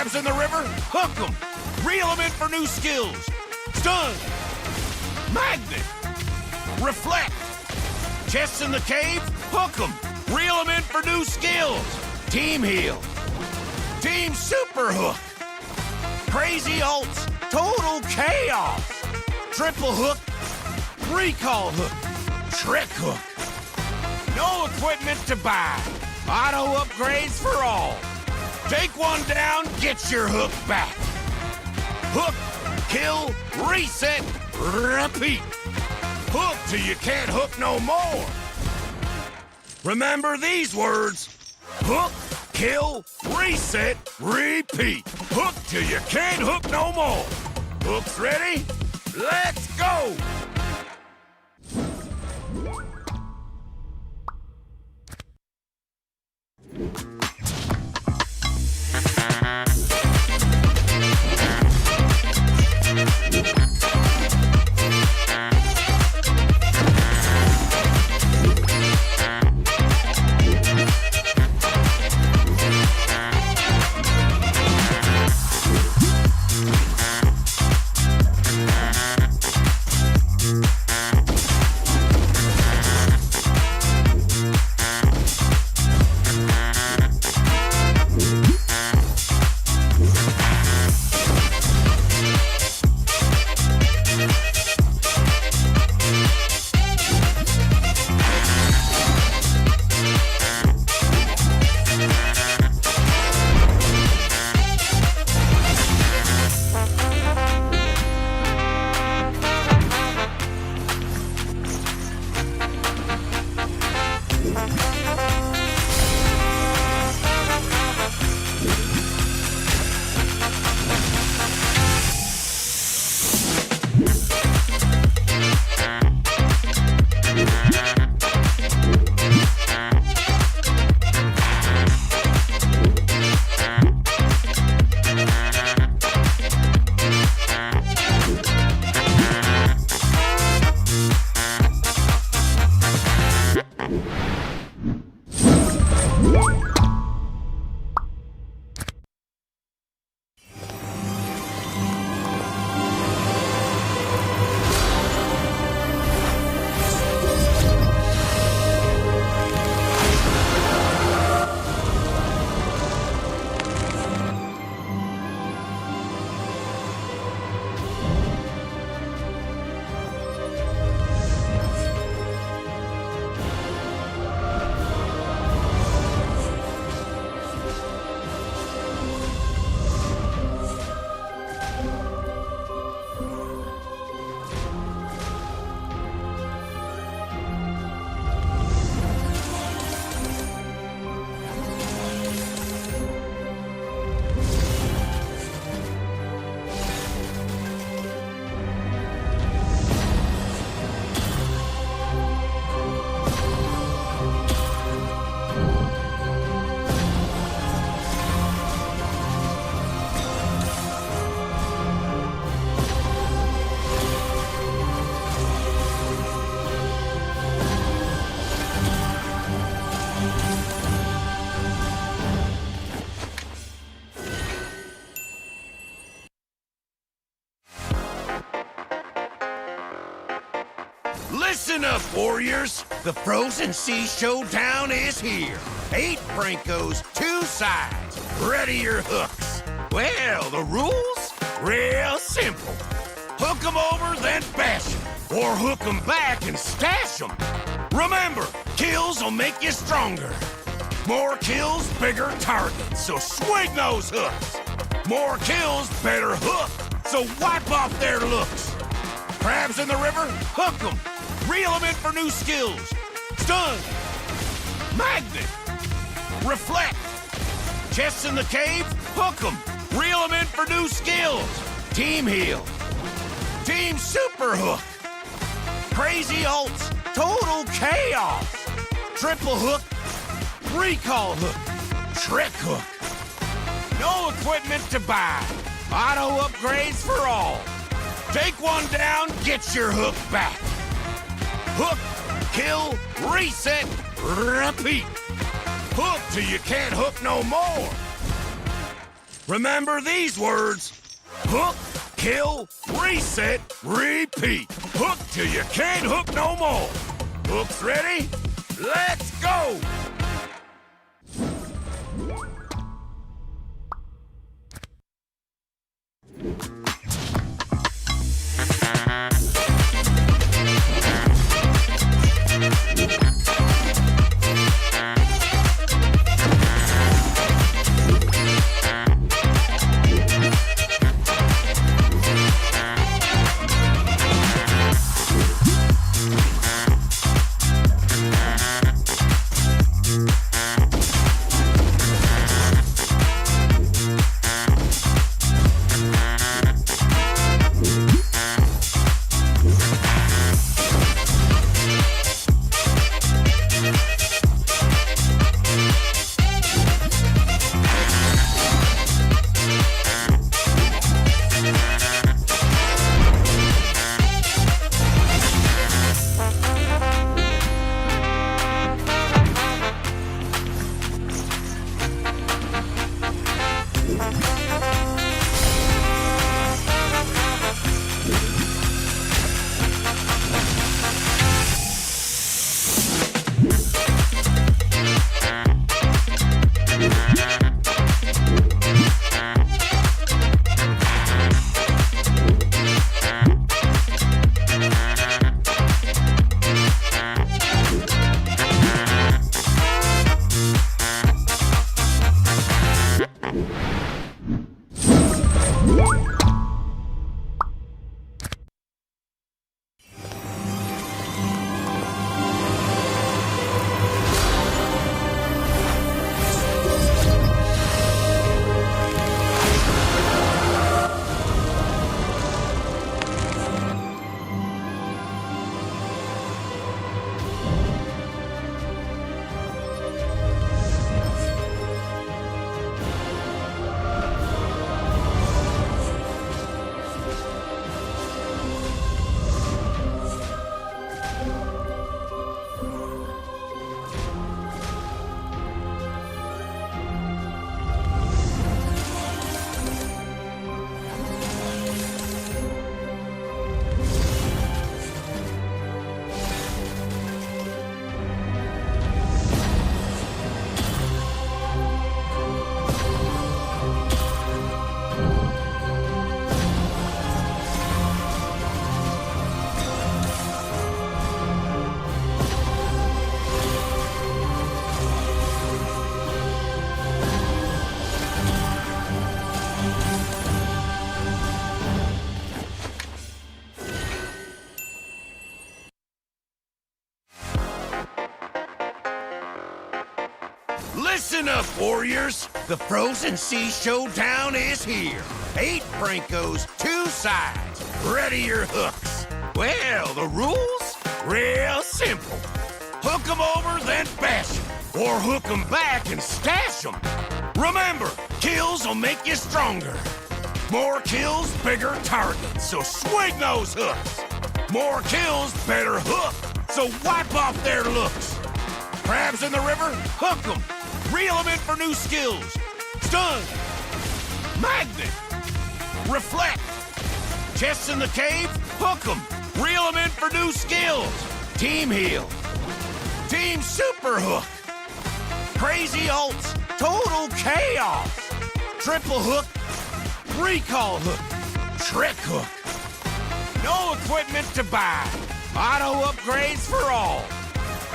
Crabs in the river? Hook 'em. Reel 'em in for new skills. Stun. Magnet. Reflect. Chests in the cave? Hook 'em. Reel 'em in for new skills. Team heal. Team super hook. Crazy ults. Total chaos. Triple hook. Recall hook. Trick hook. No equipment to buy. Auto upgrades for all. Take one down, get your hook back. Hook, kill, reset, repeat. Hook till you can't hook no more. Remember these words. Hook, kill, reset, repeat. Hook till you can't hook no more. Hooks ready? Let's go! Listen up, warriors! The Frozen Sea Showdown is here. 8 Francos, 2 sides. Ready your hooks. Well, the rules? Real simple. Hook 'em over, then bash 'em. Or hook 'em back and stash 'em. Remember, kills will make you stronger. More kills, bigger targets, so swing those hooks. More kills, better hook, so wipe off their looks. Crabs in the river? Hook 'em. Reel 'em in for new skills. Stun. Magnet. Reflect. Chests in the cave? Hook 'em. Reel 'em in for new skills. Team heal. Team super hook. Crazy ults. Total chaos. Triple hook. Recall hook. Trick hook. No equipment to buy. Auto upgrades for all. Take one down, get your hook back. Hook, kill, reset, repeat. Hook till you can't hook no more. Remember these words. Hook, kill, reset, repeat. Hook till you can't hook no more. Hooks ready? Let's go! Listen up, warriors! The Frozen Sea Showdown is here. 8 Francos, 2 sides. Ready your hooks. Well, the rules? Real simple. Hook 'em over, then bash 'em. Or hook 'em back and stash 'em. Remember, kills will make you stronger. More kills, bigger targets, so swing those hooks. More kills, better hook, so wipe off their looks. Crabs in the river, hook 'em. Reel 'em in for new skills. Stun. Magnet. Reflect. Chests in the cave, hook 'em. Reel 'em in for new skills. Team heal. Team super hook. Crazy ults. Total chaos. Triple hook. Recall hook. Trick hook. No equipment to buy. Auto upgrades for all.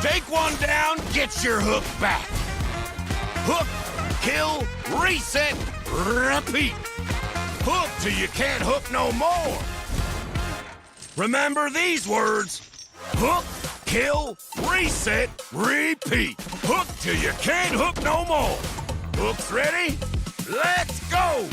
Take one down, get your hook back. Hook, kill, reset, repeat. Hook till you can't hook no more. Remember these words. Hook, kill, reset, repeat. Hook till you can't hook no more. Hooks ready? Let's go!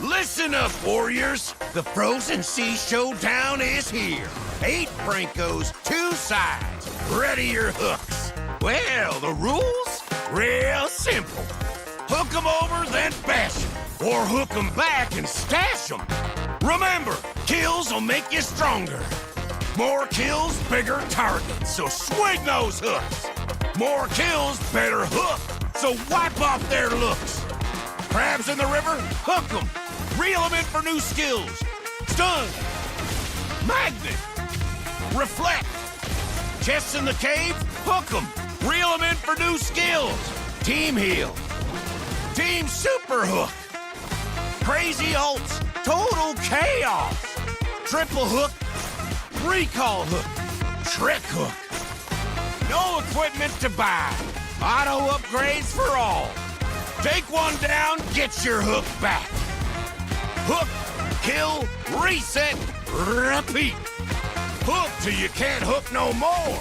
Listen up, warriors! The Frozen Sea Showdown is here. 8 Francos, 2 sides. Ready your hooks. Well, the rules? Real simple. Hook 'em over, then bash 'em. Or hook 'em back and stash 'em. Remember, kills will make you stronger. More kills, bigger targets, so swing those hooks. More kills, better hook, so wipe off their looks. Crabs in the river, hook 'em. Reel 'em in for new skills. Stun. Magnet. Reflect. Chests in the cave, hook 'em. Reel 'em in for new skills. Team heal. Team super hook. Crazy ults. Total chaos. Triple hook. Recall hook. Trick hook. No equipment to buy. Auto upgrades for all. Take one down, get your hook back. Hook, kill, reset, repeat. Hook till you can't hook no more.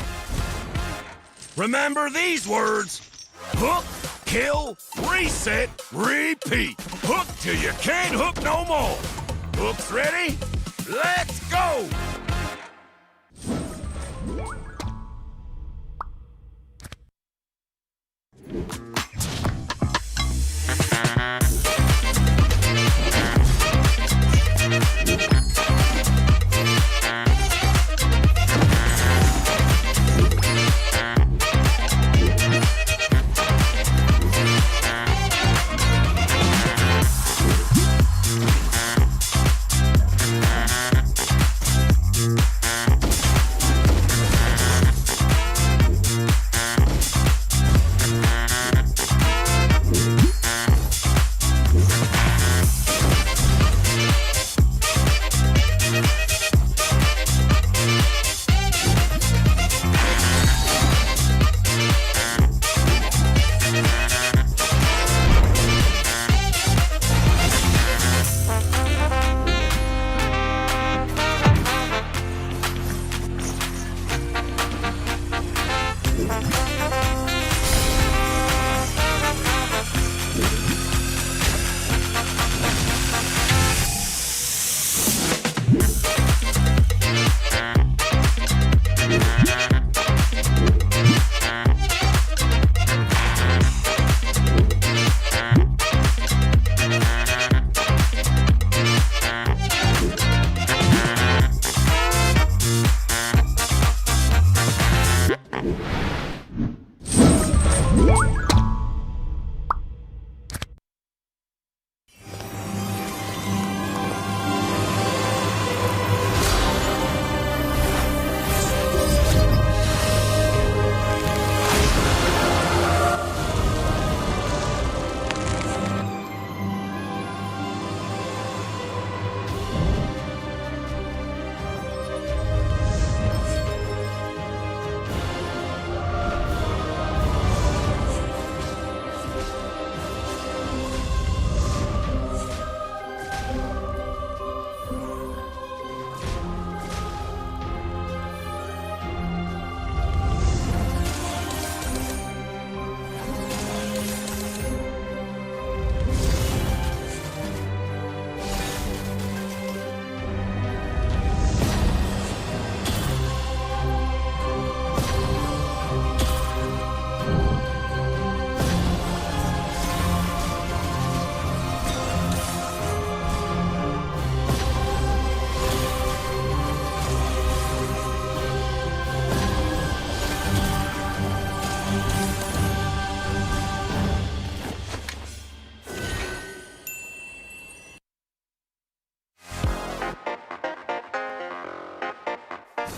Remember these words. Hook, kill, reset, repeat. Hook till you can't hook no more. Hooks ready? Let's go!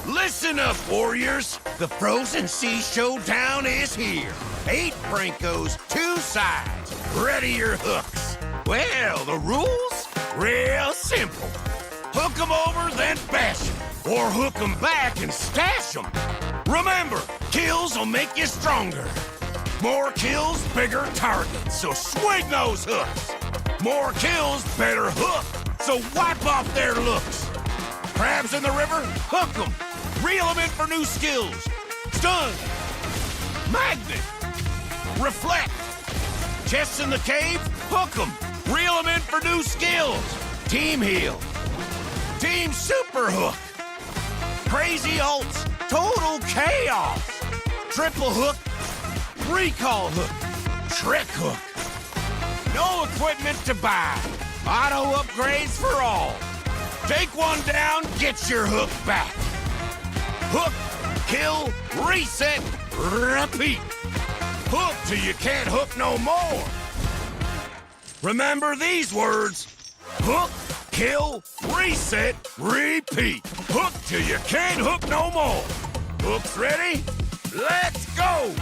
Listen up, warriors! The Frozen Sea Showdown is here. 8 Francos, 2 sides. Ready your hooks. Well, the rules? Real simple. Hook 'em over, then bash 'em. Or hook 'em back and stash 'em. Remember, kills will make you stronger. More kills, bigger targets, so swing those hooks. More kills, better hook, so wipe off their looks. Crabs in the river, hook 'em. Reel 'em in for new skills. Stun. Magnet. Reflect. Chests in the cave, hook 'em. Reel reel them in for new skills. Team heal. Team super hook. Crazy ults. Total chaos. Triple hook. Recall hook. Trick hook. No equipment to buy. Auto upgrades for all. Take one down, get your hook back. Hook, kill, reset, repeat. Hook till you can't hook no more. Remember these words. Hook, kill, reset, repeat. Hook till you can't hook no more. Hooks ready? Let's go!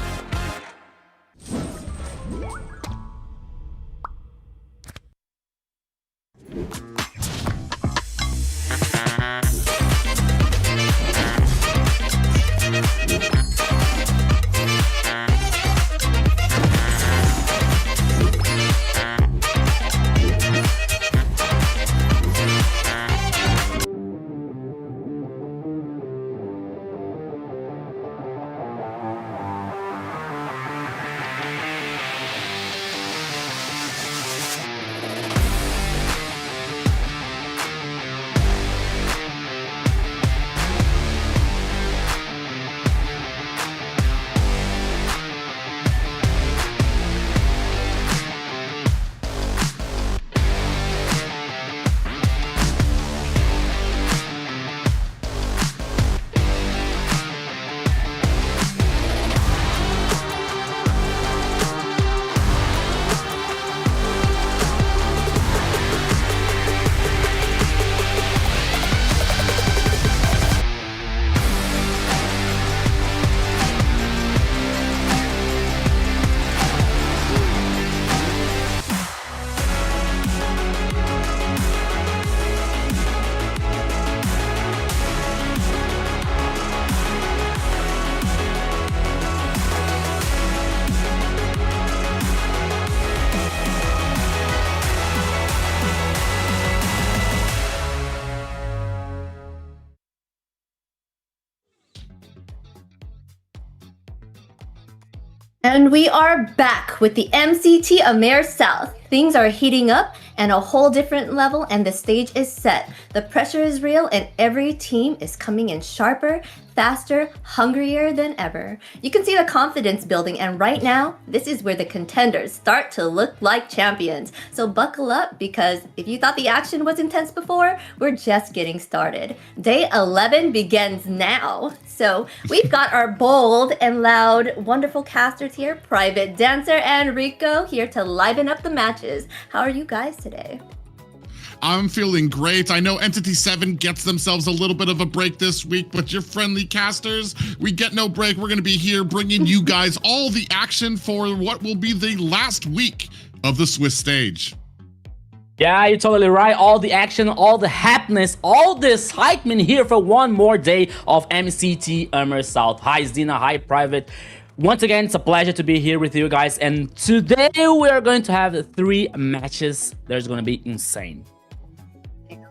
And we are back with the MCT AMER South. Things are heating up and a whole different level, and the stage is set. The pressure is real and every team is coming in sharper, faster, hungrier than ever. You can see the confidence building, and right now, this is where the contenders start to look like champions. So buckle up, because if you thought the action was intense before, we're just getting started. Day 11 begins now. So we've got our bold and loud, wonderful casters here, Private Dancer and Rico, here to liven up the matches. How are you guys today? I'm feeling great. I know Entity 7 gets themselves a little bit of a break this week, but your friendly casters, we get no break. We're going to be here bringing you guys all the action for what will be the last week of the Swiss stage. Yeah, you're totally right. All the action, all the happiness, all the excitement here for one more day of MCT AMER South. Hi, Zina. Hi, Private. Once again, it's a pleasure to be here with you guys. And today we are going to have 3 matches. There's going to be insane.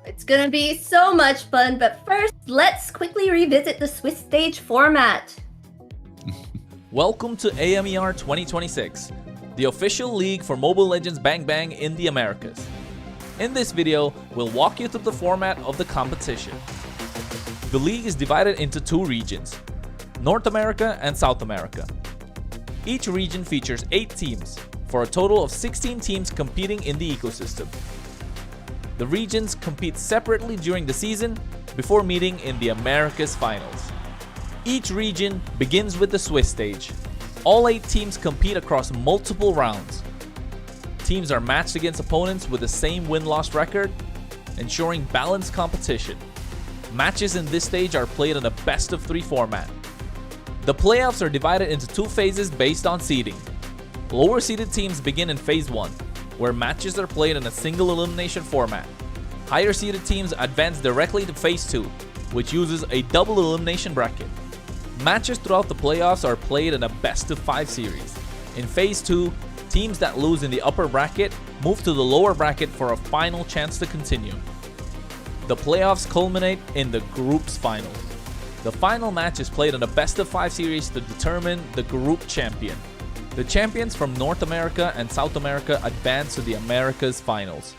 It's gonna be so much fun, but first, let's quickly revisit the Swiss stage format. Welcome to AMER 2026, the official league for Mobile Legends Bang Bang in the Americas. In this video, we'll walk you through the format of the competition. The league is divided into 2 regions, North America and South America. Each region features 8 teams, for a total of 16 teams competing in the ecosystem. The regions compete separately during the season before meeting in the Americas finals. Each region begins with the Swiss stage. All 8 teams compete across multiple rounds. Teams are matched against opponents with the same win-loss record, ensuring balanced competition. Matches in this stage are played in a best-of-3 format. The playoffs are divided into 2 phases based on seeding. Lower-seeded teams begin in Phase 1, where matches are played in a single elimination format. Higher-seeded teams advance directly to Phase 2, which uses a double elimination bracket. Matches throughout the playoffs are played in a best-of-5 series. In Phase 2, teams that lose in the upper bracket move to the lower bracket for a final chance to continue. The playoffs culminate in the group's finals. The final match is played in a best-of-5 series to determine the group champion. The champions from North America and South America advance to the Americas finals.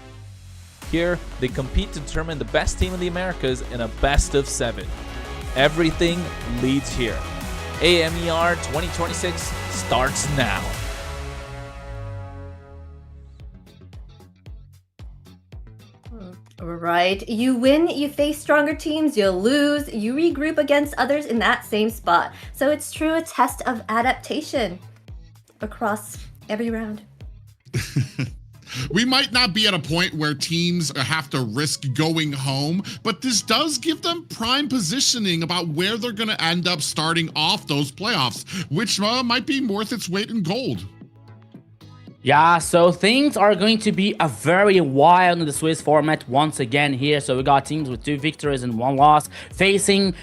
Here, they compete to determine the best team in the Americas in a best of 7. Everything leads here. AMER 2026 starts now. Right. You win, you face stronger teams, you lose, you regroup against others in that same spot. So it's true a test of adaptation across every round. We might not be at a point where teams have to risk going home, but this does give them prime positioning about where they're going to end up starting off those playoffs, which might be worth its weight in gold. Yeah, so things are going to be a very wild in the Swiss format once again here. So we got teams with 2 victories and 1 loss facing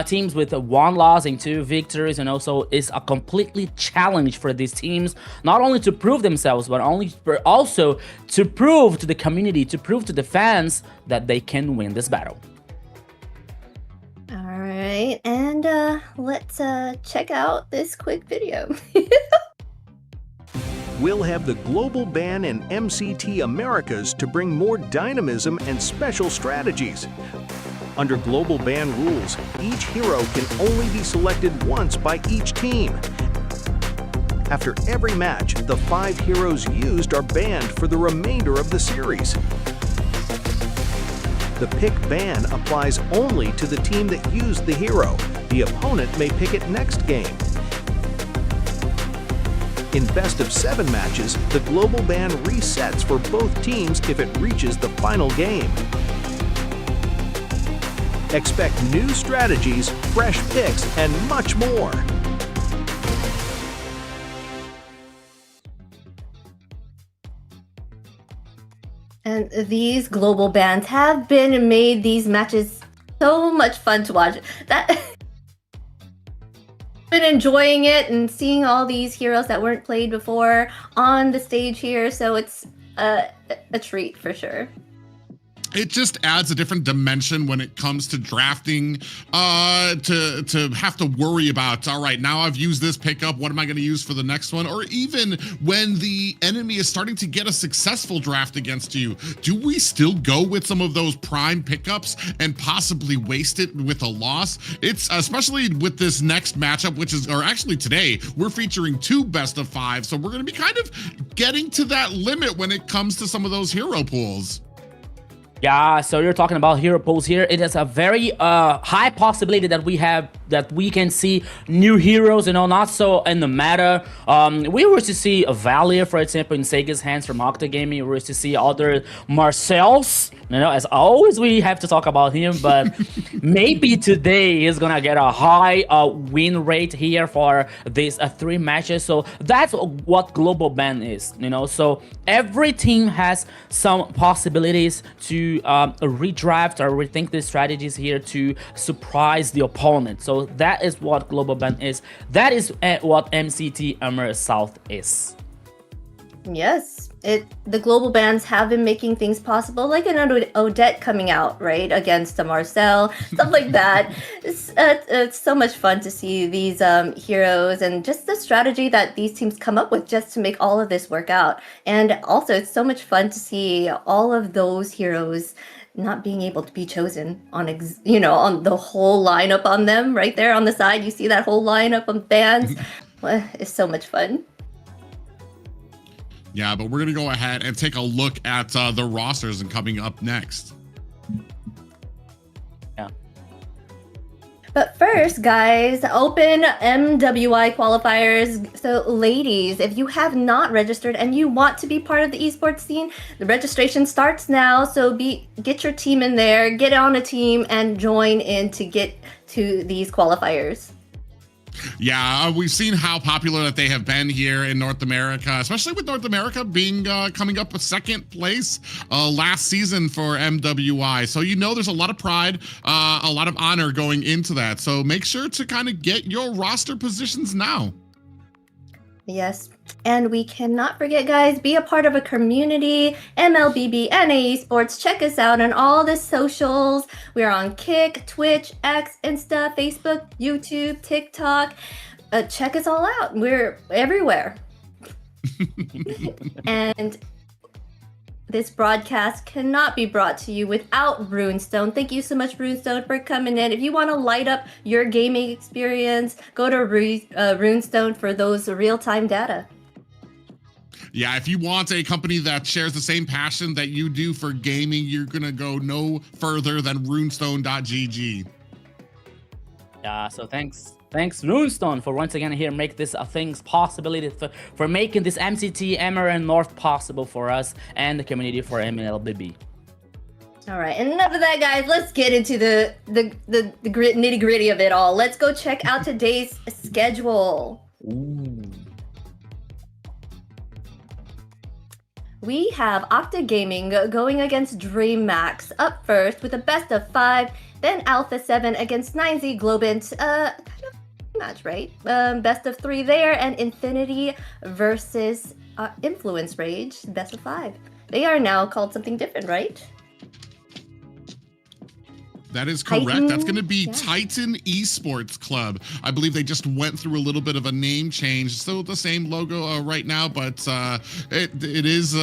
teams with 1 loss and 2 victories, and also it's a completely challenge for these teams, not only to prove themselves, but also to prove to the community, to prove to the fans that they can win this battle. All right, and let's check out this quick video. We'll have the global ban and MCT Americas to bring more dynamism and special strategies. Under global ban rules, each hero can only be selected once by each team. After every match, the 5 heroes used are banned for the remainder of the series. The pick ban applies only to the team that used the hero. The opponent may pick it next game. In best of 7 matches, the global ban resets for both teams if it reaches the final game. Expect new strategies, fresh picks, and much more. And these global bans have made these matches so much fun to watch. Been enjoying it and seeing all these heroes that weren't played before on the stage here, so it's a treat for sure. It just adds a different dimension when it comes to drafting, to have to worry about, all right, now I've used this pickup, what am I going to use for the next one? Or even when the enemy is starting to get a successful draft against you, do we still go with some of those prime pickups and possibly waste it with a loss? It's especially with this next matchup, or actually today, we're featuring 2 best of 5. So we're going to be kind of getting to that limit when it comes to some of those hero pools. Yeah, so you're talking about hero pools here. It is a very high possibility that we can see new heroes, not so in the meta. We were to see a Valier, for example, in Sega's hands from Octa Gaming. We were to see other Marcel's, as always we have to talk about him, but maybe today he's gonna get a high win rate here for these 3 matches. So that's what global ban is, so every team has some possibilities to redraft or rethink the strategies here to surprise the opponent. So that is what global ban is. That is what MCT AMER South is. Yes, the global bans have been making things possible, like an Odette coming out, right, against a Marcel, stuff like that. It's so much fun to see these heroes and just the strategy that these teams come up with just to make all of this work out. And also, it's so much fun to see all of those heroes not being able to be chosen on, on the whole lineup on them right there on the side. You see that whole lineup of bans. It's so much fun. Yeah, but we're going to go ahead and take a look at the rosters and coming up next. Yeah. But first, guys, open MWI qualifiers. So ladies, if you have not registered and you want to be part of the esports scene, the registration starts now. So get your team in there, get on a team and join in to get to these qualifiers. Yeah, we've seen how popular that they have been here in North America, especially with North America being coming up with 2nd place last season for MWI. So there's a lot of pride, a lot of honor going into that. So make sure to kind of get your roster positions now. Yes, and we cannot forget, guys, be a part of a community, MLBB Esports. Check us out on all the socials. We are on Kick, Twitch, X, Insta, Facebook, YouTube, TikTok. Check us all out. We're everywhere. And this broadcast cannot be brought to you without Runestone. Thank you so much, Runestone, for coming in. If you want to light up your gaming experience, go to Runestone for those real-time data. Yeah, if you want a company that shares the same passion that you do for gaming, you're going to go no further than runestone.gg. Yeah, so thanks Runestone for once again here make this a things possibility for making this MCT AMER and North possible for us and the community for MLBB. All right, and enough of that, guys. Let's get into the nitty gritty of it all. Let's go check out today's schedule. Ooh. We have Octa Gaming going against Dreammax up first with a best of 5, then Alpha 7 against 9Z Globant. Kind of match, right? Best of 3 there, and Infinity versus Influence Rage, best of 5. They are now called something different, right? That is correct. Titan, That's going to be yeah. Titan Esports Club. I believe they just went through a little bit of a name change. Still the same logo right now, but it is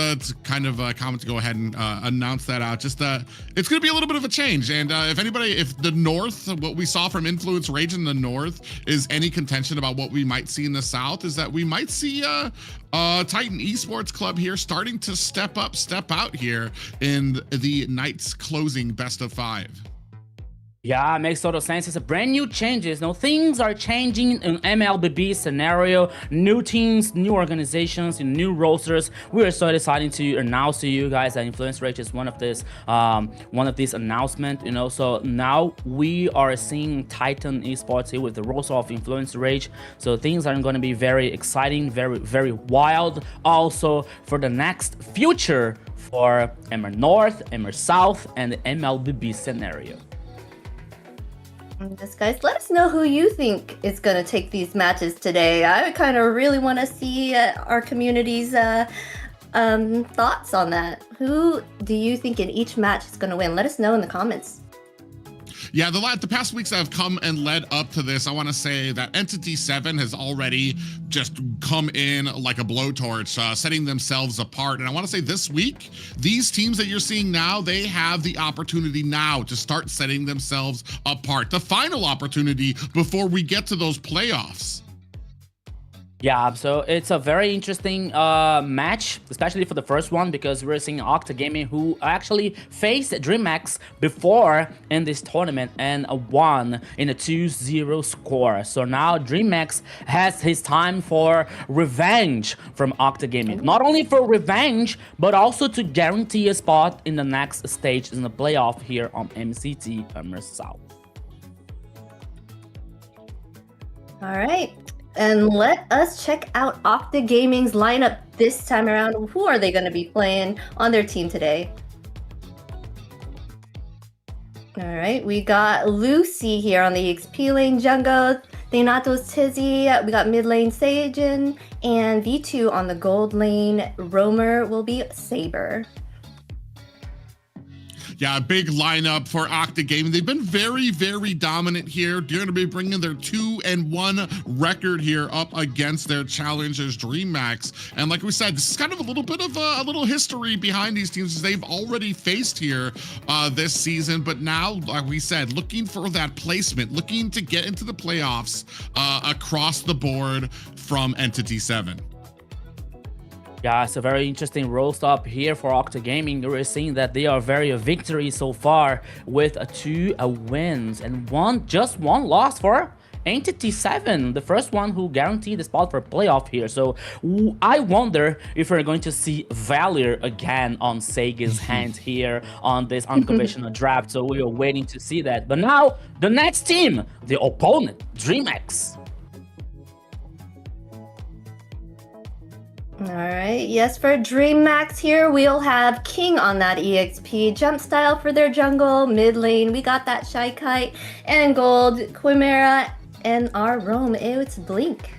kind of common to go ahead and announce that out. Just it's going to be a little bit of a change. And if the North, what we saw from Influence Rage in the North is any contention about what we might see in the South, is that we might see Titan Esports Club here starting to step out here in the night's closing best of 5. Yeah, makes total sense. It's a brand new changes. Now things are changing in MLBB scenario. New teams, new organizations, and new rosters. We are so excited to announce to you guys that Influence Rage is one of these announcement. You know, so now we are seeing Titan Esports here with the roster of Influence Rage. So things are going to be very exciting, very wild. Also for the next future for AMER North, AMER South, and the MLBB scenario. Yes, guys, let us know who you think is going to take these matches today. I kind of really want to see our community's thoughts on that. Who do you think in each match is going to win? Let us know in the comments. Yeah, the past weeks that have come and led up to this, I want to say that Entity 7 has already just come in like a blowtorch, setting themselves apart. And I want to say this week, these teams that you're seeing now, they have the opportunity now to start setting themselves apart. The final opportunity before we get to those playoffs. Yeah, so it's a very interesting match, especially for the first one, because we're seeing Octa Gaming, who actually faced Dreammax before in this tournament and won in a 2-0 score. So now Dreammax has his time for revenge from Octa Gaming. Not only for revenge, but also to guarantee a spot in the next stage in the playoff here on MCT AMER South. All right. And let us check out Octa Gaming's lineup this time around. Who are they going to be playing on their team today? All right, we got Lucy here on the XP lane jungle, Thanatos Tizzy, we got mid lane Sajin, and V2 on the gold lane. Roamer will be Saber. Yeah, big lineup for Octa Gaming. They've been very dominant here. They're going to be bringing their 2-1 record here up against their challengers, Dreammax. And like we said, this is kind of a little bit of a little history behind these teams. They've already faced here this season, but now, like we said, looking for that placement, looking to get into the playoffs across the board from Entity 7. Yeah, it's a very interesting roast up here for Octa Gaming. We're seeing that they are very victory so far with 2 wins and just one loss for Entity 7, the first one who guaranteed the spot for playoff here. So I wonder if we're going to see Valor again on Sega's hands here on this unconventional draft. So we are waiting to see that. But now the next team, the opponent, Dreammax. All right, yes, for Dreammax here, we'll have King on that EXP, Jump Style for their jungle, mid lane, we got that Shy Kite, and gold, Chimera, and our roam, it's Blink.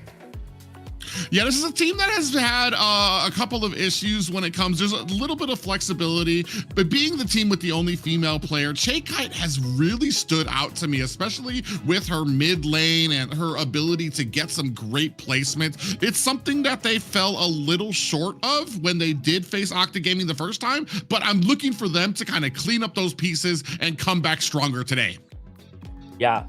Yeah, this is a team that has had a couple of issues when it comes. There's a little bit of flexibility, but being the team with the only female player, Kite has really stood out to me, especially with her mid lane and her ability to get some great placement. It's something that they fell a little short of when they did face Octa Gaming the first time, but I'm looking for them to kind of clean up those pieces and come back stronger today. Yeah,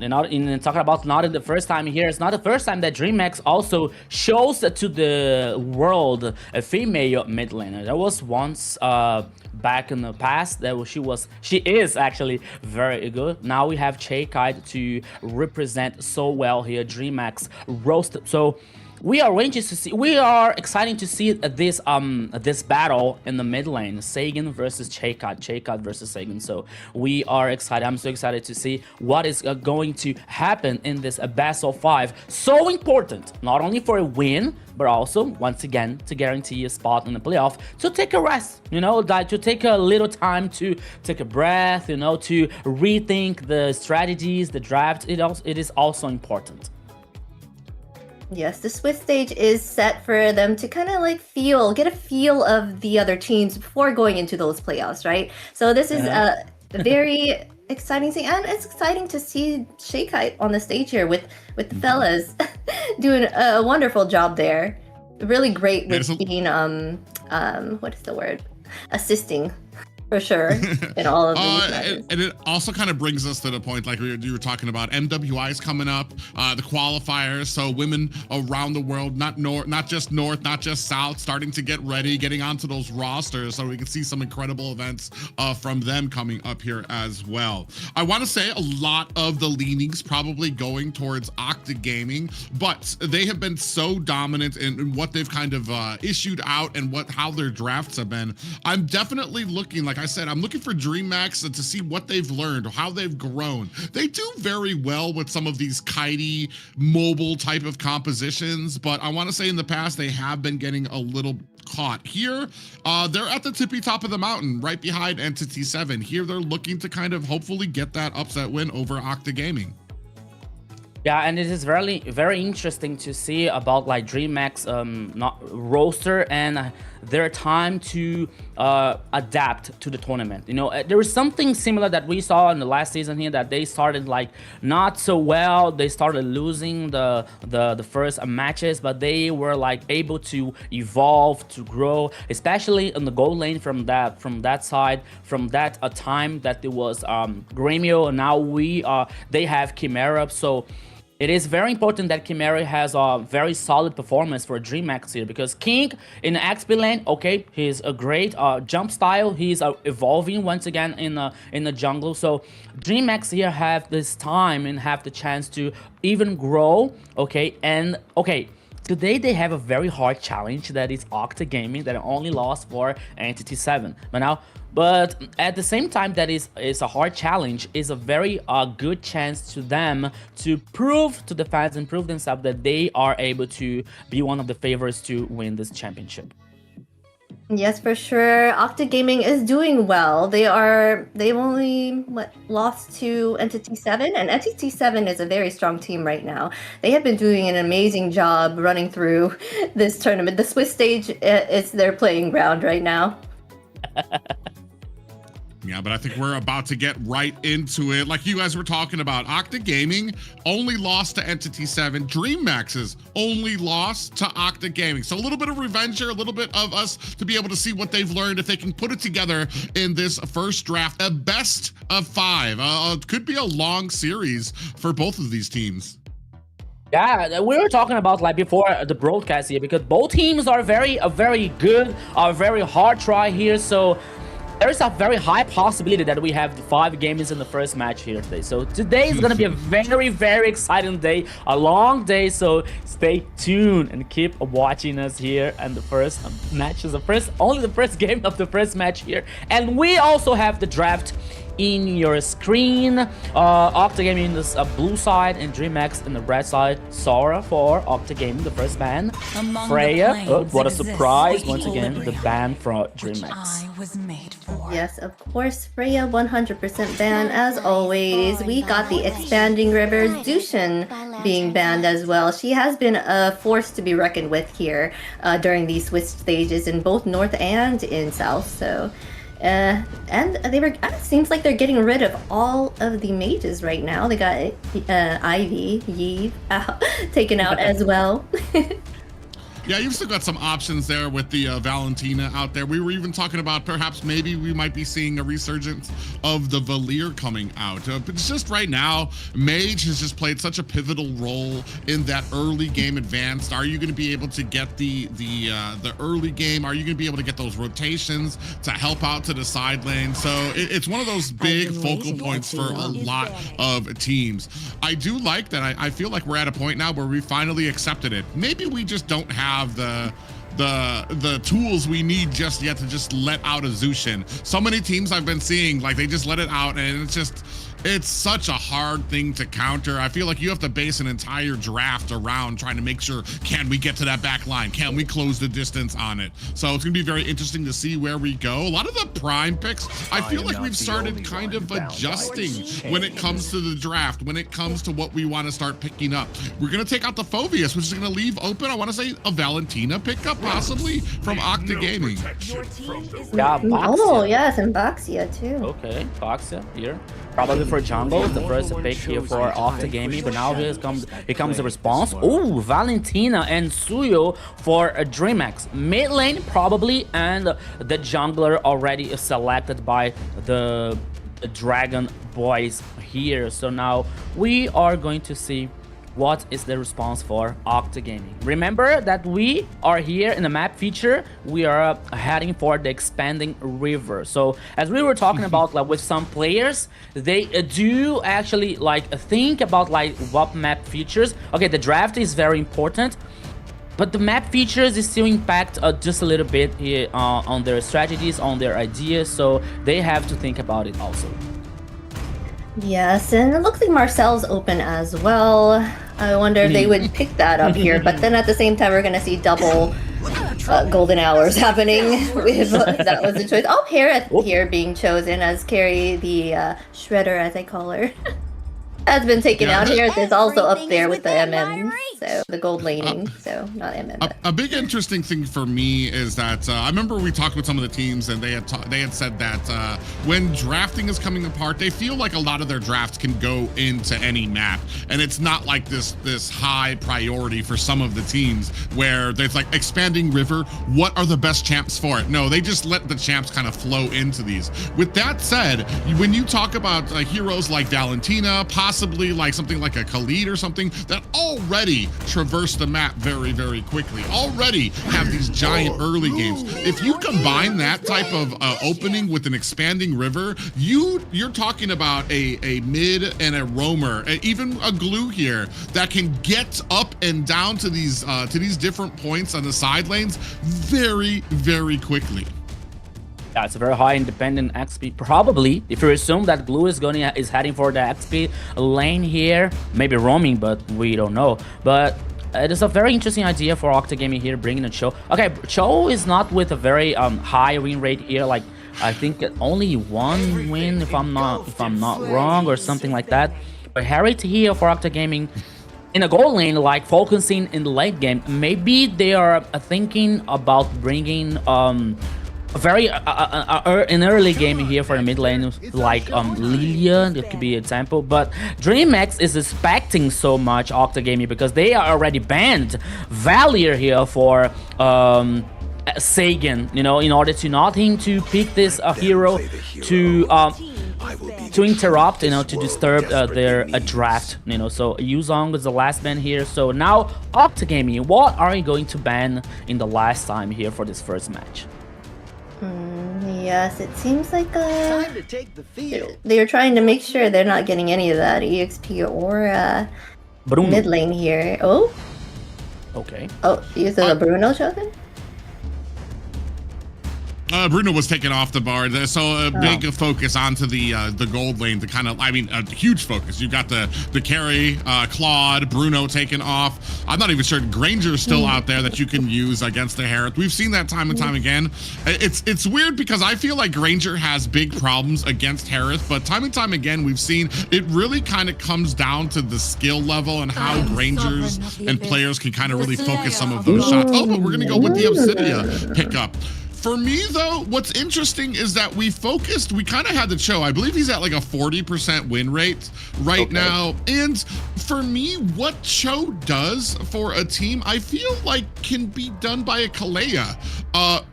talking about not in the first time here, it's not the first time that Dreammax also shows to the world a female mid laner. There was once back in the past that she is actually very good. Now we have Kite to represent so well here. Dreammax roasted. So we are excited to see this battle in the mid lane, Sagan versus Kite versus Sagan. So we are excited. I'm so excited to see what is going to happen in this best of 5. So important, not only for a win, but also once again to guarantee a spot in the playoff, to take a rest, to take a little time to take a breath, to rethink the strategies, the draft. It is also important. Yes, the Swiss stage is set for them to kind of like get a feel of the other teams before going into those playoffs, right? So this is a very exciting thing, and it's exciting to see Kite on the stage here with the fellas doing a wonderful job there. Really great with being what is the word? Assisting. For sure, in all of these matches. And it also kind of brings us to the point, like you were talking about, MWI is coming up, the qualifiers, so women around the world, not just north, not just south, starting to get ready, getting onto those rosters, so we can see some incredible events from them coming up here as well. I want to say a lot of the leanings probably going towards Octa Gaming, but they have been so dominant in what they've kind of issued out and how their drafts have been. I'm definitely looking, like I said, I'm looking for Dreammax to see what they've learned, how they've grown. They do very well with some of these kitey, mobile type of compositions, but I want to say in the past they have been getting a little caught. Here, they're at the tippy top of the mountain, right behind Entity 7. Here, they're looking to kind of hopefully get that upset win over Octa Gaming. Yeah, and it is very, very interesting to see about like Dreammax roster and their time to adapt to the tournament. There was something similar that we saw in the last season here, that they started like not so well. They started losing the first matches, but they were like able to evolve, to grow, especially in the gold lane from that side, from that time that there was Gremio, and now they have Chimera. So it is very important that Chimera has a very solid performance for Dreammax here, because King in the XP lane, okay, he's a great jump style. He's evolving once again in the jungle. So Dreammax here have this time and have the chance to even grow, okay, and okay. Today they have a very hard challenge, that is Octa Gaming, that only lost for Entity 7. But at the same time, that is a hard challenge, is a very good chance to them to prove to the fans and prove themselves that they are able to be one of the favorites to win this championship. Yes, for sure. Octa Gaming is doing well. They've only lost to Entity 7, and Entity 7 is a very strong team right now. They have been doing an amazing job running through this tournament. The Swiss stage is their playing ground right now. Yeah, but I think we're about to get right into it. Like you guys were talking about, Octa Gaming only lost to Entity 7. Dreammax's only lost to Octa Gaming. So a little bit of revenge here, a little bit of us to be able to see what they've learned, if they can put it together in this first draft. A best of 5. Could be a long series for both of these teams. Yeah, we were talking about like before the broadcast here, because both teams are very good, are very hard try here. So there is a very high possibility that we have the 5 games in the first match here today. So today is going to be a very, very exciting day, a long day. So stay tuned and keep watching us here. And the first match is only the first game of the first match here. And we also have the draft in your screen. Octa Gaming in the blue side and Dreammax in the red side. Sora for Octa Gaming, the first ban. Freya, what a surprise, once again, the ban for Dreammax. Yes, of course, Freya 100% ban as always. We got the Expanding Rivers, Dushan, being banned as well. She has been a force to be reckoned with here during these Swiss stages in both North and in South. So, and it seems like they're getting rid of all of the mages right now. They got Ivy, Yve taken out as well. Yeah, you've still got some options there with the Valentina out there. We were even talking about perhaps maybe we might be seeing a resurgence of the Valier coming out. But it's just right now, Mage has just played such a pivotal role in that early game advanced. Are you going to be able to get the early game? Are you going to be able to get those rotations to help out to the side lane? So it's one of those big focal points for a lot of teams. I do like that. I feel like we're at a point now where we finally accepted it. Maybe we just don't have the tools we need just yet to just let out a Zushin. So many teams I've been seeing, like they just let it out, and it's such a hard thing to counter. I feel like you have to base an entire draft around trying to make sure, can we get to that back line? Can we close the distance on it? So it's gonna be very interesting to see where we go. A lot of the prime picks, I feel like we've started kind of adjusting when it comes to the draft, when it comes to what we want to start picking up. We're gonna take out the Phoveus, which is gonna leave open, I want to say, a Valentina pickup possibly from Octa Gaming. Yeah, Boxia. Oh, yes, and Boxia too. Okay, Boxia here. Probably for jungle, the first pick here for Octa Gaming, but now here comes the response. Oh, Valentina and Suyo for a Dreammax. Mid lane probably, and the jungler already selected by the Dragon Boys here. So now we are going to see what is the response for Octa Gaming. Remember that we are here in the map feature. We are heading for the expanding river. So as we were talking about, like with some players, they do actually like think about like what map features. Okay, the draft is very important, but the map features is still impact just a little bit here, on their strategies, on their ideas. So they have to think about it also. Yes, and it looks like Marcel's open as well. I wonder if they would pick that up here, but then at the same time, we're going to see double golden hours happening. If that was the choice. Oh, Harith here being chosen as Carrie, the Shredder, as I call her. Has been taken out. Harith is also up there with the MM, so the gold laning, so not MM. A big interesting thing for me is that I remember we talked with some of the teams, and they had said that when drafting is coming apart, they feel like a lot of their drafts can go into any map, and it's not like this high priority for some of the teams where there's like expanding river. What are the best champs for it? No, they just let the champs kind of flow into these. With that said, when you talk about heroes like Valentina, possibly like something like a Khalid or something that already traverse the map very, very quickly, already have these giant early games. If you combine that type of opening with an expanding river, you're talking about a mid and a roamer, even a glue here that can get up and down to these different points on the side lanes very, very quickly. Yeah, it's a very high independent XP. Probably, if you assume that Blue is heading for the XP lane here, maybe roaming, but we don't know. But it is a very interesting idea for Octa Gaming here, bringing a Cho. Okay, Cho is not with a very high win rate here. Like I think only one win, if I'm not wrong, or something like that. But Harriet here for Octa Gaming, in a gold lane, like focusing in the late game, maybe they are thinking about bringing an early game here for the mid lane, like Lilia, that could be an example. But Dreammax is expecting so much Octa Gaming because they are already banned Valier here for Sagan, you know, in order to not him to pick this hero to interrupt, you know, to disturb their draft, you know. So Yuzong is the last ban here. So now Octa Gaming, what are you going to ban in the last time here for this first match? Yes, it seems like they're trying to make sure they're not getting any of that EXP or mid lane here. Oh, okay. Oh, you said a Bruno chosen? Bruno was taken off the bar, so a big focus onto the gold lane to kind of, I mean, a huge focus. You've got the carry, Claude, Bruno taken off. I'm not even sure Granger's still out there that you can use against the Harith. We've seen that time and time again. It's weird because I feel like Granger has big problems against Harith, but time and time again we've seen it really kind of comes down to the skill level and how Grangers and players can kind of really focus some of those shots. Oh, but we're gonna go with the Obsidia pickup. For me, though, what's interesting is that we kind of had the Cho. I believe he's at like a 40% win rate right now. And for me, what Cho does for a team, I feel like can be done by a Kalea.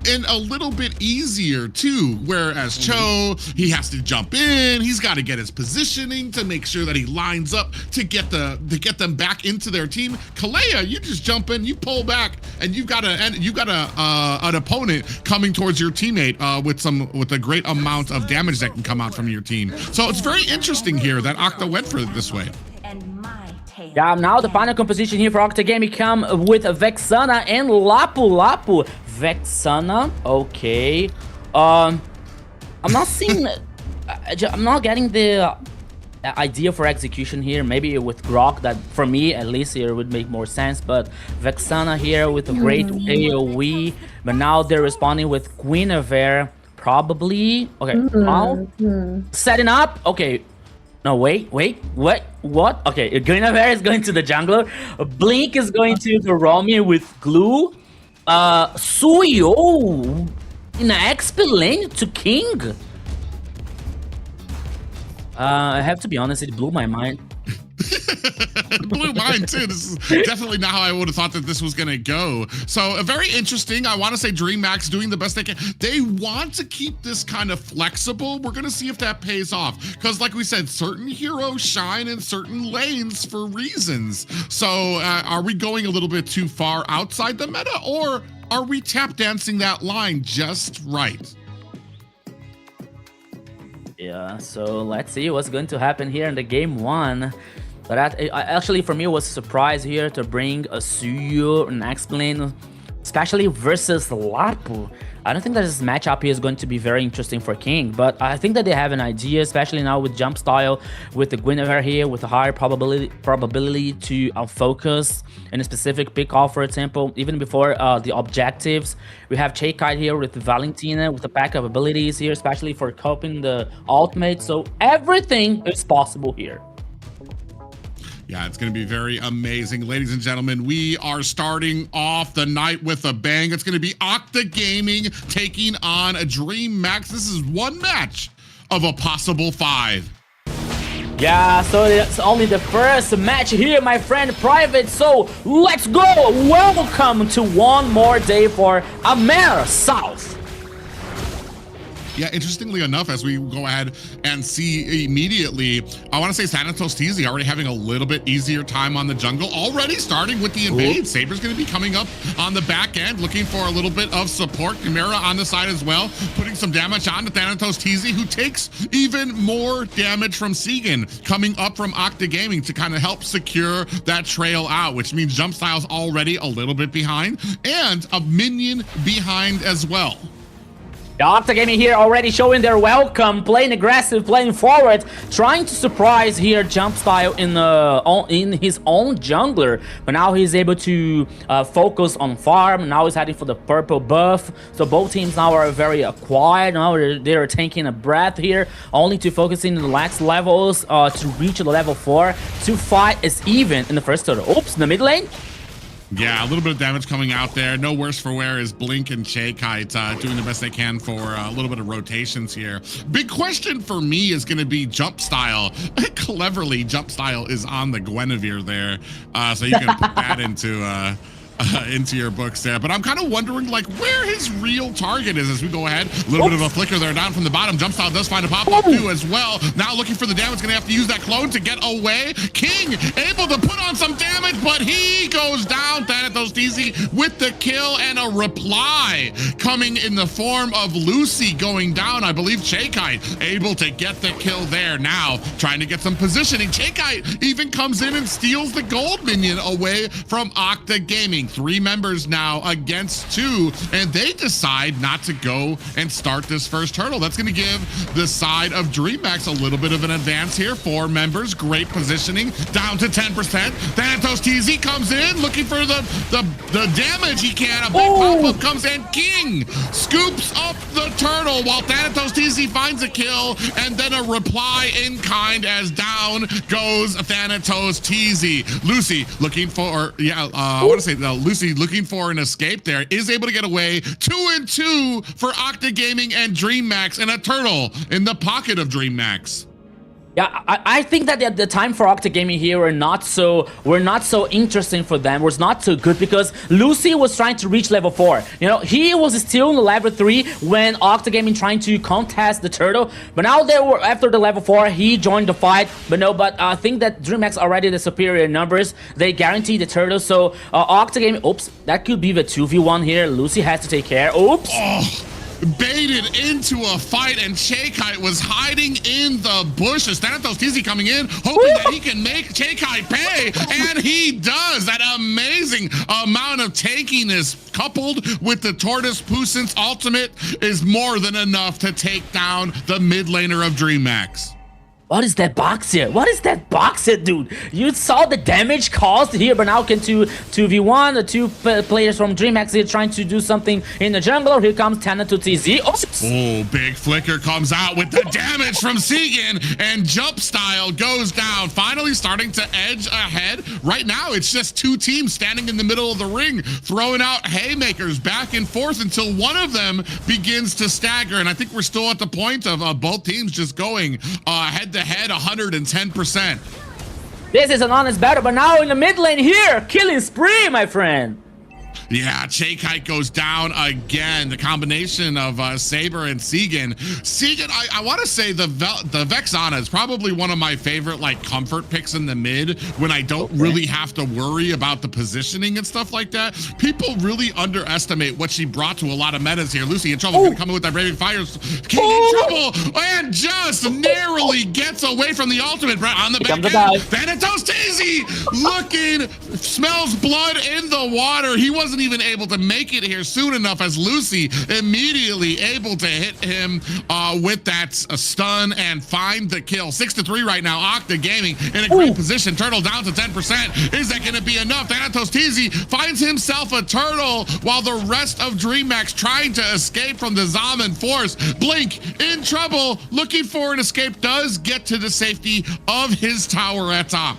And a little bit easier too, whereas Cho, he has to jump in, he's got to get his positioning to make sure that he lines up to get them back into their team. Kalea, you just jump in, you pull back, and you've got an opponent coming towards your teammate with a great amount of damage that can come out from your team. So it's very interesting here that Octa went for it this way. Yeah, now the final composition here for Octa Gaming come with Vexana and Lapu Lapu. Vexana, okay. I'm not seeing, I'm not getting the idea for execution here. Maybe with Grok, that for me at least here would make more sense, but Vexana here with a great AoE, but now they're responding with Guinevere, probably. Okay, now setting up. Okay, no, wait, what? Okay, Guinevere is going to the jungler, Blink is going to the Romy with glue, Suyo in the XP lane to King. I have to be honest, it blew my mind. It blew mine too. This is definitely not how I would have thought that this was going to go. So very interesting. I want to say Dreammax doing the best they can. They want to keep this kind of flexible. We're going to see if that pays off. Because like we said, certain heroes shine in certain lanes for reasons. So are we going a little bit too far outside the meta, or are we tap dancing that line just right? Yeah, so let's see what's going to happen here in the game one. But actually, for me, it was a surprise here to bring a Suyu and Explain, especially versus Lapu. I don't think that this matchup here is going to be very interesting for King, but I think that they have an idea, especially now with jump style, with the Guinevere here, with a higher probability to focus in a specific pick off, for example. Even before the objectives, we have Cheikite here with Valentina, with a pack of abilities here, especially for coping the ultimate. So everything is possible here. Yeah, it's going to be very amazing. Ladies and gentlemen, we are starting off the night with a bang. It's going to be Octa Gaming taking on a Dreammax. This is one match of a possible 5. Yeah, so it's only the first match here, my friend Private. So let's go. Welcome to one more day for AMER South. Yeah, interestingly enough, as we go ahead and see immediately, I want to say Thanatos TZ already having a little bit easier time on the jungle, already starting with the invade. Saber's going to be coming up on the back end, looking for a little bit of support. Chimera on the side as well, putting some damage on to Thanatos TZ, who takes even more damage from Segan, coming up from Octa Gaming to kind of help secure that trail out, which means Jump Style's already a little bit behind, and a minion behind as well. Octa Gaming here already showing their welcome, playing aggressive, playing forward, trying to surprise here Jump Style in his own jungler. But now he's able to focus on farm. Now he's heading for the purple buff. So both teams now are very quiet. Now they're taking a breath here, only to focus in the last levels to reach the level 4 to fight is even in the first turtle. Oops, in the mid lane. Yeah, a little bit of damage coming out there. No worse for wear is Blink and Cheikite doing the best they can for a little bit of rotations here. Big question for me is going to be Jump Style. Cleverly, Jump Style is on the Guinevere there, so you can put that into your books there. But I'm kind of wondering like where his real target is as we go ahead. A little bit of a flicker there down from the bottom. Jump Style does find a pop-up too as well. Now looking for the damage, gonna have to use that clone to get away. King able to put on some damage, but he goes down. Thanatos TZ with the kill and a reply coming in the form of Lucy going down. I believe Cheikite able to get the kill there. Now trying to get some positioning. Cheikite even comes in and steals the gold minion away from Octa Gaming. 3 members now against 2, and they decide not to go and start this first hurdle. That's going to give the side of Dreammax a little bit of an advance here. 4 members, great positioning, down to 10%. Thanatos TZ comes in, looking for the damage he can. A big pop-up comes in. King scoops up the turtle while Thanatos TZ finds a kill, and then a reply in kind as down goes Thanatos TZ. Lucy looking for, I want to say Lucy looking for an escape there, is able to get away. 2-2 for Octa Gaming and Dreammax, and a turtle in the pocket of Dreammax. Yeah, I think that at the time for Octa Gaming here were not so interesting for them, was not so good, because Lucy was trying to reach level 4. You know, he was still in level 3 when Octa Gaming trying to contest the turtle, but now they were after the level 4, he joined the fight. But I think that Dreammax already the superior numbers, they guarantee the turtle. So Octa Gaming, oops, that could be the 2v1 here. Lucy has to take care. Oops. Oh. Baited into a fight, and Chakai was hiding in the bushes. Thanatos TZ coming in, hoping that he can make Chakai pay, and he does. That amazing amount of tankiness coupled with the Tortoise Puissance ultimate is more than enough to take down the mid laner of Dreammax. What is that box here? What is that box here, dude? You saw the damage caused here, but now can 2v1, the 2 players from Dreammax here trying to do something in the jungle. Here comes Thanatos TZ. Oh, big flicker comes out with the damage from Segan, and jump style goes down. Finally starting to edge ahead. Right now, it's just 2 teams standing in the middle of the ring, throwing out haymakers back and forth until one of them begins to stagger. And I think we're still at the point of both teams just going head to head 110%. This is an honest battle, but now in the mid lane here, killing spree, my friend. Yeah, Chakai goes down again. The combination of Saber and Segan. Segan, I want to say the Vexana is probably one of my favorite like comfort picks in the mid when I don't really have to worry about the positioning and stuff like that. People really underestimate what she brought to a lot of metas here. Lucy in trouble, gonna come in with that Raving Fires. King in trouble, and just narrowly gets away from the ultimate. On the back end, Thanatos TZ looking, smells blood in the water. He wasn't even able to make it here soon enough, as Lucy immediately able to hit him with that stun and find the kill. 6-3 right now. Octa Gaming in a great position. Turtle down to 10%. Is that going to be enough? Thanatos TZ finds himself a turtle while the rest of Dreammax trying to escape from the Zaman force. Blink in trouble, looking for an escape, does get to the safety of his tower at top.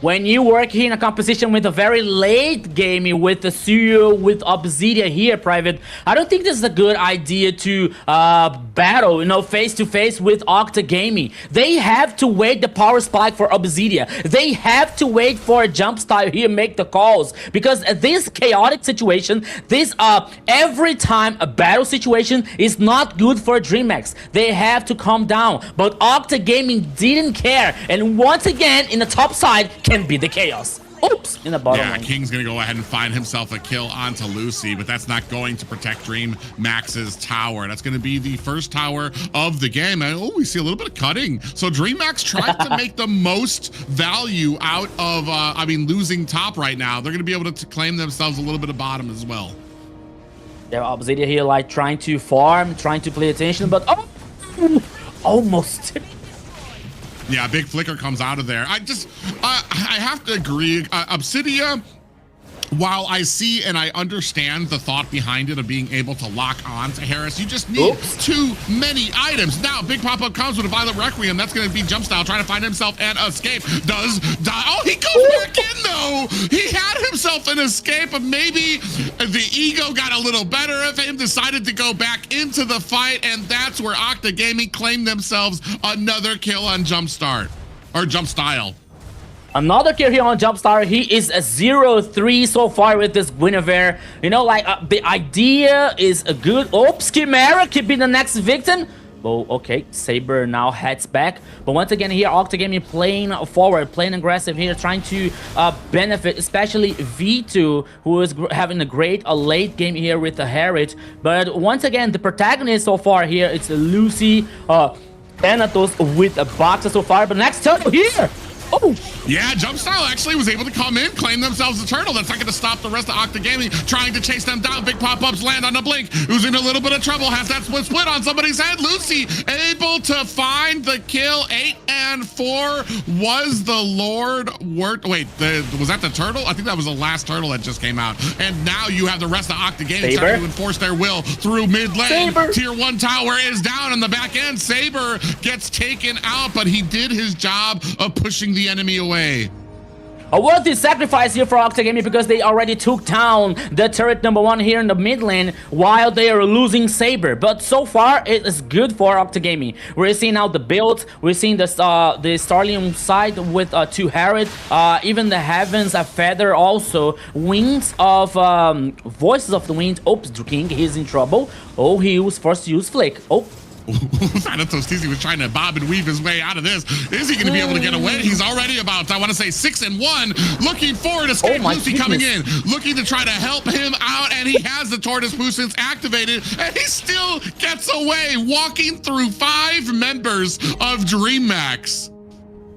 When you work in a composition with a very late game with the Suyo, with Obsidia here, Private, I don't think this is a good idea to battle, you know, face to face with Octa Gaming. They have to wait the power spike for Obsidia. They have to wait for a jump style here, make the calls, because this chaotic situation, this every time a battle situation is not good for Dreammax. They have to calm down, but Octa Gaming didn't care, and once again in the top side can be the chaos. Oops, in the bottom lane. King's gonna go ahead and find himself a kill onto Lucy, but that's not going to protect Dreammax's tower. That's gonna be the first tower of the game. And oh, we see a little bit of cutting. So Dreammax trying to make the most value out of, losing top right now. They're gonna be able to claim themselves a little bit of bottom as well. Yeah, Obsidia here like trying to farm, trying to play attention, but almost. Yeah, big flicker comes out of there. I have to agree. Obsidia, while I see and I understand the thought behind it of being able to lock on to Harris, you just need too many items. Now, big pop-up comes with a Violent Requiem. That's going to be jump style, trying to find himself an escape. Does die. Oh, he goes back in, though. He had himself an escape, but maybe the ego got a little better of him, decided to go back into the fight, and that's where Octa Gaming claimed themselves another kill on jump start, or jump style. Another kill here on Jumpstar. He is a 0-3 so far with this Guinevere. You know, like, the idea is a good... Oh, Chimera could be the next victim. Oh, okay. Saber now heads back. But once again here, Octa Gaming playing forward, playing aggressive here, trying to benefit, especially V2, who is having a great late game here with the Harriet. But once again, the protagonist so far here, it's Lucy, Thanatos with a boxer so far. But next turtle here! Oh, Ooh. Yeah, Jumpstyle actually was able to come in, claim themselves the turtle. That's not going to stop the rest of Octa Gaming trying to chase them down. Big pop-ups land on the Blink, who's in a little bit of trouble. Has that split on somebody's head. Lucy able to find the kill. 8 and 4 was the Lord worked. Wait, was that the turtle? I think that was the last turtle that just came out. And now you have the rest of Octa Gaming trying to enforce their will through mid lane. Tier 1 tower is down on the back end. Saber gets taken out, but he did his job of pushing the enemy away. A worthy sacrifice here for Octa Gaming because they already took down the turret #1 here in the mid lane while they are losing Saber. But so far, it is good for Octa Gaming. We're seeing now the build. We're seeing the Starlium side with 2 Harriet. Even the Heavens, a Feather also. Wings of Voices of the Wind. Oops, King, he's in trouble. Oh, he was forced to use Flick. Oh. Thanatos TZ was trying to bob and weave his way out of this. Is he going to be able to get away? He's already about, I want to say, 6 and 1. Looking forward to Escape Lucy coming in, looking to try to help him out, and he has the Tortoise Boostance activated, and he still gets away, walking through 5 members of Dreammax.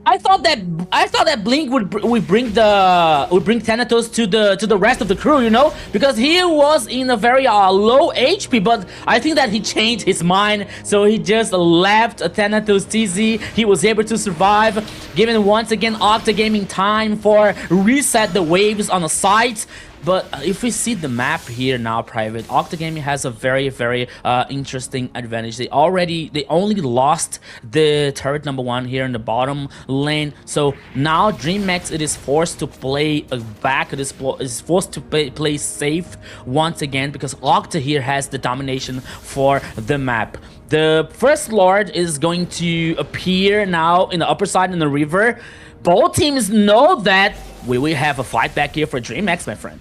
I thought that Blink would bring Thanatos to the rest of the crew, you know, because he was in a very low HP. But I think that he changed his mind, so he just left Thanatos TZ. He was able to survive, giving once again Octa Gaming time for reset the waves on the site. But if we see the map here now, Private, Octa Gaming has a very, very interesting advantage. They only lost the turret #1 here in the bottom lane. So now Dreammax, it is forced to play back. It is forced to play safe once again because Octa here has the domination for the map. The first Lord is going to appear now in the upper side in the river. Both teams know that we will have a fight back here for Dreammax, my friend.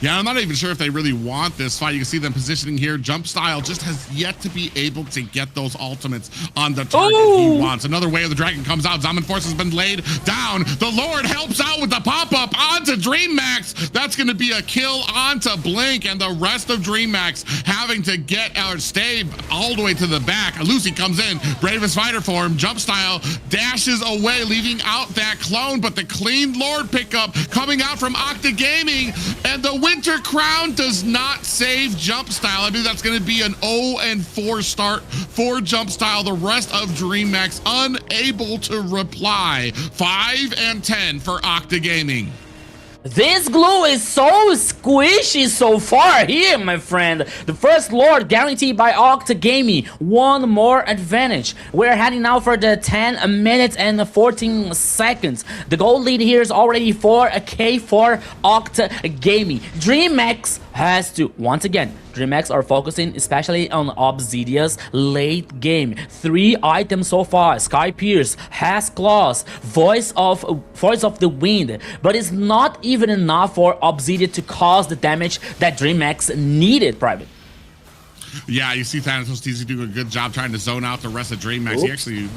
Yeah, I'm not even sure if they really want this fight. You can see them positioning here. Jumpstyle just has yet to be able to get those ultimates on the target he wants. Another Way of the Dragon comes out. Zaman Force has been laid down. The Lord helps out with the pop-up onto Dreammax. That's going to be a kill onto Blink, and the rest of Dreammax having to get or stay all the way to the back. Lucy comes in. Bravest fighter for him. Jumpstyle dashes away, leaving out that clone, but the clean Lord pickup coming out from Octa Gaming, and the Winter Crown does not save Jumpstyle. I mean, that's going to be an 0 and 4 start for Jumpstyle. The rest of Dreammax unable to reply. 5 and 10 for Octa Gaming. This glue is so squishy so far here, my friend. The first Lord guaranteed by Octa Gaming. One more advantage. We're heading now for the 10 minutes and 14 seconds. The gold lead here is already 4K for Octa Gaming. Dreammax has to, once again, Dreammax are focusing especially on Obsidian's late game. 3 items so far: Sky Pierce, Has Claws, Voice of the Wind. But it's not even enough for Obsidian to cause the damage that Dreammax needed, Private. Yeah, you see Thanatos TZ doing a good job trying to zone out the rest of Dreammax. He actually,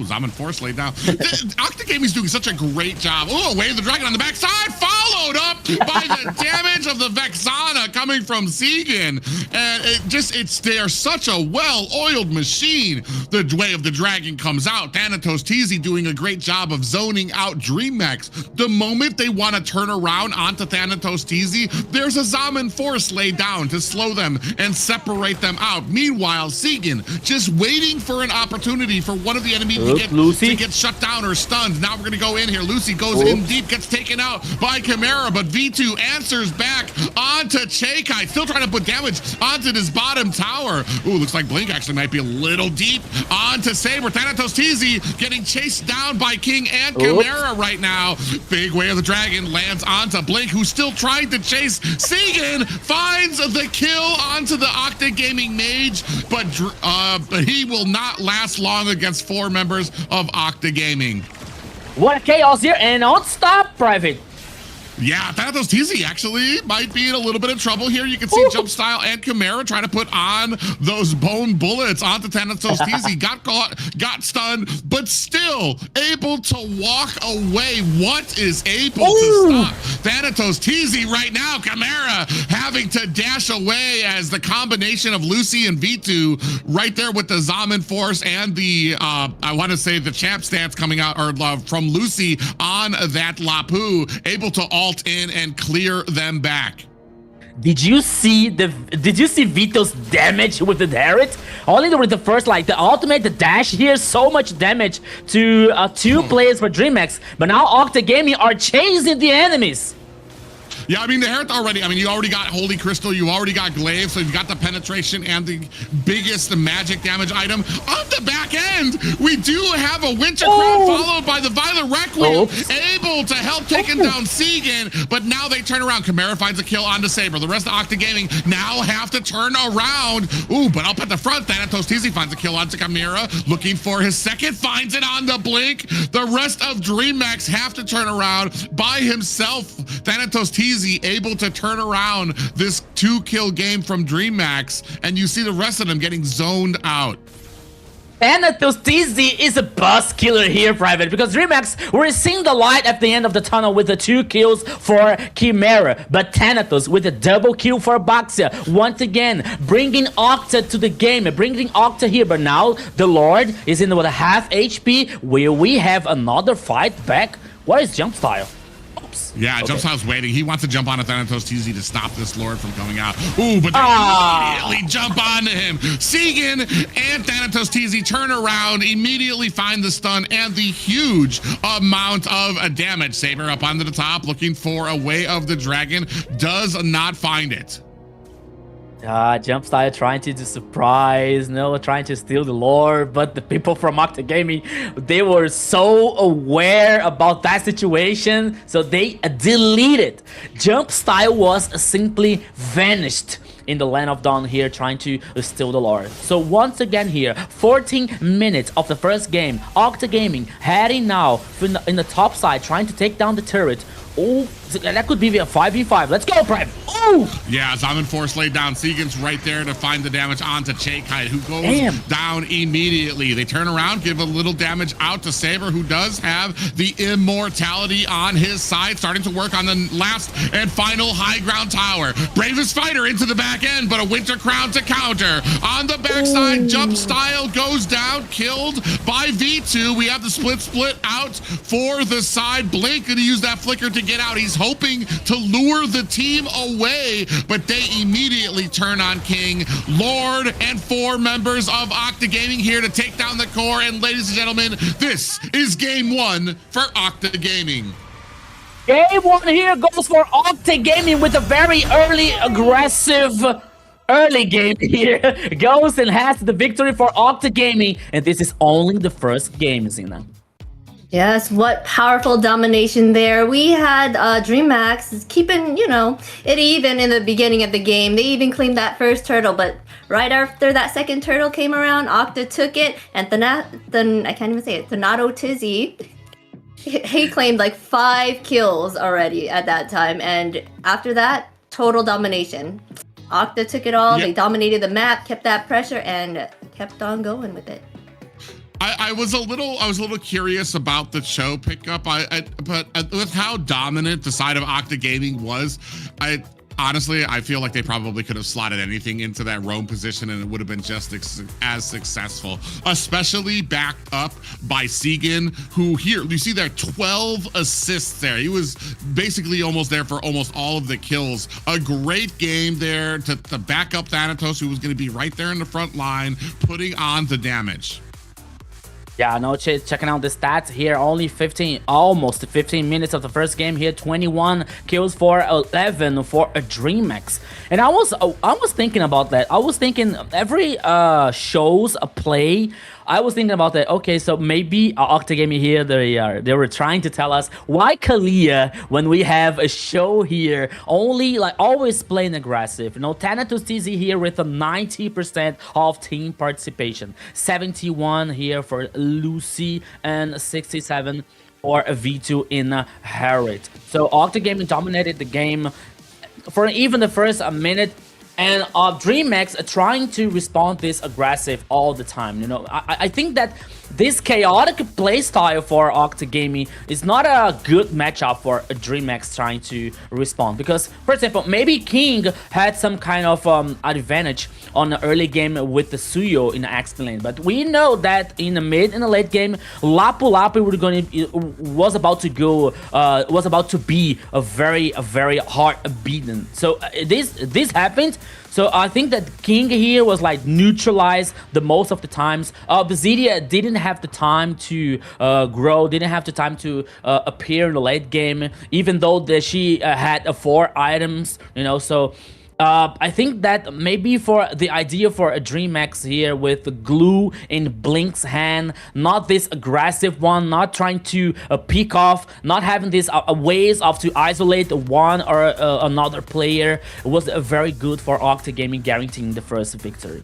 Zaman Force laid down. Octa Gaming's doing such a great job. Oh, Way of the Dragon on the backside, followed up by the damage of the Vexana coming from Segan. And they are such a well-oiled machine. The Way of the Dragon comes out. Thanatos TZ doing a great job of zoning out Dreammax. The moment they want to turn around onto Thanatos TZ, there's a Zaman Force laid down to slow them and separate them out. Meanwhile, Segan just waiting for an opportunity for one of the enemies to get shut down or stunned. Now we're going to go in here. Lucy goes in deep, gets taken out by Chimera, but V2 answers back onto Chakai, still trying to put damage onto this bottom tower. Ooh, looks like Blink actually might be a little deep onto Saber. Thanatos TZ getting chased down by King and Chimera right now. Big Way of the Dragon lands onto Blink, who's still trying to chase Segan, finds the kill onto the Octa Gaming Mage, but he will not last long against 4 members of Octa Gaming. What a chaos here, and don't stop, Private. Yeah, Thanatos TZ actually might be in a little bit of trouble here. You can see Jump Style and Chimera trying to put on those bone bullets onto Thanatos TZ. Got caught, got stunned, but still able to walk away. What is able to stop Thanatos TZ right now? Chimera having to dash away as the combination of Lucy and V2 right there with the Zaman Force and the, I want to say the champ stance coming out or from Lucy on that Lapu, able to ult in and clear them back. Did you see Vito's damage with the turret? Only with the first, like the ultimate, the dash here, so much damage to 2 players for Dreammax. But now Octa Gaming are chasing the enemies. Yeah, I mean, the Hereth already, I mean, you already got Holy Crystal, you already got Glaive, so you've got the penetration and the biggest magic damage item. On the back end, we do have a Winter Crown followed by the Violet Requiem, able to help taking down Segan, but now they turn around. Chimera finds a kill onto Saber. The rest of Octa Gaming now have to turn around. Ooh, but up at the front, Thanatos TZ finds a kill onto Chimera, looking for his second, finds it on the Blink. The rest of Dreammax have to turn around by himself. Thanatos TZ able to turn around this 2-kill game from Dreammax, and you see the rest of them getting zoned out. Thanatos TZ is a bus killer here, Private, because Dreammax, we're seeing the light at the end of the tunnel with the 2 kills for Chimera, but Thanatos with a double kill for Baxia, once again bringing Octa to the game, bringing Octa here, but now the Lord is in with a half HP. Will we have another fight back? What is Jump Style? Yeah, Jump Style's waiting. He wants to jump on a Thanatos TZ to stop this Lord from coming out. Ooh, but they immediately jump onto him. Segan and Thanatos TZ turn around, immediately find the stun and the huge amount of damage. Saber up onto the top, looking for a Way of the Dragon. Does not find it. Jump Style trying to surprise, trying to steal the lore, but the people from Octa Gaming, they were so aware about that situation, so they deleted. Jump Style was simply vanished in the Land of Dawn here, trying to steal the lore. So once again here, 14 minutes of the first game, Octa Gaming heading now in the top side, trying to take down the turret. Oh, that could be a 5v5. Let's go, Prime. Oh! Yeah, Zaman Force laid down. Segan's right there to find the damage onto Chakite, who goes down immediately. They turn around, give a little damage out to Saber, who does have the immortality on his side, starting to work on the last and final high ground tower. Bravest fighter into the back end, but a Winter Crown to counter. On the backside, Jump Style goes down, killed by V2. We have the split out for the side. Blink gonna use that flicker to get out. He's hoping to lure the team away, but they immediately turn on King. Lord and 4 members of Octa Gaming here to take down the core. And ladies and gentlemen, this is game 1 for Octa Gaming. Game 1 here goes for Octa Gaming with a very early aggressive early game here. Goes and has the victory for Octa Gaming, and this is only the first game, Zina. Yes, what powerful domination there. We had Dreammax keeping, it even in the beginning of the game. They even claimed that first turtle, but right after that second turtle came around, Octa took it, and I can't even say it, Thanato Tizzy, he claimed like 5 kills already at that time, and after that, total domination. Octa took it all, They dominated the map, kept that pressure, and kept on going with it. I was a little curious about the Cho pickup, but with how dominant the side of Octa Gaming was, honestly, I feel like they probably could have slotted anything into that roam position and it would have been just as successful, especially backed up by Segan, who here, you see there, 12 assists there. He was basically almost there for almost all of the kills. A great game there to back up Thanatos, who was going to be right there in the front line, putting on the damage. Yeah, checking out the stats here, only almost 15 minutes of the first game here, 21 kills for 11 for a Dreammax. And I was thinking about that. I was thinking every shows a play, I was thinking about that. Okay, so maybe Octa Gaming here, they were trying to tell us why Kalia, when we have a show here, only like always playing aggressive. Thanatos TZ here with a 90% of team participation, 71 here for Lucy and 67 or a V2 inherit. So Octa Gaming dominated the game for even the first minute, and Dreammax trying to respond this aggressive all the time. You know, I think that this chaotic playstyle for Octa Gaming is not a good matchup for Dreammax trying to respond, because, for example, maybe King had some kind of advantage on the early game with the Suyo in the X lane, but we know that in the mid and the late game, Lapu Lapu was about to be a very hard beaten. So this happened. So I think that King here was like neutralized the most of the times. Basidia didn't have the time to grow, didn't have the time to appear in the late game, even though she had 4 items, you know. So I think that maybe for the idea for a Dreammax here with the glue in Blink's hand, not this aggressive one, not trying to pick off, not having these ways of to isolate one or another player, was very good for Octa Gaming, guaranteeing the first victory.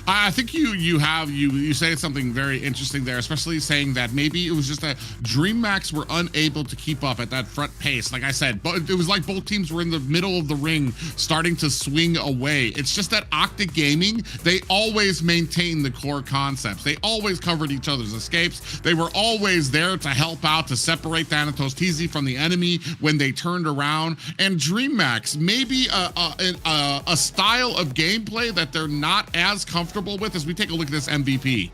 I think you say something very interesting there, especially saying that maybe it was just that Dreammax were unable to keep up at that front pace. Like I said, but it was like both teams were in the middle of the ring starting to swing away. It's just that Octa Gaming, they always maintained the core concepts. They always covered each other's escapes. They were always there to help out, to separate Thanatos TZ from the enemy when they turned around. And Dreammax, maybe a style of gameplay that they're not as comfortable with as we take a look at this MVP.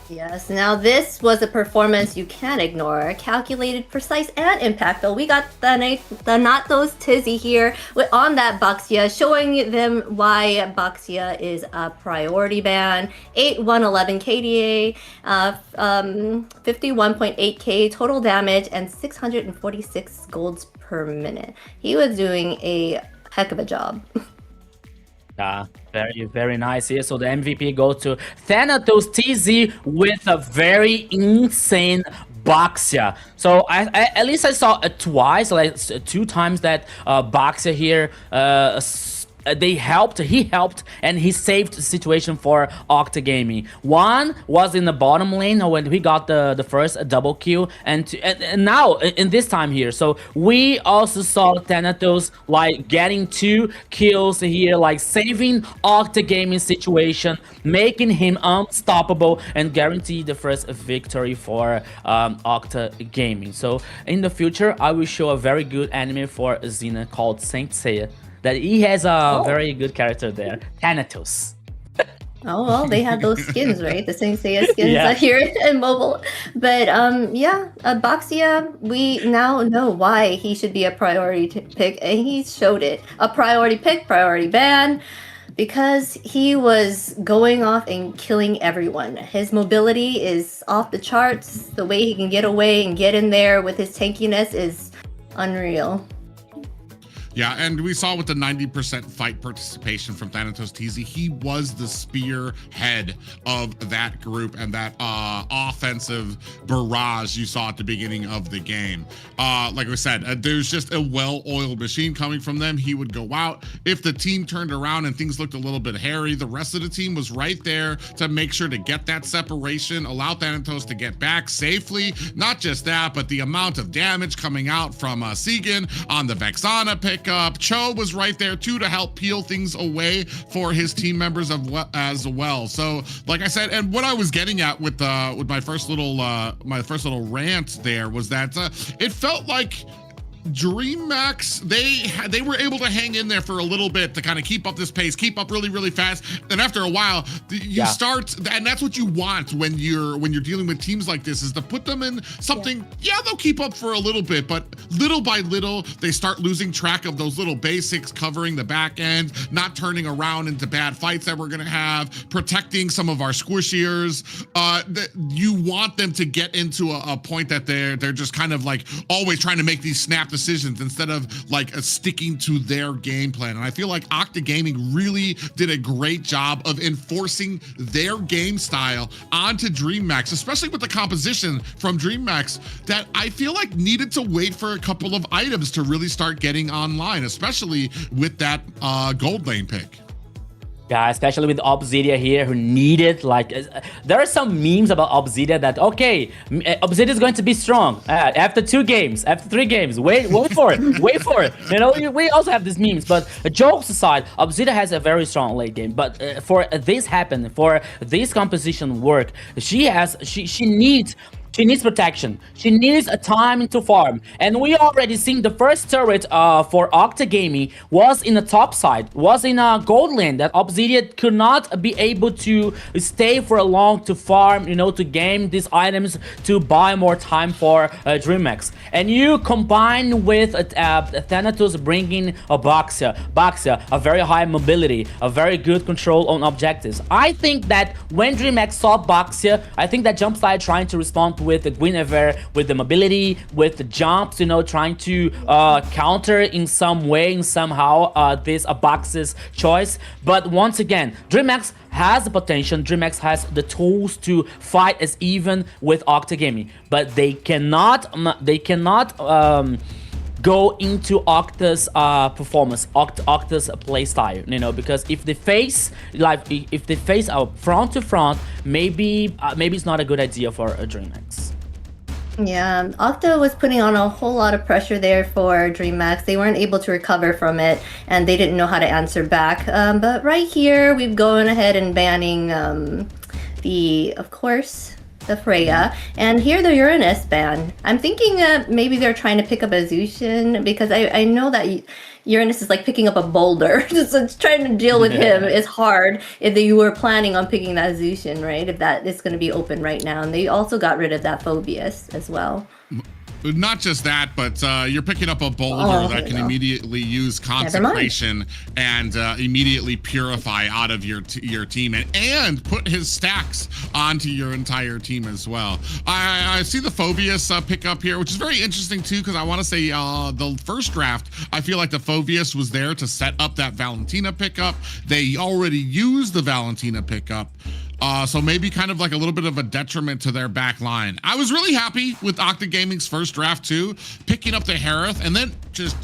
Yes, now this was a performance you can't ignore. Calculated, precise, and impactful. We got the not those tizzy here on that Baxia, showing them why Baxia is a priority ban. 8111 KDA, 51.8k total damage, and 646 golds per minute. He was doing a heck of a job. Very nice here. So the MVP goes to Thanatos TZ with a very insane Baxia. So at least I saw it twice, like 2 times that Baxia here he helped and he saved the situation for Octa Gaming. One was in the bottom lane when we got the first double kill, and now in this time here, so we also saw Thanatos like getting 2 kills here, like saving Octa Gaming situation, making him unstoppable, and guarantee the first victory for Octa Gaming. So in the future, I will show a very good anime for Xena called Saint Seiya, that he has a very good character there, Thanatos. Oh, well, they have those skins, right? The Saint Seiya skins here in mobile. But Baxia, we now know why he should be a priority pick, and he showed it. A priority pick, priority ban, because he was going off and killing everyone. His mobility is off the charts. The way he can get away and get in there with his tankiness is unreal. Yeah, and we saw with the 90% fight participation from Thanatos TZ, he was the spearhead of that group and that offensive barrage you saw at the beginning of the game. Like we said, there's just a well-oiled machine coming from them. He would go out. If the team turned around and things looked a little bit hairy, the rest of the team was right there to make sure to get that separation, allow Thanatos to get back safely. Not just that, but the amount of damage coming out from Segan on the Vexana pick up. Cho was right there too to help peel things away for his team members as well. So, like I said, and what I was getting at with my first little rant there was that it felt like Dreammax, they were able to hang in there for a little bit to kind of keep up this pace, keep up really fast. Then after a while, you start, and that's what you want when you're dealing with teams like this, is to put them in something. Yeah, they'll keep up for a little bit, but little by little, they start losing track of those little basics, covering the back end, not turning around into bad fights that we're gonna have, protecting some of our squishiers. You want them to get into a point that they're just kind of like always trying to make these snap decisions instead of like sticking to their game plan. And I feel like Octa Gaming really did a great job of enforcing their game style onto Dreammax, especially with the composition from Dreammax that I feel like needed to wait for a couple of items to really start getting online, especially with that gold lane pick. Yeah, especially with Obsidia here, who needed, like, there are some memes about Obsidia that, okay, Obsidia is going to be strong after 2 games, after 3 games. Wait for it, wait for it. You know, we also have these memes, but jokes aside, Obsidia has a very strong late game. But for this happen, for this composition work, she needs protection. She needs a time to farm. And we already seen the first turret for Octa Gaming was in the top side, was in a gold lane that Obsidian could not be able to stay for long to farm, you know, to game these items, to buy more time for Dreammax. And you combine with Thanatos bringing a Baxia, a very high mobility, a very good control on objectives. I think that when Dreammax saw Baxia, I think that Jumpslide trying to respond with the Guinevere, with the mobility, with the jumps, you know, trying to counter in some way, in somehow, this Abax's choice. But once again, Dreammax has the potential, Dreammax has the tools to fight as even with Octa Gaming, but they cannot go into Octa's performance, Octa's playstyle, you know, because if they face front to front, maybe it's not a good idea for a Dreammax. Yeah, Octa was putting on a whole lot of pressure there for Dreammax. They weren't able to recover from it, and they didn't know how to answer back. But right here, we've gone ahead and banning of course, the Freya, and here the Uranus ban. I'm thinking maybe they're trying to pick up a Zushin, because I know that Uranus is like picking up a boulder. So trying to deal with him is hard if you were planning on picking that Zushin, right? If that is going to be open right now. And they also got rid of that Phobius as well. Not just that, but you're picking up a boulder that can immediately use consecration and immediately purify out of your team and put his stacks onto your entire team as well. I see the Phobius pick up here, which is very interesting too, because I want to say the first draft, I feel like the Phobius was there to set up that Valentina pickup. They already used the Valentina pickup. So maybe kind of like a little bit of a detriment to their back line. I was really happy with Octa Gaming's first draft too, picking up the Harith and then just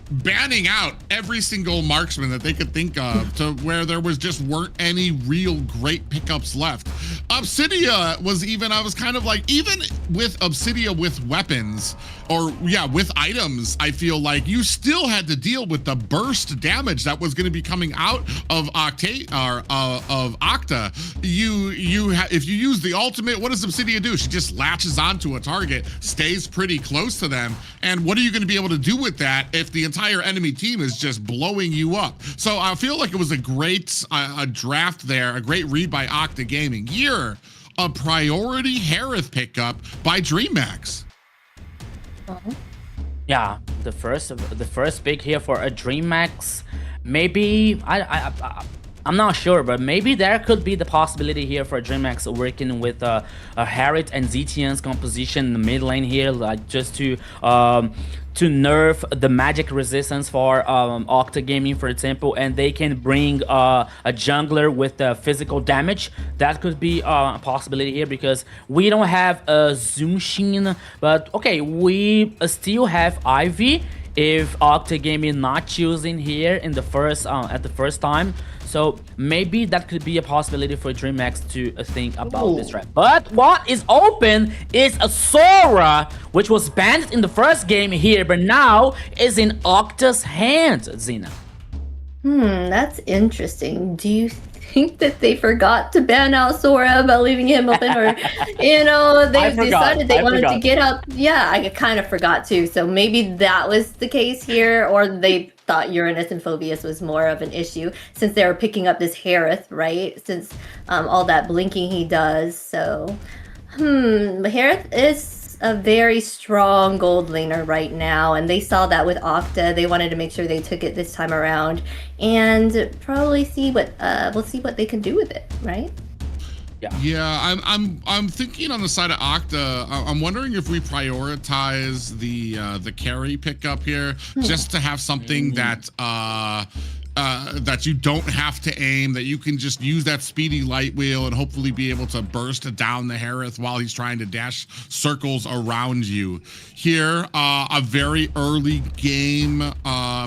banning out every single marksman that they could think of, to where there weren't any real great pickups left. Obsidia was even, I was kind of like, even with Obsidia with weapons, or yeah, with items, I feel like you still had to deal with the burst damage that was going to be coming out of Octa. If you use the ultimate, what does Obsidia do? She just latches onto a target, stays pretty close to them, and what are you going to be able to do with that if the entire enemy team is just blowing you up? So I feel like it was a great draft there, a great read by Octa Gaming. Here, a priority Harith pickup by Dreammax. Yeah, the first pick here for a Dreammax. Maybe I'm not sure, but maybe there could be the possibility here for Dreammax working with a Harith and Zetian's composition in the mid lane here, like just to nerf the magic resistance for Octa Gaming, for example, and they can bring a jungler with physical damage. That could be a possibility here, because we don't have a Zushin, but okay, we still have Ivy if Octa Gaming not choosing here in the first at the first time. So maybe that could be a possibility for Dreammax to think about this draft. But what is open is a Sora, which was banned in the first game here, but now is in Octa's hands, Zena. That's interesting. Do you think that they forgot to ban out Sora by leaving him open, or you know, they decided they wanted to get out? Yeah, I kind of forgot too. So maybe that was the case here, or they thought Uranus and Phobius was more of an issue since they were picking up this Harith, right? Since all that blinking he does. So, but Harith is a very strong gold laner right now, and they saw that with Octa. They wanted to make sure they took it this time around, and probably see what we'll see what they can do with it, right? Yeah, I'm thinking on the side of Octa. I'm wondering if we prioritize the carry pickup here, just to have something that that you don't have to aim, that you can just use that speedy light wheel and hopefully be able to burst down the Harith while he's trying to dash circles around you. Here, a very early game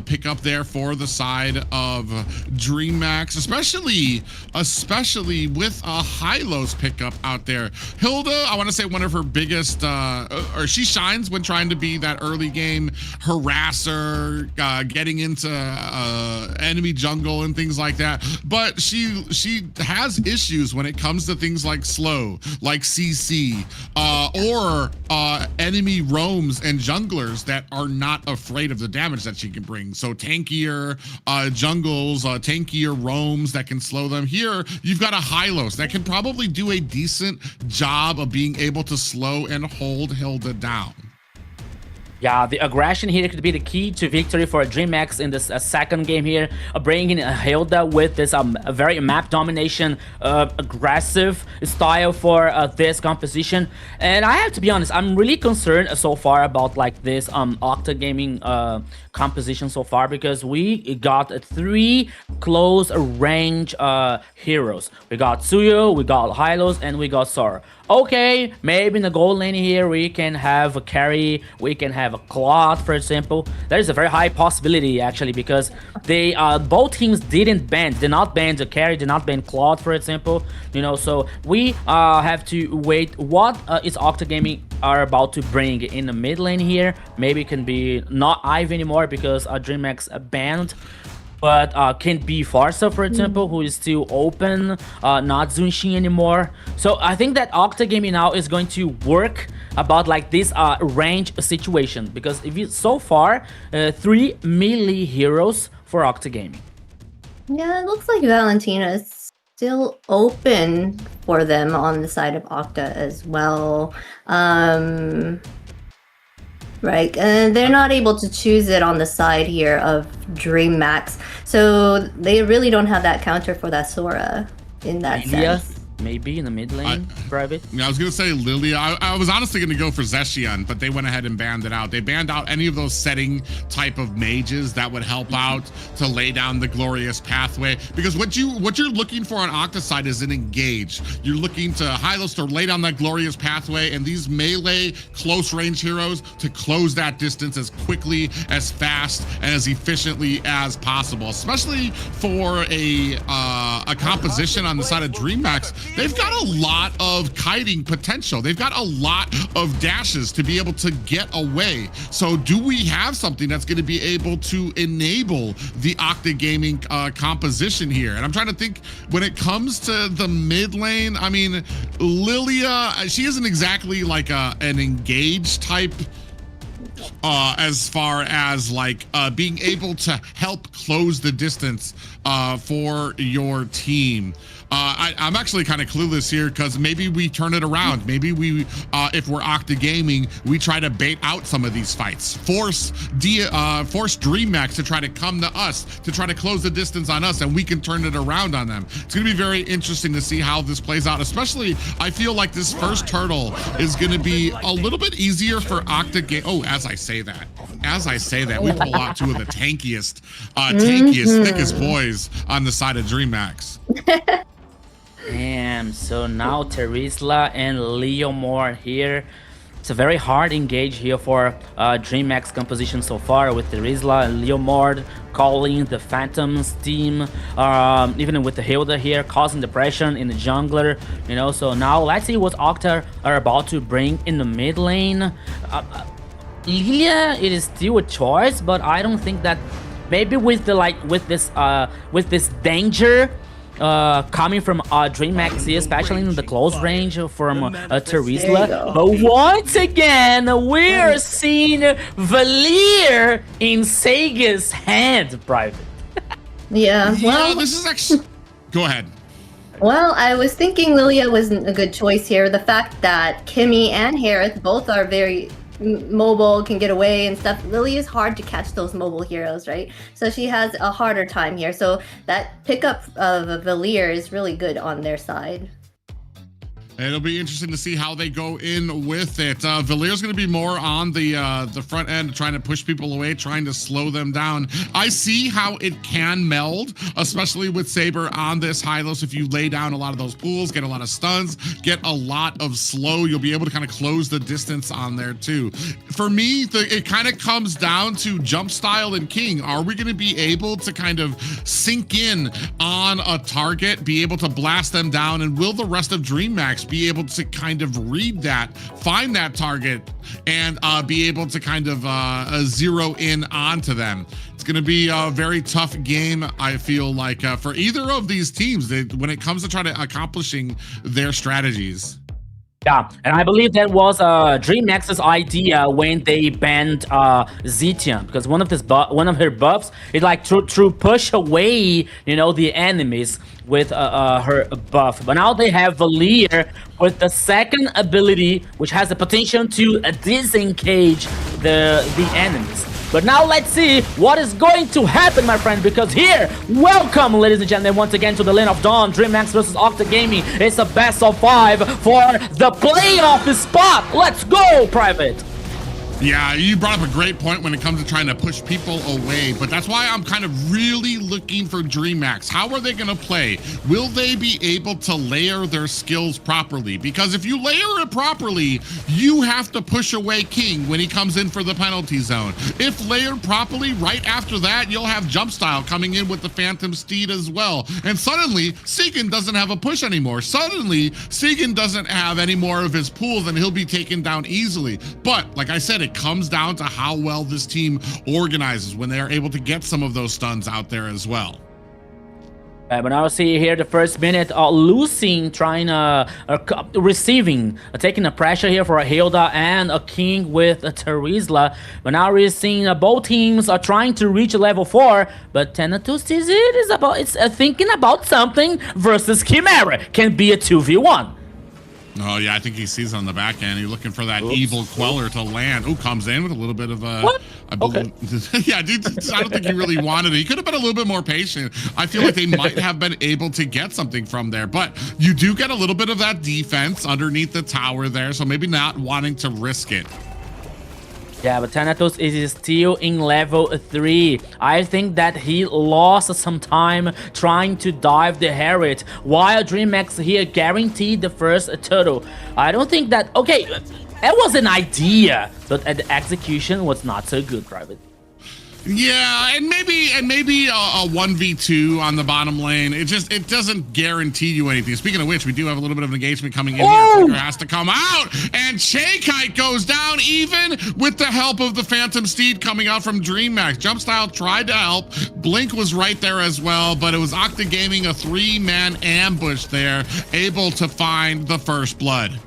pickup there for the side of Dreammax, especially with a Hylos pickup out there. Hilda, I want to say one of her biggest, or she shines when trying to be that early game harasser, getting into enemy jungle and things like that. But she has issues when it comes to things like slow, like CC, or enemy roams and junglers that are not afraid of the damage that she can bring. So tankier jungles, tankier roams that can slow them. Here, you've got a Hylos that can probably do a decent job of being able to slow and hold Hilda down. Yeah, the aggression here could be the key to victory for Dreammax in this second game here, bringing Hilda with this very map domination, aggressive style for this composition. And I have to be honest, I'm really concerned so far about like this Octa gaming composition so far, because we got 3 close range heroes. We got Suyo, we got Hylos, and we got Sora. Okay, maybe in the gold lane here we can have a carry, we can have a Claude, for example. There is a very high possibility actually, because they both teams did not ban the carry, did not ban Claude, for example. You know, so we have to wait what is Octa Gaming are about to bring in the mid lane here. Maybe it can be not Ivy anymore because Dreammax banned. But can be Farsa, for example, who is still open, not Zunshin anymore. So I think that Octa Gaming now is going to work about like this range situation, because if you so far 3 melee heroes for Octa Gaming. Yeah, it looks like Valentina is still open for them on the side of Octa as well. Right, and they're not able to choose it on the side here of Dreammax, so they really don't have that counter for that Sora in that sense. Maybe in the mid lane, private. I was gonna say Lilia. I was honestly gonna go for Zeshian, but they went ahead and banned it out. They banned out any of those setting type of mages that would help out to lay down the glorious pathway. Because what you're looking for on Octa side is an engage. You're looking to Hylos to lay down that glorious pathway, and these melee close range heroes to close that distance as quickly, as fast, and as efficiently as possible. Especially for a composition on the side of Dreammax. They've got a lot of kiting potential. They've got a lot of dashes to be able to get away. So do we have something that's going to be able to enable the Octa Gaming composition here? And I'm trying to think when it comes to the mid lane. I mean, Lilia, she isn't exactly like an engage type as far as like being able to help close the distance for your team. I'm actually kind of clueless here, because maybe we turn it around. Maybe we, if we're Octa Gaming, we try to bait out some of these fights. Force Dreammax to try to come to us, to try to close the distance on us, and we can turn it around on them. It's going to be very interesting to see how this plays out. Especially, I feel like this first turtle is going to be a little bit easier for Octa Game. Oh, as I say that, we pull out 2 of the tankiest, thickest boys on the side of Dreammax. Damn, so now Terizla and Leomord here. It's a very hard engage here for Dreammax composition so far, with Terizla and Leomord calling the Phantom's team, even with the Hilda here causing depression in the jungler, you know. So now let's see what Octa are about to bring in the mid lane. Lilia, it is still a choice, but I don't think that maybe with the with this danger coming from Dreammax here, especially in the close range from Terizla. But once again, we're seeing Valir in Sega's hand, private. Yeah, well, this is actually... Go ahead. Well, I was thinking Lilia wasn't a good choice here. The fact that Kimmy and Harith both are very mobile, can get away and stuff. Lily is hard to catch those mobile heroes, right? So she has a harder time here. So that pickup of Valir is really good on their side. It'll be interesting to see how they go in with it. Valier's going to be more on the front end, trying to push people away, trying to slow them down. I see how it can meld, especially with Saber on this Hylos. If you lay down a lot of those pools, get a lot of stuns, get a lot of slow, you'll be able to kind of close the distance on there too. For me, it kind of comes down to jump style and King. Are we going to be able to kind of sink in on a target, be able to blast them down, and will the rest of Dreammax be able to kind of read that, find that target, and be able to kind of zero in onto them? It's going to be a very tough game, I feel like, for either of these teams when it comes to trying to accomplishing their strategies. Yeah, and I believe that was Dreammax's idea when they banned Zetian, because one of her buffs is like to push away, you know, the enemies with her buff. But now they have Valier with the second ability, which has the potential to disengage the enemies. But now let's see what is going to happen, my friend, because here, welcome, ladies and gentlemen, once again to the Lane of Dawn, Dreammax versus Octa Gaming. It's a best of 5 for the playoff spot. Let's go, Private. Yeah, you brought up a great point when it comes to trying to push people away, but that's why I'm kind of really looking for Dreammax. How are they going to play? Will they be able to layer their skills properly? Because if you layer it properly, you have to push away King when he comes in for the penalty zone. If layered properly, right after that, you'll have jump style coming in with the Phantom Steed as well. And suddenly, Segan doesn't have a push anymore. Suddenly, Segan doesn't have any more of his pools and he'll be taken down easily. But like I said, it comes down to how well this team organizes when they are able to get some of those stuns out there as well. But now see here the first minute, losing, trying receiving, taking the pressure here for a Hilda and a King with a Terizla. But now we're seeing both teams are trying to reach level 4, but Thanatos is thinking about something versus Chimera. Can be a 2v1. Oh, yeah, I think he sees on the back end. He's looking for that evil queller to land. Oh, comes in with a little bit of a... What? Okay. Yeah, dude, I don't think he really wanted it. He could have been a little bit more patient. I feel like they might have been able to get something from there. But you do get a little bit of that defense underneath the tower there, so maybe not wanting to risk it. Yeah, but Thanatos is still in level 3. I think that he lost some time trying to dive the Harriet, while Dreammax here guaranteed the first turtle. I don't think that... Okay, that was an idea, but the execution was not so good, Private. Yeah, and maybe a 1v2 on the bottom lane. It doesn't guarantee you anything. Speaking of which, we do have a little bit of engagement coming in here. Flicker has to come out, and Shaykite goes down even with the help of the Phantom Steed coming out from Dreammax. Jumpstyle tried to help. Blink was right there as well, but it was Octa Gaming, a 3-man ambush there, able to find the first blood.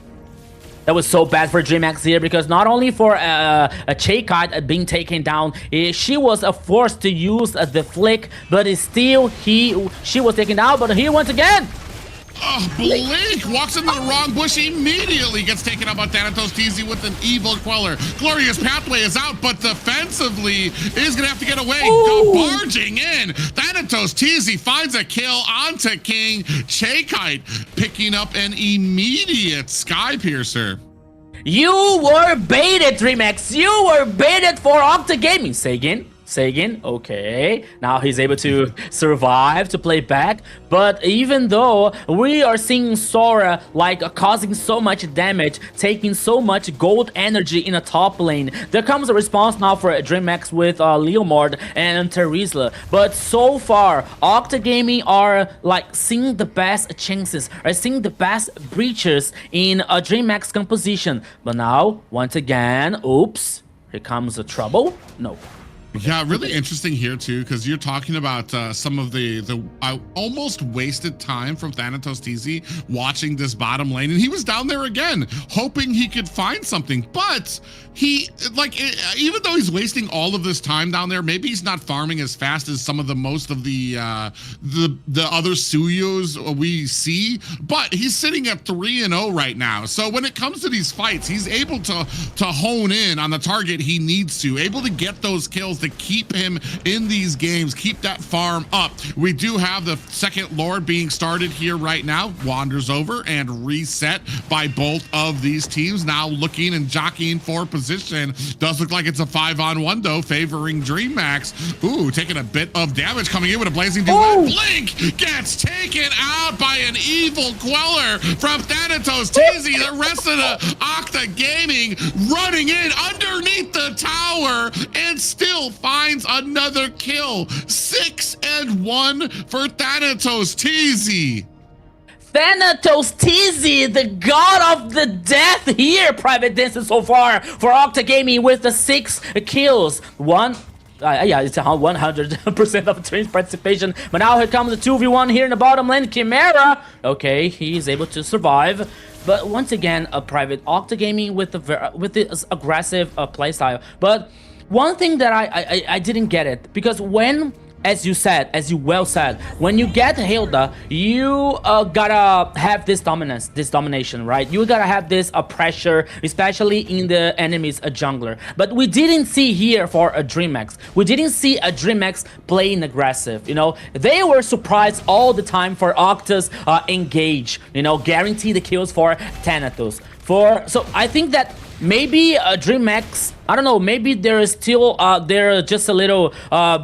That was so bad for Dreammax here, because not only for a Shaykite being taken down, she was forced to use the flick, but still she was taken down. But here once again, Blink walks into the wrong bush, immediately gets taken out by Thanatos TZ with an evil queller. Glorious Pathway is out, but defensively is gonna have to get away. Barging in, Thanatos TZ finds a kill onto King. Shaykite picking up an immediate Sky Piercer. You were baited, Dreammax. You were baited for Octa Gaming. Say again, okay. Now he's able to survive, to play back. But even though we are seeing Sora like causing so much damage, taking so much gold energy in a top lane, there comes a response now for Dreammax with Leomord and Terizla. But so far, Octa Gaming are like seeing the best chances, are seeing the best breaches in a Dreammax composition. But now, once again, oops, here comes the trouble. No. Yeah, really interesting here too, because you're talking about some of the almost wasted time from Thanatos TZ watching this bottom lane, and he was down there again, hoping he could find something. But he, like, even though he's wasting all of this time down there, maybe he's not farming as fast as some of the other Suyos we see. But he's sitting at 3-0 right now. So when it comes to these fights, he's able to hone in on the target he needs to, able to get those kills to to keep him in these games, keep that farm up. We do have the second Lord being started here right now. Wanders over and reset by both of these teams. Now looking and jockeying for position. Does look like it's a 5-on-1 though, favoring Dreammax. Ooh, taking a bit of damage, coming in with a blazing duet. Blink gets taken out by an evil queller from Thanatos TZ. The rest of the Octa Gaming running in underneath the tower and still finds another kill. 6-1 for Thanatos TZ. Thanatos TZ, the god of the death here, Private Dancer so far for Octa Gaming with the 6 kills. Yeah, it's 100% of team's participation. But now here comes the 2v1 here in the bottom lane. Chimera, okay, he's able to survive. But once again, a Private Octa Gaming with the aggressive playstyle. But one thing that I didn't get it, because when, as you well said, when you get Hilda, you gotta have this dominance, this domination, right? You gotta have this pressure, especially in the enemy's jungler. But we didn't see here for a Dreammax. We didn't see a Dreammax playing aggressive. You know, they were surprised all the time for Octa's engage. You know, guarantee the kills for Thanatos. So I think that maybe Dreammax, I don't know, maybe there is still there just a little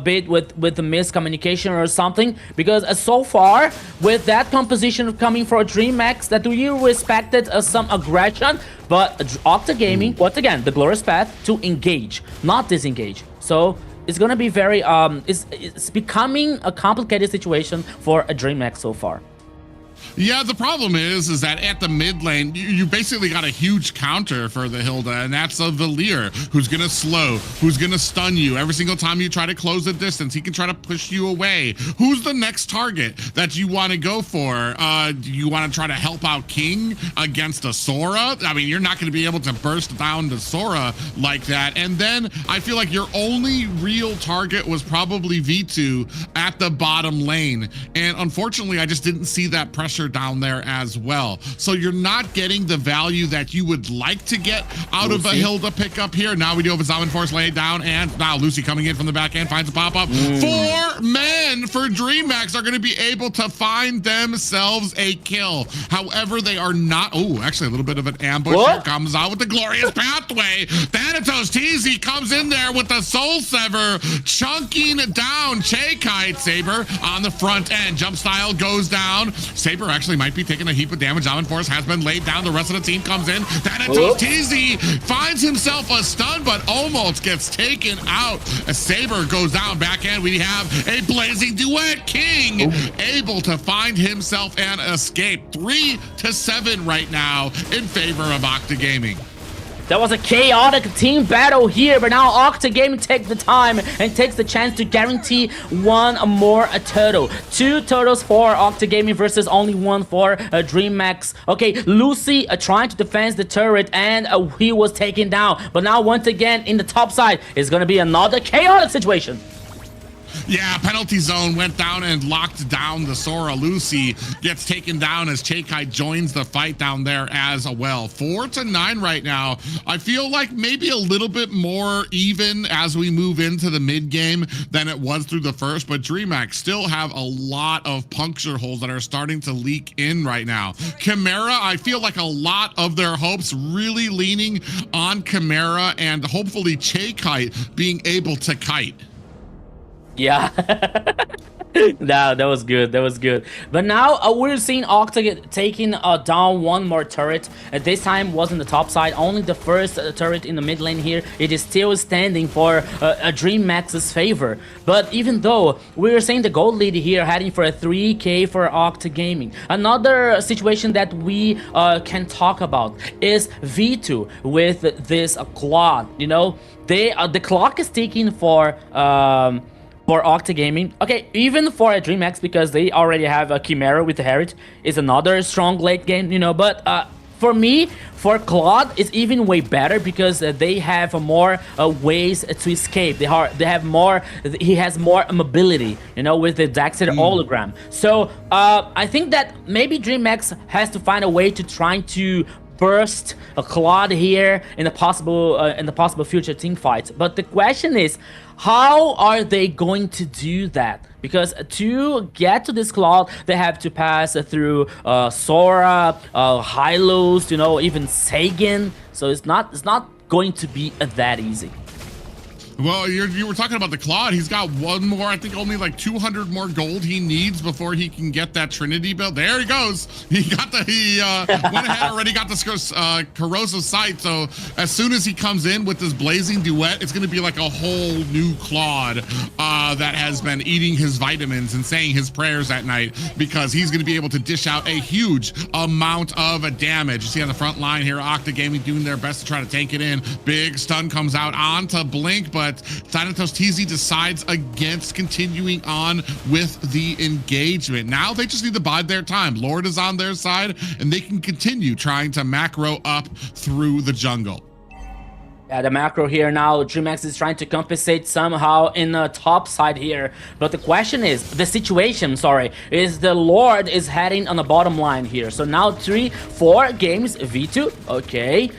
bit with the miscommunication or something, because so far with that composition coming for Dreammax, that we respected some aggression, but Octa Gaming, once again, the glorious path to engage, not disengage. So it's gonna be very it's becoming a complicated situation for a Dreammax so far. Yeah, the problem is that at the mid lane, you basically got a huge counter for the Hilda, and that's a Valir who's gonna slow, who's gonna stun you. Every single time you try to close the distance, he can try to push you away. Who's the next target that you want to go for? Do you want to try to help out King against a Sora? I mean, you're not going to be able to burst down the Sora like that. And then I feel like your only real target was probably V2 at the bottom lane. And unfortunately, I just didn't see that pressure down there as well. So you're not getting the value that you would like to get out of a Hilda pickup here. Now we do have a Zaman Force laid down, and now Lucy coming in from the back end finds a pop-up. 4 men for Dreammax are going to be able to find themselves a kill. However, they are not. Oh, actually a little bit of an ambush here comes out with the glorious pathway. Thanatos TZ comes in there with the Soul Sever, chunking down Kite. Saber on the front end. Jump style goes down. Saber actually might be taking a heap of damage. Zaman Force has been laid down. The rest of the team comes in. Thanatos TZ finds himself a stun, but almost gets taken out. A Saber goes down. Back end, we have a blazing duet. King able to find himself an escape. 3-7 right now in favor of Octa Gaming. That was a chaotic team battle here, but now Octa Gaming takes the time and takes the chance to guarantee one more turtle. 2 turtles for Octa Gaming versus only 1 for Dreammax. Okay, Lucy trying to defend the turret, and he was taken down. But now once again in the top side is going to be another chaotic situation. Yeah, penalty zone went down and locked down the Sora. Lucy gets taken down as Kite joins the fight down there as well. 4-9 right now. I feel like maybe a little bit more even as we move into the mid game than it was through the first, but Dreammax still have a lot of puncture holes that are starting to leak in right now. Chimera, I feel like a lot of their hopes really leaning on Chimera and hopefully Kite being able to kite. Yeah. No, that was good. That was good. But now we're seeing Octa taking down 1 more turret. This time wasn't the top side, only the first turret in the mid lane here. It is still standing for a Dreammax's favor. But even though we're seeing the gold lead here heading for a 3k for Octa Gaming, another situation that we can talk about is V2 with this clock. You know, the clock is ticking for Octa Gaming. Okay, even for a Dreammax, because they already have a Chimera with the Herald, is another strong late game, you know. But for me, for Claude, it's even way better because they have more ways to escape. They have more. He has more mobility, you know, with the Dexter hologram. So I think that maybe Dreammax has to find a way to try to burst a Claude here in the possible future team fights. But the question is, how are they going to do that? Because to get to this Claude, they have to pass through Sora, Hylos, you know, even Sagan. So it's not going to be that easy. Well, you were talking about the Claude. He's got one more, I think only like 200 more gold he needs before he can get that Trinity build. There he goes. He went ahead, already got the corrosive sight. So as soon as he comes in with this blazing duet, it's going to be like a whole new Claude that has been eating his vitamins and saying his prayers at night, because he's going to be able to dish out a huge amount of damage. You see on the front line here, Octa Gaming doing their best to try to tank it in. Big stun comes out onto Blink, but Thanatos TZ decides against continuing on with the engagement. Now they just need to bide their time. Lord is on their side, and they can continue trying to macro up through the jungle. Yeah, the macro here now, Dreammax is trying to compensate somehow in the top side here. But the question is, the situation, is the Lord is heading on the bottom line here. So now 3-4 games, V2, okay.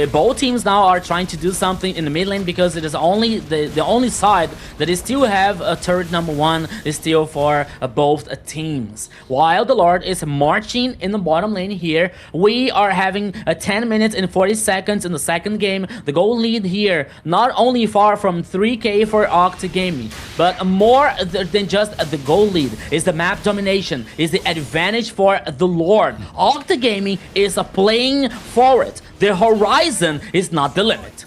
Both teams now are trying to do something in the mid lane, because it is only the only side that is still have a turret #1 is still for both teams. While the Lord is marching in the bottom lane here, we are having 10 minutes and 40 seconds in the second game. The goal lead here, not only far from 3K for Octa Gaming, but more than just the goal lead, is the map domination, is the advantage for the Lord. Octa Gaming is playing forward. The horizon is not the limit.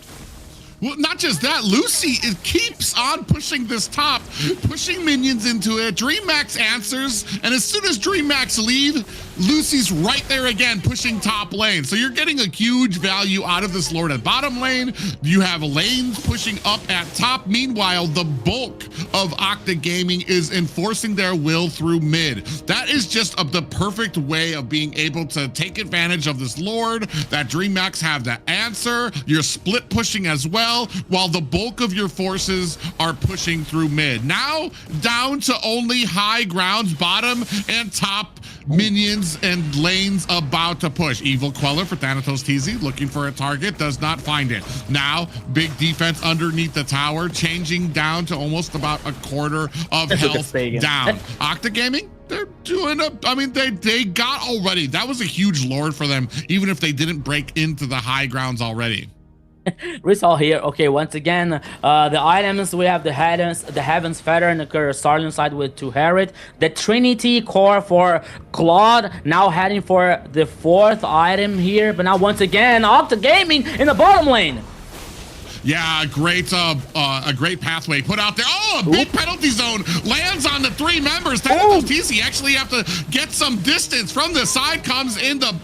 Well, not just that, Lucy keeps on pushing this top, pushing minions into it. Dreammax answers, and as soon as Dreammax leave, Lucy's right there again, pushing top lane. So you're getting a huge value out of this Lord at bottom lane. You have lanes pushing up at top. Meanwhile, the bulk of Octa Gaming is enforcing their will through mid. That is just the perfect way of being able to take advantage of this Lord. That Dreammax have the answer. You're split pushing as well, while the bulk of your forces are pushing through mid. Now down to only high grounds, bottom and top minions and lanes about to push. Evil Queller for Thanatos TZ, looking for a target, does not find it. Now big defense underneath the tower, changing down to almost about a quarter of health down. Octa Gaming, they're doing they got already. That was a huge Lord for them, even if they didn't break into the high grounds already. Rizal here. Okay, once again, the items, we have the Heaven's Feather and the Starling side with 2 Herod. The Trinity Core for Claude, now heading for the 4th item here. But now once again, Octa Gaming in the bottom lane. Yeah, a great pathway put out there. Oh, a big penalty zone lands on the 3 members. Thanatos TZ actually have to get some distance. From the side comes in the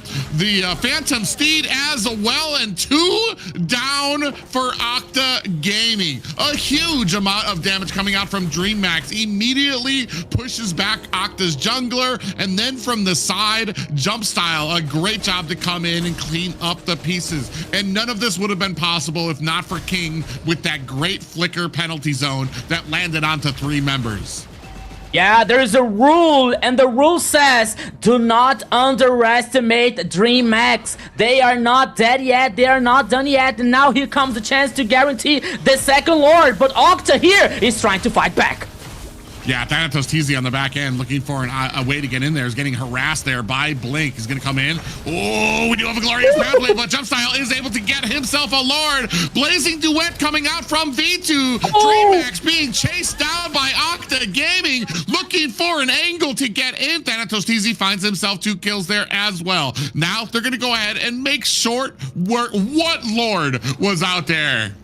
Phantom Steed as well, and 2 down for Octa Gaming. A huge amount of damage coming out from Dreammax. Immediately pushes back Octa's jungler, and then from the side, Jump Style, a great job to come in and clean up the pieces. And none of this would have been possible if not for King with that great flicker penalty zone that landed onto 3 members. Yeah, there is a rule, and the rule says do not underestimate Dreammax. They are not dead yet, they are not done yet, and now here comes the chance to guarantee the second Lord, but Octa here is trying to fight back. Yeah, Thanatos TZ on the back end looking for a way to get in there. Is getting harassed there by Blink. He's going to come in. Oh, we do have a glorious pathway, but Jump Style is able to get himself a Lord. Blazing Duet coming out from V2. Dreammax being chased down by Octa Gaming, looking for an angle to get in. Thanatos TZ finds himself 2 kills there as well. Now they're going to go ahead and make short work. What Lord was out there?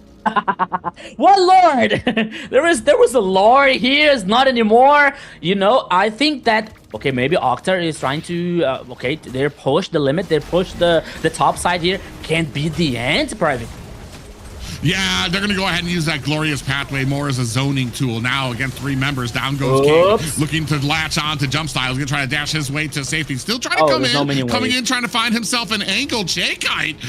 What Lord? there was a Lord here, it's not anymore. You know, I think that, okay, maybe Octa is trying to, okay, they push the limit, they push the top side here. Can't be the end, Private. Yeah, they're going to go ahead and use that glorious pathway more as a zoning tool. Now against 3 members, down goes King, looking to latch on to jump style. He's going to try to dash his way to safety. Still trying to come in, coming in, trying to find himself an angle. J-Kite,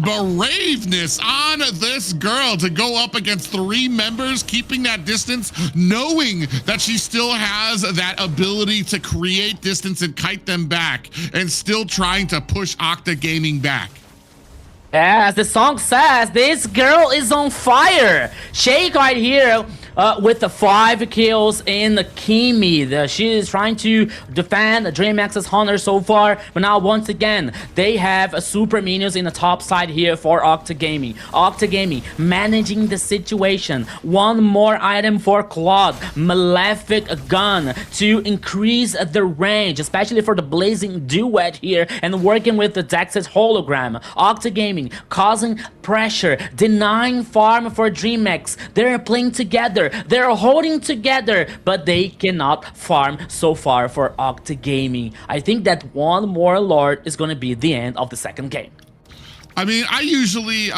braveness on this girl to go up against 3 members, keeping that distance, knowing that she still has that ability to create distance and kite them back, and still trying to push Octa Gaming back. As the song says, this girl is on fire. Shake right here with the 5 kills in the Kimi. She is trying to defend Dreammax's Hunter so far, but now once again, they have super minions in the top side here for Octa Gaming. Octa Gaming managing the situation. 1 more item for Claude, Malefic Gun to increase the range, especially for the Blazing Duet here, and working with the Dex's hologram. Octa Gaming causing pressure, denying farm for Dreammax. They're playing together, they're holding together, but they cannot farm so far for Octa Gaming. I think that 1 more Lord is going to be the end of the second game. I mean, I usually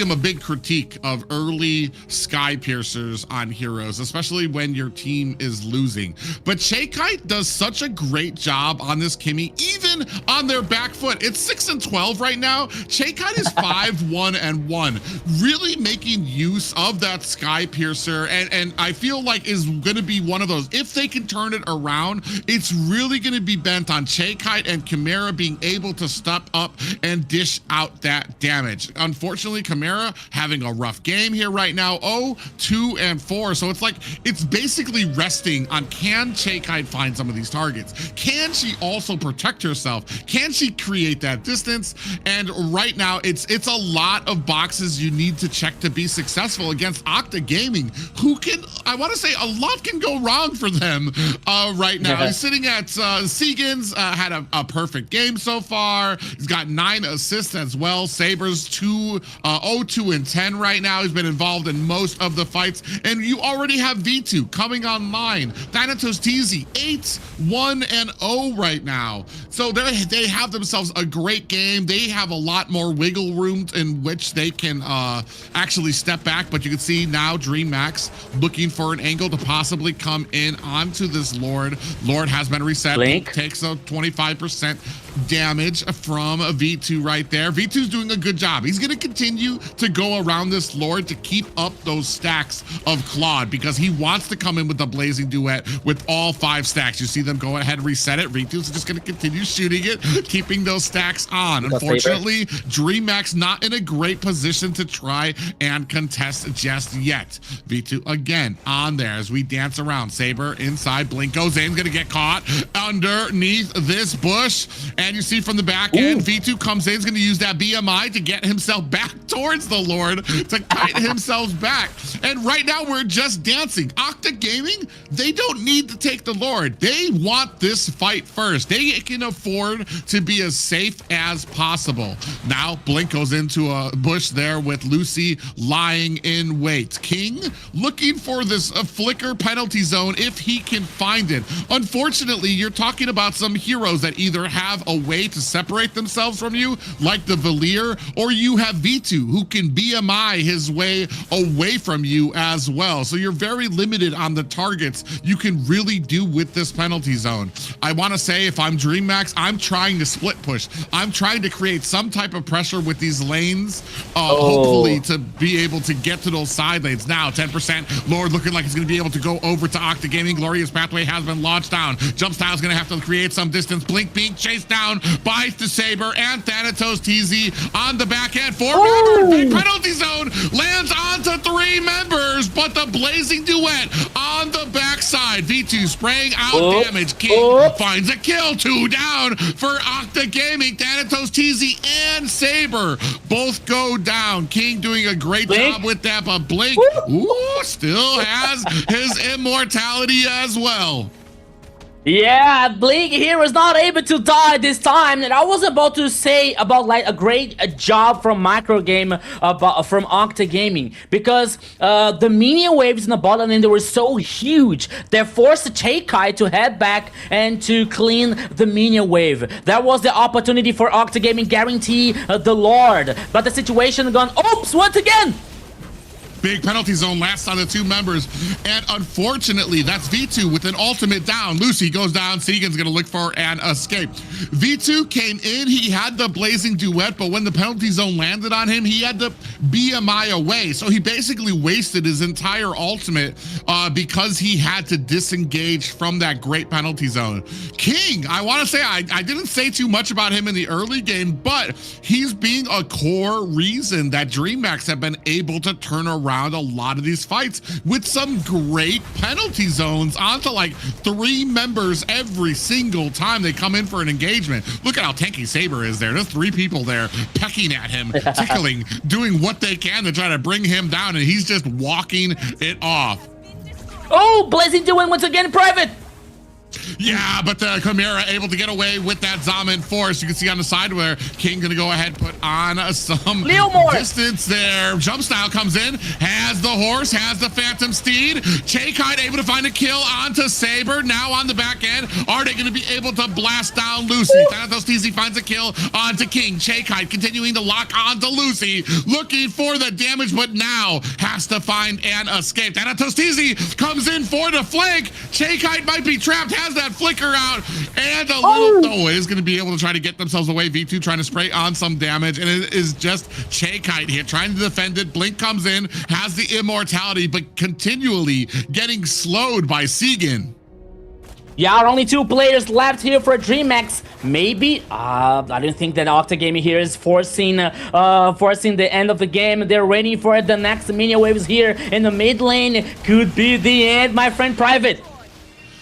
am a big critique of early sky piercers on heroes, especially when your team is losing. But J-Kite does such a great job on this Kimi, even on their back foot. It's 6 and 12 right now. J-Kite is 5-1-1, really making use of that sky piercer, and I feel like is going to be one of those. If they can turn it around, it's really going to be bent on J-Kite and Chimera being able to step up and dish out that damage. Unfortunately, Chimera having a rough game here right now, 0-2-4. So it's like, it's basically resting on, can J-Kite find some of these targets? Can she also protect herself? Can she create that distance? And right now, it's a lot of boxes you need to check to be successful against Octa Gaming, who can, I want to say, a lot can go wrong for them right now. He's sitting at Seagans, had a perfect game so far. He's got 9 assists as well. Saber's 0-2-10 right now. He's been involved in most of the fights, and you already have V2 coming online. Thanatos TZ 8-1-0 right now. So they have themselves a great game. They have a lot more wiggle room in which they can actually step back, but you can see now Dreammax looking for an angle to possibly come in onto this Lord. Lord has been reset. Blink takes a 25% damage from a V2 right there. V2's doing a good job. He's going to continue to go around this Lord to keep up those stacks of Claude, because he wants to come in with the Blazing Duet with all 5 stacks. You see them go ahead and reset it. V2's just going to continue shooting it, keeping those stacks on. Unfortunately, Dreammax not in a great position to try and contest just yet. V2 again on there as we dance around. Saber inside, Blink goes in, going to get caught underneath this bush. And you see from the back end, V2 comes in, is going to use that BMI to get himself back towards the Lord, to kite himself back. And right now we're just dancing. Octa Gaming, they don't need to take the Lord. They want this fight first. They can afford to be as safe as possible. Now Blink goes into a bush there with Lucy lying in wait. King looking for this flicker penalty zone if he can find it. Unfortunately, you're talking about some heroes that either have a way to separate themselves from you, like the Valier, or you have V2 who can BMI his way away from you as well. So you're very limited on the targets you can really do with this penalty zone. I want to say, if I'm Dreammax, I'm trying to split push. I'm trying to create some type of pressure with these lanes, hopefully to be able to get to those side lanes. Now 10%, Lord looking like he's going to be able to go over to Octa Gaming. Glorious Pathway has been launched down. Jump Style's going to have to create some distance. Blink being chased down by the Saber and Thanatos TZ on the back end. 4 members, big penalty zone lands onto 3 members, but the Blazing Duet on the backside. V2 spraying out damage. King finds a kill. 2 down for Octa Gaming. Thanatos TZ and Saber both go down. King doing a great job with that, but Blink still has his immortality as well. Yeah, Blink here was not able to die this time, and I was about to say about like a great job from Micro Game from Octa Gaming, because the minion waves in the bottom lane, they were so huge they forced Cheikai to head back and to clean the minion wave. That was the opportunity for Octa Gaming, guarantee the Lord, but the situation gone oops once again. Big penalty zone last on the two members, and unfortunately that's V2 with an ultimate down. Lucy goes down, Segan's gonna look for an escape. V2 came in, he had the blazing duet, but when the penalty zone landed on him, he had to BMI away, so he basically wasted his entire ultimate because he had to disengage from that great penalty zone. King, I want to say I didn't say too much about him in the early game, but he's being a core reason that Dreammax have been able to turn around a lot of these fights with some great penalty zones onto like 3 members every single time they come in for an engagement. Look at how tanky Saber is there. There's 3 people there pecking at him, tickling, doing what they can to try to bring him down, and he's just walking it off. Oh, Blazing doing once again private. Yeah, but the Chimera able to get away with that Zaman force. You can see on the side where King gonna go ahead, put on some distance there. Jump style comes in, has the horse, has the Phantom Steed. Cheikai able to find a kill onto Saber. Now on the back end, are they gonna be able to blast down Lucy? Thanatos TZ finds a kill onto King. Cheikai continuing to lock onto Lucy, looking for the damage, but now has to find an escape. Thanatos TZ comes in for the flank. Cheikai might be trapped, has that flicker out, and a little no is going to be able to try to get themselves away. V2 trying to spray on some damage, and it is just Cheikai here trying to defend it. Blink comes in, has the immortality, but continually getting slowed by Segan. Yeah, only 2 players left here for Dreammax. Maybe, I don't think that Octa Gaming here is forcing the end of the game. They're waiting for the next minion waves here in the mid lane. Could be the end, my friend Private.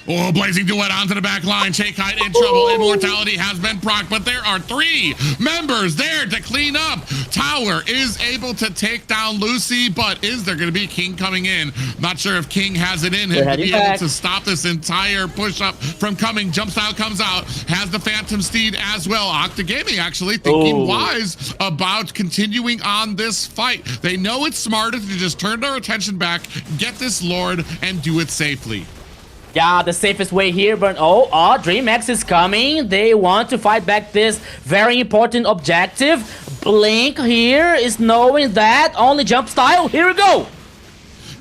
Oh, blazing duet onto the back line. Cheikai in trouble. Immortality has been procced, but there are 3 members there to clean up. Tower is able to take down Lucy, but is there going to be King coming in? Not sure if King has it in him to be able to stop this entire push-up from coming. Jump style comes out, has the Phantom Steed as well. Octa Gaming actually thinking wise about continuing on this fight. They know it's smarter to just turn their attention back, get this Lord, and do it safely. Yeah, the safest way here, but Dreammax is coming. They want to fight back this very important objective. Blink here is knowing that only jump style. Here we go.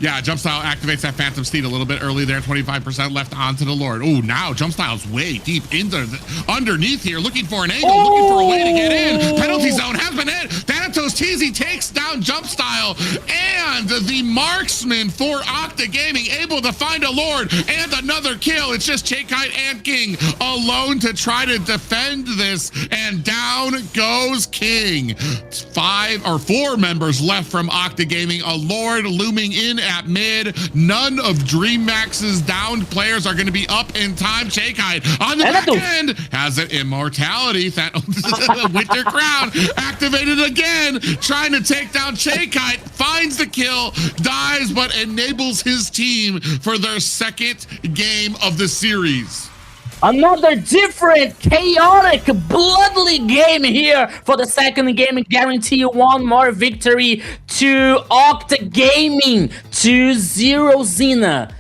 Yeah, jump style activates that Phantom Steed a little bit early there. 25% left onto the Lord. Oh, now jump style's way deep into underneath here, looking for an angle, looking for a way to get in. Penalty zone has been hit. Thanatos TZ takes down jump style, and the marksman for Octa Gaming able to find a Lord and another kill. It's just Cheikai and King alone to try to defend this, and down goes King. 4 members left from Octa Gaming. A Lord looming in at mid. None of Dreammax's downed players are going to be up in time. Cheikai on the back end has an immortality. Winter Crown activated again, trying to take down Cheikai. Finds the kill, dies, but enables his team for their 2nd game of the series. Another different, chaotic, bloodly game here for the 2nd game. Guarantee 1 more victory to Octa Gaming. 2-0 Xena.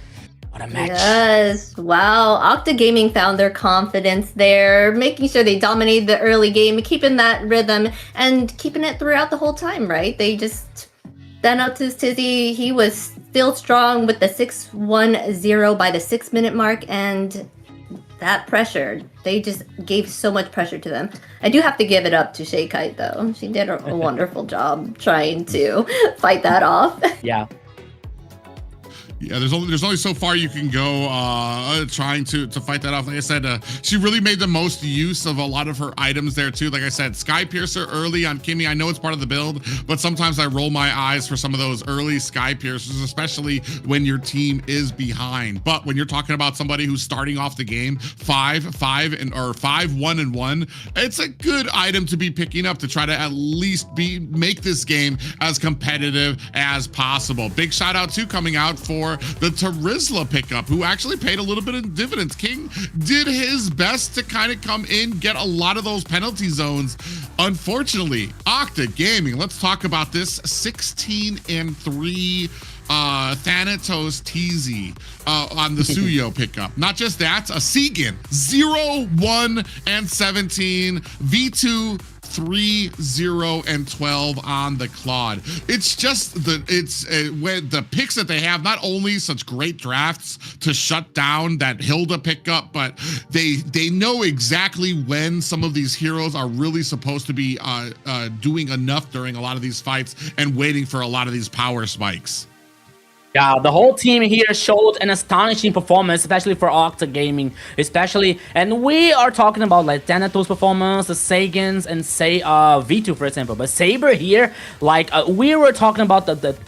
What a match. Yes, wow. Octa Gaming found their confidence there, making sure they dominated the early game, keeping that rhythm, and keeping it throughout the whole time, right? They just... Thanatos TZ, he was still strong with the 6-1-0 by the 6-minute mark, and... that pressure, they just gave so much pressure to them. I do have to give it up to Cheikai though. She did a wonderful job trying to fight that off. Yeah. Yeah, there's only so far you can go trying to fight that off. Like I said, she really made the most use of a lot of her items there too. Like I said, Sky Piercer early on Kimmy. I know it's part of the build, but sometimes I roll my eyes for some of those early Sky Piercers, especially when your team is behind. But when you're talking about somebody who's starting off the game 5-1-1, it's a good item to be picking up to try to at least make this game as competitive as possible. Big shout out too coming out for for the Tarizla pickup, who actually paid a little bit of dividends. King did his best to kind of come in, get a lot of those penalty zones. Unfortunately, Octa Gaming, let's talk about this. 16-3 Thanatos TZ on the Suyo pickup. Not just that, a Segan 0-1-17 V2 3-0-12 on the Claude. It's just when the picks that they have, not only such great drafts to shut down that Hilda pickup, but they know exactly when some of these heroes are really supposed to be doing enough during a lot of these fights and waiting for a lot of these power spikes. Yeah, the whole team here showed an astonishing performance, especially for Octa Gaming, and we are talking about like Thanatos' performance, the Sagans, and say V2 for example. But Saber here, like we were talking about that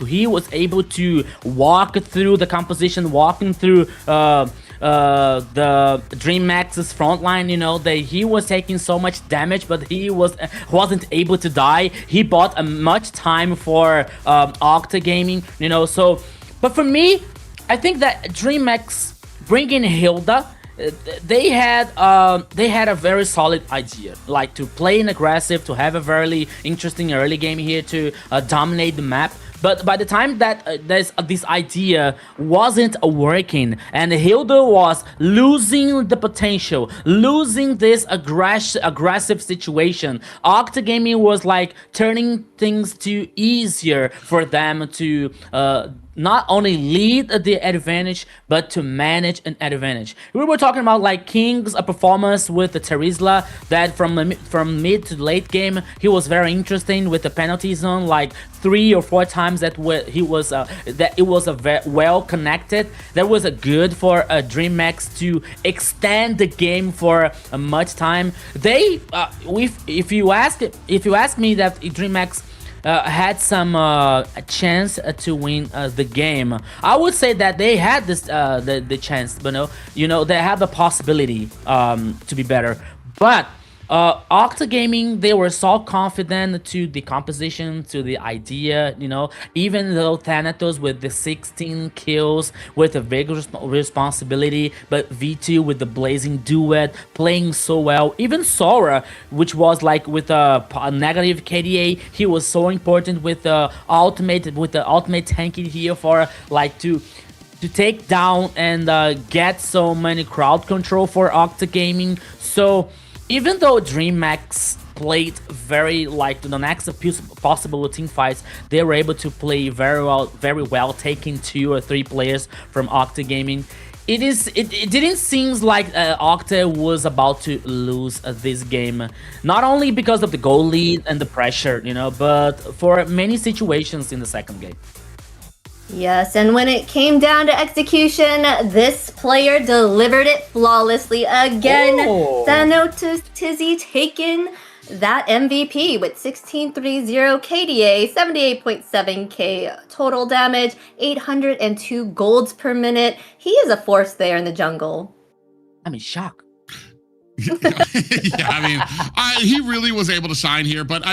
he was able to walk through the composition, walking through the Dreammax's front line, you know, he was taking so much damage, but he wasn't able to die. He bought much time for Octa Gaming, you know. So, but for me, I think that Dreammax bringing Hilda, they had a very solid idea, like to play an aggressive, to have a very interesting early game here, to dominate the map. But by the time that this idea wasn't working and Hilda was losing the potential, losing this aggressive situation, Octa Gaming was like turning things to easier for them to not only lead the advantage, but to manage an advantage. We were talking about like King's performance with the Tarizla, that from mid to late game, he was very interesting with the penalty zone, like 3 or 4 times that it was well connected. That was a good for Dreammax to extend the game for much time. If you ask me that Dreammax had some chance to win the game, I would say that they had this the chance, but they have the possibility to be better. But Octa Gaming, they were so confident to the composition, to the idea, even though Thanatos with the 16 kills with a big responsibility, but V2 with the blazing duet playing so well. Even Sora, which was like with a negative KDA, he was so important with the ultimate tanking here for like to take down and get so many crowd control for Octa Gaming. So even though Dreammax played very like the next possible team fights, they were able to play very well, taking 2 or 3 players from Octa Gaming. It didn't seem like Octa was about to lose this game, not only because of the goal lead and the pressure, but for many situations in the second game. Yes, and when it came down to execution, this player delivered it flawlessly again. Thanatos Tizzy taking that MVP with 1630 KDA, 78.7k total damage, 802 golds per minute. He is a force there in the jungle. I'm in shock. Yeah, I mean, he really was able to shine here, but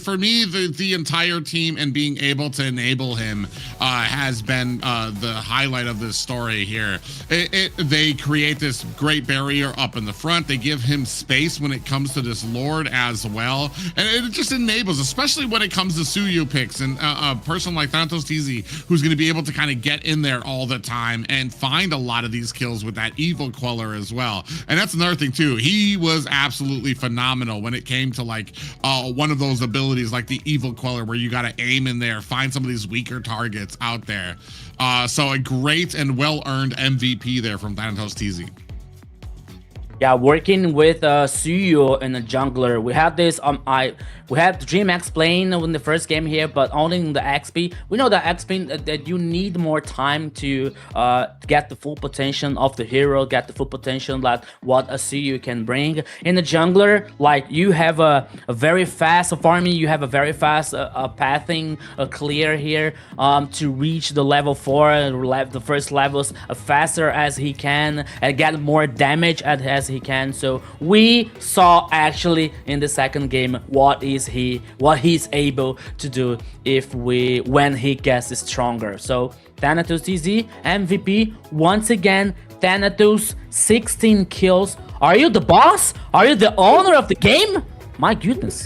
for me, the entire team and being able to enable him has been the highlight of this story here. They create this great barrier up in the front. They give him space when it comes to this Lord as well, and it just enables, especially when it comes to Suyu picks and a person like Thanatos TZ, who's going to be able to kind of get in there all the time and find a lot of these kills with that evil queller as well. And that's another thing too. He was absolutely phenomenal when it came to like one of those abilities like the evil queller, where you got to aim in there, find some of these weaker targets out there. So a great and well-earned MVP there from Thanatos TZ. Yeah, working with Suyo and the jungler. We had this we had Dreammax playing in the first game here, but only in the XP. We know that XP that you need more time to get the full potential of the hero, get the full potential that what a Suyo can bring. In the jungler, like you have a very fast farming, you have a very fast pathing clear here to reach the level 4, the first levels faster as he can and get more damage as he can. So we saw actually in the second game what he's able to do when he gets stronger. So Thanatos TZ MVP once again. Thanatos 16 kills. Are you the boss? Are you the owner of the game? My goodness.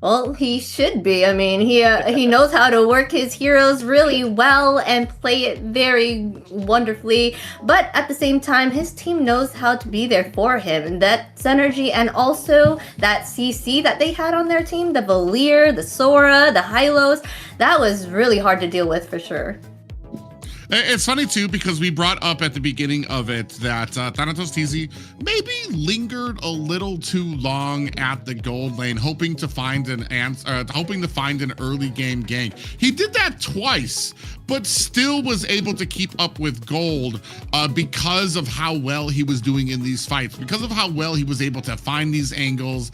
Well, he should be. I mean, he knows how to work his heroes really well and play it very wonderfully. But at the same time, his team knows how to be there for him. And that synergy and also that CC that they had on their team, the Valier, the Sora, the Hylos, that was really hard to deal with for sure. It's funny too, because we brought up at the beginning of it that Thanatos TZ maybe lingered a little too long at the gold lane, hoping to find an early game gank. He did that twice, but still was able to keep up with gold because of how well he was doing in these fights, because of how well he was able to find these angles,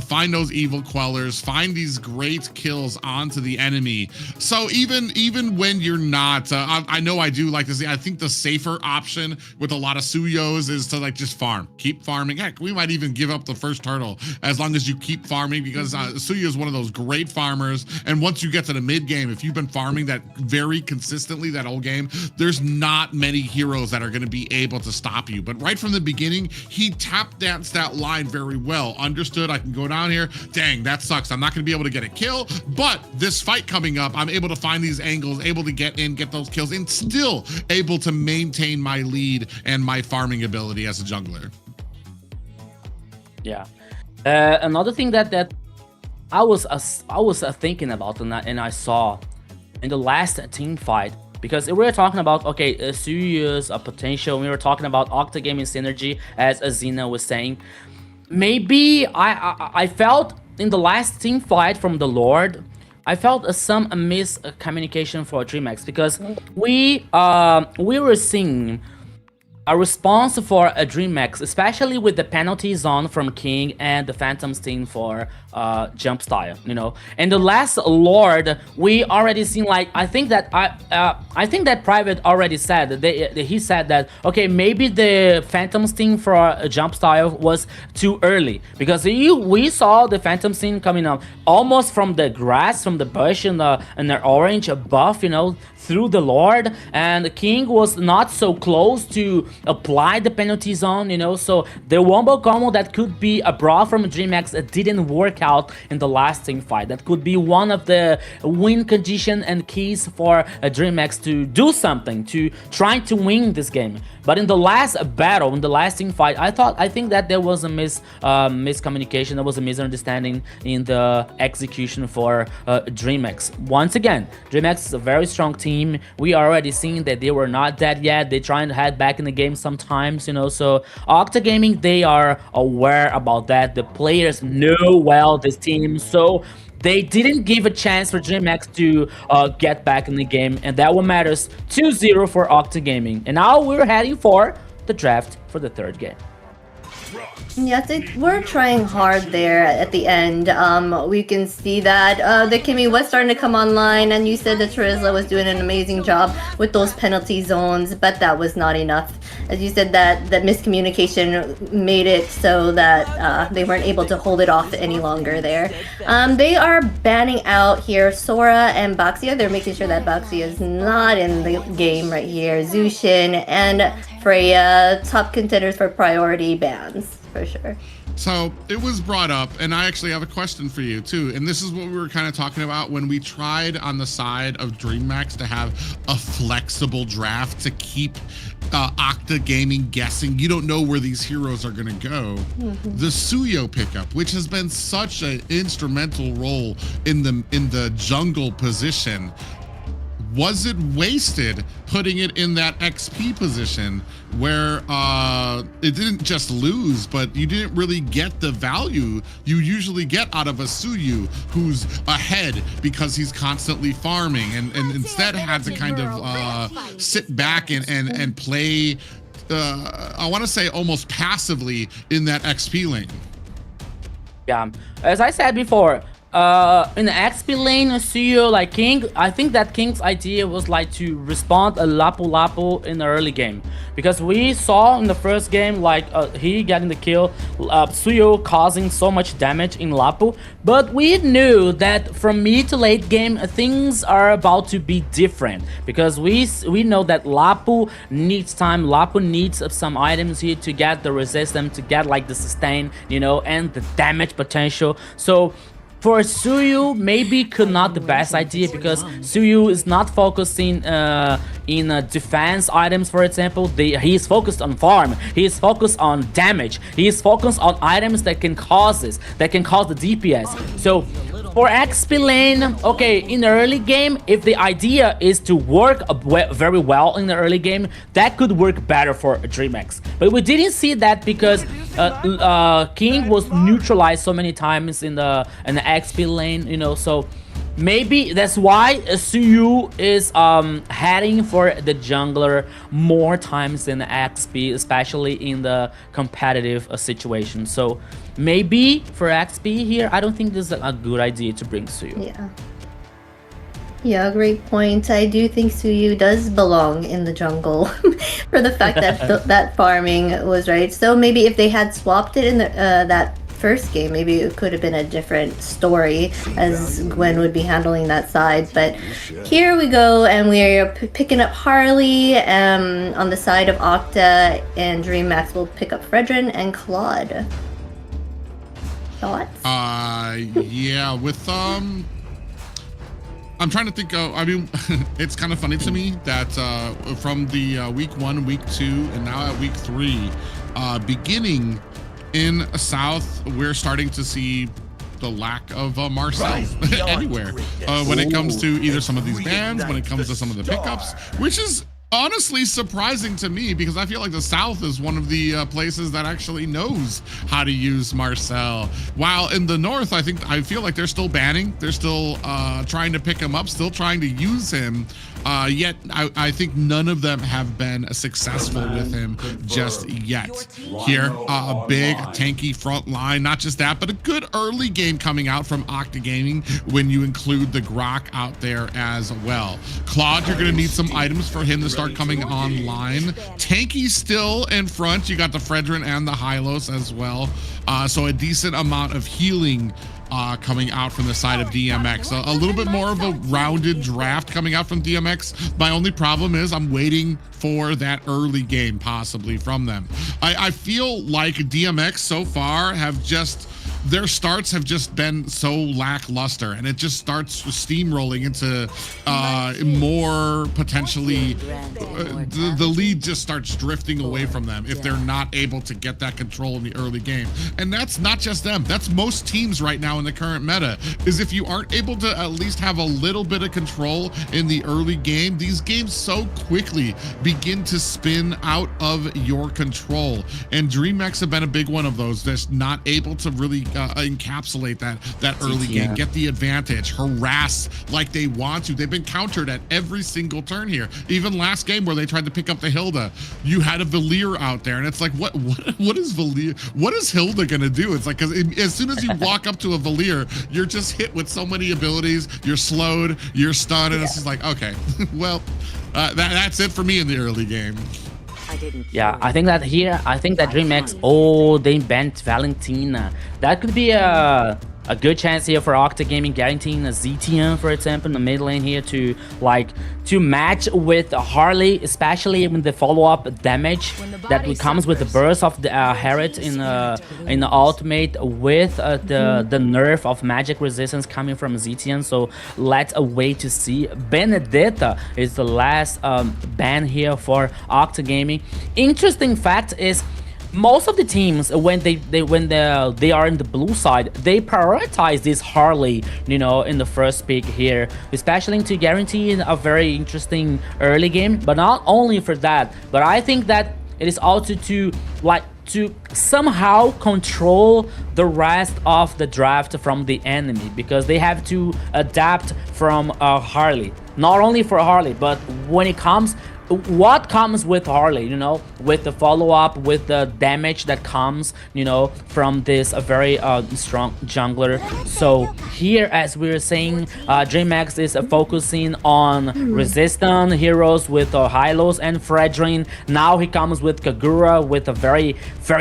find those evil quellers, find these great kills onto the enemy. So even when you're not, I know I do like to see, I think the safer option with a lot of Suyos is to like just farm, keep farming. Heck, we might even give up the first turtle as long as you keep farming, because Suyo is one of those great farmers. And once you get to the mid game, if you've been farming that very consistently that whole game, there's not many heroes that are going to be able to stop you. But right from the beginning, he tap danced that line very well. Understood, I can go down here. Dang, that sucks. I'm not going to be able to get a kill, but this fight coming up, I'm able to find these angles, able to get in, get those kills, and still able to maintain my lead and my farming ability as a jungler. Yeah. Another thing that I was thinking about and I saw in the last team fight, because we were talking about, okay, Suyu's potential, we were talking about Octa gaming synergy, as Azina was saying. Maybe I felt in the last team fight from the Lord, I felt some miscommunication for Dreammax, because we were seeing a response for a Dreammax, especially with the penalties on from King and the Phantom's team for jump style, you know. And the last Lord, we already seen, like, I think that Private already said that he said that, okay, maybe the Phantom's team for a jump style was too early, because we saw the Phantom's team coming up almost from the grass, from the bush, and the orange buff, you know, through the Lord, and the King was not so close to apply the penalties on, you know. So the wombo combo that could be a brawl from Dreammax didn't work out in the last team fight. That could be one of the win condition and keys for Dreammax to do something, to try to win this game. But in the last battle, in the last team fight, I think that there was a miscommunication, there was a misunderstanding in the execution for Dreammax. Once again, Dreammax is a very strong team. We already seen that they were not dead yet. They trying to head back in the game sometimes, you know. So Octa Gaming, they are aware about that. The players know well this team, so they didn't give a chance for Dreammax to get back in the game, and that one matters. 2-0 for Octa Gaming, and now we're heading for the draft for the third game. Yes, we're trying hard there at the end. We can see that the Kimmy was starting to come online, and you said that Trizla was doing an amazing job with those penalty zones, but that was not enough. As you said, that miscommunication made it so that they weren't able to hold it off any longer there. They are banning out here Sora and Baxia. They're making sure that Baxia is not in the game right here. Zushin and Freya, top contenders for priority bans, for sure. So it was brought up, and I actually have a question for you too. And this is what we were kind of talking about when we tried on the side of Dreammax to have a flexible draft to keep Octa Gaming guessing. You don't know where these heroes are going to go. The Suyo pickup, which has been such an instrumental role in the jungle position, was it wasted putting it in that XP position where it didn't just lose, but you didn't really get the value you usually get out of a Suyu who's ahead because he's constantly farming, and instead had to kind of sit back and play, I want to say almost passively in that XP lane. Yeah, as I said before, in the XP lane, Suyo, like King, I think that King's idea was like to respond a Lapu Lapu in the early game, because we saw in the first game like he getting the kill, Suyo causing so much damage in Lapu, but we knew that from mid to late game things are about to be different, because we know that Lapu needs time, Lapu needs some items here to get the resistance, to get like the sustain, you know, and the damage potential. So for Suyu, maybe could not the best idea, because Suyu is not focusing in defense items, for example. He is focused on farm. He is focused on damage. He is focused on items that can cause this, that can cause the DPS. So for XP lane, okay, in the early game, if the idea is to work very well in the early game, that could work better for Dreammax. But we didn't see that because King was neutralized so many times in the XP lane, you know. So maybe that's why Suyu is heading for the jungler more times than the XP, especially in the competitive situation. So maybe for XP here, I don't think this is a good idea to bring Suyu. Yeah, great point. I do think Suyu does belong in the jungle for the fact that that farming was right. So maybe if they had swapped it in the that first game, maybe it could have been a different story, as Gwen would be handling that side. But here we go, and we're picking up Harley on the side of Octa, and Dreammax will pick up Fredrin and Claude. Thoughts? Yeah, with I'm trying to think of, I mean, it's kind of funny to me that from the week 1, week 2, and now at week 3, beginning in South, we're starting to see the lack of Marcel anywhere when it comes to either some of these bans, when it comes to some of the pickups, which is honestly surprising to me, because I feel like the South is one of the places that actually knows how to use Marcel, while in the North, I feel like they're still banning, they're still trying to pick him up, still trying to use him, yet I think none of them have been successful with him just yet. Here, a big tanky front line, not just that, but a good early game coming out from Octa Gaming when you include the Grok out there as well. Claude, you're gonna need some items for him to start coming online. Tanky still in front. You got the Fredrin and the Hylos as well. So a decent amount of healing coming out from the side of DMX. A little bit more of a rounded draft coming out from DMX. My only problem is I'm waiting for that early game possibly from them. I feel like DMX so far have just, their starts have just been so lackluster, and it just starts steamrolling into more potentially the lead just starts drifting away from them if they're not able to get that control in the early game. And that's not just them, that's most teams right now in the current meta, is if you aren't able to at least have a little bit of control in the early game, these games so quickly begin to spin out of your control. And Dreammax have been a big one of those that's not able to really encapsulate that early game, get the advantage, harass like they want to. They've been countered at every single turn here. Even last game where they tried to pick up the Hilda, you had a Valier out there, and it's like, what is Valier? What is Hilda gonna do? It's like, because as soon as you walk up to a Valier, you're just hit with so many abilities. You're slowed, you're stunned, and it's just like, okay, well, that's it for me in the early game. Yeah, I think that here, I think that Dreammax, oh, they banned Valentina. That could be a good chance here for Octa Gaming, guaranteeing a ZTN, for example, in the mid lane here to match with Harley, especially when the follow-up damage that comes with the burst of the Herod in the ultimate, with the nerf of magic resistance coming from ZTN. So let's wait to see. Benedetta is the last ban here for Octa Gaming. Interesting fact is, most of the teams, when they are in the blue side, they prioritize this Harley, you know, in the first pick here, especially to guarantee a very interesting early game. But not only for that, but I think that it is also to somehow control the rest of the draft from the enemy, because they have to adapt from Harley. Not only for Harley, but when it comes what comes with Harley, you know, with the follow-up, with the damage that comes, you know, from this very strong jungler. So here, as we were saying, Dreammax is focusing on resistant heroes with Hylos and Fredrin. Now he comes with Kagura with a very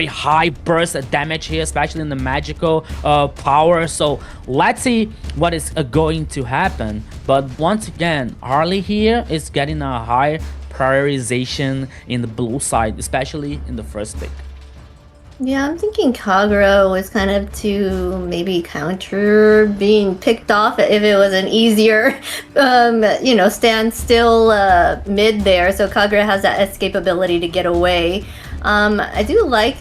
high burst damage here, especially in the magical power. So let's see what is going to happen. But once again, Harley here is getting a high prioritization in the blue side, especially in the first pick. Yeah, I'm thinking Kagura was kind of to maybe counter being picked off if it was an easier, you know, stand still mid there. So Kagura has that escapability to get away. I do like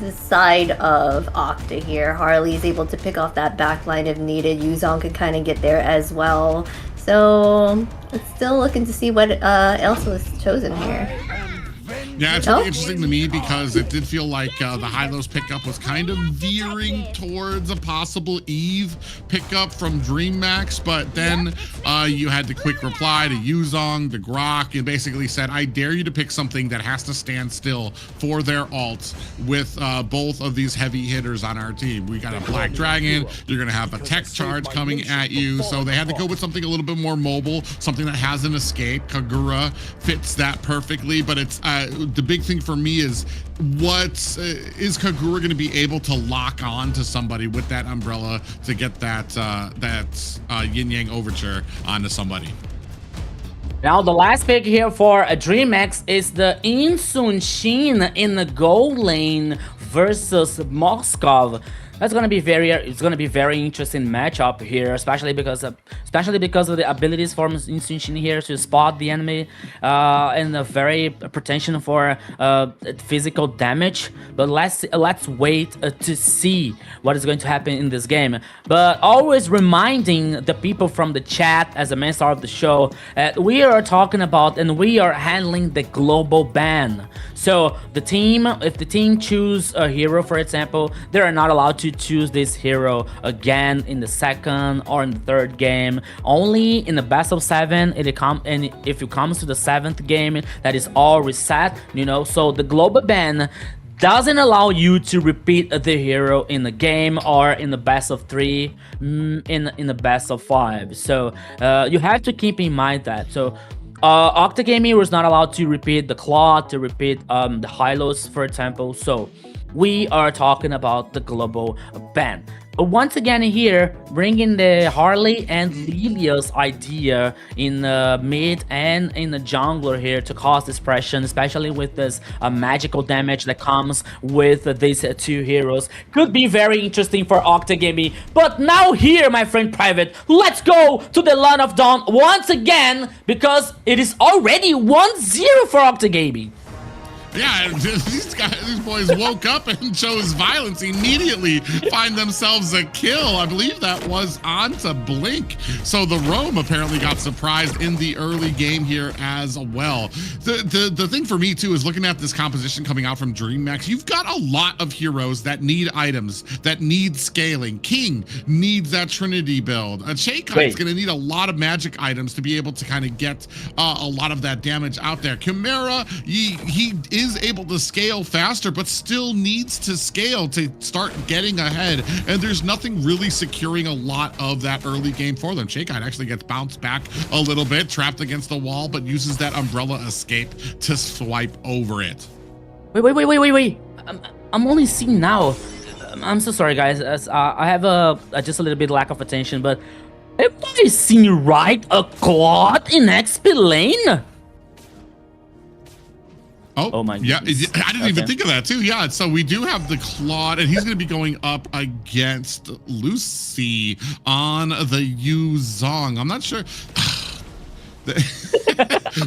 the side of Octa here. Harley is able to pick off that backline if needed. Yuzong could kind of get there as well. So it's still looking to see what else was chosen here. Yeah, it's really interesting to me because it did feel like the Hylos pickup was kind of veering towards a possible Eve pickup from Dreammax, but then you had the quick reply to Yuzong, the Grok, and basically said, I dare you to pick something that has to stand still for their ults with both of these heavy hitters on our team. We got a Black Dragon, you're going to have a tech charge coming at you, so they had to go with something a little bit more mobile, something that has an escape. Kagura fits that perfectly, but it's the big thing for me is is Kagura going to be able to lock on to somebody with that umbrella to get that yin yang overture onto somebody. Now the last pick here for a Dreammax is the Insun Shin in the gold lane versus Moskov. That's gonna be very interesting matchup here, especially because of the abilities for Insun Shin here to spot the enemy and the very potential for physical damage. But let's wait to see what is going to happen in this game. But always reminding the people from the chat, as the main star of the show, we are talking about and we are handling the global ban. So the team, if the team choose a hero, for example, they are not allowed to choose this hero again in the second or in the third game. Only in the best of 7, and if it comes to the 7th game, that is all reset, you know. So the global ban doesn't allow you to repeat the hero in the game or in the best of 3, in the best of 5. So you have to keep in mind that. So Octa Gaming was not allowed to repeat the Claw, to repeat the Hylos, for example. So we are talking about the global ban. Once again here, bringing the Harley and Lilia's idea in the mid and in the jungler here to cause this pressure, especially with this magical damage that comes with these two heroes. Could be very interesting for Octa Gaming. But now here, my friend Private, let's go to the Land of Dawn once again, because it is already 1-0 for Octa Gaming. Yeah, these boys woke up and chose violence immediately, find themselves a kill. I believe that was onto Blink. So the Roam apparently got surprised in the early game here as well. The thing for me too is looking at this composition coming out from Dreammax. You've got a lot of heroes that need items, that need scaling. King needs that Trinity build. Shaykai's going to need a lot of magic items to be able to kind of get a lot of that damage out there. Chimera, he is able to scale faster, but still needs to scale to start getting ahead. And there's nothing really securing a lot of that early game for them. Shaykite actually gets bounced back a little bit, trapped against the wall, but uses that umbrella escape to swipe over it. Wait. I'm only seeing now. I'm so sorry, guys. I have just a little bit lack of attention, but am I seeing right a Claude in XP lane? Oh my goodness. Yeah, I didn't even think of that too. Yeah, so we do have the Claude, and he's going to be going up against Lucy on the Yuzong. I'm not sure.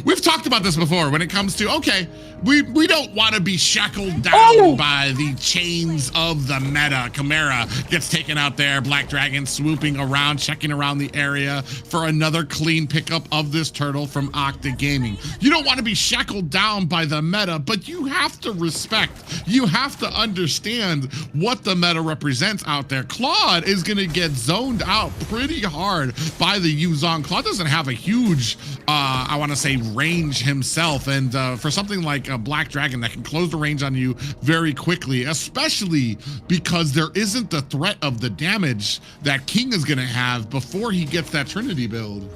We've talked about this before when it comes to, okay, we don't want to be shackled down by the chains of the meta. Chimera gets taken out there. Black Dragon swooping around, checking around the area for another clean pickup of this turtle from Octa Gaming. You don't want to be shackled down by the meta, but you have to respect, you have to understand what the meta represents out there. Claude is going to get zoned out pretty hard by the Yuzong. Claude doesn't have a huge I want to say, range himself. And for something like a Black Dragon that can close the range on you very quickly, especially because there isn't the threat of the damage that King is going to have before he gets that Trinity build.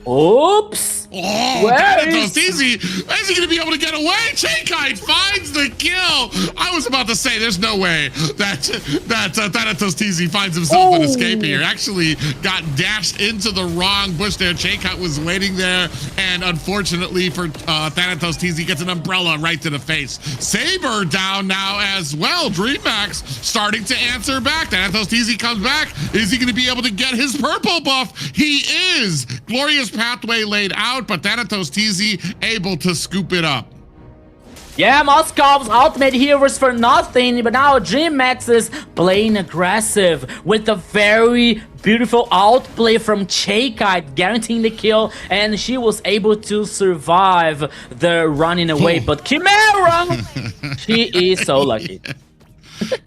Oops. Oh, that's easy. Is he going to be able to get away? Chainkai finds the kill. I was about to say, there's no way that Thanatos TZ finds himself an escape here. Actually got dashed into the wrong bush there. Chainkai was waiting there, and unfortunately for Thanatos TZ gets an umbrella right to the face. Saber down now as well. Dreammax starting to answer back. Thanatos TZ comes back. Is he going to be able to get his purple buff? He is. Glorious pathway laid out, but Thanatos TZ able to scoop it up. Yeah, Moscow's ultimate here was for nothing, but now Dreammax is playing aggressive with a very beautiful outplay from Chainkai, guaranteeing the kill, and she was able to survive the running away. But Chimera, she is so lucky.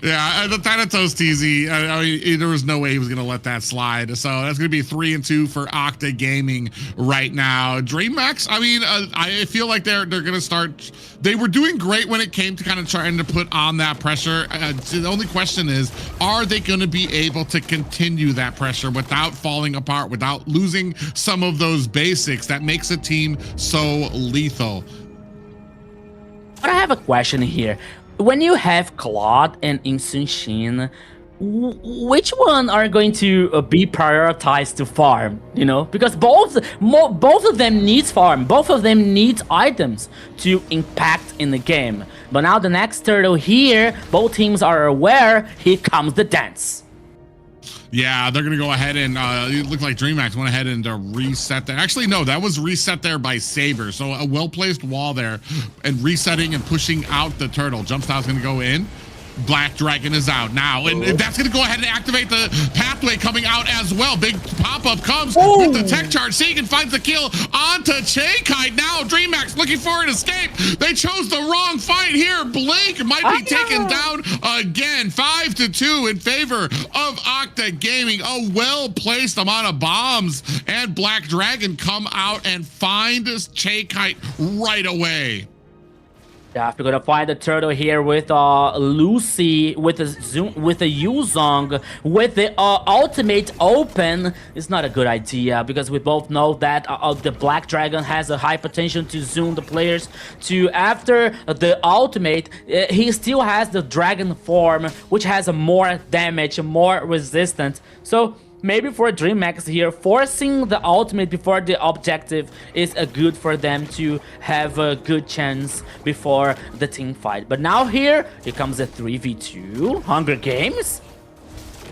Yeah, the Thanatos TZ, I mean, there was no way he was going to let that slide. So that's going to be 3-2 for Octa Gaming right now. Dreammax, I mean, I feel like they're going to start. They were doing great when it came to kind of trying to put on that pressure. The only question is, are they going to be able to continue that pressure without falling apart, without losing some of those basics that makes a team so lethal? But I have a question here. When you have Claude and Instant Shin, which one are going to be prioritized to farm? You know, because both of them needs farm, both of them needs items to impact in the game. But now the next turtle here, both teams are aware. Here comes the dance. Yeah, they're going to go ahead and it looked like Dreammax went ahead and reset there. Actually, no, that was reset there by Saber. So a well-placed wall there and resetting and pushing out the turtle. Jump style's going to go in. Black Dragon is out now, and that's going to go ahead and activate the pathway coming out as well. Big pop-up comes with the tech charge. Segan finds the kill onto Chainkai. Now Dreammax looking for an escape. They chose the wrong fight here. Blink might be taken down again. 5-2 in favor of Octa Gaming. A well-placed amount of bombs, and Black Dragon come out and find Chainkai right away. Yeah, we're gonna find the turtle here with Lucy, with a Yuzong, with the ultimate open. It's not a good idea because we both know that the Black Dragon has a high potential to zoom the players to after the ultimate. He still has the dragon form, which has a more damage, more resistance. So maybe for Dreammax here, forcing the ultimate before the objective is good for them to have a good chance before the team fight. But now here comes a 3v2 Hunger Games.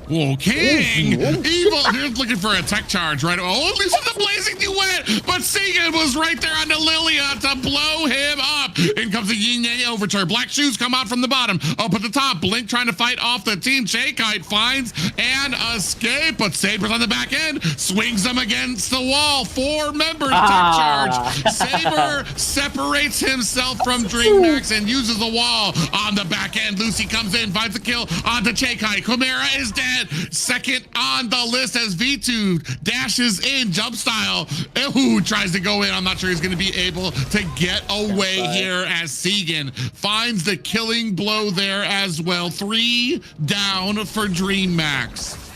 Whoa, King! Evil, here's looking for a tech charge, right? Oh, this is a blazing duet, but Segan was right there on the Lilia to blow him up. In comes the Yin Yang Overture. Black Shoes come out from the bottom. Up at the top, Blink trying to fight off the team. Chainkai finds an escape, but Saber's on the back end, swings them against the wall. 4 members tech charge. Saber separates himself from Dreammax and uses the wall on the back end. Lucy comes in, finds the kill onto Chainkai. Chimera is dead. Second on the list as V2 dashes in, jump style. Ooh, tries to go in. I'm not sure he's going to be able to get away here as Segan finds the killing blow there as well. 3 down for Dreammax.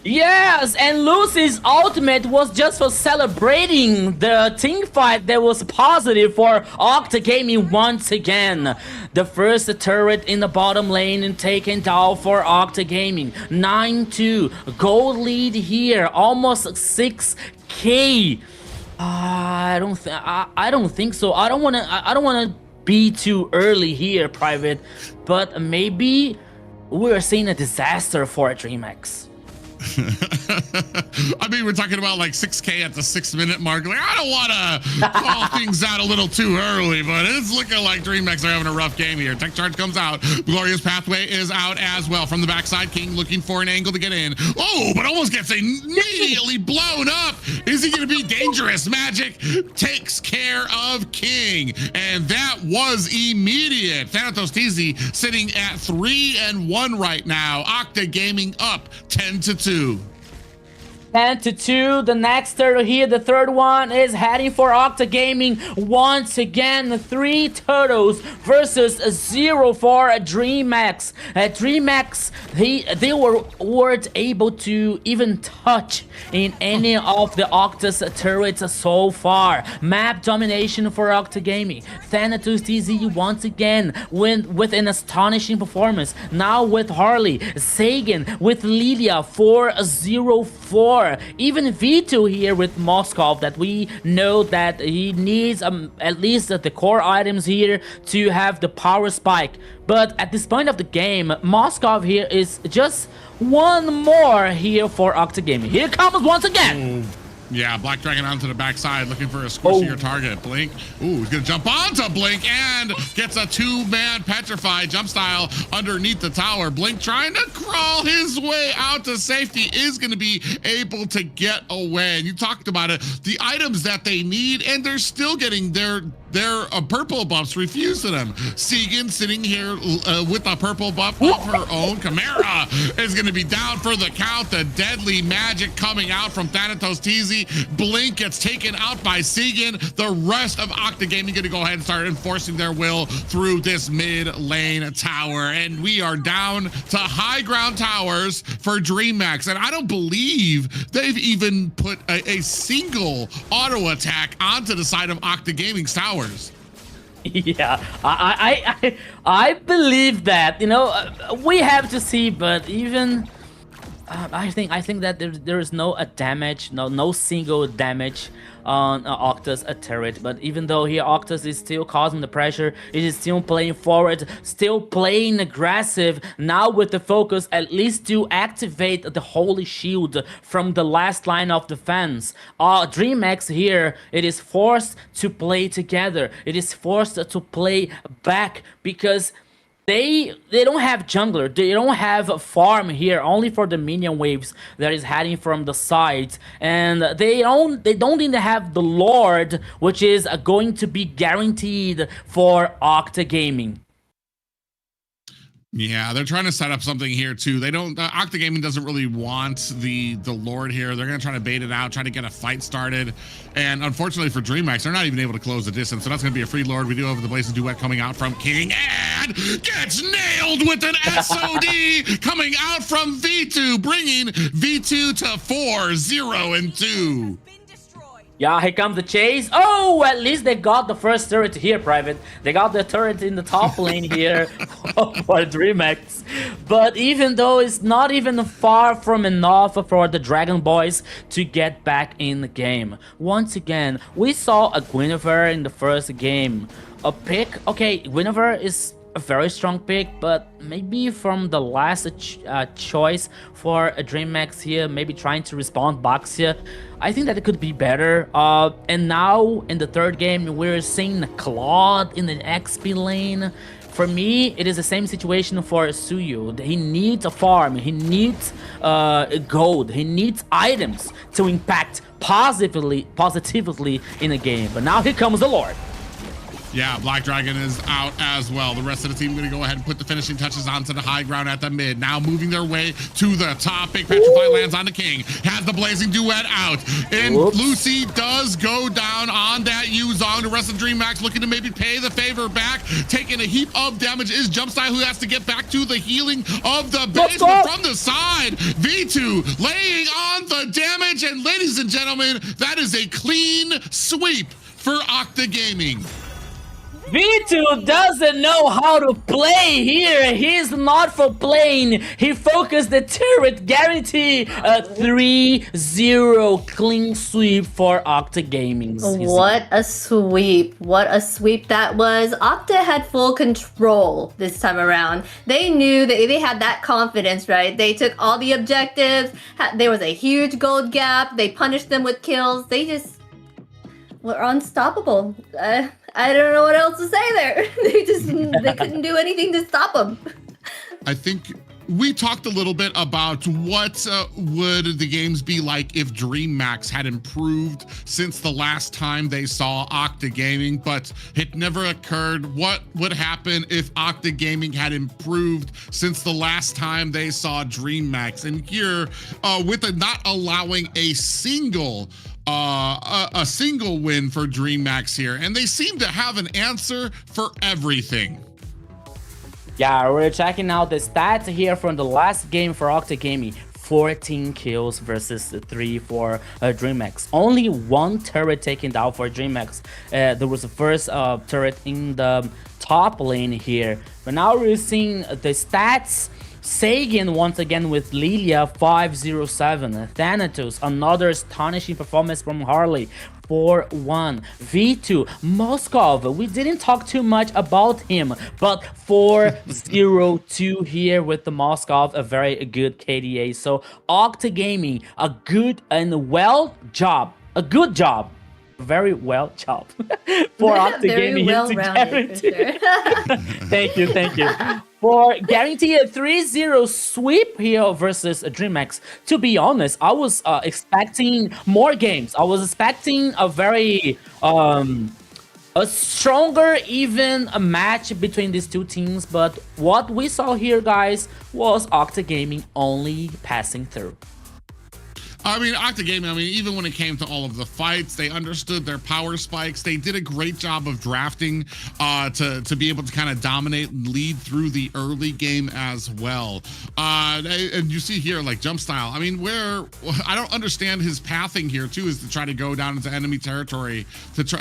Yes, and Lucy's ultimate was just for celebrating the team fight that was positive for Octa Gaming once again. The first turret in the bottom lane and taken down for Octa Gaming. 9-2, gold lead here, almost 6K. I don't think so. I don't wanna be too early here, Private, but maybe we're seeing a disaster for Dreammax. I mean, we're talking about like 6K at the 6-minute mark. Like, I don't want to call things out a little too early, but it's looking like Dreammax are having a rough game here. Tech charge comes out. Glorious pathway is out as well. From the backside, King looking for an angle to get in. Oh, but almost gets immediately blown up. Is he going to be dangerous? Magic takes care of King, and that was immediate. Thanatos TZ sitting at 3-1 right now. Octa Gaming up 10-2. 10-2. The next turtle here, the third one, is heading for Octa Gaming. Once again, 3 turtles versus 0 for Dreammax. Dreammax, they weren't able to even touch in any of the Octa's turrets so far. Map domination for Octa Gaming. Thanatos TZ once again with an astonishing performance. Now with Harley, Sagan with Lilia 4-0-4. Even V2 here with Moskov, that we know that he needs at least the core items here to have the power spike. But at this point of the game, Moskov here is just one more here for Octa Gaming. Here comes once again. Yeah, Black Dragon onto the backside, looking for a squishier target. Blink. Ooh, he's gonna jump onto Blink and gets a 2-man petrify jump style underneath the tower. Blink trying to crawl his way out to safety, is gonna be able to get away. And you talked about it, the items that they need, and they're still getting their purple buffs refused to them. Segan sitting here with a purple buff of her own. Chimera is going to be down for the count. The deadly magic coming out from Thanatos TZ. Blink gets taken out by Segan. The rest of Octa Gaming going to go ahead and start enforcing their will through this mid lane tower. And we are down to high ground towers for Dreammax. And I don't believe they've even put a single auto attack onto the side of Octa Gaming's tower. Yeah, I believe that, you know, we have to see, but even I think that there is no damage, no single damage on Octa's turret. But even though here Octa's is still causing the pressure, it is still playing forward, still playing aggressive, now with the focus at least to activate the holy shield from the last line of defense. Dreammax here, it is forced to play together, it is forced to play back, because they don't have jungler, they don't have a farm here, only for the minion waves that is heading from the sides, and they don't even have the Lord, which is going to be guaranteed for Octa Gaming. Yeah, they're trying to set up something here too. They don't, Octa Gaming doesn't really want the Lord here. They're gonna try to bait it out, try to get a fight started. And unfortunately for Dreammax, they're not even able to close the distance. So that's gonna be a free Lord. We do have the Blazing Duet coming out from King, and gets nailed with an SOD coming out from V2, bringing V2 to 4-0-2. Yeah, here comes the chase. Oh, at least they got the first turret here, Private. They got the turret in the top lane here for Dreammax. But even though it's not even far from enough for the Dragon Boys to get back in the game. Once again, we saw a Guinevere in the first game. A pick, okay, Guinevere is a very strong pick, but maybe from the last choice for a Dreammax here, maybe trying to respond box here, I think that it could be better. And now in the third game, we're seeing Claude in the XP lane. For me, it is the same situation for Suyu. He needs a farm, he needs gold, he needs items to impact positively in the game. But now here comes the Lord. Yeah, Black Dragon is out as well. The rest of the team going to go ahead and put the finishing touches onto the high ground at the mid. Now moving their way to the top. Big Petrify lands on the King. Has the Blazing Duet out. And Lucy does go down on that Yuzong. The rest of Dreammax looking to maybe pay the favor back. Taking a heap of damage is Jumpstyle, who has to get back to the healing of the base. But from the side, V2 laying on the damage. And ladies and gentlemen, that is a clean sweep for Octa Gaming. V2 doesn't know how to play here. He's not for playing. He focused the turret, guarantee a 3-0 clean sweep for Octa Gaming. What a sweep. What a sweep that was. Octa had full control this time around. They knew that they had that confidence, right? They took all the objectives. There was a huge gold gap. They punished them with kills. They just were unstoppable. I don't know what else to say there. They couldn't do anything to stop them. I think we talked a little bit about what would the games be like if Dreammax had improved since the last time they saw Octa Gaming, but it never occurred. What would happen if Octa Gaming had improved since the last time they saw Dreammax? And here, with not allowing a single win for Dreammax here, and they seem to have an answer for everything. Yeah, we're checking out the stats here from the last game for Octa Gaming. 14 kills versus 3 for Dreammax. Only one turret taken down for Dreammax. There was the first turret in the top lane here. But now we're seeing the stats. Sagan once again with Lilia 507. Thanatos, another astonishing performance from Harley. 4-1. V2 Moskov, we didn't talk too much about him, but 4-0-2 here with the Moskov, a very good KDA. So Octa Gaming, a good and a good job. Very well job for Octa Gaming here to guarantee. Sure. Thank you. For guarantee a 3-0 sweep here versus Dreammax. To be honest, I was expecting more games. I was expecting a very a stronger even a match between these two teams, but what we saw here, guys, was Octa Gaming only passing through. I mean, Octa Gaming, even when it came to all of the fights, they understood their power spikes. They did a great job of drafting to be able to kind of dominate and lead through the early game as well. And you see here, like, jump style. I mean, where I don't understand his pathing here, too, is to try to go down into enemy territory.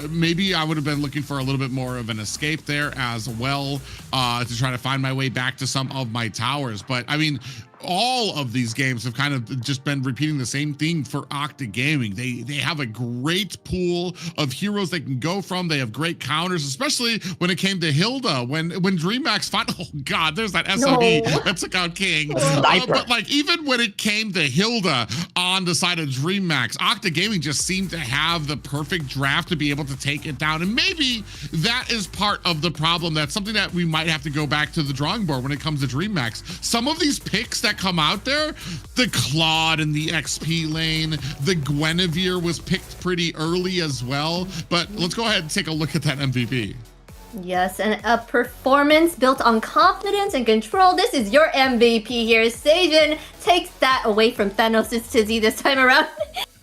Maybe I would have been looking for a little bit more of an escape there as well, to try to find my way back to some of my towers. But, I mean, all of these games have kind of just been repeating the same thing for Octa Gaming. They have a great pool of heroes they can go from. They have great counters, especially when it came to Hilda. When Dreammax fought, oh god, there's that SOD that took out King. But like, even when it came to Hilda on the side of Dreammax, Octa Gaming just seemed to have the perfect draft to be able to take it down. And maybe that is part of the problem. That's something that we might have to go back to the drawing board when it comes to Dreammax. Some of these picks that come out there, the Claude in the XP lane, the Guinevere was picked pretty early as well. But let's go ahead and take a look at that MVP. Yes, and a performance built on confidence and control. This is your MVP here. Sajin takes that away from Thanos' Tizzy this time around.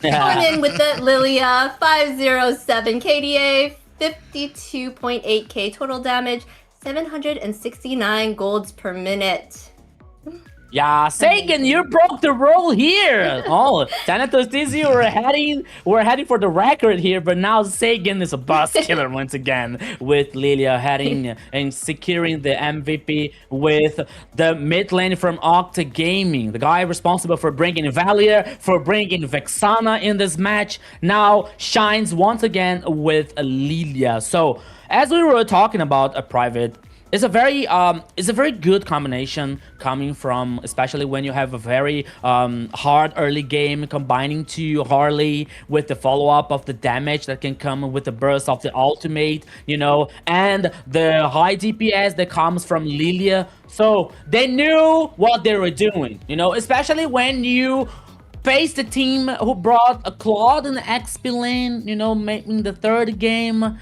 Going in with the Lilia, 507 KDA, 52.8k total damage, 769 golds per minute. Yeah, Sagan, you broke the rule here. Oh, Thanatos Dizzy, we're heading for the record here, but now Sagan is a boss killer once again with Lilia heading and securing the MVP with the mid lane from Octa Gaming. The guy responsible for bringing Valier, for bringing Vexana in this match, now shines once again with Lilia. So, as we were talking about a private, it's a very good combination coming from, especially when you have a very hard early game, combining to Harley with the follow-up of the damage that can come with the burst of the ultimate, you know, and the high DPS that comes from Lilia. So they knew what they were doing, you know, especially when you face the team who brought a Claude in the XP lane, you know, making the third game.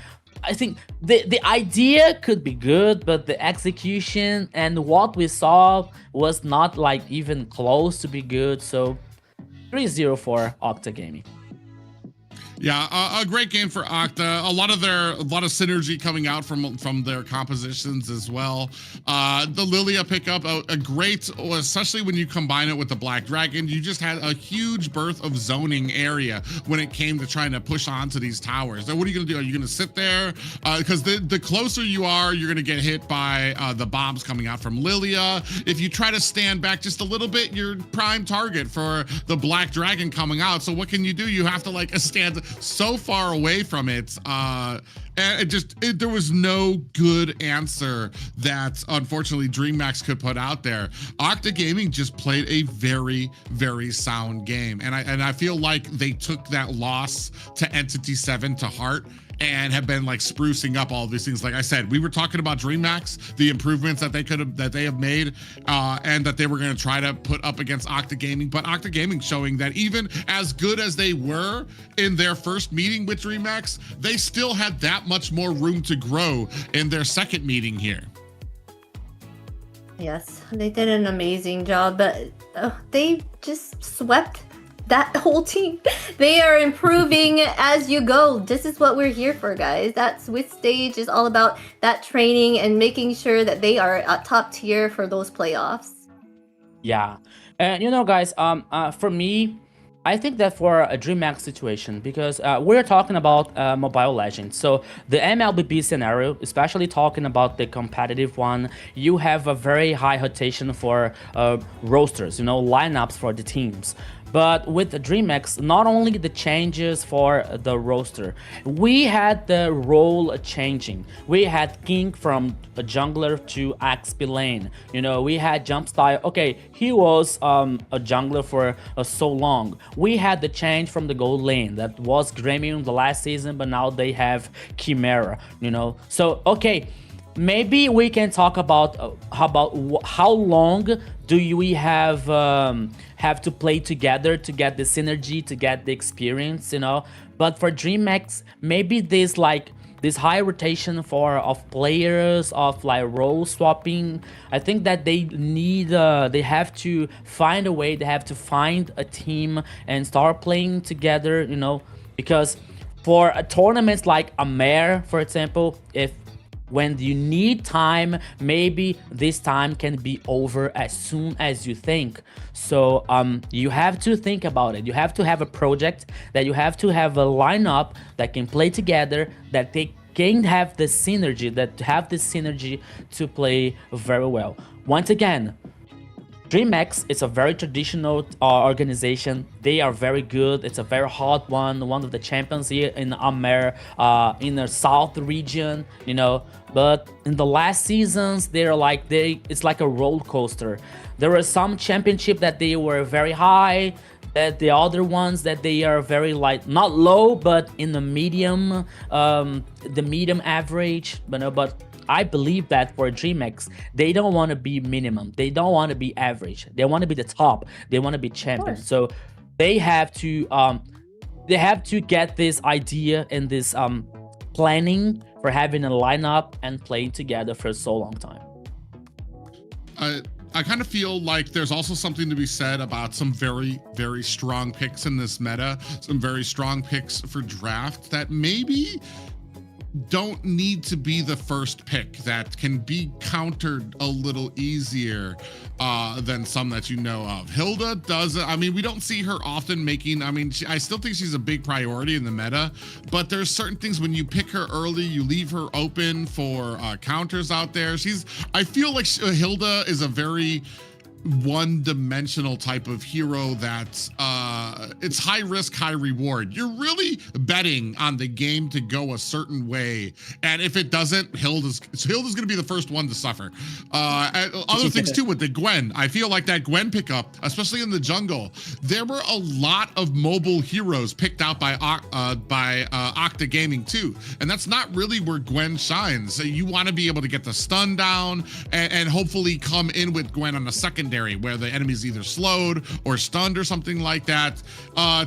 I think the idea could be good, but the execution and what we saw was not like even close to be good. So 3-0 for Octa Gaming. Yeah, a great game for Octa. A lot of synergy coming out from their compositions as well. The Lilia pickup, a great, especially when you combine it with the Black Dragon. You just had a huge birth of zoning area when it came to trying to push onto these towers. So what are you gonna do? Are you gonna sit there? Because the closer you are, you're gonna get hit by the bombs coming out from Lilia. If you try to stand back just a little bit, you're prime target for the Black Dragon coming out. So what can you do? You have to like stand so far away from it, and there was no good answer that unfortunately Dreammax could put out there. Octa Gaming just played a very, very sound game, and I feel like they took that loss to Entity 7 to heart, and have been like sprucing up all of these things. Like I said, we were talking about Dreammax, the improvements that they have made, and that they were going to try to put up against Octa Gaming. But Octa Gaming showing that even as good as they were in their first meeting with Dreammax, they still had that much more room to grow in their second meeting here. Yes, they did an amazing job, but they just swept that whole team. They are improving as you go. This is what we're here for, guys. That Swiss stage is all about that training and making sure that they are at top tier for those playoffs. Yeah, and you know, guys, for me, I think that for a Dreammax situation, because we're talking about Mobile Legends, so the MLBB scenario, especially talking about the competitive one, you have a very high rotation for rosters, you know, lineups for the teams. But with the Dreammax, not only the changes for the roster, we had the role changing. We had King from a jungler to XP lane. You know, we had Jumpstyle. Okay, he was a jungler for so long. We had the change from the gold lane that was Gremium the last season, but now they have Chimera. You know, so okay. Maybe we can talk about how long do we have to play together to get the synergy, to get the experience, you know. But for Dreammax, maybe this high rotation of players, of like role swapping, I think that they need they have to find a way, they have to find a team and start playing together, you know, because for a tournament like AMER, for example, when you need time, maybe this time can be over as soon as you think. So you have to think about it. You have to have a project, that you have to have a lineup that can play together, that they can have the synergy, to play very well. Once again, Dreammax is a very traditional organization. They are very good. It's a very hot one of the champions here in AMER, in the South region, you know. But in the last seasons, it's like a roller coaster. There were some championship that they were very high, that the other ones that they are very not low, but in the medium average, but I believe that for Dreammax, they don't want to be minimum. They don't want to be average. They want to be the top. They want to be champion. So they have to get this idea and this planning for having a lineup and playing together for so long time. I kind of feel like there's also something to be said about some very, very strong picks in this meta, some very strong picks for draft that maybe don't need to be the first pick, that can be countered a little easier than some that you know of. Hilda does, I mean, we don't see her often making, I mean, I still think she's a big priority in the meta, but there's certain things when you pick her early, you leave her open for counters out there. I feel like Hilda is a very one-dimensional type of hero that's it's high risk, high reward. You're really betting on the game to go a certain way, and if it doesn't, Hilda's gonna be the first one to suffer. Other things too with the Gwen. I feel like that Gwen pickup, especially in the jungle, there were a lot of mobile heroes picked out by Octa Gaming too, and that's not really where Gwen shines. So you want to be able to get the stun down and hopefully come in with Gwen on the secondary, where the enemy's either slowed or stunned or something like that,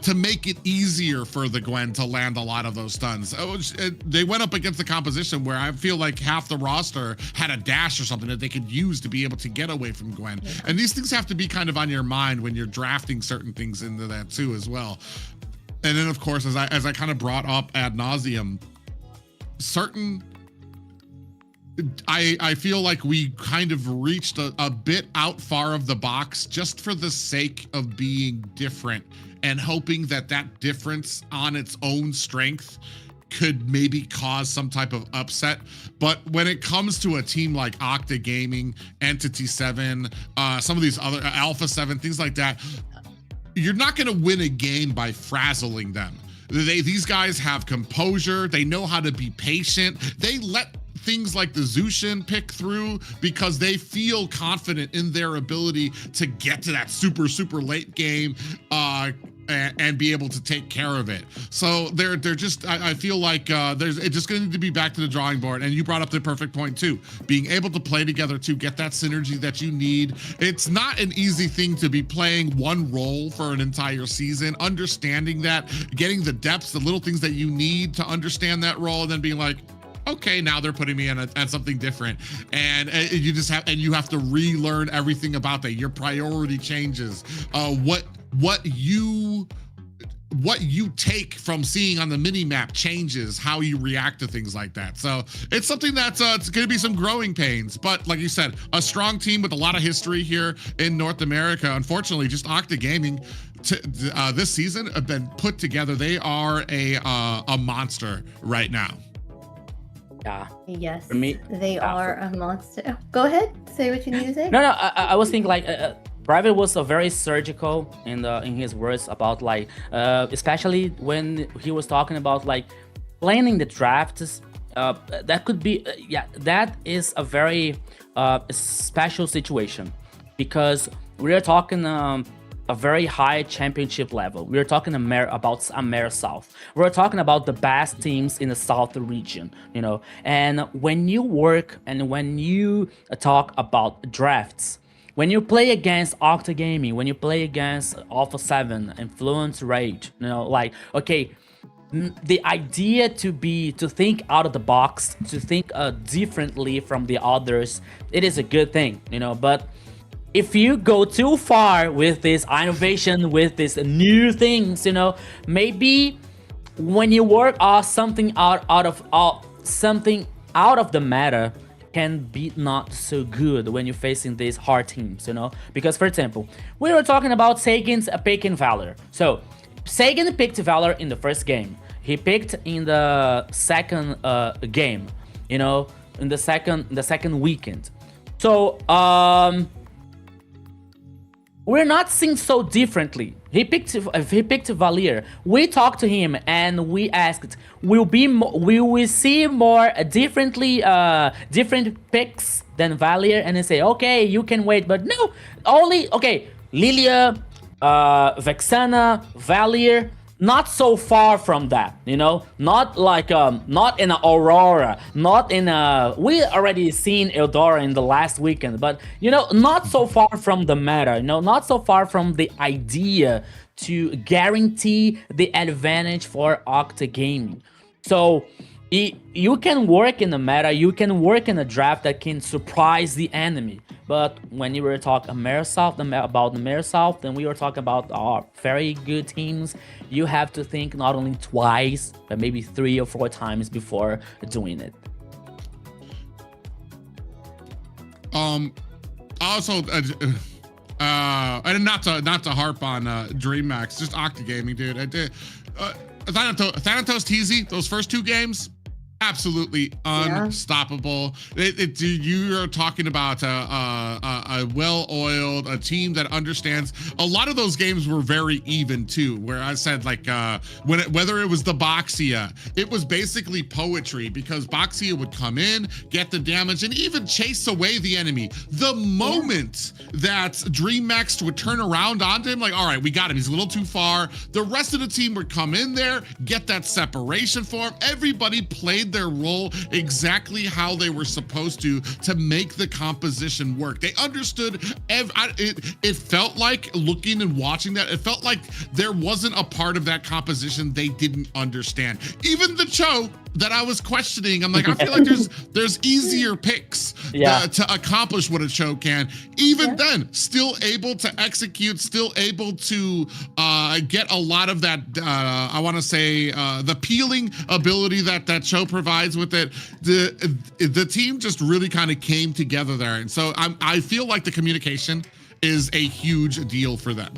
to make it easier for the Gwen to land a lot of those stuns. They went up against the composition where I feel like half the roster had a dash or something that they could use to be able to get away from Gwen. And these things have to be kind of on your mind when you're drafting certain things into that too as well. And then of course, as I kind of brought up ad nauseum, I feel like we kind of reached a bit out far of the box just for the sake of being different and hoping that difference on its own strength could maybe cause some type of upset. But when it comes to a team like Octa Gaming, Entity 7, some of these other Alpha 7, things like that, you're not going to win a game by frazzling them. These guys have composure. They know how to be patient. They let things like the Zushin pick through because they feel confident in their ability to get to that super late game and be able to take care of it. So they're just, I feel like it's just going to need to be back to the drawing board. And you brought up the perfect point too, being able to play together to get that synergy that you need. It's not an easy thing to be playing one role for an entire season, understanding that, getting the depths, the little things that you need to understand that role, and then being like, okay, now they're putting me in at something different, and you just have, and you have to relearn everything about that. Your priority changes. What you take from seeing on the mini map changes how you react to things like that. So it's something that's it's going to be some growing pains. But like you said, a strong team with a lot of history here in North America. Unfortunately, just Octa Gaming this season have been put together. They are a monster right now. Yeah. Yes, For me, they are a monster. Go ahead, say what you need to say. No, I was thinking like Private was very surgical in his words about like, especially when he was talking about like planning the drafts. That could be, yeah, that is a very special situation because we are talking a very high championship level. We're talking about AMER South. We're talking about the best teams in the South region, you know. And when you work and when you talk about drafts, when you play against Octa Gaming, when you play against Alpha 7, Influence Rage, you know, like, okay, the idea to think out of the box, to think differently from the others, it is a good thing, you know. But if you go too far with this innovation, with these new things, you know, maybe when you work something out of the meta, can be not so good when you're facing these hard teams, you know. Because for example, we were talking about Sagan's picking Valor. So Sagan picked Valor in the first game. He picked in the second game, you know, in the second weekend. So we're not seeing so differently. He picked Valier. We talked to him and we asked, will we see more different picks than Valier? And they say, okay, you can wait, but no, only okay, Lilia, Vexana, Valier. Not so far from that, you know, not like not in Aurora, not in we already seen Eldora in the last weekend, but you know, not so far from the meta, you know, not so far from the idea to guarantee the advantage for Octa Gaming. So you can work in the meta, you can work in a draft that can surprise the enemy. But when you were talking about AMER South, then we were talking about our very good teams. You have to think not only twice, but maybe 3 or 4 times before doing it. Also, and not to harp on Dreammax, just Octa Gaming, dude. Thanatos TZ, those first 2 games, absolutely unstoppable. You are talking about a well-oiled, a team that understands. A lot of those games were very even too, where I said like whether it was the Boxia, it was basically poetry because Boxia would come in, get the damage, and even chase away the enemy. The moment that Dreammax would turn around onto him, like, all right, we got him, he's a little too far, the rest of the team would come in there, get that separation for him. Everybody played their role exactly how they were supposed to make the composition work. They understood. It felt like, looking and watching that, it felt like there wasn't a part of that composition they didn't understand. Even the Cho that I was questioning, I'm like, I feel like there's easier picks to accomplish what a Cho can. Even then, still able to execute, still able to get a lot of that, I want to say, the peeling ability that Cho provides with it. The team just really kind of came together there. And so I feel like the communication is a huge deal for them.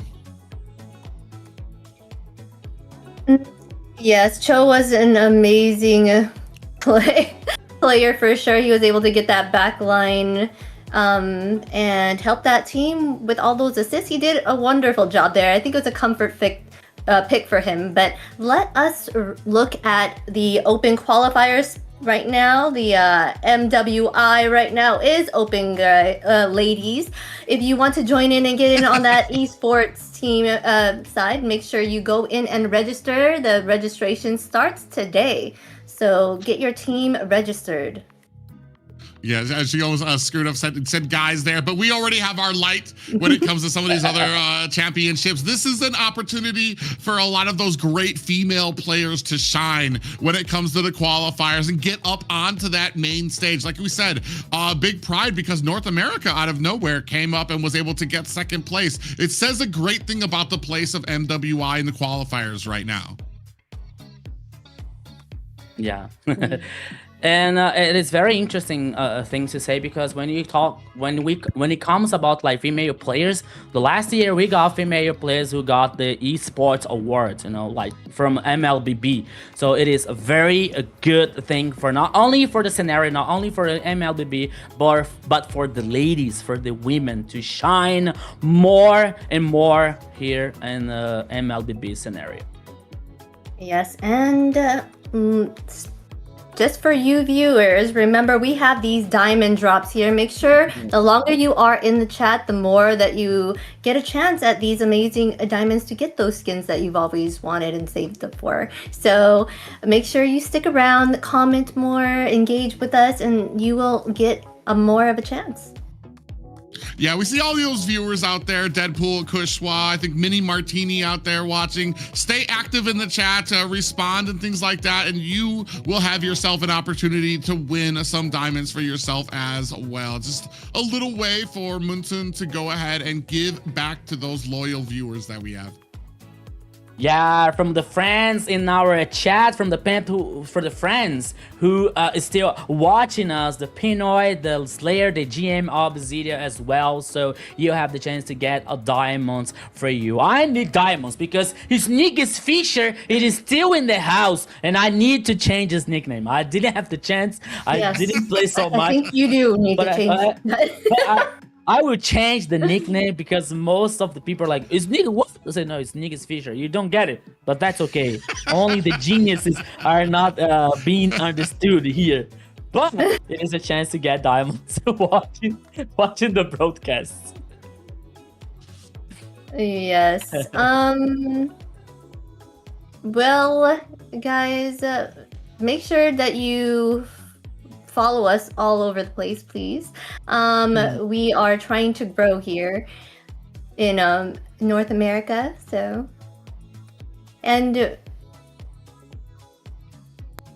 Yes, Cho was an amazing player for sure. He was able to get that back line and help that team with all those assists. He did a wonderful job there. I think it was a comfort pick for him. But let us look at the open qualifiers right now. The MWI right now is open, ladies. If you want to join in and get in on that esports team side, make sure you go in and register. The registration starts today. So get your team registered. Yeah, as she almost screwed up, said guys there, but we already have our light when it comes to some of these other championships. This is an opportunity for a lot of those great female players to shine when it comes to the qualifiers and get up onto that main stage. Like we said, big pride because North America out of nowhere came up and was able to get second place. It says a great thing about the place of MWI in the qualifiers right now. Yeah. And it is very interesting thing to say, because when it comes about like female players, the last year we got female players who got the esports award, you know, like from MLBB. So it is a very good thing for not only for the scenario, not only for the MLBB, but for the ladies, for the women to shine more and more here in the MLBB scenario. Yes, and just for you viewers, remember we have these diamond drops here. Make sure the longer you are in the chat, the more that you get a chance at these amazing diamonds to get those skins that you've always wanted and saved up for. So make sure you stick around, comment more, engage with us, and you will get more of a chance. Yeah, we see all those viewers out there, Deadpool, Kushwa, I think Mini Martini out there watching. Stay active in the chat, respond and things like that, and you will have yourself an opportunity to win some diamonds for yourself as well. Just a little way for Munsun to go ahead and give back to those loyal viewers that we have. Yeah, from the friends in our chat, from the for the friends who is still watching us, the Pinoy, the Slayer, the GM Obsidia as well. So you have the chance to get a diamonds for you. I need diamonds because his nick is Fisher. It is still in the house, and I need to change his nickname. I didn't have the chance. I didn't play so much. I think you do need to change it. I would change the nickname because most of the people are like, is Nick what? I say, no, it's Nick is Fisher. You don't get it, but that's okay. Only the geniuses are not being understood here. But it is a chance to get diamonds watching the broadcast. Yes. Well, guys, make sure that you follow us all over the place, please. We are trying to grow here in North America, so, and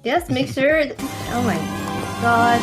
yes, make sure. Oh my God.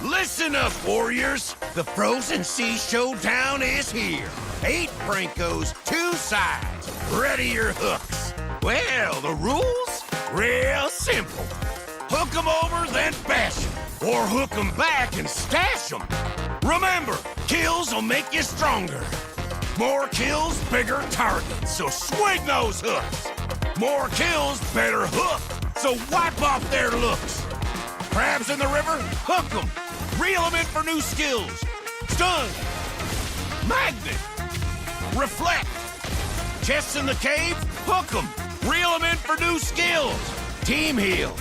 Listen up, warriors! The Frozen Sea Showdown is here. 8 Francos, 2 sides. Ready your hooks. Well, the rules? Real simple. Hook 'em over, then bash 'em. Or hook 'em back and stash 'em. Remember, kills will make you stronger. More kills, bigger targets, so swing those hooks. More kills, better hook, so wipe off their looks. Crabs in the river? Hook 'em. Reel 'em in for new skills. Stun. Magnet. Reflect. Chests in the cave? Hook 'em. Reel 'em in for new skills. Team heal.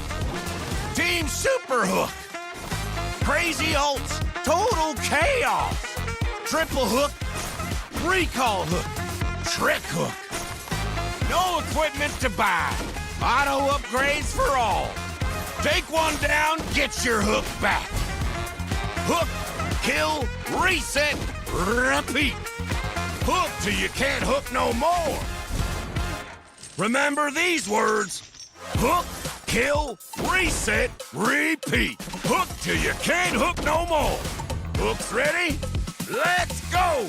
Team super hook. Crazy ults. Total chaos. Triple hook. Recall hook. Trick hook. No equipment to buy. Auto upgrades for all. Take one down, get your hook back. Hook, kill, reset, repeat. Hook till you can't hook no more. Remember these words. Hook, kill, reset, repeat. Hook till you can't hook no more. Hooks ready? Let's go!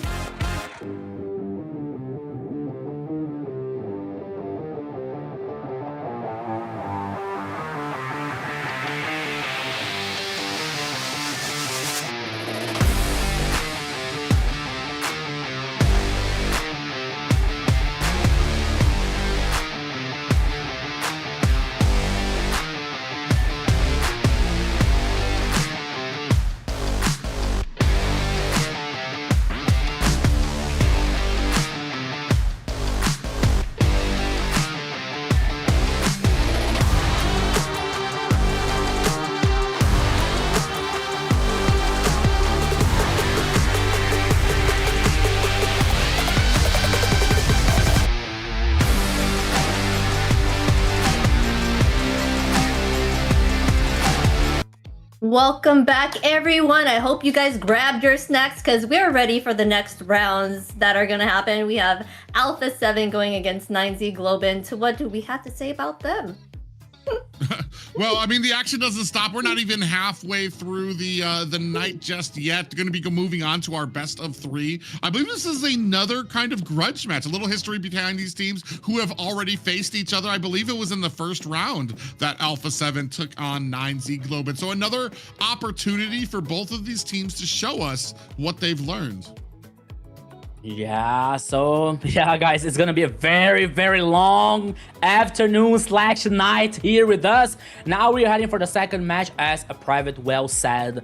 Welcome back, everyone. I hope you guys grabbed your snacks because we're ready for the next rounds that are going to happen. We have Alpha 7 going against 9Z Globant. What do we have to say about them? Well, I mean, the action doesn't stop. We're not even halfway through the night just yet. Going to be moving on to our best of 3. I believe this is another kind of grudge match. A little history behind these teams who have already faced each other. I believe it was in the first round that Alpha 7 took on 9Z Globant. So another opportunity for both of these teams to show us what they've learned. Yeah, so yeah, guys, it's gonna be a very, very long afternoon / night here with us. Now we're heading for the second match, as a private well said.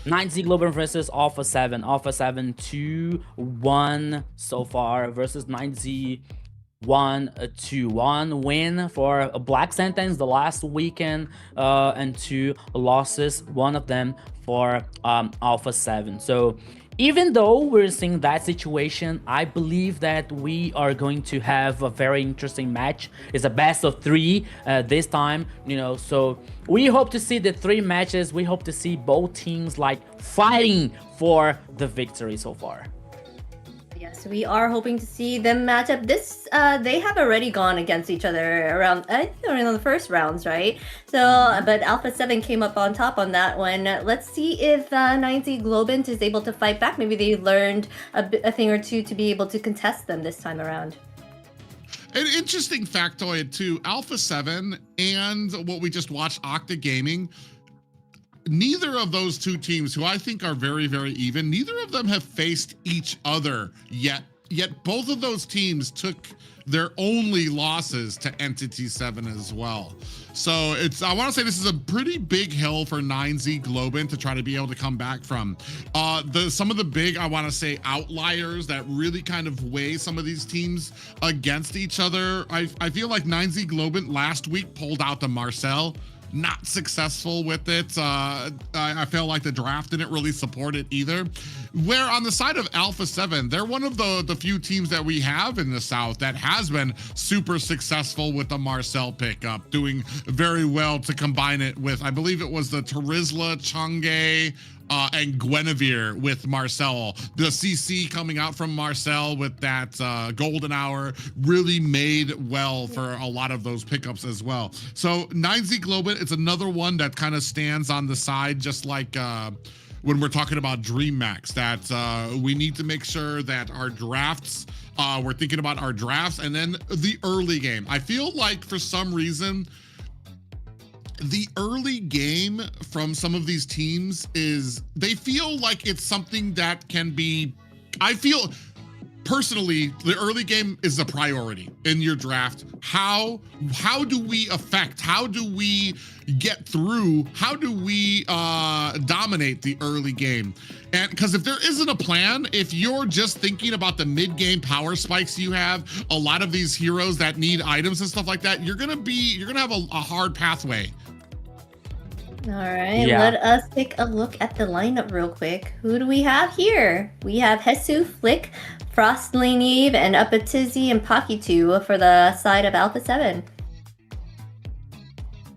9Z Globant versus Alpha 7. Alpha 7 2-1 so far versus 9Z 1-2. Win for a Black Sentence the last weekend, and 2 losses, one of them for Alpha 7. So even though we're seeing that situation, I believe that we are going to have a very interesting match. It's a best of 3 this time, you know, so we hope to see the 3 matches. We hope to see both teams like fighting for the victory so far. Yes, we are hoping to see them match up. They have already gone against each other around, in the first rounds, right? So, but Alpha 7 came up on top on that one. Let's see if 9Z Globant is able to fight back. Maybe they learned a thing or two to be able to contest them this time around. An interesting factoid too, Alpha 7 and what we just watched, Octa Gaming, neither of those two teams, who I think are very, very even, neither of them have faced each other yet. Yet both of those teams took their only losses to Entity 7 as well. So I want to say this is a pretty big hill for 9Z Globant to try to be able to come back from. Some of the big, I want to say, outliers that really kind of weigh some of these teams against each other. I feel like 9Z Globant last week pulled out the Marcel. Not successful with it. I feel like the draft didn't really support it either. Where on the side of Alpha 7, they're one of the few teams that we have in the South that has been super successful with the Marcel pickup, doing very well to combine it with, I believe it was the Terizla, Chang'e, and Guinevere with Marcel. The CC coming out from Marcel with that golden hour really made well for a lot of those pickups as well. So 9Z Globant, it's another one that kind of stands on the side, just like when we're talking about Dreammax, that we need to make sure that our drafts, we're thinking about our drafts, and then the early game. I feel like for some reason, the early game from some of these teams they feel like it's something that can be, I feel personally, the early game is a priority in your draft. How do we affect? How do we get through? How do we dominate the early game? And because if there isn't a plan, if you're just thinking about the mid-game power spikes you have, a lot of these heroes that need items and stuff like that, you're gonna have a hard pathway. All right, let us take a look at the lineup real quick. Who do we have here? We have Hesu, Flick, Frostlane Eve, and Upatizzy and Pakitu for the side of Alpha 7.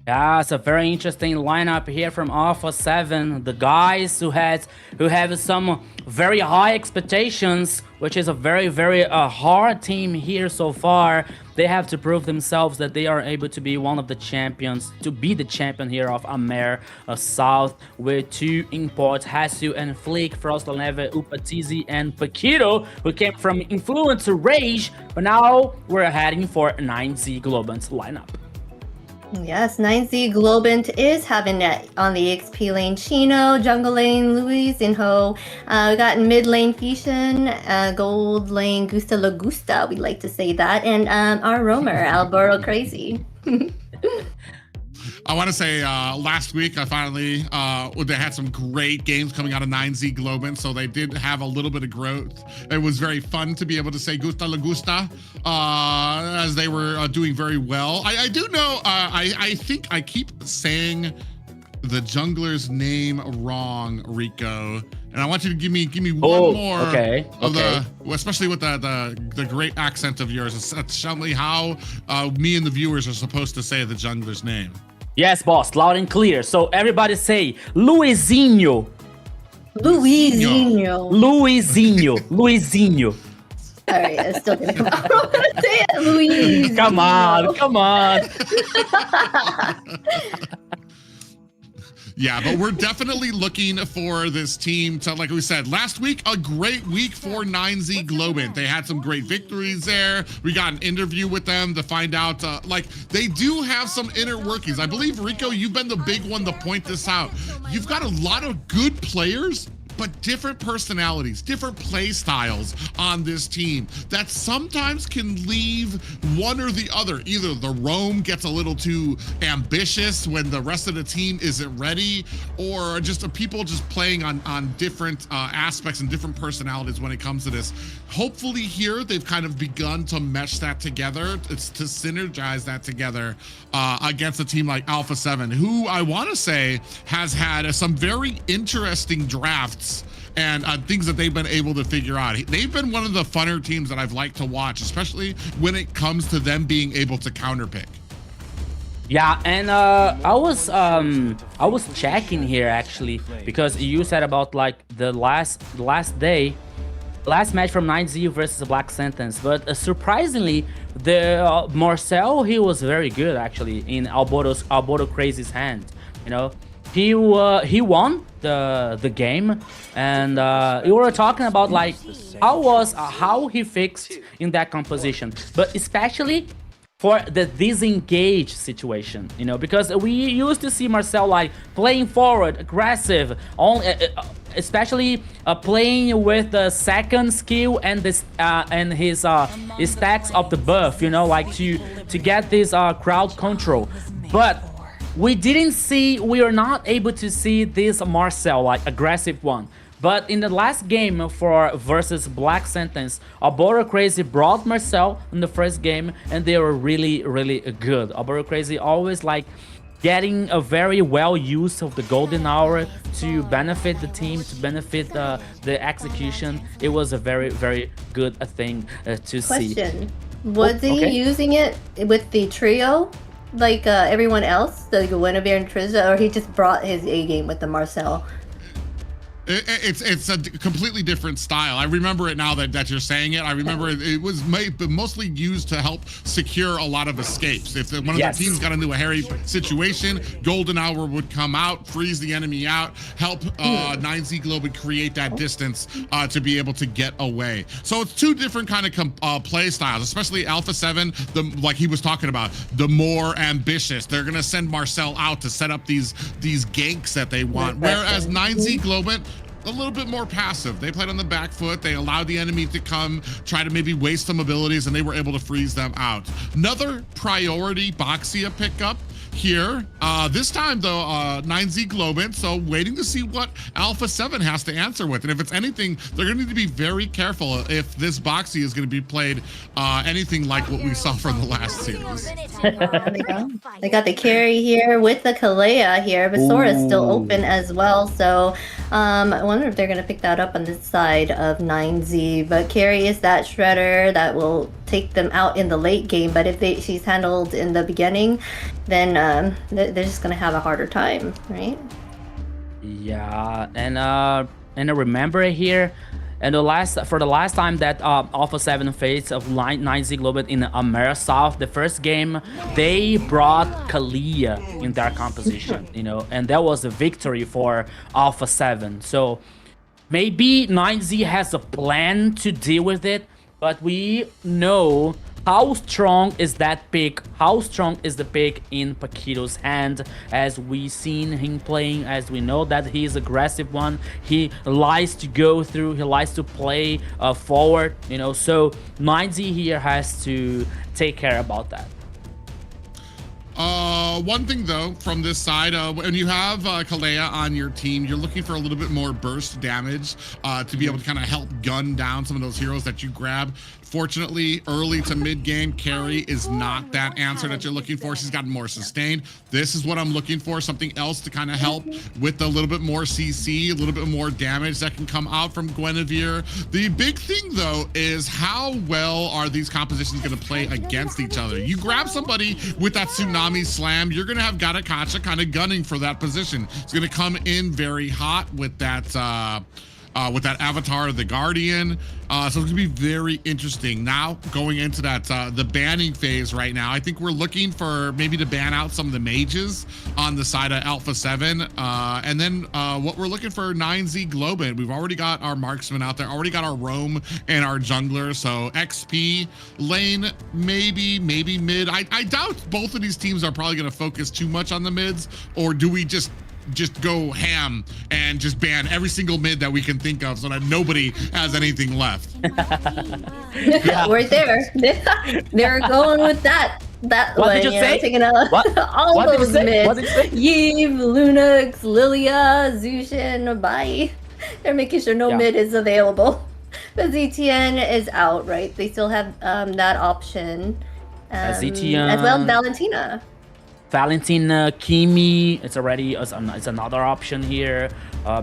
Yeah, it's a very interesting lineup here from Alpha 7. The guys who have some very high expectations, which is a very hard team here so far. They have to prove themselves that they are able to be one of the champions, to be the champion here of AMER South, with 2 imports, Hesu and Flick, Frostlane, Upatizzy, and Paquito, who came from Influence to Rage, but now we're heading for 9Z Globant's lineup. Yes, 9Z Globant is having it on the XP lane Chino, jungle lane Louis Zinho. We got mid lane Fishin, gold lane Gusta La Gusta, we like to say that, and our roamer Alboro Crazy. I want to say last week I finally they had some great games coming out of 9Z Globant, so they did have a little bit of growth. It was very fun to be able to say Gusta La Gusta as they were doing very well. I do know I think I keep saying the jungler's name wrong, Rico, and I want you to give me one more. Okay. Especially with the great accent of yours. Tell me how me and the viewers are supposed to say the jungler's name. Yes, boss, loud and clear. So everybody say Luizinho. Luizinho. All right, I'm still gonna come out. I'm gonna say it, Luizinho. Come on. Yeah, but we're definitely looking for this team to, like we said, last week, a great week for 9Z Globant. They had some great victories there. We got an interview with them to find out, they do have some inner workings. I believe, Rico, you've been the big one to point this out. You've got a lot of good players, but different personalities, different play styles on this team that sometimes can leave one or the other. Either the roam gets a little too ambitious when the rest of the team isn't ready, or just people just playing on different aspects and different personalities when it comes to this. Hopefully here, they've kind of begun to mesh that together, to synergize that together against a team like Alpha 7, who I want to say has had some very interesting drafts and things that they've been able to figure out. They've been one of the funner teams that I've liked to watch, especially when it comes to them being able to counterpick. Yeah, and I was checking here actually, because you said about like the last match from 9Z versus Black Sentence, but surprisingly, the Marcel, he was very good actually in Alboro Crazy's hand. You know, he won the game, and you were talking about like how he fixed in that composition, but especially for the disengage situation, you know, because we used to see Marcel like playing forward, aggressive, only especially playing with the second skill and this and his stacks of the buff, you know, like to get this crowd control. But we are not able to see this Marcel like aggressive one. But in the last game for versus Black Sentence, Alboro Crazy brought Marcel in the first game, and they were really good. Alboro Crazy always like getting a very well use of the golden hour to benefit the team, to benefit the execution. It was a very good thing to see. Question: was he using it with the trio like everyone else, the Guinevere and Trisha, or he just brought his A game with the Marcel? It's a completely different style. I remember it now that you're saying it. I remember it was mostly used to help secure a lot of escapes. If one of the teams got into a hairy situation, Golden Hour would come out, freeze the enemy out, help 9Z Globant create that distance to be able to get away. So it's two different kind of play styles, especially Alpha 7, like he was talking about, the more ambitious. They're gonna send Marcel out to set up these ganks that they want. Whereas 9Z Globant, a little bit more passive. They played on the back foot. They allowed the enemy to come, try to maybe waste some abilities, and they were able to freeze them out. Another priority Boxia pickup here. This time though, 9Z Globant, so waiting to see what Alpha 7 has to answer with. And if it's anything, they're gonna need to be very careful if this Boxy is gonna be played anything like what we saw from the last series. They got the carry here with the Kalea here, but Sora's still open as well. So I wonder if they're gonna pick that up on this side of 9Z. But carry is that shredder that will take them out in the late game. But if she's handled in the beginning, then they're just gonna have a harder time, right? Yeah, and I remember here, and for the last time that Alpha 7 faced of 9Z Globant in AMER South, the first game they brought Kalea in their composition, you know, and that was a victory for Alpha 7. So maybe 9Z has a plan to deal with it, but we know how strong is that pick, how strong is the pick in Paquito's hand, as we seen him playing, as we know that he is aggressive one, he likes to go through, he likes to play forward, you know, so 9Z here has to take care about that. One thing though, from this side, when you have Kalea on your team, you're looking for a little bit more burst damage to be able to kind of help gun down some of those heroes that you grab. Fortunately, early to mid game, carry is not that answer that you're looking for. She's gotten more sustained. This is what I'm looking for, something else to kind of help with a little bit more CC, a little bit more damage that can come out from Guinevere. The big thing though is how well are these compositions going to play against each other? You grab somebody with that Tsunami Slam, you're going to have Garakacha kind of gunning for that position. It's going to come in very hot with that Avatar of the Guardian. So it's gonna be very interesting. Now going into that the banning phase right now, I think we're looking for maybe to ban out some of the mages on the side of Alpha 7. And then what we're looking for 9Z Globant. We've already got our marksman out there, already got our roam and our jungler. So XP lane, maybe mid. I doubt both of these teams are probably gonna focus too much on the mids, or do we just go ham and just ban every single mid that we can think of so that nobody has anything left? Right there. They're going with that. What one, did you say? Taking out all what those mids. Yves, Lunux, Lilia, Zushin, bye. They're making sure no mid is available. But ZTN is out, right? They still have that option. ZTN as well, Valentina. Valentina, Kimi, it's another option here.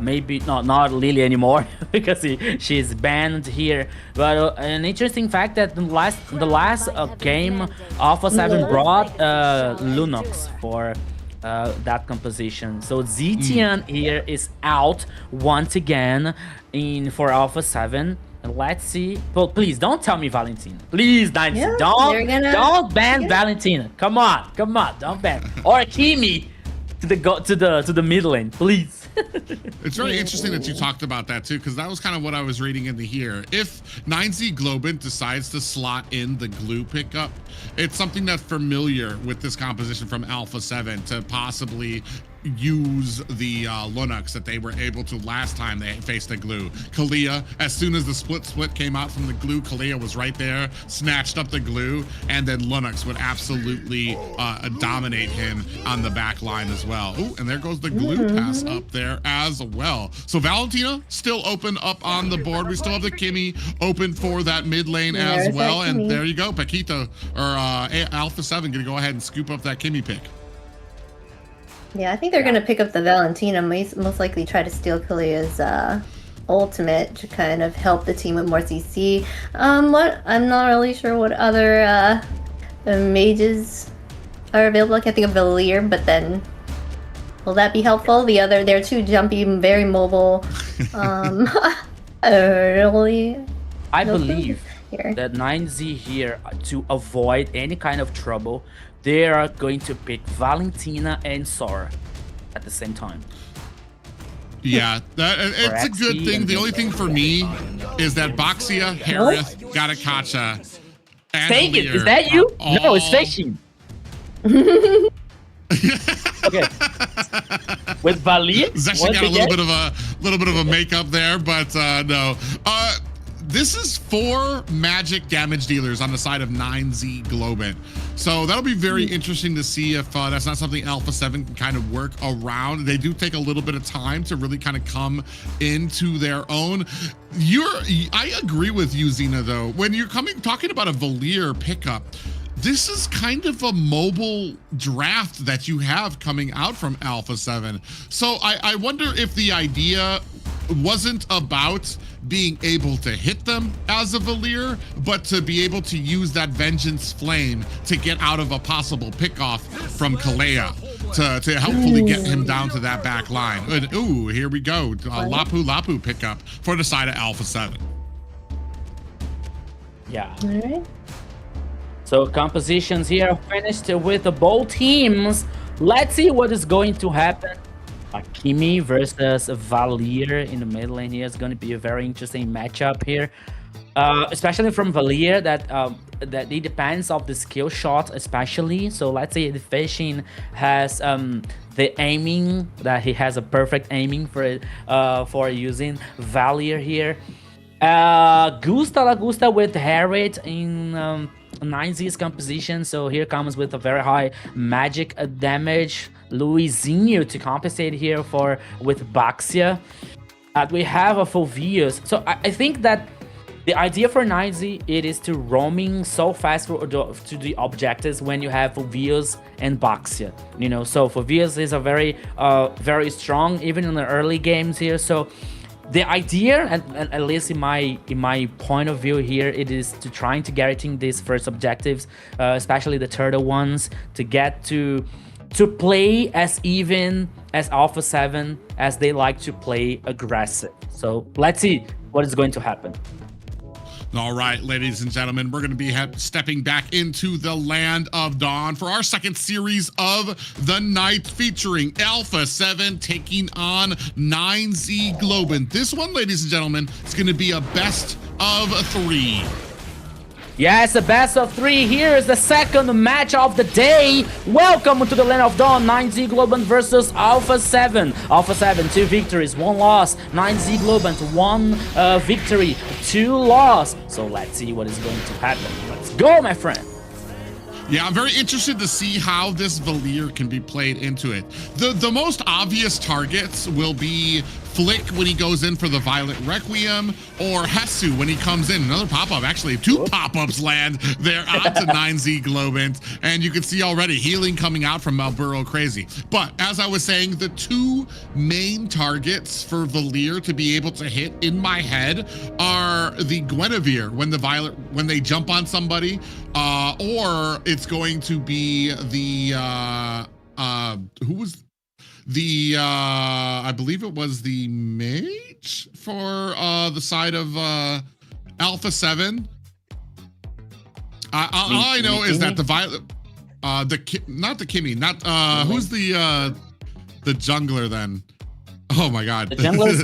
Maybe not Lily anymore because she's banned here. But an interesting fact that the last game, Alpha 7 brought Lunox for that composition. So ZTN here is out once again for Alpha 7. Let's see. Well, please don't tell me Valentina. Please, Dynasty, don't ban Valentina. Come on, don't ban. Or Kimi to the mid lane, please. It's very interesting that you talked about that too, because that was kind of what I was reading into here. If 9Z Globant decides to slot in the glue pickup, it's something that's familiar with this composition from Alpha 7 to possibly use the Linux that they were able to last time they faced the glue. Kalea, as soon as the split came out from the glue, Kalea was right there, snatched up the glue, and then Linux would absolutely dominate him on the back line as well. Ooh, and there goes the glue pass up there as well. So Valentina still open up on the board. We still have the Kimi open for that mid lane as well. And there you go, Paquito or Alpha 7 gonna go ahead and scoop up that Kimi pick. Yeah, I think they're going to pick up the Valentina, most likely try to steal Kalea's ultimate to kind of help the team with more CC. I'm not really sure what other mages are available. I can't think of Valir, but then will that be helpful? They're too jumpy, very mobile. Really? I believe that 9Z here, to avoid any kind of trouble, they are going to pick Valentina and Sora at the same time. Yeah, it's a good thing. The only thing for me is that Boxia, Harith, Garakacha, and Fake it. Is that you? No, it's faking. Okay. with Valier. Zesh got a little bit of a makeup there, but no. This is 4 magic damage dealers on the side of 9Z Globant. So that'll be very interesting to see if that's not something Alpha 7 can kind of work around. They do take a little bit of time to really kind of come into their own. I agree with you, Xena, though. When you're talking about a Valier pickup, this is kind of a mobile draft that you have coming out from Alpha 7. So I wonder if the idea wasn't about being able to hit them as a Valier, but to be able to use that Vengeance Flame to get out of a possible pickoff from Kalea to helpfully get him down to that back line. And, ooh, here we go. Lapu Lapu pickup for the side of Alpha 7. Yeah. All right. So compositions here finished with both teams. Let's see what is going to happen. Kimi versus Valier in the mid lane here is going to be a very interesting matchup here, especially from Valier that it depends of the skill shot especially. So let's say the fishing has the aiming, that he has a perfect aiming for using Valier here. Gusta with Harriet in 9Z's composition, so here comes with a very high magic damage. Luizinho to compensate here with Baxia. We have a Fulvius. So I think that the idea for 9Z, it is to roaming so fast to the objectives when you have Fulvius and Baxia. You know, so Fulvius is a very strong even in the early games here. So the idea, and at least in my point of view here, it is to trying to guarantee these first objectives, especially the turtle ones, to get to play as even as Alpha 7 as they like to play aggressive. So let's see what is going to happen. All right, ladies and gentlemen, we're going to be stepping back into the Land of Dawn for our second series of the night, featuring Alpha 7 taking on 9Z Globant. This one, ladies and gentlemen, is going to be a best of 3. Yes, the best of 3. Here is the second match of the day. Welcome to the Land of Dawn. 9Z Globant versus Alpha 7. Alpha 7, 2 victories, 1 loss. 9Z Globant, 1 victory, 2 loss. So let's see what is going to happen. Let's go, my friend. Yeah, I'm very interested to see how this Valier can be played into it. The most obvious targets will be Flick when he goes in for the Violent Requiem, or Hesu when he comes in. Another pop-up, actually 2 pop-ups land there onto 9Z Globant, and you can see already healing coming out from Malburo Crazy. But as I was saying, the 2 main targets for Valier to be able to hit in my head are the Guinevere when they jump on somebody, or it's going to be the who was the I believe it was the mage for the side of Alpha 7. All I know is that the Violet, not the Kimmy, not who's the jungler then? Oh my god, the jungler is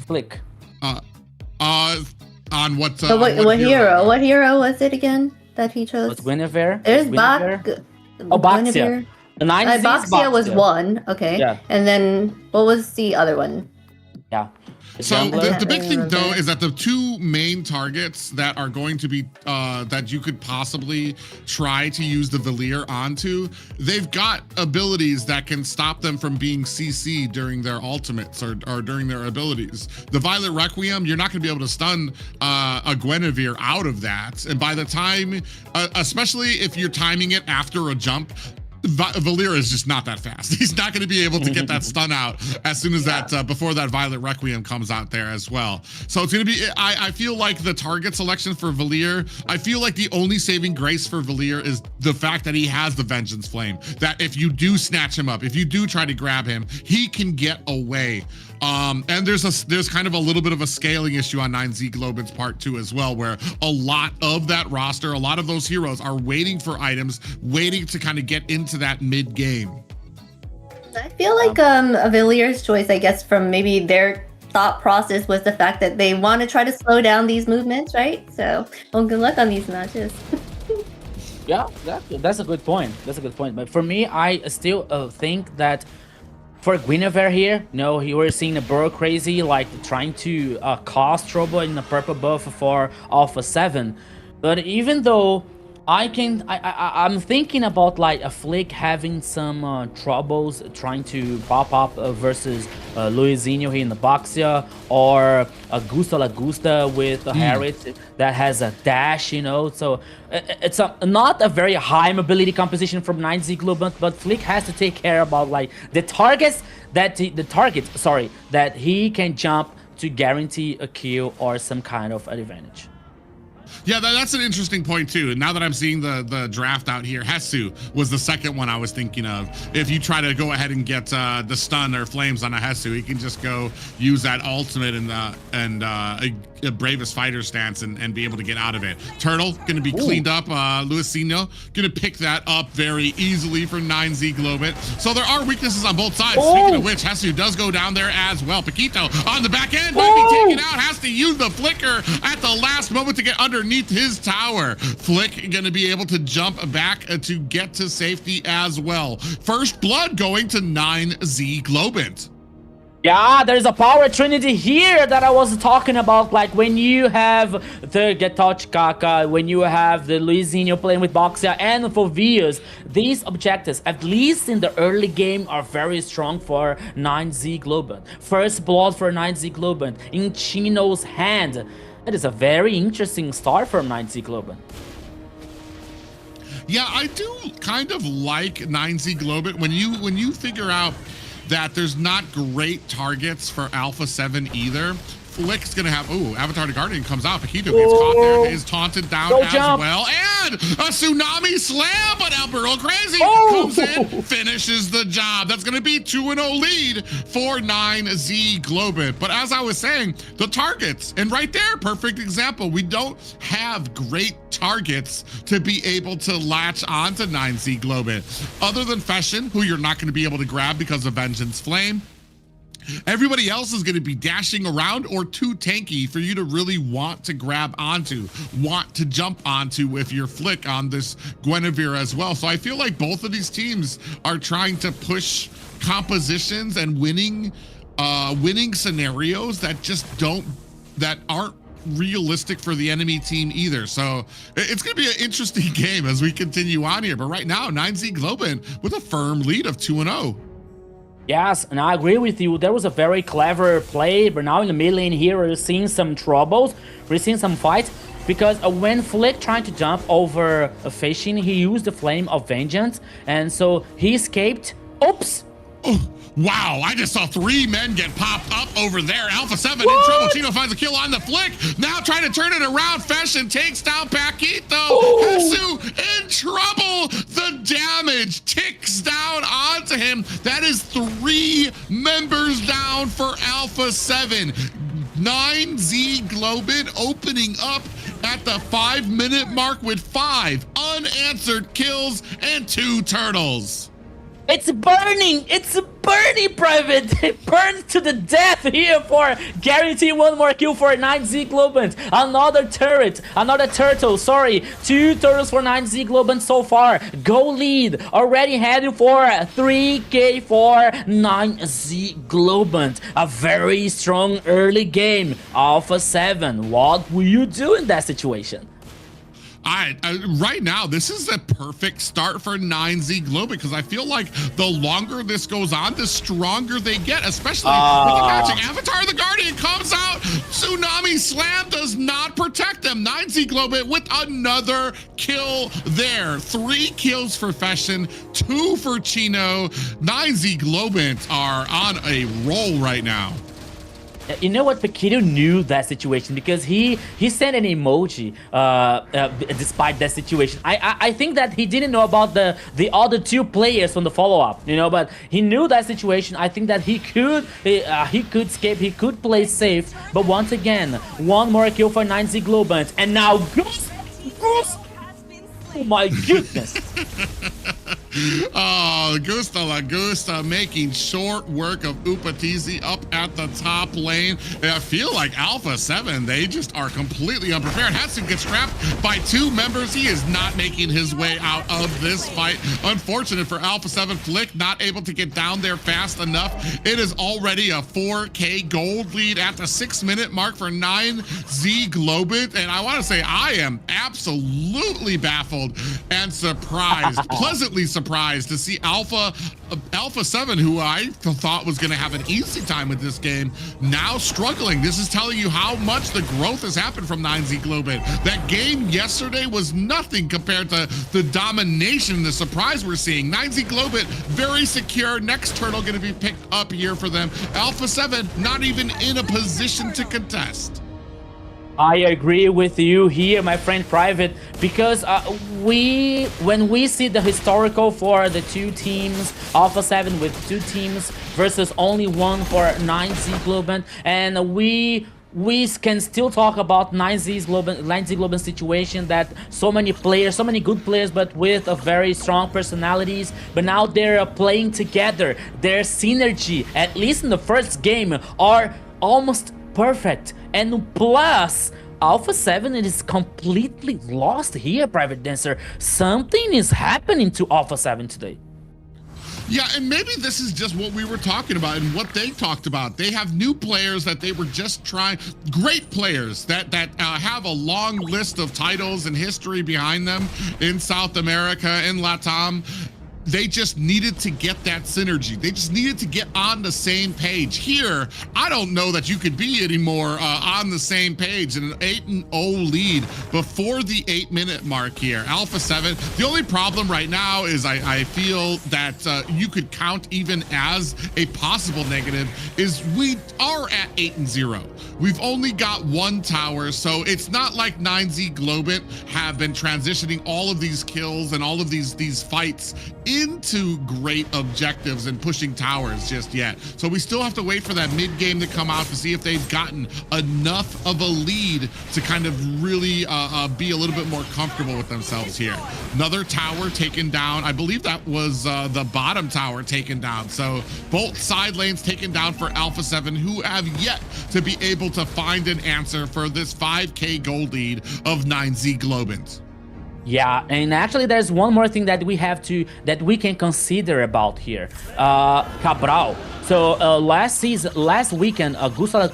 Flick. On what? So what hero? What hero was it again that he chose? Was Guinevere? There's Baxia. The 9Z Baxia was 1. Okay. Yeah. And then what was the other one? Yeah. So the big thing though is that the 2 main targets that are going to be that you could possibly try to use the Valier onto, they've got abilities that can stop them from being CC during their ultimates or during their abilities. The Violet Requiem, you're not going to be able to stun a Guinevere out of that, and by the time, especially if you're timing it after a jump, Valier is just not that fast. He's not going to be able to get that stun out as soon as that before that Violet Requiem comes out there as well. So it's going to be, I feel like the target selection for Valier, I feel like the only saving grace for Valier is the fact that he has the Vengeance Flame, that if you do snatch him up, if you do try to grab him, he can get away. And there's kind of a little bit of a scaling issue on 9Z Globant's part too as well, where a lot of that roster, a lot of those heroes are waiting for items, waiting to kind of get into that mid game. I feel like a Valier's choice, I guess, from maybe their thought process was the fact that they want to try to slow down these movements, right? So, well, good luck on these matches. Yeah, that's a good point. That's a good point. But for me, I still think that for Guinevere here, you know, you were seeing a Burrow Crazy like trying to cause trouble in the purple buff for Alpha 7. But even though I'm thinking about like a Flick having some troubles trying to pop up versus Luizinho here in the Boxia, or Augusta Lagusta with Harriet that has a dash, you know. So it's not a very high mobility composition from 9Z Globant, but Flick has to take care about like the targets that that he can jump to guarantee a kill or some kind of advantage. Yeah, that's an interesting point too. And now that I'm seeing the draft out here, Hesu was the second one I was thinking of. If you try to go ahead and get the stun or flames on a Hesu, he can just go use that ultimate and a bravest fighter stance and be able to get out of it. Turtle gonna be cleaned up. Luizinho gonna pick that up very easily for 9Z Globant. So there are weaknesses on both sides. Speaking of which, Hesu does go down there as well. Paquito on the back end might be taken out. Has to use the flicker at the last moment to get underneath his tower. Flick gonna be able to jump back to get to safety as well. First blood going to 9Z Globant. Yeah, there's a power trinity here that I was talking about. Like when you have the Getoch Kaka, when you have the Luizinho playing with Boxia and Fovius, these objectives, at least in the early game, are very strong for 9Z Globant. First blood for 9Z Globant in Chino's hand. That is a very interesting start for 9Z Globant. Yeah, I do kind of like 9Z Globant when you figure out that there's not great targets for Alpha 7 either. Flick's gonna have, Avatar the Guardian comes out. Paquito gets caught there, is taunted down as well. And a tsunami slam, but El Burrow Crazy comes in, finishes the job. That's gonna be 2-0 lead for 9Z Globant. But as I was saying, the targets, and right there, perfect example. We don't have great targets to be able to latch on to 9Z Globant. Other than Feshin, who you're not gonna be able to grab because of Vengeance Flame. Everybody else is going to be dashing around or too tanky for you to really want to grab onto, want to jump onto if you're Flick on this Guinevere as well. So I feel like both of these teams are trying to push compositions and winning scenarios that aren't realistic for the enemy team either. So it's going to be an interesting game as we continue on here. But right now, 9Z Globant with a firm lead of 2-0. Yes, and I agree with you. There was a very clever play, but now in the mid lane here, we're seeing some troubles. We're seeing some fights, because when Flick trying to jump over a Fashin, he used the Flame of Vengeance, and so he escaped. Oops! Oh, wow, I just saw 3 men get popped up over there. Alpha 7 in trouble. Chino finds a kill on the Flick. Now trying to turn it around. Fashion takes down Paquito. Hesu in trouble. The damage ticks down onto him. That is 3 members down for Alpha 7. 9Z Globant opening up at the 5-minute mark with 5 unanswered kills and 2 turtles. It's burning! It's burning, Private! It burns to the death here for guarantee 1 more kill for 9Z Globant. Another turret, another turtle, sorry. 2 turtles for 9Z Globant so far. Go lead, already heading for 3K for 9Z Globant. A very strong early game. Alpha 7, what will you do in that situation? Right now, this is a perfect start for 9Z Globant, because I feel like the longer this goes on, the stronger they get, especially with the matching. Avatar the Guardian comes out, Tsunami Slam does not protect them. 9Z Globant with another kill there. 3 kills for Fashion, 2 for Chino. 9Z Globant are on a roll right now. You know what? Paquito knew that situation because he sent an emoji despite that situation. I think that he didn't know about the other 2 players from the follow-up, you know, but he knew that situation. I think that he could escape, he could play safe, but once again, 1 more kill for 9Z Globant, and now Goose! Oh my goodness! Oh, Gusta La Gusta making short work of Upatizi up at the top lane. And I feel like Alpha 7, they just are completely unprepared. Hatsu gets trapped by 2 members. He is not making his way out of this fight. Unfortunate for Alpha 7. Flick not able to get down there fast enough. It is already a 4K gold lead at the 6-minute mark for 9Z Globant. And I want to say I am absolutely baffled and surprised, pleasantly surprised to see Alpha 7, who I thought was going to have an easy time with this game, now struggling. This is telling you how much the growth has happened from 9Z Globant. That game yesterday was nothing compared to the domination, the surprise we're seeing. 9Z Globant, very secure. Next turtle going to be picked up here for them. Alpha 7, not even in a position to contest. I agree with you here, my friend Private, because when we see the historical for the 2 teams, Alpha 7 with 2 teams versus only 1 for 9Z Globant, and we can still talk about 9Z Globant situation, that so many players, so many good players, but with a very strong personalities, but now they're playing together. Their synergy, at least in the first game, are almost perfect. And plus, Alpha 7 is completely lost here, Private Dancer. Something is happening to Alpha 7 today. Yeah, and maybe this is just what we were talking about and what they talked about. They have new players that they were just trying, great players that have a long list of titles and history behind them in South America, in LATAM. They just needed to get that synergy. They just needed to get on the same page. Here, I don't know that you could be anymore on the same page. An 8-0 lead before the 8-minute mark here. Alpha 7, the only problem right now is I feel that you could count even as a possible negative is we are at 8-0. We've only got 1 tower, so it's not like 9Z Globant have been transitioning all of these kills and all of these fights into great objectives and pushing towers just yet. So we still have to wait for that mid game to come out to see if they've gotten enough of a lead to kind of really be a little bit more comfortable with themselves here. Another tower taken down. I believe that was the bottom tower taken down. So both side lanes taken down for Alpha 7, who have yet to be able to find an answer for this 5K gold lead of 9Z Globant. Yeah, and actually there's one more thing that we we can consider about here. Cabral. So last weekend, Gusta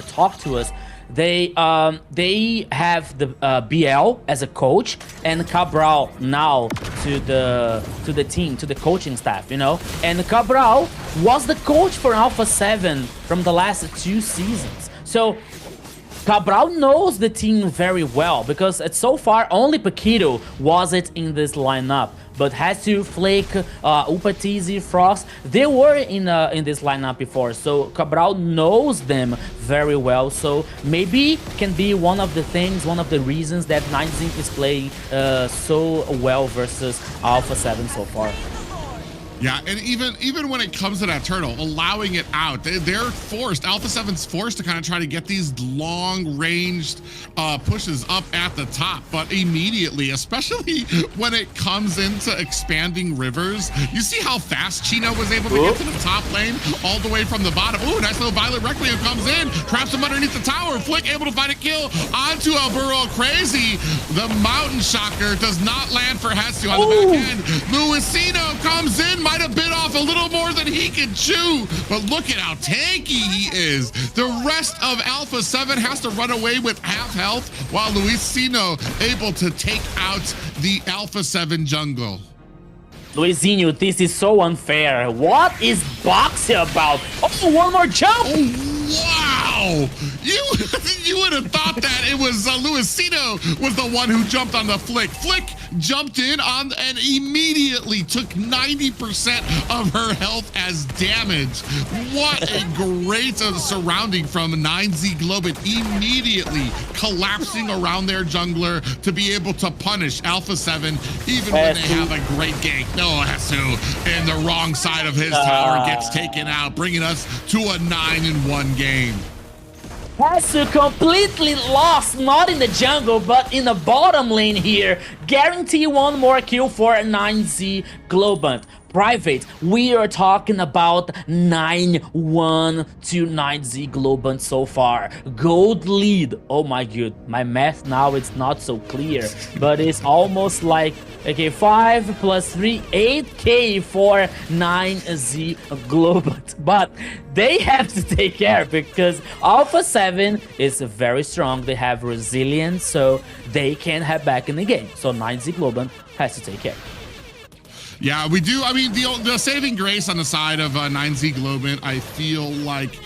talked to us. They have the BL as a coach and Cabral now to the team, to the coaching staff, you know. And Cabral was the coach for Alpha 7 from the last 2 seasons. So Cabral knows the team very well because so far only Paquito wasn't in this lineup. But Hatsu, Flake, Upatizi, Frost, they were in this lineup before. So Cabral knows them very well. So maybe can be one of the things, one of the reasons that 9Z is playing so well versus Alpha 7 so far. Yeah, and even when it comes to that turtle, allowing it out, they're forced, Alpha 7's forced to kind of try to get these long-ranged pushes up at the top, but immediately, especially when it comes into expanding rivers, you see how fast Chino was able to get to the top lane, all the way from the bottom. Ooh, nice little Violet Requiem comes in, traps him underneath the tower, Flick able to find a kill onto Alburo Crazy. The Mountain Shocker does not land for Hatsu on the back end. Luisino comes in, might have bit off a little more than he can chew, but look at how tanky he is. The rest of Alpha 7 has to run away with half health, while Luisino able to take out the Alpha 7 jungle. Luizinho, this is so unfair. What is Boxy about? Oh, one more jump! Oh, wow! You would have thought that it was Luisino was the one who jumped on the Flick. Flick jumped in on and immediately took 90% of her health as damage. What a great surrounding from 9Z Globant, immediately collapsing around their jungler to be able to punish Alpha 7 even when they have a great gank. No, Hatsu in the wrong side of his tower gets taken out, bringing us to a 9-1 game. Hatsu completely lost, not in the jungle, but in the bottom lane here. guarantee one more kill for 9Z Globant. Private, we are talking about 9-1 to 9Z Globant so far. Gold lead. Oh my god, my math now it's not so clear, but it's almost like, okay, 5 plus 3, 8k for 9Z Globant. But they have to take care because Alpha 7 is very strong. They have resilience, so they can have back in the game. So 9Z Globant has to take care. Yeah, we do. I mean, the saving grace on the side of 9Z Globant, I feel like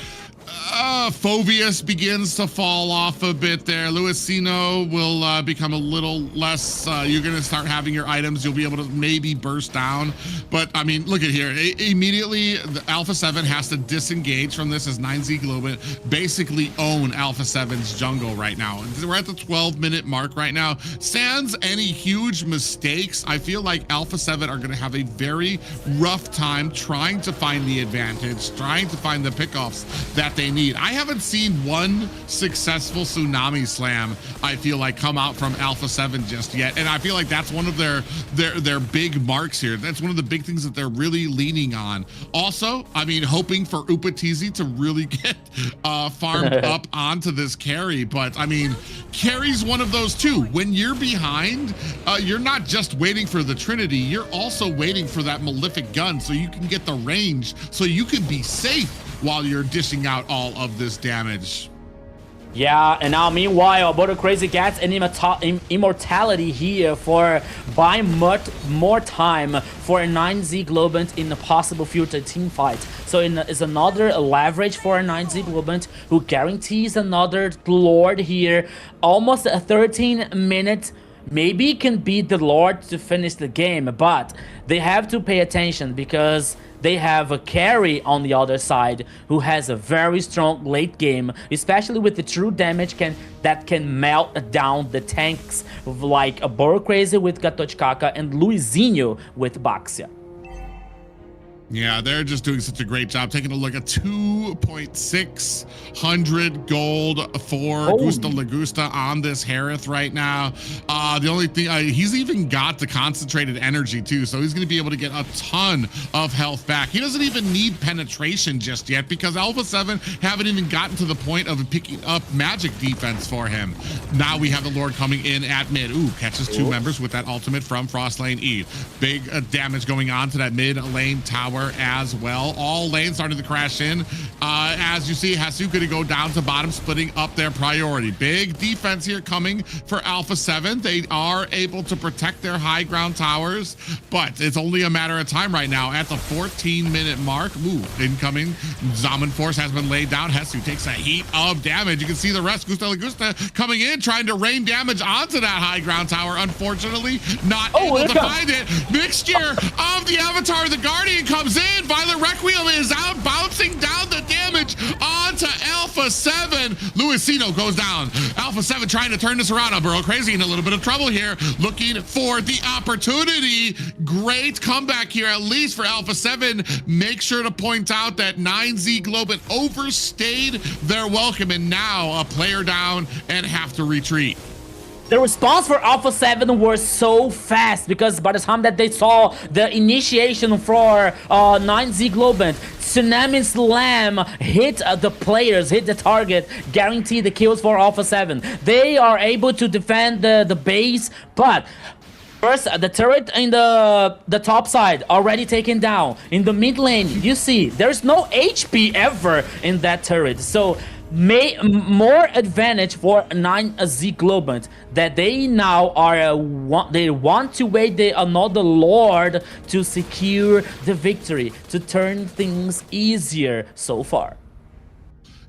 Phobius begins to fall off a bit there. Luisino will become a little less, you're going to start having your items. You'll be able to maybe burst down. But, I mean, look at here. Immediately, the Alpha 7 has to disengage from this as 9Z Globant basically own Alpha 7's jungle right now. We're at the 12-minute mark right now. Sans any huge mistakes, I feel like Alpha 7 are going to have a very rough time trying to find the advantage, trying to find the pickoffs that they need. I haven't seen one successful tsunami slam, I feel like, come out from Alpha 7 just yet. And I feel like that's one of their big marks here. That's one of the big things that they're really leaning on. Also, I mean, hoping for Upatizi to really get farmed up onto this carry. But I mean, carry's one of those too. When you're behind, you're not just waiting for the Trinity, you're also waiting for that Malefic gun so you can get the range, so you can be safe while you're dishing out all of this damage. Yeah, and now meanwhile, Border Crazy gets an immortality here for buying much more time for a 9Z Globant in a possible future team fight. So it's another leverage for a 9Z Globant who guarantees another Lord here. Almost a 13-minute. Maybe can beat the Lord to finish the game, but they have to pay attention because they have a carry on the other side who has a very strong late game, especially with the true damage that can melt down the tanks like a Boro Crazy with Gatochkaka and Luizinho with Baxia. Yeah, they're just doing such a great job. Taking a look at 2,600 gold for Gusta Lagusta on this Harith right now. The only thing, he's even got the concentrated energy too, so he's going to be able to get a ton of health back. He doesn't even need penetration just yet because Alpha 7 haven't even gotten to the point of picking up magic defense for him. Now we have the Lord coming in at mid. Ooh, catches two members with that ultimate from Frost Lane Eve. Big damage going on to that mid lane tower as well. All lanes starting to crash in. As you see, Hasuka to go down to bottom, splitting up their priority. Big defense here coming for Alpha 7. They are able to protect their high ground towers, but it's only a matter of time right now at the 14-minute mark. Ooh, incoming. Zaman Force has been laid down. Hesu takes a heat of damage. You can see the rest. Gusta Lagusta coming in, trying to rain damage onto that high ground tower. Unfortunately, not able to find it. Mixture of the Avatar, the Guardian comes in. Violet Requiem is out, bouncing down the damage onto Alpha 7. Luisino goes down. Alpha 7 trying to turn this around. Bro Crazy in a little bit of trouble here, looking for the opportunity. Great comeback here, at least for Alpha 7. Make sure to point out that 9Z Globant overstayed their welcome and now a player down and have to retreat. The response for Alpha 7 was so fast because by the time that they saw the initiation for 9Z Globant, Tsunami Slam hit the players, hit the target, guarantee the kills for Alpha 7. They are able to defend the base, but first, the turret in the top side already taken down. In the mid lane, you see, there's no HP ever in that turret. So more advantage for 9Z Globant that they now are they want to wait another Lord to secure the victory, to turn things easier so far.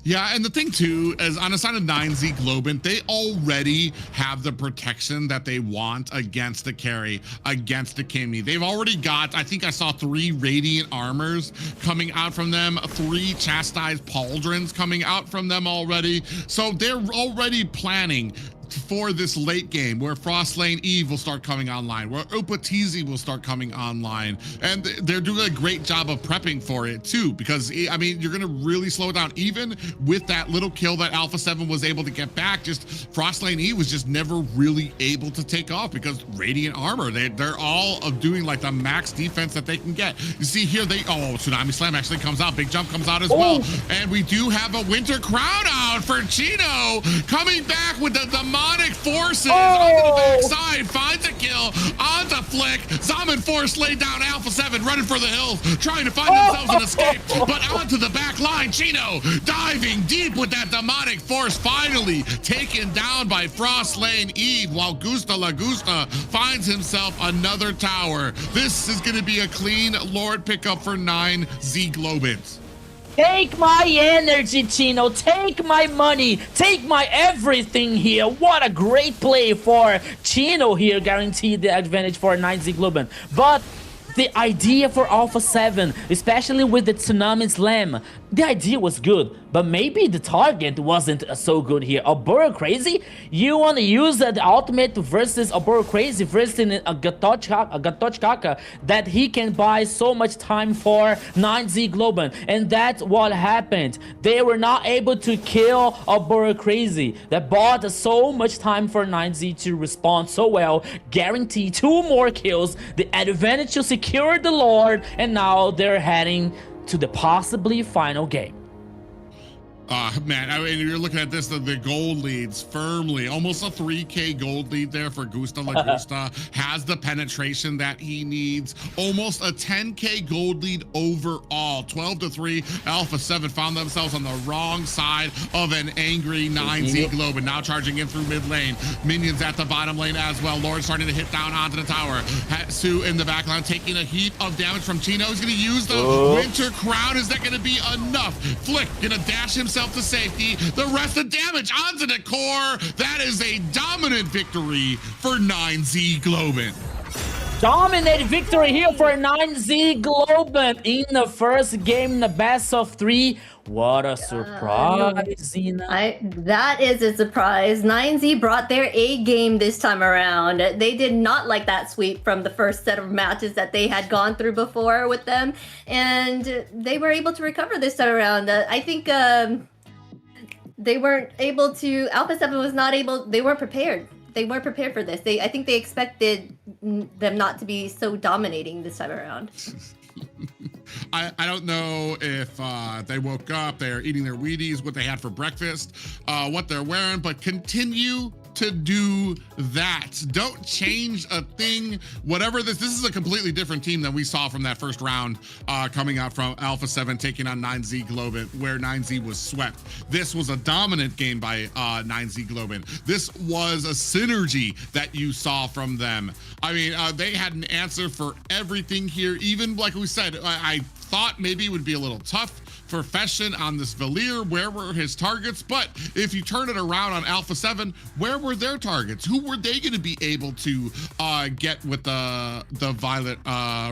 Yeah, and the thing too is on the side of 9Z Globant, they already have the protection that they want against the carry, against the Kimmy. They've already got, I think I saw 3 Radiant Armors coming out from them, 3 Chastised Pauldrons coming out from them already. So they're already planning for this late game where Frostlane Eve will start coming online, where Upatizi will start coming online, and they're doing a great job of prepping for it too, because I mean, you're gonna really slow it down. Even with that little kill that Alpha 7 was able to get back, just Frostlane Eve was just never really able to take off because Radiant Armor, they're all doing like the max defense that they can get. You see here, Tsunami Slam actually comes out, Big Jump comes out as well, and we do have a Winter Crown out for Chino, coming back with the demonic forces onto the backside, finds a kill onto Flick. Zaman Force laid down Alpha 7, running for the hills, trying to find themselves an escape, but onto the back line, Chino diving deep with that demonic force, finally taken down by Frostlane Eve, while Gusta La Gusta finds himself another tower. This is going to be a clean Lord pickup for 9Z Globant. Take my energy, Chino. Take my money. Take my everything here. What a great play for Chino here. Guaranteed the advantage for 9Z Globant. But the idea for Alpha 7, especially with the Tsunami Slam, the idea was good, but maybe the target wasn't so good here. Oboro Crazy? You want to use the ultimate versus Oboro Crazy versus a Gatochkaka that he can buy so much time for 9Z Globant, and that's what happened. They were not able to kill Oboro Crazy. That bought so much time for 9Z to respond so well, guarantee 2 more kills, the advantage to secure the Lord, and now they're heading to the possibly final game. Man, I mean, you're looking at this, the gold leads firmly, almost a 3K gold lead there for Gusta La Gusta, has the penetration that he needs, almost a 10K gold lead overall, 12-3, Alpha 7 found themselves on the wrong side of an angry 9Z Globant, now charging in through mid lane, minions at the bottom lane as well, Lord starting to hit down onto the tower, Hatsu in the back line taking a heap of damage from Chino, he's gonna use the Winter Crown, is that gonna be enough? Flick gonna dash himself to safety, the rest of damage onto the core. That is a dominant victory for 9Z Globant. Dominant victory here for 9Z Globant in the first game in the best of 3. What a surprise, Zena. That is a surprise. 9Z brought their A game this time around. They did not like that sweep from the first set of matches that they had gone through before with them, and they were able to recover this time around. I think they weren't able to. Alpha 7 was not able. They weren't prepared. They weren't prepared for this. I think they expected them not to be so dominating this time around. I don't know if they woke up, they're eating their Wheaties, what they had for breakfast, what they're wearing, but continue to do that. Don't change a thing. Whatever this is a completely different team than we saw from that first round coming out from Alpha 7 taking on 9Z Globant, where 9Z was swept. This was a dominant game by 9Z Globant. This was a synergy that you saw from them. I mean, they had an answer for everything here. Even like we said, I thought maybe it would be a little tough for Feshin on this Valir. Where were his targets? But if you turn it around on Alpha 7, where were their targets? Who were they going to be able to get with the Violet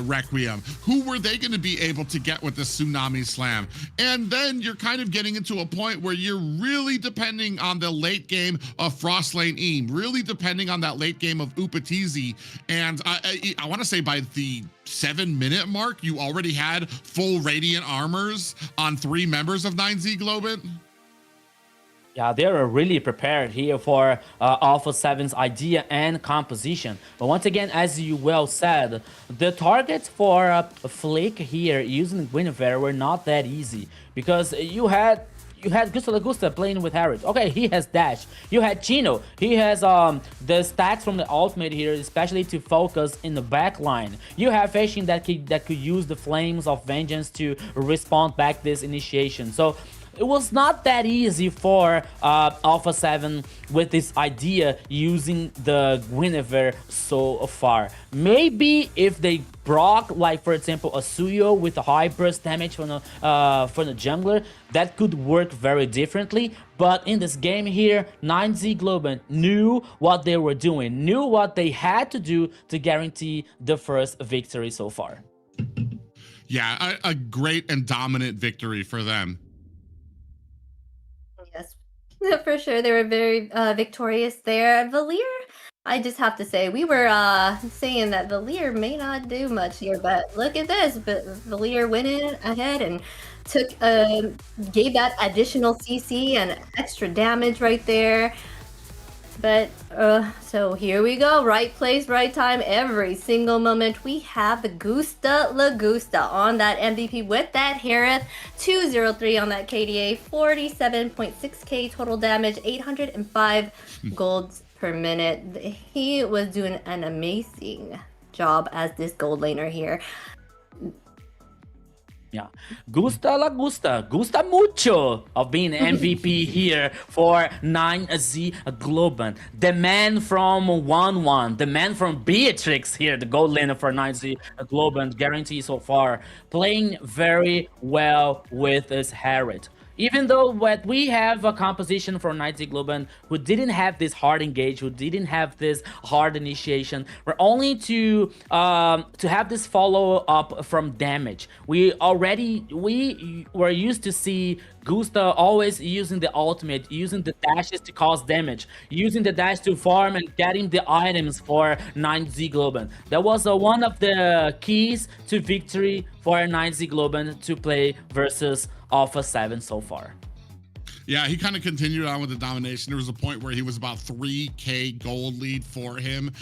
Requiem? Who were they going to be able to get with the Tsunami Slam? And then you're kind of getting into a point where you're really depending on the late game of Frostlane Eve, really depending on that late game of Upatizi. And I want to say by the 7-minute mark, you already had full Radiant Armors on 3 members of 9Z Globant. Yeah, they're really prepared here for Alpha 7's idea and composition. But once again, as you well said, the targets for Flick here using Guinevere were not that easy, because you had Gusta La Gusta playing with Harriet. Okay, he has dash. You had Chino. He has the stacks from the ultimate here, especially to focus in the back line. You have Fashion that could use the Flames of Vengeance to respond back this initiation. So it was not that easy for Alpha 7 with this idea using the Guinevere so far. Maybe if they proc, like for example a Suyo with a high burst damage from the jungler, that could work very differently. But in this game here, 9Z Globant knew what they were doing, knew what they had to do to guarantee the first victory so far. Yeah, a great and dominant victory for them. Yes. For sure, they were very victorious there. Valir, I just have to say, we were saying that Valir may not do much here, but look at this. But Valir went in ahead and took gave that additional CC and extra damage right there. But so here we go, right place, right time, every single moment. We have the Gusta Lagusta on that MVP with that Harith, 203 on that KDA, 47.6k total damage, 805 golds per minute. He was doing an amazing job as this gold laner here. Yeah, gusta mucho of being MVP here for 9Z Globant. The man from 1-1, the man from Beatrix here, the gold laner for 9Z Globant, guarantee so far. Playing very well with his Harith. Even though what we have a composition for 9Z Globant who didn't have this hard engage, who didn't have this hard initiation, we're only to have this follow up from damage. We were used to see Gusta always using the ultimate, using the dashes to cause damage, using the dash to farm and getting the items for 9Z Globant. That was one of the keys to victory for 9Z Globant to play versus Alpha 7 so far. Yeah, he kind of continued on with the domination. There was a point where he was about 3k gold lead for him.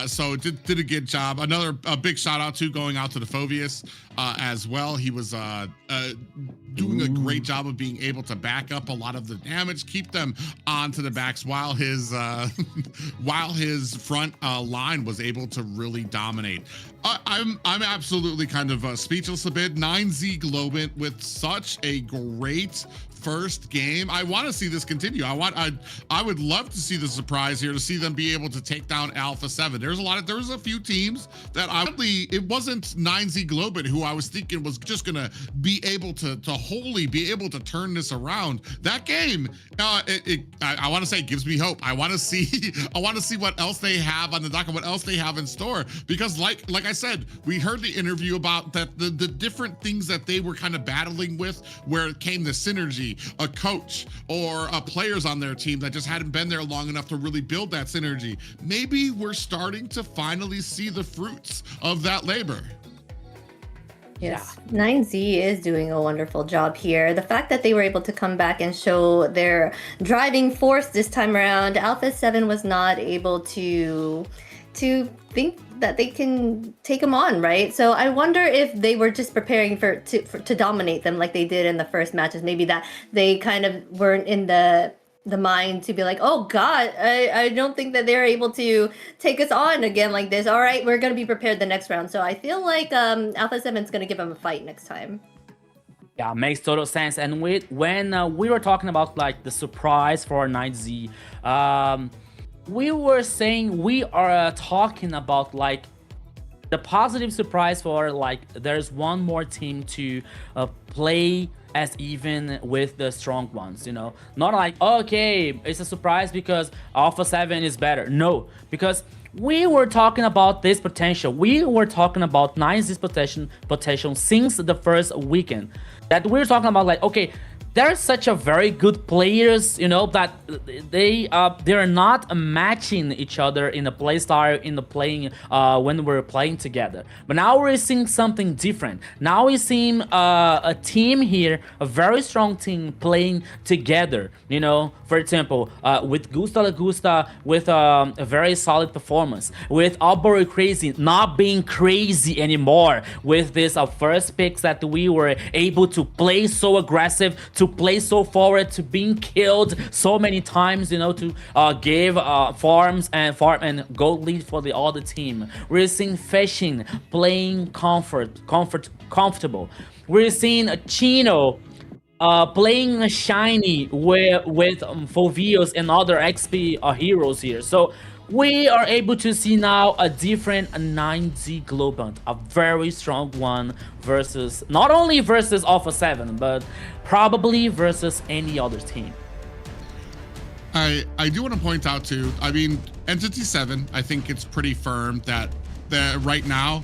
So did a good job. Another big shout out to going out to the Phoveus as well. He was doing a great job of being able to back up a lot of the damage, keep them onto the backs while his while his front line was able to really dominate. I'm absolutely kind of speechless a bit. 9Z Globant with such a great first game. I want to see this continue. I would love to see the surprise here, to see them be able to take down Alpha 7. There was a few teams that it wasn't 9Z Globant who I was thinking was just gonna be able to wholly be able to turn this around. That game, I want to say, gives me hope. I want to see what else they have on the dock and what else they have in store, because like I said, we heard the interview about that the different things that they were kind of battling with, where it came the synergy, a coach or players on their team that just hadn't been there long enough to really build that synergy. Maybe we're starting to finally see the fruits of that labor. Yes, 9Z is doing a wonderful job here. The fact that they were able to come back and show their driving force this time around, Alpha 7 was not able to think that they can take them on, right? So I wonder if they were just preparing to dominate them like they did in the first matches. Maybe that they kind of weren't in the mind to be like, oh God, I don't think that they're able to take us on again like this. All right, we're going to be prepared the next round. So I feel like Alpha 7's going to give them a fight next time. Yeah, makes total sense. And when we were talking about like the surprise for 9Z, we were saying we are talking about like the positive surprise for like there's one more team to play as even with the strong ones, you know, not like, okay, it's a surprise because Alpha 7 is better. No, because we were talking about this potential. We were talking about 9Z's potential since the first weekend, that we're talking about like, okay, they're such a very good players, you know, that they're not matching each other in the play style, in the playing when we're playing together. But now we're seeing something different. Now we see a team here, a very strong team playing together. You know, for example, with Gusta Lagusta with a very solid performance, with Albury Crazy not being crazy anymore, with this first picks that we were able to play so aggressive, to play so forward, to being killed so many times, you know, to give farms and gold lead for the other team. We're seeing Fishing playing comfortable. We're seeing Chino playing shiny with Fovios and other XP heroes here. So we are able to see now a different 9Z Globant, a very strong one versus, not only versus Alpha 7, but probably versus any other team. I do want to point out too, I mean, Entity 7, I think it's pretty firm that right now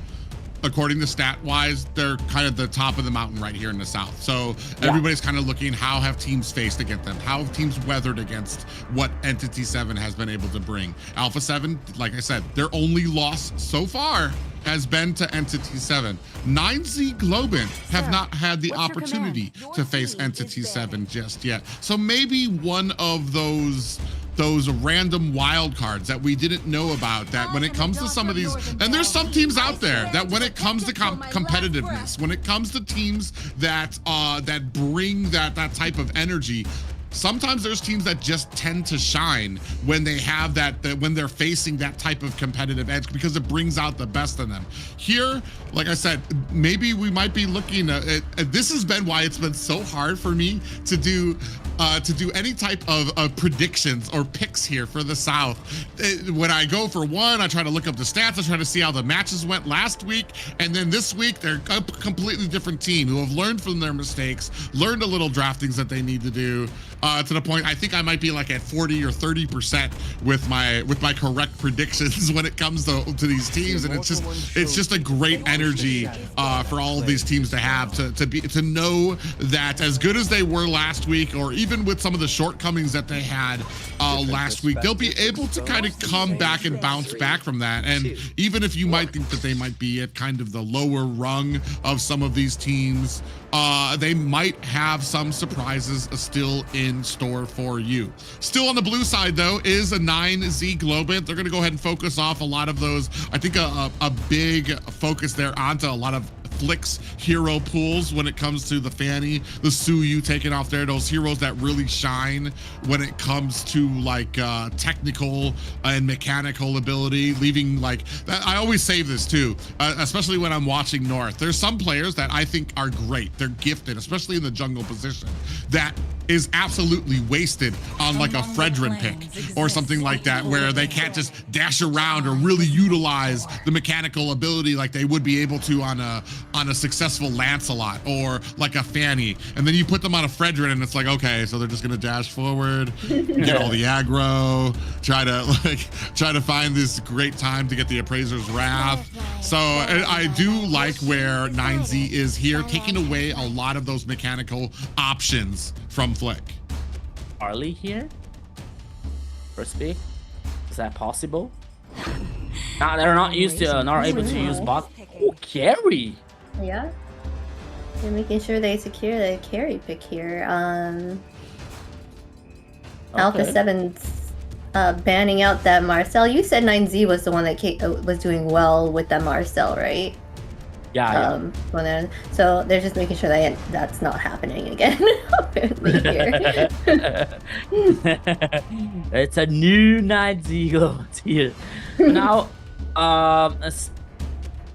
according to stat-wise, they're kind of the top of the mountain right here in the South. So everybody's kind of looking, how have teams faced against them? How have teams weathered against what Entity 7 has been able to bring? Alpha 7, like I said, their only loss so far has been to Entity 7. 9Z Globant have not had the opportunity to face Entity 7 just yet. So maybe one of those random wild cards that we didn't know about, that when it comes to some of these, and there's some teams out there that when it comes to competitiveness, when it comes to teams that that bring that type of energy, sometimes there's teams that just tend to shine when they have when they're facing that type of competitive edge, because it brings out the best in them. Here, like I said, maybe we might be looking at, this has been why it's been so hard for me to do any type of predictions or picks here for the South. When I go for one, I try to look up the stats, I try to see how the matches went last week, and then this week they're a completely different team who have learned from their mistakes, learned a little draftings that they need to do, to the point I think I might be like at 40 or 30% with my correct predictions when it comes to these teams. And it's just a great energy for all of these teams to have, to know that as good as they were last week, or even with some of the shortcomings that they had last week, they'll be able to kind of come back and bounce back from that. And even if you might think that they might be at kind of the lower rung of some of these teams, they might have some surprises still in store for you. Still on the blue side, though, is a 9Z Globant. They're going to go ahead and focus off a lot of those. I think a big focus there onto a lot of Flick's hero pools when it comes to the Fanny, the Suyu taking off there, those heroes that really shine when it comes to like technical and mechanical ability, leaving like that. I always say this too, especially when I'm watching North. There's some players that I think are great. They're gifted, especially in the jungle position, that is absolutely wasted on like a Fredrin pick or something like that, where they can't just dash around or really utilize the mechanical ability like they would be able to on a successful Lancelot or like a Fanny. And then you put them on a Fredrin and it's like, okay, so they're just gonna dash forward, get all the aggro, try to find this great time to get the Appraiser's Wrath. So I do like where 9Z is here, taking away a lot of those mechanical options from Flick. Harley here? First pick? Is that possible? Nah, they're not able to use bot. Oh, carry! Yeah. They're making sure they secure the carry pick here. Alpha 7's banning out that Marcel. You said 9Z was the one that was doing well with that Marcel, right? Yeah. So they're just making sure that that's not happening again. Apparently here. It's a new 9Z Globant here. Now,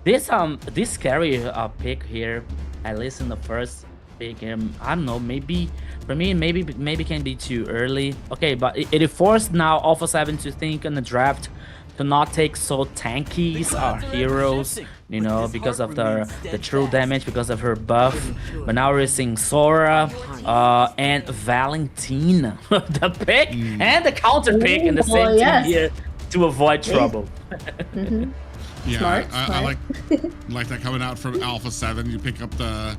this carry pick here, at least in the first pick, I don't know, maybe for me maybe can be too early. Okay, but it forced now Alpha 7 to think in the draft to not take so tanky our heroes, you know, because of the true damage, because of her buff. But now we're seeing Sora and Valentina, the pick and the counter pick in the same team here to avoid trouble. Yeah, Smart. I like that coming out from Alpha 7. You pick up the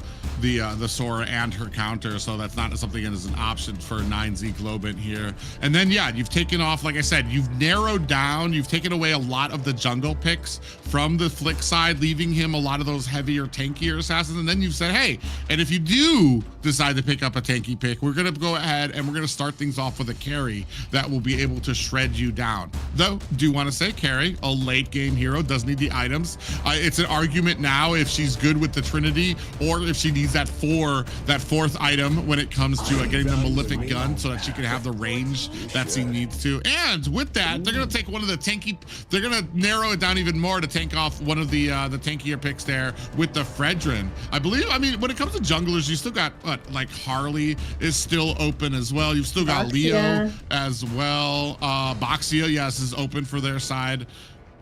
Sora and her counter, so that's not something that is an option for 9Z Globant here. And then yeah, you've taken off, like I said, you've narrowed down, you've taken away a lot of the jungle picks from the Flick side, leaving him a lot of those heavier, tankier assassins. And then you've said, hey, and if you do decide to pick up a tanky pick, we're gonna go ahead and we're gonna start things off with a carry that will be able to shred you down. Though, do want to say carry, a late game hero, does need the items. It's an argument now if she's good with the Trinity or if she needs that fourth item when it comes to getting the Malefic gun, so that she can have the range that she needs to. And with that, they're gonna take one of the tanky, they're gonna narrow it down even more to tank off one of the tankier picks there with the Fredrin. I mean, when it comes to junglers, you still got like Harley is still open as well. You've still got Leo as well. Boxia, yes, is open for their side.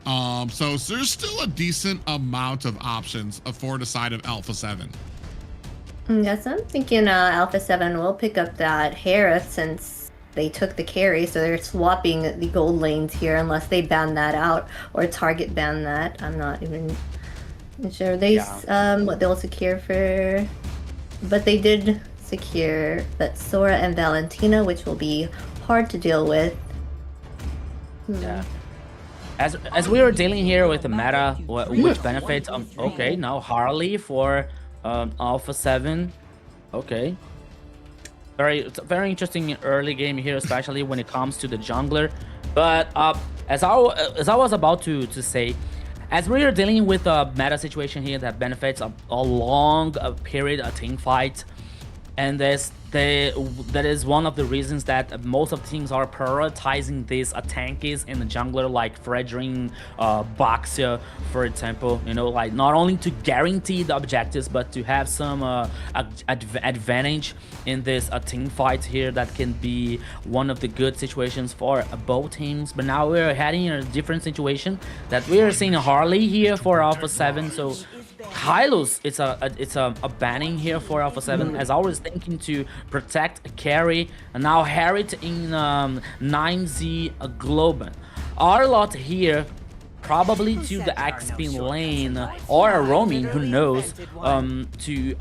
So there's still a decent amount of options for the side of Alpha 7. Yes, I'm thinking Alpha 7 will pick up that Hera since they took the carry, so they're swapping the gold lanes here unless they ban that out or target ban that. I'm not even I'm sure they what they'll secure for, but they did secure that Sora and Valentina, which will be hard to deal with. Yeah. As we were dealing here with the meta, which benefits, okay, now Harley for Alpha 7. Okay. Very interesting early game here, especially when it comes to the jungler. But as I was about to say, as we are dealing with a meta situation here that benefits a long period of team fight, and that is one of the reasons that most of the teams are prioritizing these tankies in the jungler, like Fredrin, Baxia, for example. You know, like not only to guarantee the objectives, but to have some advantage in this team fight here. That can be one of the good situations for both teams. But now we're heading in a different situation that we are seeing a Harley here for Alpha 7. So Hylos, it's a banning here for Alpha 7, as I was thinking to protect carry, and now Harriet in 9Z Globant. Arlott here probably to the XP lane or a roaming, who knows, to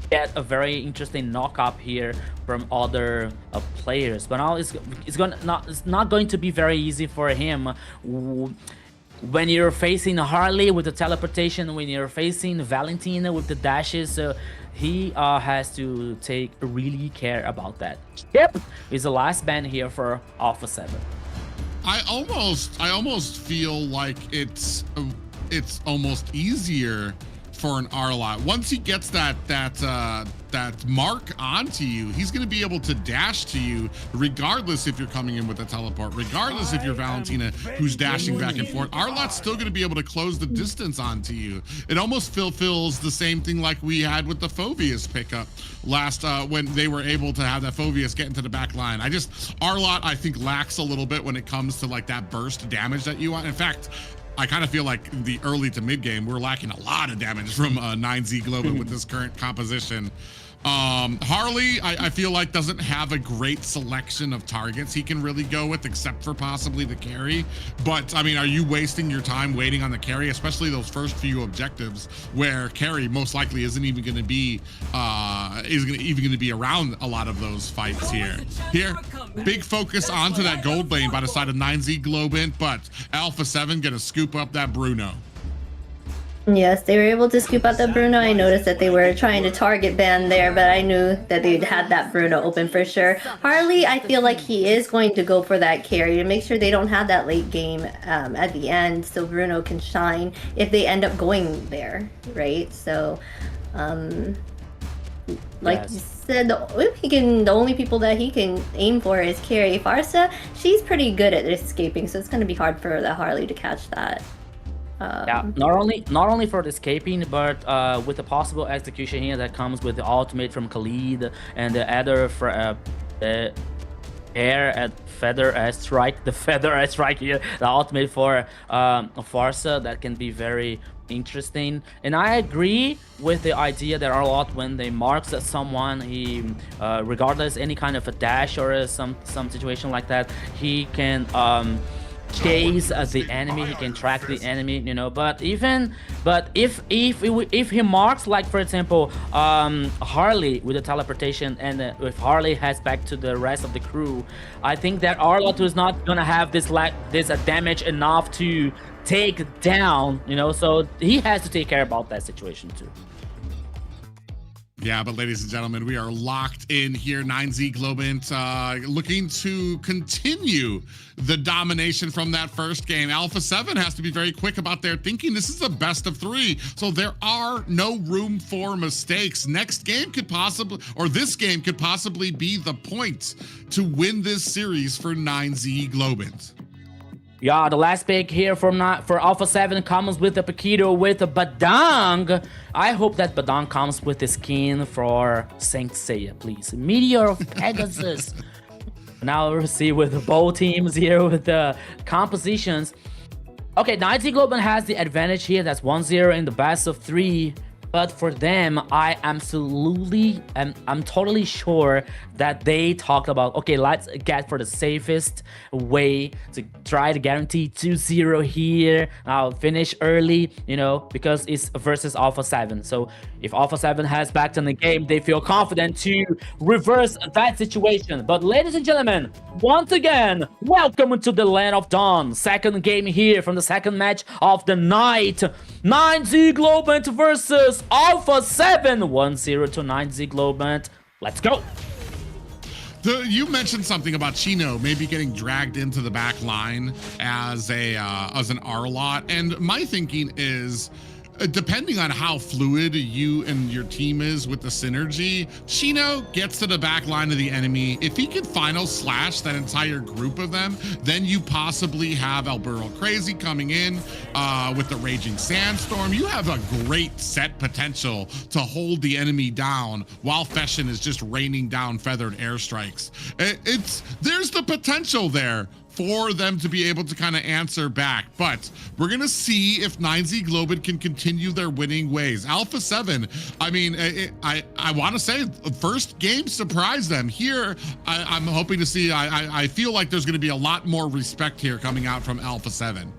get a very interesting knock-up here from other players. But now it's not going to be very easy for him. When you're facing Harley with the teleportation, when you're facing Valentina with the dashes, so he has to take really care about that. Yep, is the last ban here for Alpha 7. I almost feel like it's almost easier for an Arlott. Once he gets that mark onto you, he's going to be able to dash to you regardless if you're coming in with a teleport, regardless if you're Valentina who's dashing back and forth. Arlott's still going to be able to close the distance onto you. It almost fulfills the same thing like we had with the Phoveus pickup last when they were able to have that Phoveus get into the back line. Arlott, I think, lacks a little bit when it comes to like that burst damage that you want. In fact, I kind of feel like in the early to mid game, we're lacking a lot of damage from 9Z Globant with this current composition. Harley, I feel like doesn't have a great selection of targets he can really go with, except for possibly the carry. But I mean, are you wasting your time waiting on the carry, especially those first few objectives where carry most likely isn't even going to be around a lot of those fights here? Big focus onto that gold lane by the side of 9Z Globant, but Alpha 7 gonna scoop up that Bruno. Yes, they were able to scoop out the Bruno. I noticed that they were trying to target ban there, but I knew that they'd had that Bruno open for sure. Harley, I feel like he is going to go for that carry to make sure they don't have that late game at the end, so Bruno can shine if they end up going there, right? So, like you said, the only people that he can aim for is carry. Farsa, she's pretty good at escaping, so it's going to be hard for the Harley to catch that. Yeah, not only for the escaping, but with the possible execution here that comes with the ultimate from Khalid and the other feather strike here, the ultimate for Farsa, that can be very interesting. And I agree with the idea that Arlott, when they marks at someone, he regardless any kind of a dash or some situation like that, he can chase the enemy, he can track the enemy, you know. But if he marks, like for example Harley with the teleportation, and if Harley heads back to the rest of the crew, I think that Arlott is not gonna have this damage enough to take down, you know, so he has to take care about that situation too. Yeah, but ladies and gentlemen, we are locked in here. 9Z Globant looking to continue the domination from that first game. Alpha 7 has to be very quick about their thinking. This is a best of 3, so there are no room for mistakes. Next game could possibly, or this game could possibly be the point to win this series for 9Z Globant. Yeah, the last pick here for Alpha 7 comes with the Paquito with the Badang. I hope that Badang comes with the skin for Saint Seiya, please. Meteor of Pegasus. Now we'll see with both teams here with the compositions. Okay, 9Z Globant has the advantage here. That's 1-0 in the best of 3. But for them, I'm totally sure that they talked about, okay, let's get for the safest way to try to guarantee 2-0 here. I'll finish early, you know, because it's versus Alpha 7. So if Alpha 7 has backed in the game, they feel confident to reverse that situation. But ladies and gentlemen, once again, welcome to the Land of Dawn. Second game here from the second match of the night. 9Z Globant versus Alpha 7. 1-0 to 9Z Globant. Let's go. You mentioned something about Chino maybe getting dragged into the back line as an R-lot, and my thinking is, depending on how fluid you and your team is with the synergy, Chino gets to the back line of the enemy. If he can final slash that entire group of them, then you possibly have Alburo Crazy coming in with the Raging Sandstorm. You have a great set potential to hold the enemy down while Feshin is just raining down feathered airstrikes. There's the potential there for them to be able to kind of answer back, but we're gonna see if 9Z Globant can continue their winning ways. Alpha 7, I mean, I want to say first game surprised them. Here, I'm hoping to see, I feel like there's gonna be a lot more respect here coming out from Alpha 7.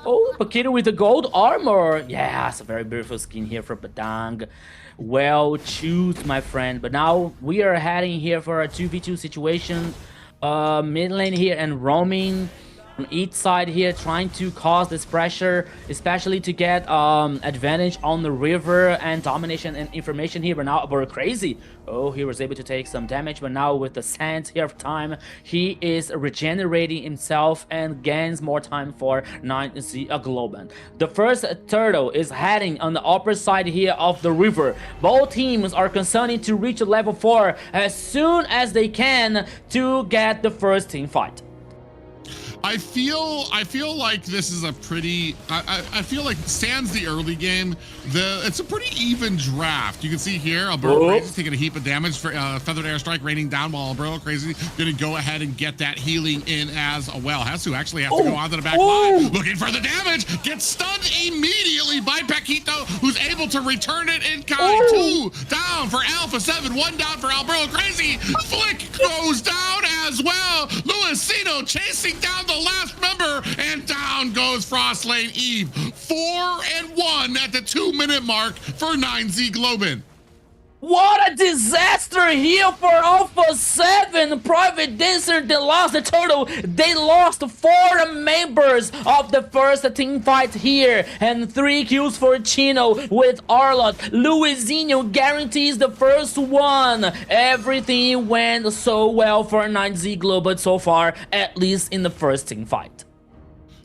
Oh, Paquito with the gold armor. Yeah, it's a very beautiful skin here for Badang. Well choose, my friend. But now we are heading here for a 2v2 situation. Mid lane here and roaming on each side here, trying to cause this pressure, especially to get advantage on the river and domination and information here. But now we're crazy. Oh, he was able to take some damage, but now with the sands here of time, he is regenerating himself and gains more time for 9Z Globant. The first turtle is heading on the upper side here of the river. Both teams are concerning to reach level 4 as soon as they can to get the first team fight. I feel like this is a pretty, I feel like sans the early game, it's a pretty even draft. You can see here, Alburo Crazy taking a heap of damage for Feathered Airstrike raining down, while Alburo Crazy gonna go ahead and get that healing in as well. Hesu actually has to go onto the back line, looking for the damage, gets stunned immediately by Paquito, who's able to return it in kind. 2 down for Alpha 7, 1 down for Alburo Crazy. Flick goes down as well. Luisino chasing down the last member, and down goes Frostlane Eve. 4-1 at the 2-minute mark for 9Z Globant. What a disaster here for Alpha 7. Private Dancer, they lost the turtle. They lost 4 members of the first team fight here, and 3 kills for Chino with Arlot. Luizinho guarantees the first one. Everything went so well for 9Z Globant so far, at least in the first team fight.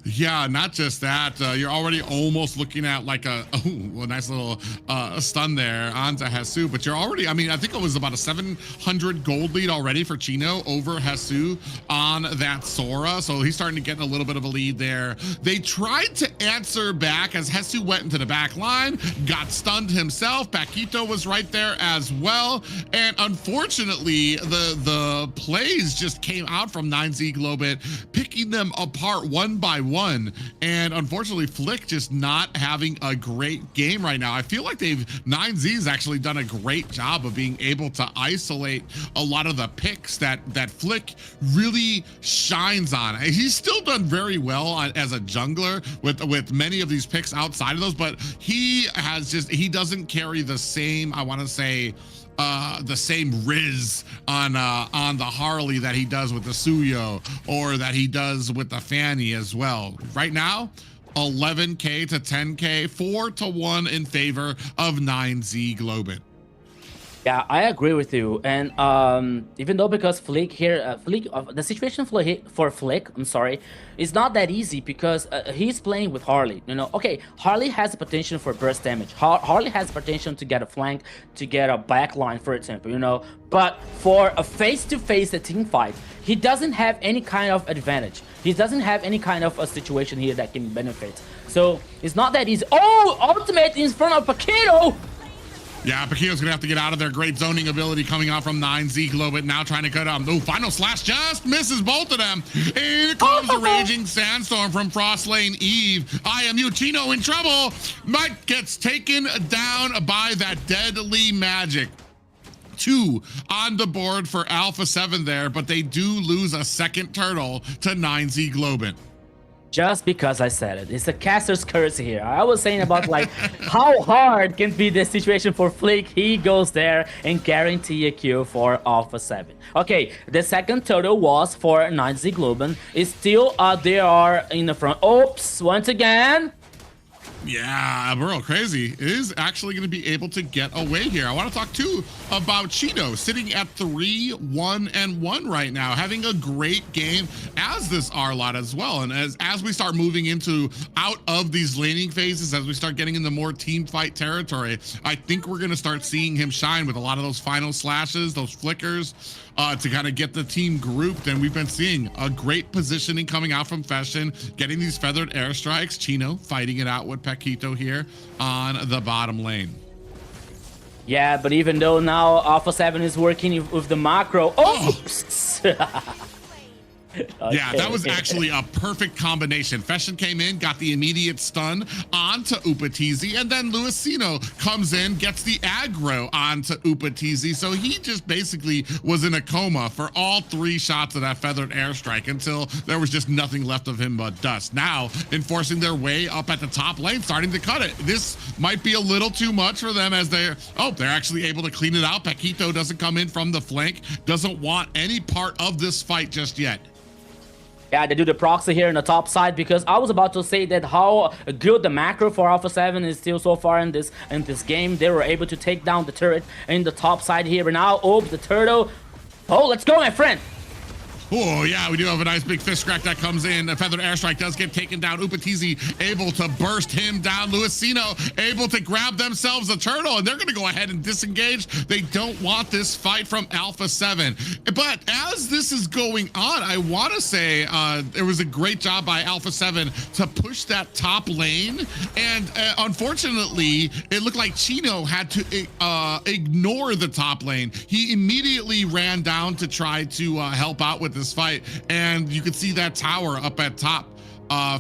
Yeah, not just that. You're already almost looking at like a nice little stun there onto Hesu, but you're already, I mean, I think it was about a 700 gold lead already for Chino over Hesu on that Sora. So he's starting to get a little bit of a lead there. They tried to answer back as Hesu went into the back line, got stunned himself. Paquito was right there as well. And unfortunately, the plays just came out from 9Z Globant, picking them apart one by one. And unfortunately, Flick just not having a great game right now. I feel like 9Z's actually done a great job of being able to isolate a lot of the picks that Flick really shines on. He's still done very well as a jungler with many of these picks outside of those, but he doesn't carry the same, I want to say, the same riz on the Harley that he does with the Suyo, or that he does with the Fanny as well. Right now, 11K to 10K, 4-1 in favor of 9Z Globant. Yeah, I agree with you. And even though because Flick here, the situation for Flick, I'm sorry, is not that easy because he's playing with Harley. You know, okay, Harley has the potential for burst damage. Harley has the potential to get a flank, to get a backline, for example. You know, but for a face-to-face team fight, he doesn't have any kind of advantage. He doesn't have any kind of a situation here that can benefit. So it's not that easy. Oh, ultimate in front of Paquito. Yeah, Paquito's gonna have to get out of there. Great zoning ability coming out from 9Z Globant. Now trying to cut final slash just misses both of them. In comes the raging sandstorm from Frost Lane Eve. IMU Chino in trouble. Mike gets taken down by that deadly magic. 2 on the board for Alpha 7 there, but they do lose a second turtle to 9Z Globant. Just because I said it. It's a caster's curse here. I was saying about like how hard can be the situation for Flick. He goes there and guarantee a kill for Alpha 7. Okay, the second total was for 9Z Globant. It's still they are in the front. Oops, once again. Yeah, we're all crazy. Is actually going to be able to get away here. I want to talk too about Chino sitting at 3-1-1 right now, having a great game as this Arlot as well. And as we start moving out of these laning phases, as we start getting into more team fight territory, I think we're going to start seeing him shine with a lot of those final slashes, those flickers, to kind of get the team grouped. And we've been seeing a great positioning coming out from Fashion, getting these feathered airstrikes. Chino fighting it out with Paquito here on the bottom lane. Yeah, but even though now Alpha 7 is working with the macro. Oops! Okay. Yeah, that was actually a perfect combination. Fashion came in, got the immediate stun onto Upatizi, and then Luisino comes in, gets the aggro onto Upatizi. So he just basically was in a coma for all 3 shots of that feathered airstrike until there was just nothing left of him but dust. Now, enforcing their way up at the top lane, starting to cut it. This might be a little too much for them as they're actually able to clean it out. Paquito doesn't come in from the flank, doesn't want any part of this fight just yet. Yeah, they do the proxy here in the top side, because I was about to say that how good the macro for Alpha 7 is still so far in this game. They were able to take down the turret in the top side here. But now, the turtle. Oh, let's go, my friend. Oh, yeah, we do have a nice big fist crack that comes in. A feathered airstrike does get taken down. Upatizi able to burst him down. Luisino able to grab themselves a turtle, and they're going to go ahead and disengage. They don't want this fight from Alpha 7. But as this is going on, I want to say it was a great job by Alpha 7 to push that top lane. And unfortunately, it looked like Chino had to ignore the top lane. He immediately ran down to try to help out with this fight, and you could see that tower up at top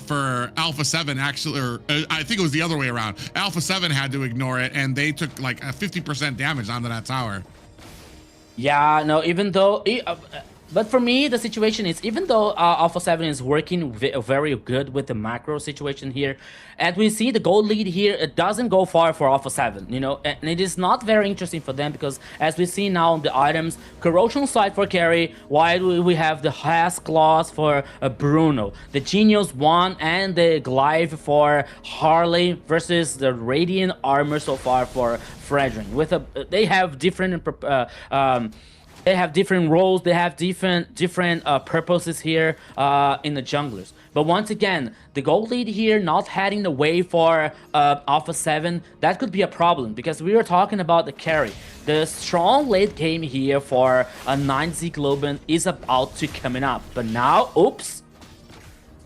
for Alpha 7 actually, or I think it was the other way around. Alpha 7 had to ignore it, and they took like a 50% damage onto that tower. Yeah, no, even though but for me, the situation is, even though Alpha 7 is working very good with the macro situation here, as we see the gold lead here, it doesn't go far for Alpha 7, you know, and it is not very interesting for them, because as we see now the items, Corrosion Sight for carry, while we have the Hask Claws for Bruno, the Genius 1 and the Glyph for Harley versus the Radiant Armor so far for Fredrin. They have different they have different roles, they have different purposes here in the junglers. But once again, the gold lead here not heading the way for Alpha 7, that could be a problem, because we were talking about the carry. The strong late game here for a 9Z Globant is about to coming up. But now, oops.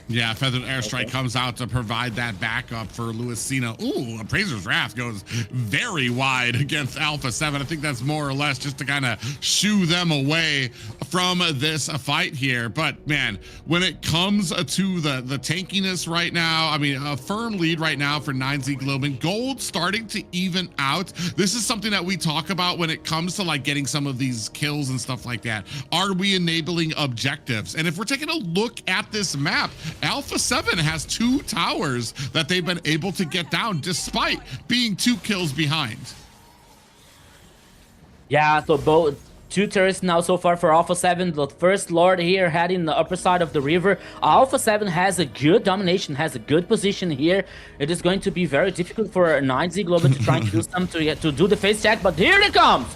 Yeah, Feathered Airstrike comes out to provide that backup for Luisino. Ooh, Appraiser's Wrath goes very wide against Alpha 7. I think that's more or less just to kind of shoo them away from this fight here. But man, when it comes to the tankiness right now, I mean, a firm lead right now for 9Z Globant. Gold starting to even out. This is something that we talk about when it comes to like getting some of these kills and stuff like that. Are we enabling objectives? And if we're taking a look at this map, Alpha 7 has 2 towers that they've been able to get down despite being 2 kills behind. Yeah, so both 2 turrets now so far for Alpha 7. The first Lord here heading the upper side of the river. Alpha 7 has a good domination, has a good position here. It is going to be very difficult for 9Z Globant to try and kill some to do the face check, but here it comes!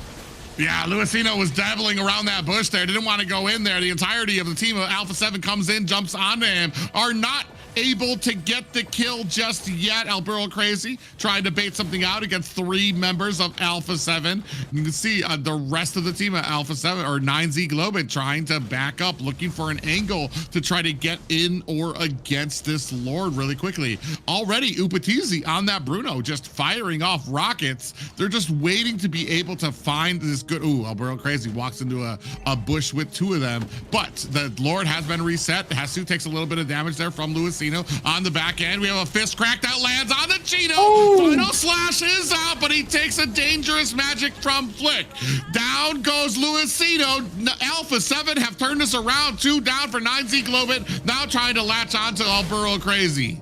Yeah, Luisino was dabbling around that bush there. Didn't want to go in there. The entirety of the team of Alpha 7 comes in, jumps onto him. Are not able to get the kill just yet. Alburo Crazy trying to bait something out against 3 members of Alpha 7. You can see the rest of the team at Alpha 7 or 9Z Globant trying to back up, looking for an angle to try to get in or against this Lord really quickly. Already Upatizi on that Bruno, just firing off rockets. They're just waiting to be able to find this good. Ooh, Alburo Crazy walks into a bush with 2 of them, but the Lord has been reset. Hasu takes a little bit of damage there from Luisino. On the back end, we have a fist crack that lands on the Chino. Final slash is out, but he takes a dangerous magic from Flick. Down goes Luisino. Alpha 7 have turned this around. 2 down for 9Z Globant. Now trying to latch on to Alburo Crazy.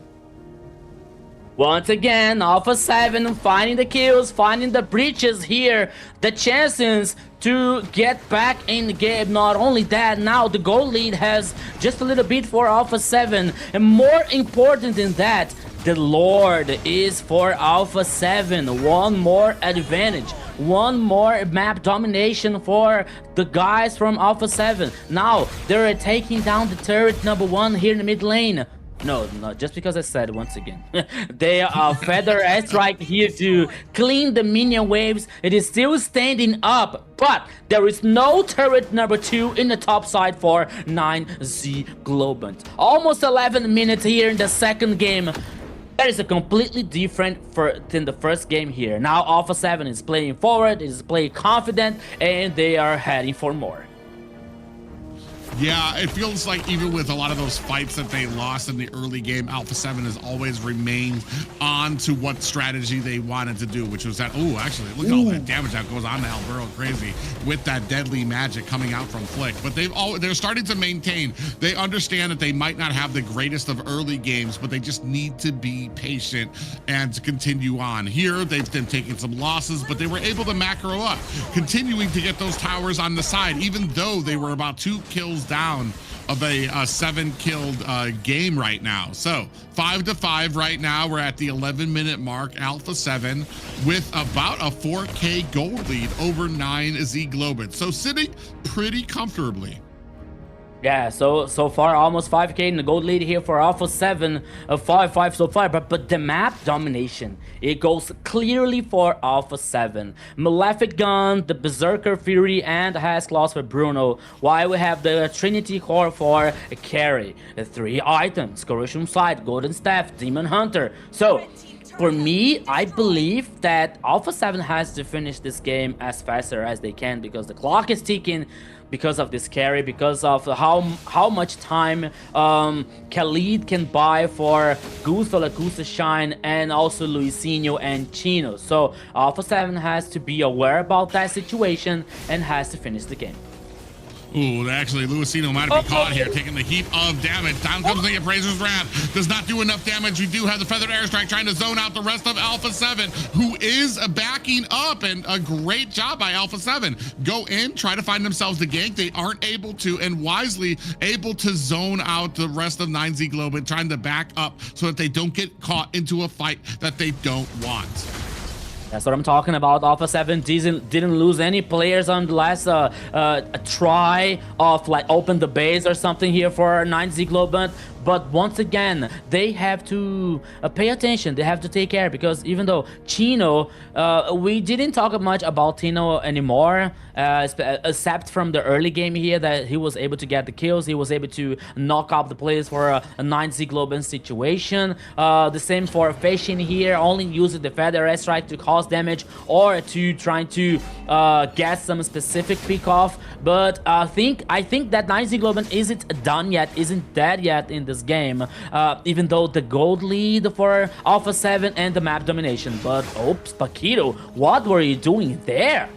Once again, Alpha 7 finding the kills, finding the breaches here, the chances to get back in the game. Not only that, now the goal lead has just a little bit for Alpha 7, and more important than that, the Lord is for Alpha 7. One more advantage, one more map domination for the guys from Alpha 7. Now they're taking down the turret number 1 here in the mid lane. No, just because I said once again. They are feather airstrike here to clean the minion waves. It is still standing up, but there is no turret number 2 in the top side for 9Z Globant. Almost 11 minutes here in the second game. That is a completely different than the first game here. Now Alpha 7 is playing forward, is playing confident, and they are heading for more. Yeah, it feels like even with a lot of those fights that they lost in the early game, Alpha 7 has always remained on to what strategy they wanted to do, which was that, oh, actually, look at all that damage that goes on to Alburo Crazy with that deadly magic coming out from Flick. But they're starting to maintain. They understand that they might not have the greatest of early games, but they just need to be patient and to continue on. Here, they've been taking some losses, but they were able to macro up, continuing to get those towers on the side, even though they were about 2 kills down of a 7-killed game right now. So 5-5 right now. We're at the 11-minute mark. Alpha 7 with about a 4K gold lead over 9Z Globant. So sitting pretty comfortably. Yeah, so far almost 5K in the gold lead here for Alpha 7, 5-5 so far, but the map domination, it goes clearly for Alpha 7. Malefic Gun, the Berserker Fury, and the Has Claws for Bruno, while we have the Trinity Core for Carry. The 3 items, Corrosion Sight, Golden Staff, Demon Hunter. So for me, I believe that Alpha 7 has to finish this game as faster as they can, because the clock is ticking, because of this carry, because of how much time Khalid can buy for Gusto, Lacusta Shine, and also Luisinho and Chino. So Alpha 7 has to be aware about that situation and has to finish the game. Ooh, actually, Luisino might be caught here, taking the heap of damage. Down comes the Appraiser's Wrath. Does not do enough damage. We do have the Feathered Airstrike trying to zone out the rest of Alpha 7, who is backing up, and a great job by Alpha 7. Go in, try to find themselves the gank. They aren't able to, and wisely able to zone out the rest of 9Z Globant, trying to back up so that they don't get caught into a fight that they don't want. That's what I'm talking about. Alpha 7 didn't lose any players on the last try of like open the base or something here for 9Z Globant. But once again, they have to pay attention. They have to take care, because even though Chino, we didn't talk much about Tino anymore, except from the early game here that he was able to get the kills. He was able to knock out the players for a 9Z Globant situation. The same for Fashion here, only using the Feather Airstrike to cause damage or to trying to get some specific pick off. But I think that 9Z Globant isn't done yet, isn't dead yet in this game, even though the gold lead for Alpha 7 and the map domination. But oops, Paquito, what were you doing there?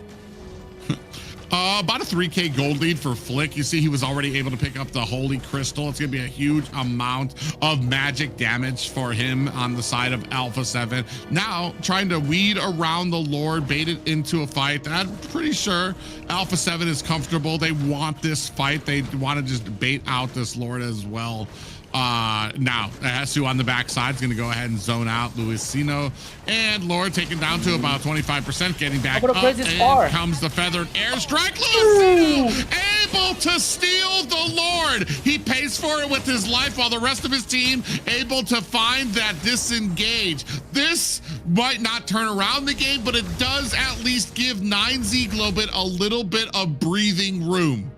About a 3K gold lead for Flick. You see he was already able to pick up the Holy Crystal. It's going to be a huge amount of magic damage for him on the side of Alpha 7. Now, trying to weed around the Lord, bait it into a fight. I'm pretty sure Alpha 7 is comfortable. They want this fight. They want to just bait out this Lord as well. Now, Hesu on the backside is going to go ahead and zone out Luisino. And Lord taken down to about 25%, getting back up. And comes the feathered airstrike. Luisino able to steal the Lord. He pays for it with his life while the rest of his team able to find that disengage. This might not turn around the game, but it does at least give 9Z Globant a little bit of breathing room.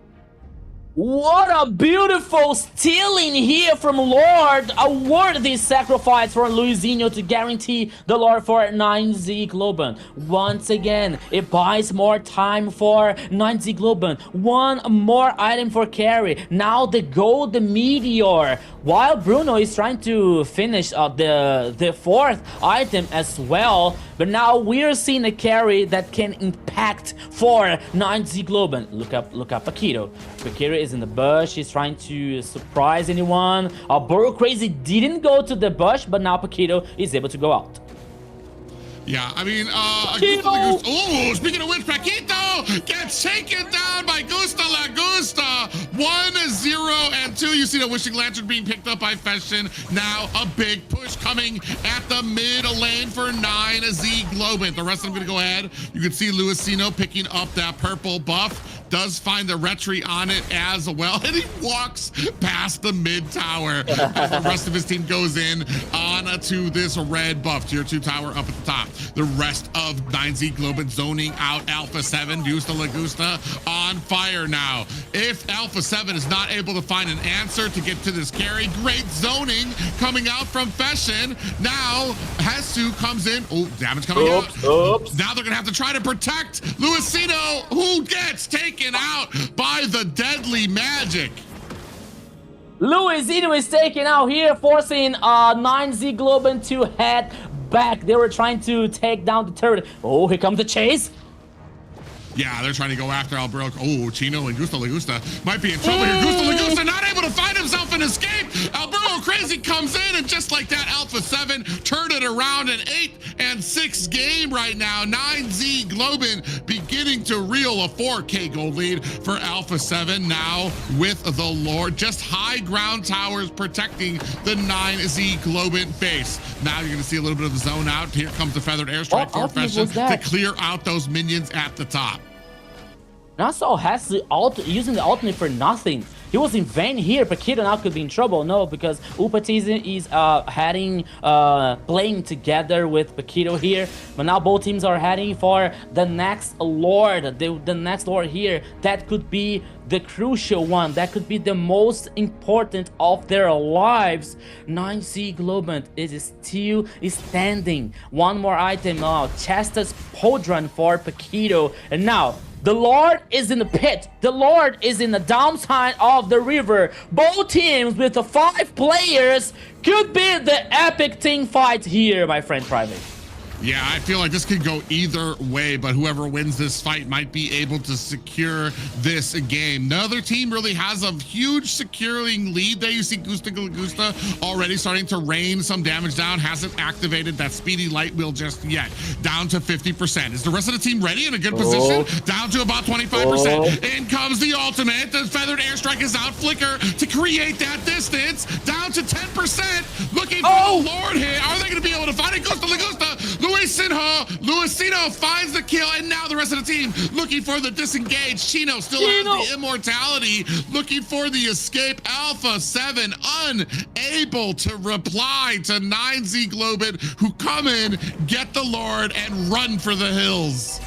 What a beautiful stealing here from Lord. A worthy sacrifice for Luisinho to guarantee the Lord for 9Z Globant. Once again, it buys more time for 9Z Globant. One more item for carry. Now the gold meteor. While Bruno is trying to finish the fourth item as well. But now we're seeing a carry that can impact for 9Z Globant. Look up Paquito. Paquito is in the bush. He's trying to surprise anyone. Burrow Crazy didn't go to the bush, but now Paquito is able to go out. Yeah, I mean, oh, speaking of which, Paquito gets taken down by Gusta La Gusta. 1-0 and 2. You see the Wishing Lantern being picked up by Feshin. Now a big push coming at the mid lane for 9Z Globant. The rest of them going to go ahead. You can see Luisino picking up that purple buff. Does find the retry on it as well, and he walks past the mid tower as the rest of his team goes in on to this red buff. Tier 2 tower up at the top. The rest of 9Z Globant zoning out Alpha 7. Gusta La Gusta on fire now. If Alpha 7 is not able to find an answer to get to this carry, great zoning coming out from Feshin. Now Hesu comes in. Oh, damage coming out. Now they're gonna have to try to protect Luisino, who gets taken out by the deadly magic. Luisino is taken out here, forcing 9Z Globant to head back. They were trying to take down the turret. Oh, here comes the chase. Yeah, they're trying to go after Alberto. Oh, Chino and Gusta La Gusta might be in trouble here. Gusta La Gusta not able to find himself an escape. Alberto Crazy comes in, and just like that, Alpha 7 turned it around. An 8-6 game right now. 9Z Globant beginning to reel a 4K gold lead for Alpha 7 now with the Lord. Just high ground towers protecting the 9Z Globant base. Now you're going to see a little bit of the zone out. Here comes the feathered airstrike for Feshin to clear out those minions at the top. Nassau has the using the ultimate for nothing. He was in vain here. Paquito now could be in trouble. No, because Upatizen is playing together with Paquito here. But now both teams are heading for the next Lord. The next Lord here. That could be the crucial one. That could be the most important of their lives. 9Z Globant is still standing. One more item now. Chesta's Podron for Paquito. And now the Lord is in the pit. The Lord is in the downside of the river. Both teams with the 5 players could be the epic team fight here, my friend Private. Yeah, I feel like this could go either way, but whoever wins this fight might be able to secure this game. The other team really has a huge securing lead there. You see Gusta La Gusta already starting to rain some damage down. Hasn't activated that speedy light wheel just yet. Down to 50%. Is the rest of the team ready in a good position? Down to about 25%. In comes the ultimate. The feathered airstrike is out. Flicker to create that distance. Down to 10%. Looking for the Lord here. Are they going to be able to find it? Gusta La Gusta. Luisino finds the kill, and now the rest of the team looking for the disengage. Chino still has the immortality, looking for the escape. Alpha 7 unable to reply to 9Z Globant, who come in, get the Lord, and run for the hills.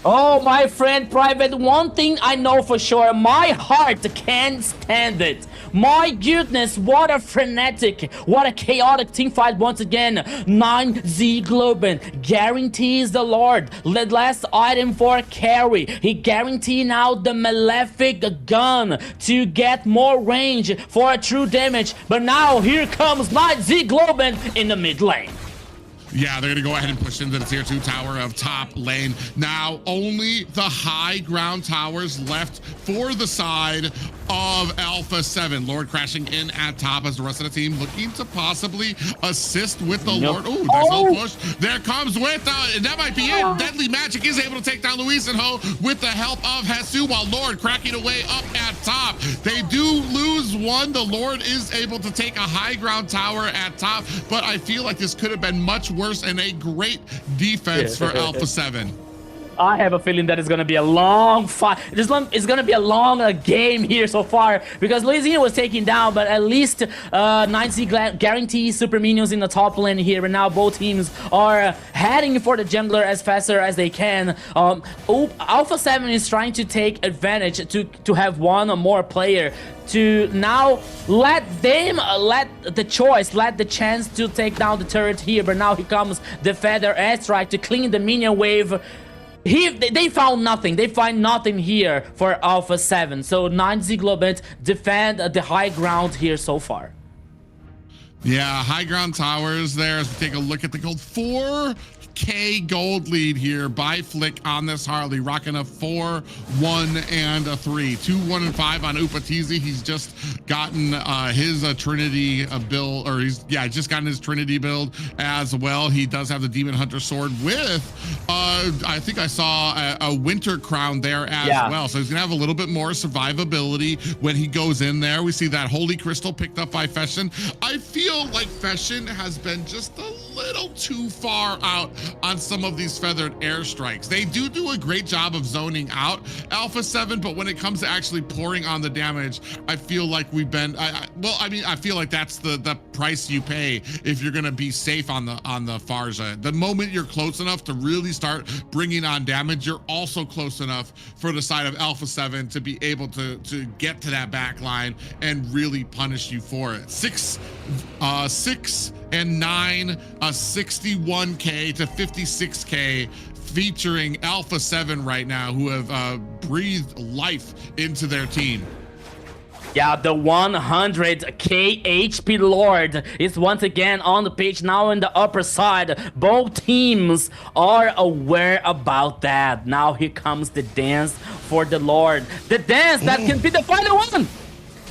Oh, my friend Private, one thing I know for sure, my heart can't stand it. My goodness, what a frenetic, what a chaotic team fight once again. 9Z Globant guarantees the Lord. The last item for carry. He guarantees now the malefic gun to get more range for a true damage. But now here comes 9Z Globant in the mid lane. Yeah, they're going to go ahead and push into the tier 2 tower of top lane. Now, only the high ground towers left for the side of Alpha 7. Lord crashing in at top as the rest of the team looking to possibly assist with the Lord. Ooh, there's no push. There comes with, that might be it. Deadly Magic is able to take down Luis and Ho with the help of Hesu, while Lord cracking away up at top. They do lose one. The Lord is able to take a high ground tower at top, but I feel like this could have been much worse, and a great defense for Alpha 7. I have a feeling that it's going to be a long fight. It's going to be a long game here so far, because Luisino was taken down, but at least 9Z guarantees super minions in the top lane here, and now both teams are heading for the jungler as faster as they can. Alpha 7 is trying to take advantage to have one or more player to now let the chance to take down the turret here, but now here comes the Feather Airstrike to clean the minion wave. They found nothing. They find nothing here for Alpha 7. So 9Z Globant defend the high ground here so far. Yeah, high ground towers there as we take a look at the gold. 4K gold lead here by Flick on this Harley, rocking a 4, 1, and a 3. 2, 1, and 5 on Upatizi. He's just gotten his Trinity build, or he's just gotten his Trinity build as well. He does have the Demon Hunter sword with I think I saw a Winter Crown there as well. So he's gonna have a little bit more survivability when he goes in there. We see that Holy Crystal picked up by Feshin. I feel like Feshin has been just a little too far out on some of these feathered airstrikes. They do a great job of zoning out Alpha 7, but when it comes to actually pouring on the damage, I feel like we've been, I feel like that's the price you pay if you're gonna be safe on the Farja. The moment you're close enough to really start bringing on damage, you're also close enough for the side of Alpha 7 to be able to get to that back line and really punish you for it. 6 and 9, 61K to 56K, featuring Alpha 7 right now, who have breathed life into their team. Yeah, the 100k HP Lord is once again on the pitch now in the upper side. Both teams are aware about that. Now here comes the dance for the Lord. The dance that can be the final one.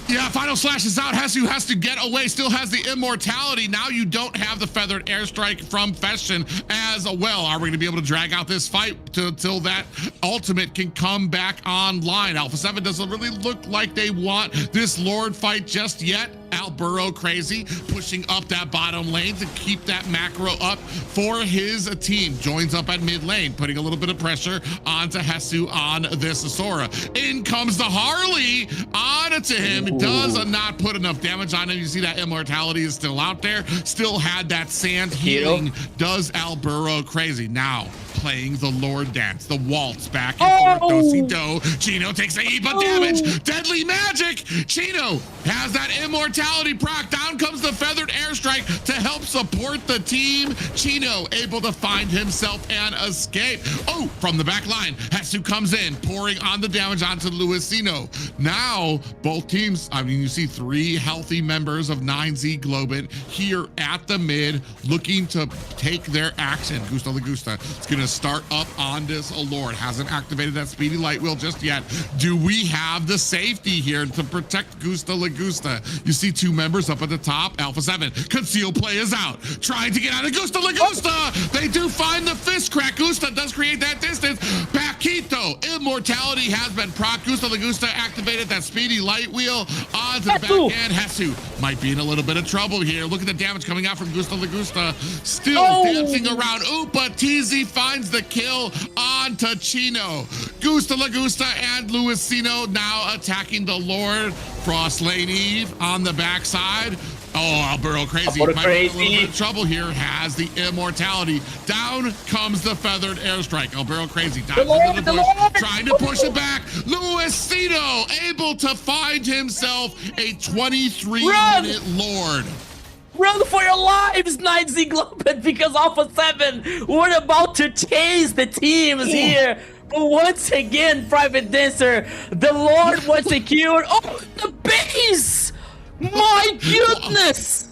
Yeah, final slash is out. Hesu has to get away, still has the immortality. Now you don't have the feathered airstrike from Feshin as well. Are we going to be able to drag out this fight till that ultimate can come back online? Alpha 7 doesn't really look like they want this Lord fight just yet. Alburo crazy, pushing up that bottom lane to keep that macro up for his team. Joins up at mid lane, putting a little bit of pressure onto Hesu on this Asura. In comes the Harley onto him. Does not put enough damage on him. You see that immortality is still out there. Still had that sand healing. Does Alburo crazy. Now playing the Lord dance, the waltz back and forth. Do-si-do. Chino takes a heap of damage. Deadly Magic. Chino has that immortality proc. Down comes the feathered airstrike to help support the team. Chino able to find himself an escape. Oh, from the back line, Hesu comes in, pouring on the damage onto Luisino. Now, both teams, I mean, you see 3 healthy members of 9Z Globant here at the mid, looking to take their action. Gusta Lagusta is going to start up on this Lord. Hasn't activated that speedy light wheel just yet. Do we have the safety here to protect Gusta Lagusta? You see 2 members up at the top. Alpha 7, conceal play is out. Trying to get out of Gusta Lagusta. They do find the fist crack. Gusta does create that distance. Paquito, immortality has been proc. Gusta Lagusta activated that speedy light wheel onto the back end. Hesu might be in a little bit of trouble here. Look at the damage coming out from Gusta Lagusta. Still dancing around. Upatizi finds the kill onto Chino. Gusta Lagusta and Luisino now attacking the Lord. Frost Lane Eve on the backside. Oh, Alburo crazy. Might be in a little bit of trouble here. Has the immortality. Down comes the feathered airstrike. Alburo crazy. Dives into the bush, trying to push it back. Luisino able to find himself a 23-minute Lord. Run for your lives, 9Z Globant, because Alpha 7, we're about to chase the teams here. But once again, Private Dancer, the Lord was secured. Oh, the base! My goodness!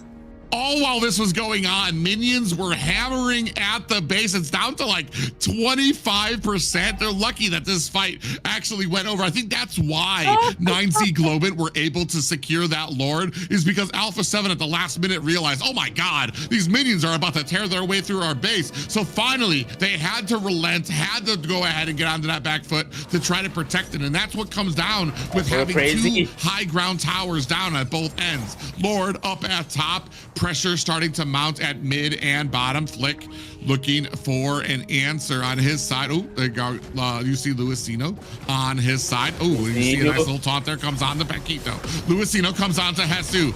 all while this was going on, minions were hammering at the base. It's down to like 25%. They're lucky that this fight actually went over. I think that's why 9Z Globant were able to secure that Lord, is because Alpha 7 at the last minute realized, oh my God, these minions are about to tear their way through our base. So finally, they had to relent, had to go ahead and get onto that back foot to try to protect it. And that's what comes down with having two high ground towers down at both ends. Lord up at top, pressure starting to mount at mid and bottom. Flick looking for an answer on his side. Oh, you see Luisino on his side. Oh, you see a nice little taunt there, comes on to Paquito. Luisino comes on to Jesus.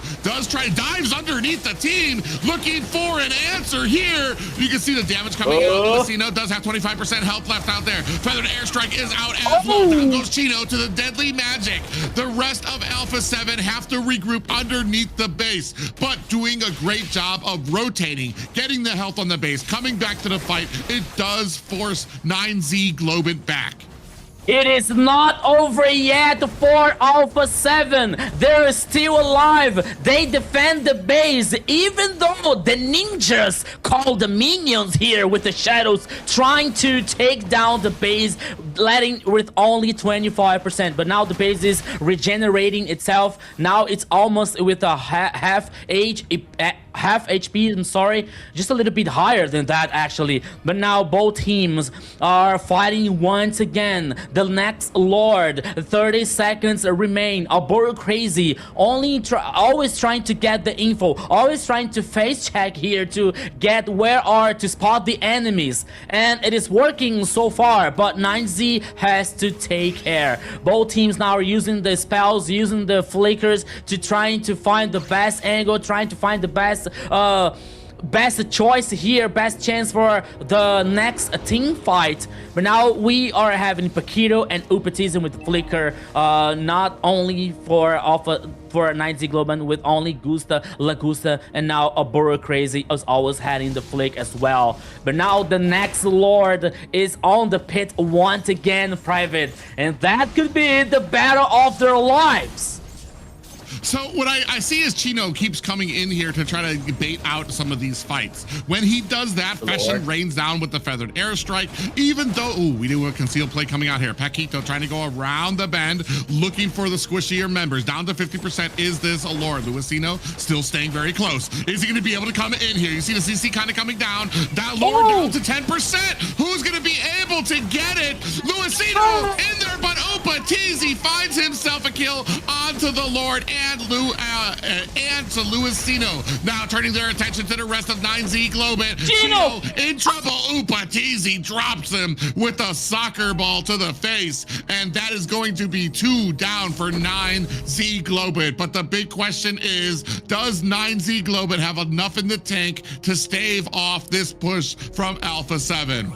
Dives underneath the team, looking for an answer here. You can see the damage coming out. Luisino does have 25% health left out there. Feathered Airstrike is out as well. Down goes Chino to the deadly magic. The rest of Alpha 7 have to regroup underneath the base, but doing a great job of rotating, getting the health on the base, coming back to the fight. It does force 9Z Globant back. It is not over yet for Alpha 7. They're still alive. They defend the base, even though the ninjas call the minions here with the shadows trying to take down the base, letting with only 25%. But now the base is regenerating itself. Now it's almost with a half HP, I'm sorry, just a little bit higher than that actually. But now both teams are fighting once again. The next Lord, 30 seconds remain. Alboro Crazy always trying to get the info, always trying to face check here to get to spot the enemies, and it is working so far, but 9Z has to take care. Both teams now are using the spells, using the flickers to trying to find the best angle, trying to find the best choice here, best chance for the next team fight. But now we are having Paquito and Upatizm with Flicker, not only for 9Z Globant with only Gusta, Lagusta, and now Alboro Crazy is always having the flick as well. But now the next Lord is on the pit once again, Private, and that could be the battle of their lives. So what I see is Chino keeps coming in here to try to bait out some of these fights. When he does that, Fashion rains down with the Feathered Airstrike, even though, we do a concealed play coming out here. Paquito trying to go around the bend, looking for the squishier members. Down to 50%, is this a Lord? Luisino still staying very close. Is he gonna be able to come in here? You see the CC kind of coming down. That Lord down to 10%. Who's gonna be able to get it? Luisino in there, but Upatizi finds himself a kill onto the Lord and to Luisino. Now turning their attention to the rest of 9Z Globant. Chino in trouble. Upatizi drops him with a soccer ball to the face, and that is going to be 2 down for 9Z Globant. But the big question is, does 9Z Globant have enough in the tank to stave off this push from Alpha 7?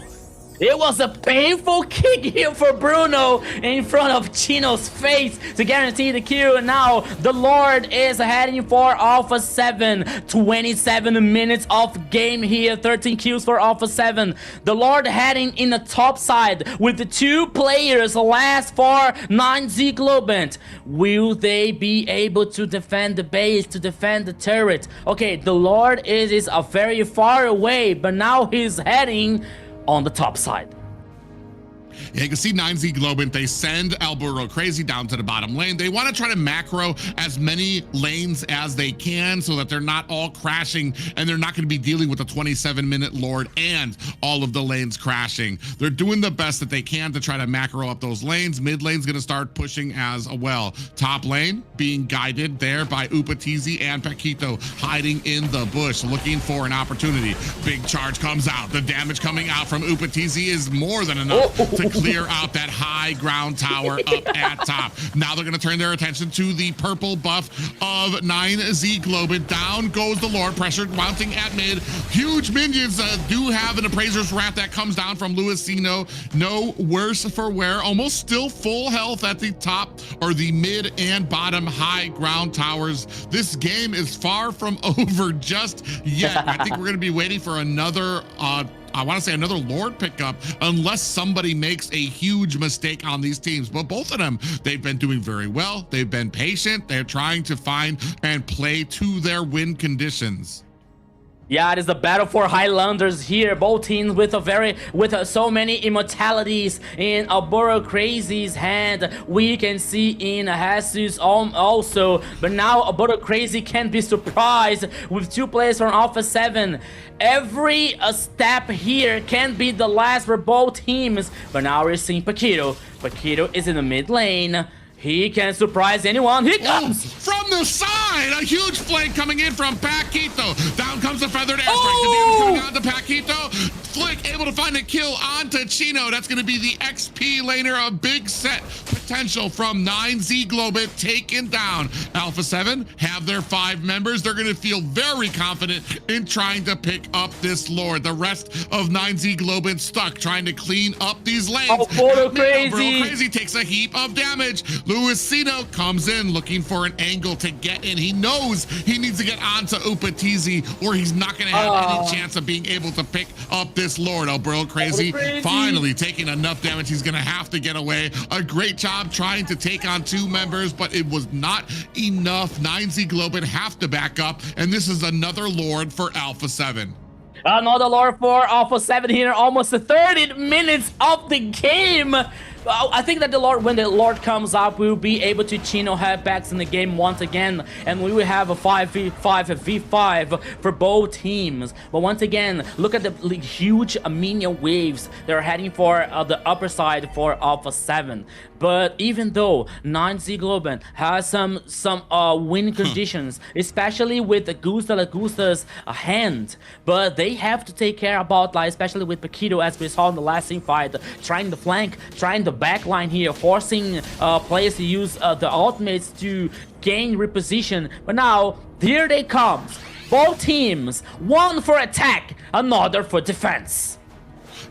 It was a painful kick here for Bruno in front of Chino's face to guarantee the kill. Now the Lord is heading for Alpha 7. 27 minutes of game here. 13 kills for Alpha 7. The Lord heading in the top side with the 2 players last for 9Z Globant. Will they be able to defend the base, to defend the turret? Okay, the Lord is very far away, but now he's heading on the top side. Yeah, you can see 9Z Globant, they send Alboro Crazy down to the bottom lane. They want to try to macro as many lanes as they can so that they're not all crashing and they're not going to be dealing with a 27-minute Lord and all of the lanes crashing. They're doing the best that they can to try to macro up those lanes. Mid lane's going to start pushing as well. Top lane being guided there by Upatizi and Paquito hiding in the bush, looking for an opportunity. Big charge comes out. The damage coming out from Upatizi is more than enough to clear out that high ground tower up at top. Now they're going to turn their attention to the purple buff of 9Z Globant. Down goes the Lord, pressured, mounting at mid. Huge minions do have an Appraiser's Wrath that comes down from Luisino. No worse for wear, almost still full health at the top or the mid and bottom high ground towers. This game is far from over just yet. I think we're going to be waiting for another I want to say another Lord pickup unless somebody makes a huge mistake on these teams. But both of them, they've been doing very well. They've been patient. They're trying to find and play to their win conditions. Yeah, it is the battle for Highlanders here. Both teams with so many immortalities in Alboro Crazy's hand. We can see in Jesus also, but now Alboro Crazy can be surprised with 2 players from Alpha 7. Every step here can be the last for both teams, but now we're seeing Paquito. Paquito is in the mid lane. He can surprise anyone. He comes! From the side! A huge flank coming in from Paquito. Down comes the feathered airstrike. The damage coming on to Paquito. Flick able to find a kill onto Chino. That's going to be the XP laner. A big set potential from 9Z Globant taken down. Alpha 7 have their 5 members. They're going to feel very confident in trying to pick up this Lord. The rest of 9Z Globant stuck trying to clean up these lanes. Oh, Photo Crazy. Bro Crazy takes a heap of damage. Luisino comes in looking for an angle to get in. He knows he needs to get onto Upatizi or he's not going to have any chance of being able to pick up this Lord. Oh, bro, Crazy finally taking enough damage. He's going to have to get away. A great job trying to take on 2 members, but it was not enough. 9Z Globant have to back up, and this is another Lord for Alpha 7. Another Lord for Alpha 7 here, almost 30 minutes of the game. I think that when the Lord comes up, we'll be able to Chino headbacks in the game once again, and we will have a 5v5 for both teams. But once again, look at the huge minion waves that are heading for the upper side for Alpha 7. But even though 9Z Globant has some win conditions, especially with the Gusta's hand, but they have to take care about, like, especially with Paquito, as we saw in the last team fight, trying to flank, trying to backline here, forcing players to use the ultimates to gain reposition. But now, here they come. Both teams, one for attack, another for defense.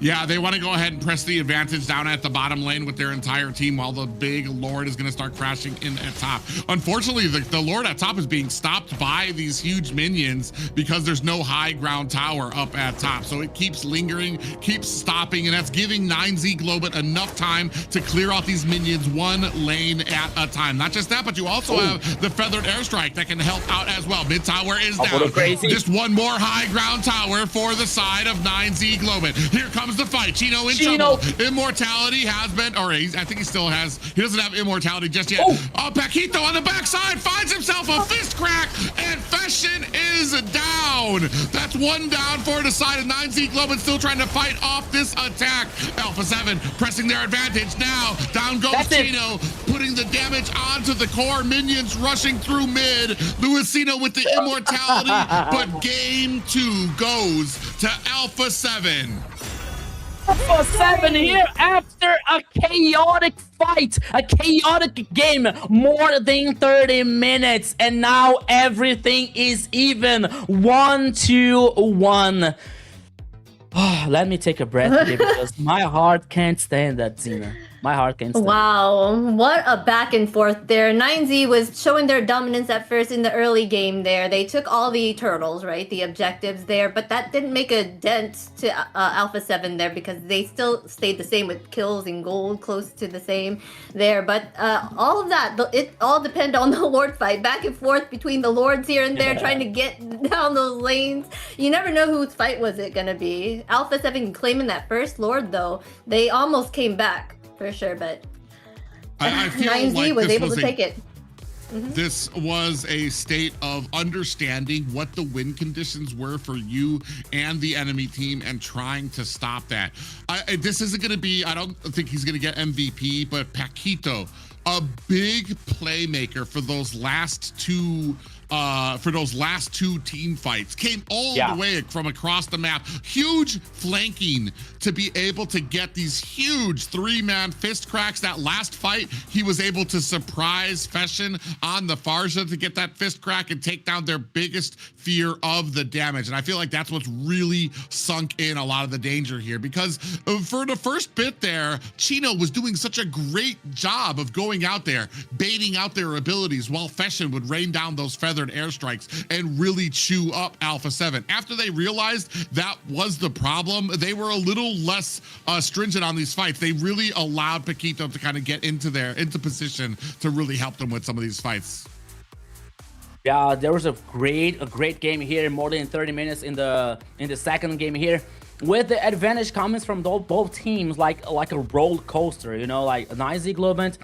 Yeah, they want to go ahead and press the advantage down at the bottom lane with their entire team while the big Lord is going to start crashing in at top. Unfortunately, the Lord at top is being stopped by these huge minions because there's no high ground tower up at top. So it keeps lingering, keeps stopping, and that's giving 9Z Globant enough time to clear out these minions 1 lane at a time. Not just that, but you also have the feathered airstrike that can help out as well. Mid tower is down. Just 1 more high ground tower for the side of 9Z Globant. Here comes the fight. Chino in trouble. Immortality has been, or I think he still has, he doesn't have immortality just yet. Paquito on the backside finds himself a fist crack, and Fashion is down. That's 1 down for the side of 9Z Globant, still trying to fight off this attack. Alpha 7 pressing their advantage now. Down goes Chino, putting the damage onto the core. Minions rushing through mid. Luisino with the immortality, but game 2 goes to Alpha 7. Alpha 7 here after a chaotic fight, a chaotic game, more than 30 minutes, and now everything is even 1-1. Let me take a breath here because my heart can't stand that, Zena. My heart can't stand. Wow, what a back and forth there. 9Z was showing their dominance at first in the early game there. They took all the turtles, right? The objectives there, but that didn't make a dent to Alpha 7 there because they still stayed the same with kills and gold close to the same there. But all of that, it all depended on the Lord fight. Back and forth between the Lords here and there trying to get down those lanes. You never know whose fight was it going to be. Alpha 7 claiming that first Lord though, they almost came back. For sure, but I feel 9Z like was able to take it. This was a state of understanding what the win conditions were for you and the enemy team and trying to stop that. This isn't going to be, I don't think he's going to get MVP, but Paquito, a big playmaker for those last 2 team fights, came all the way from across the map. Huge flanking to be able to get these huge 3-man fist cracks. That last fight, he was able to surprise Fashion on the Farja to get that fist crack and take down their biggest fear of the damage. And I feel like that's what's really sunk in a lot of the danger here, because for the first bit there, Chino was doing such a great job of going out there, baiting out their abilities while Fashion would rain down those feathered airstrikes and really chew up Alpha 7. After they realized that was the problem, they were a little less stringent on these fights. They really allowed Paquito to kind of get into position to really help them with some of these fights. Yeah, there was a great game here, more than 30 minutes in the second game here, with the advantage coming from both teams, like a roller coaster, you know, like 9Z Globant.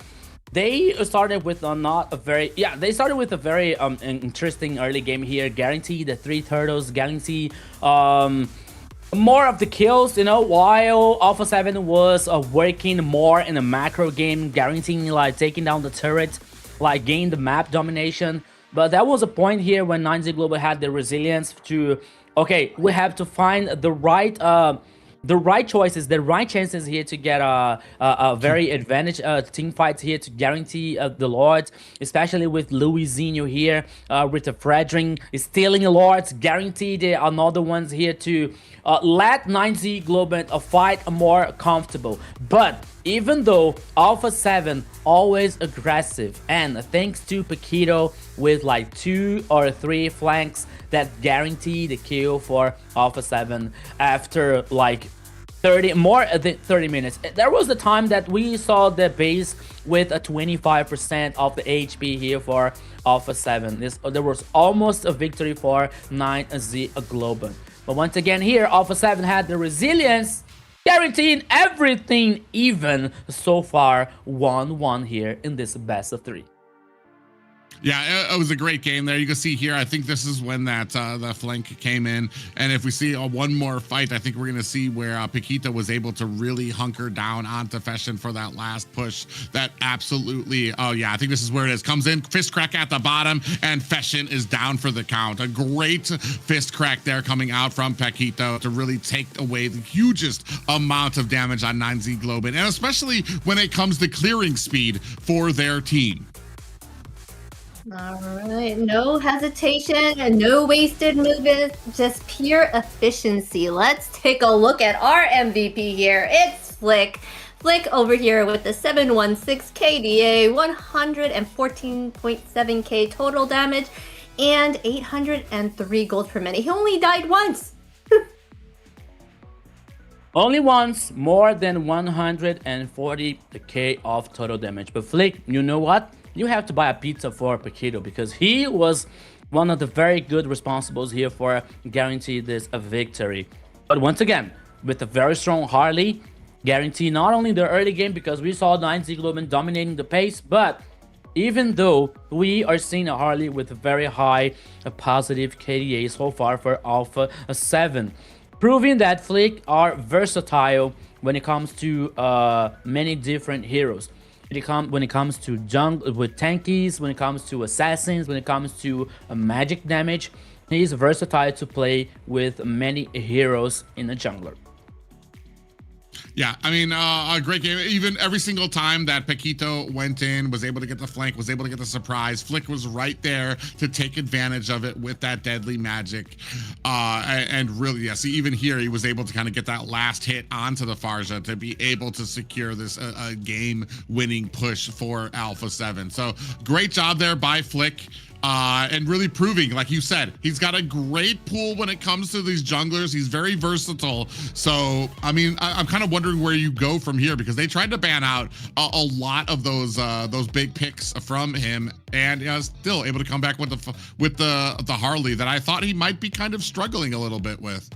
They started with they started with a very interesting early game here. Guarantee the 3 turtles, guarantee more of the kills, you know, while Alpha 7 was working more in a macro game, guaranteeing like taking down the turret, like gain the map domination. But that was a point here when 9Z Global had the resilience to, okay, we have to find the right choices, the right chances here to get a very advantage team fights here to guarantee the Lords, especially with Luizinho here, with the Fredring stealing the Lords, guarantee the another ones here to let 9Z Globant fight more comfortable. But even though Alpha 7 always aggressive, and thanks to Paquito with like 2 or 3 flanks that guarantee the kill for Alpha 7 after like 30 minutes. There was the time that we saw the base with a 25% of the HP here for Alpha 7. There was almost a victory for 9Z Globant. But once again here, Alpha 7 had the resilience, guaranteeing everything even. So far 1-1 here in this best of 3. Yeah, it was a great game there. You can see here, I think this is when that flank came in. And if we see one more fight, I think we're going to see where Paquita was able to really hunker down onto Fashion for that last push. That absolutely, oh yeah, I think this is where it is. Comes in, fist crack at the bottom, and Fashion is down for the count. A great fist crack there coming out from Paquito to really take away the hugest amount of damage on 9Z Globant, and especially when it comes to clearing speed for their team. All right, no hesitation and no wasted movement, just pure efficiency. Let's take a look at our MVP here. It's Flick. Flick over here with the 716 KDA, 114.7k total damage, and 803 gold per minute. He only died once. Only once, more than 140k of total damage. But Flick, you know what? You have to buy a pizza for Paquito, because he was one of the very good responsibles here for guarantee this a victory. But once again, with a very strong Harley, guarantee not only the early game, because we saw 9Z Globant dominating the pace, but even though we are seeing a Harley with a very high positive KDA so far for Alpha 7, proving that Flick are versatile when it comes to many different heroes. When it comes to jungle with tankies, when it comes to assassins, when it comes to magic damage, he's versatile to play with many heroes in the jungler. Yeah, I mean, a great game. Even every single time that Paquito went in, was able to get the flank, was able to get the surprise, Flick was right there to take advantage of it with that deadly magic. And really, yeah, see, even here, he was able to kind of get that last hit onto the Farja to be able to secure this game-winning push for Alpha 7. So great job there by Flick. And really proving, like you said, he's got a great pool when it comes to these junglers. He's very versatile. So, I mean, I'm kind of wondering where you go from here, because they tried to ban out a lot of those big picks from him, and still able to come back with the Harley that I thought he might be kind of struggling a little bit with.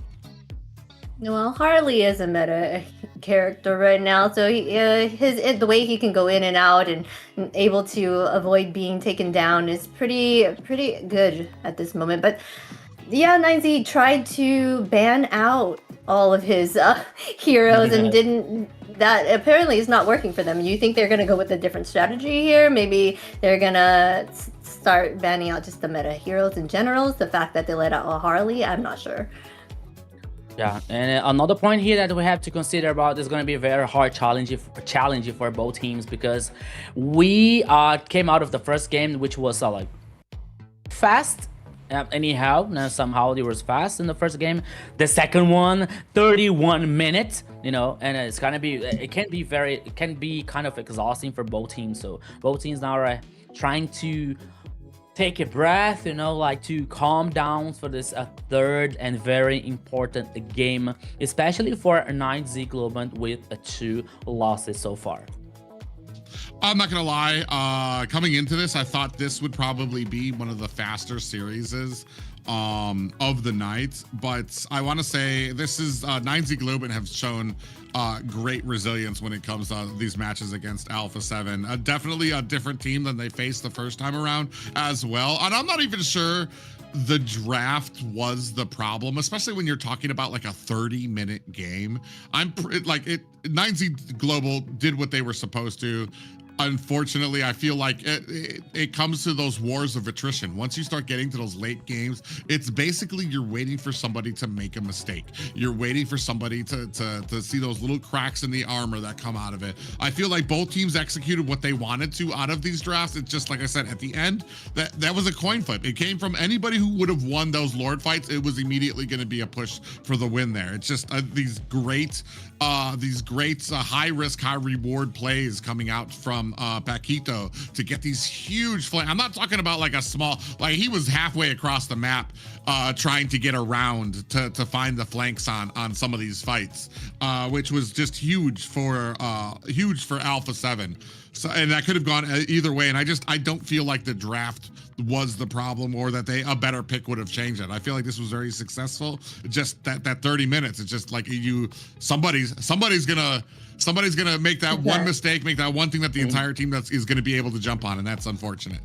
Well, Harley is a meta character right now, so the way he can go in and out and able to avoid being taken down is pretty good at this moment. But yeah, 9Z tried to ban out all of his heroes and didn't. That apparently is not working for them. You think they're gonna go with a different strategy here? Maybe they're gonna start banning out just the meta heroes in general. The fact that they let out a Harley, I'm not sure. Yeah, and another point here that we have to consider about is going to be a very hard challenge for both teams, because we came out of the first game, which was like fast. Anyhow, now somehow it was fast in the first game. The second one, 31 minutes, you know, and it's gonna be, it can be kind of exhausting for both teams. So both teams now are trying to take a breath, you know, like to calm down for this third and very important game, especially for 9Z Globant with 2 losses so far. I'm not gonna lie. Coming into this, I thought this would probably be one of the faster series of the night, but I want to say this is 9Z Globant have shown great resilience when it comes to these matches against Alpha 7. Definitely a different team than they faced the first time around as well, and I'm not even sure the draft was the problem, especially when you're talking about like a 30-minute game. 9Z Global did what they were supposed to. Unfortunately, I feel like it comes to those wars of attrition. Once you start getting to those late games, it's basically you're waiting for somebody to make a mistake. You're waiting for somebody to see those little cracks in the armor that come out of it. I feel like both teams executed what they wanted to out of these drafts. It's just like I said, at the end, that was a coin flip. It came from anybody who would have won those Lord fights. It was immediately going to be a push for the win there. It's just these great high risk, high reward plays coming out from Paquito to get these huge flanks. I'm not talking about like a small, like he was halfway across the map trying to get around to find the flanks on some of these fights, which was just huge for Alpha 7. So, and that could have gone either way. And I don't feel like the draft was the problem, or that a better pick would have changed it. I feel like this was very successful. Just that 30 minutes, it's just like somebody's gonna make that one mistake, make that one thing that the entire team is gonna be able to jump on, and that's unfortunate.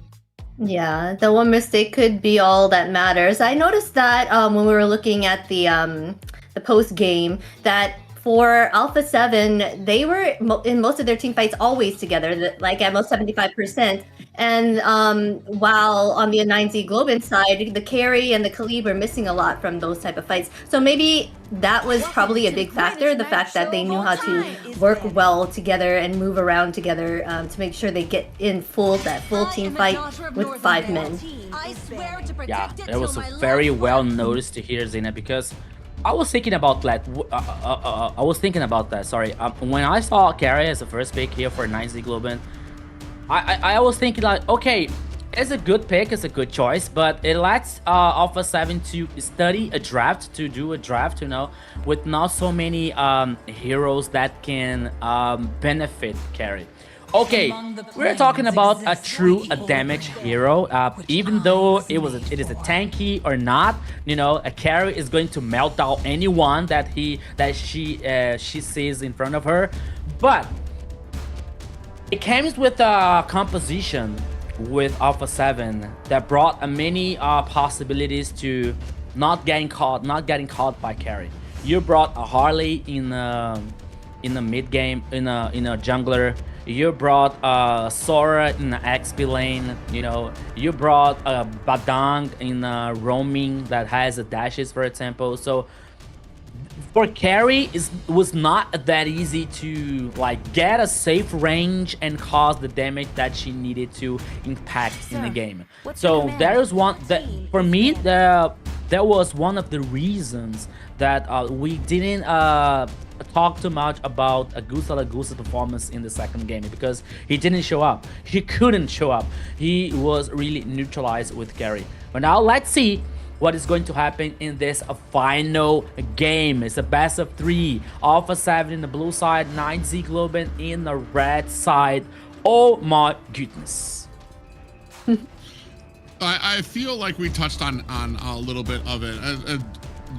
Yeah, the one mistake could be all that matters. I noticed that when we were looking at the post game, that for Alpha 7, they were in most of their team fights always together, like at most 75%. And while on the 9Z Globant side, the carry and the Khalib are missing a lot from those type of fights. So maybe that was probably a big factor, the fact that they knew how to work well together and move around together to make sure they get in that full team fight with 5 men. Yeah, that was very well noticed to hear, Zena, because I was thinking about that. Sorry, when I saw Carry as the first pick here for 9Z Globant, I was thinking like, okay, it's a good pick, it's a good choice, but it lets Alpha 7 to study a draft, to do a draft, with not so many heroes that can benefit Carry. Okay, we're talking about a true damage hero. Even though it is a tanky or not, a carry is going to melt down anyone that she sees in front of her. But it comes with a composition with Alpha 7 that brought many possibilities to not getting caught by carry. You brought a Harley in the mid game, in a jungler. You brought Sora in the XP lane, you brought Badang in roaming that has dashes, for example. So for carry, it was not that easy to like get a safe range and cause the damage that she needed to impact in the game. So there is one that for me that was one of the reasons that we didn't talk too much about Agusta performance in the second game, because he didn't show up. He couldn't show up. He was really neutralized with carry. But now let's see what is going to happen in this final game. It's a best of 3. Alpha 7 in the blue side, 9Z Globant in the red side. Oh my goodness. I feel like we touched on a little bit of it.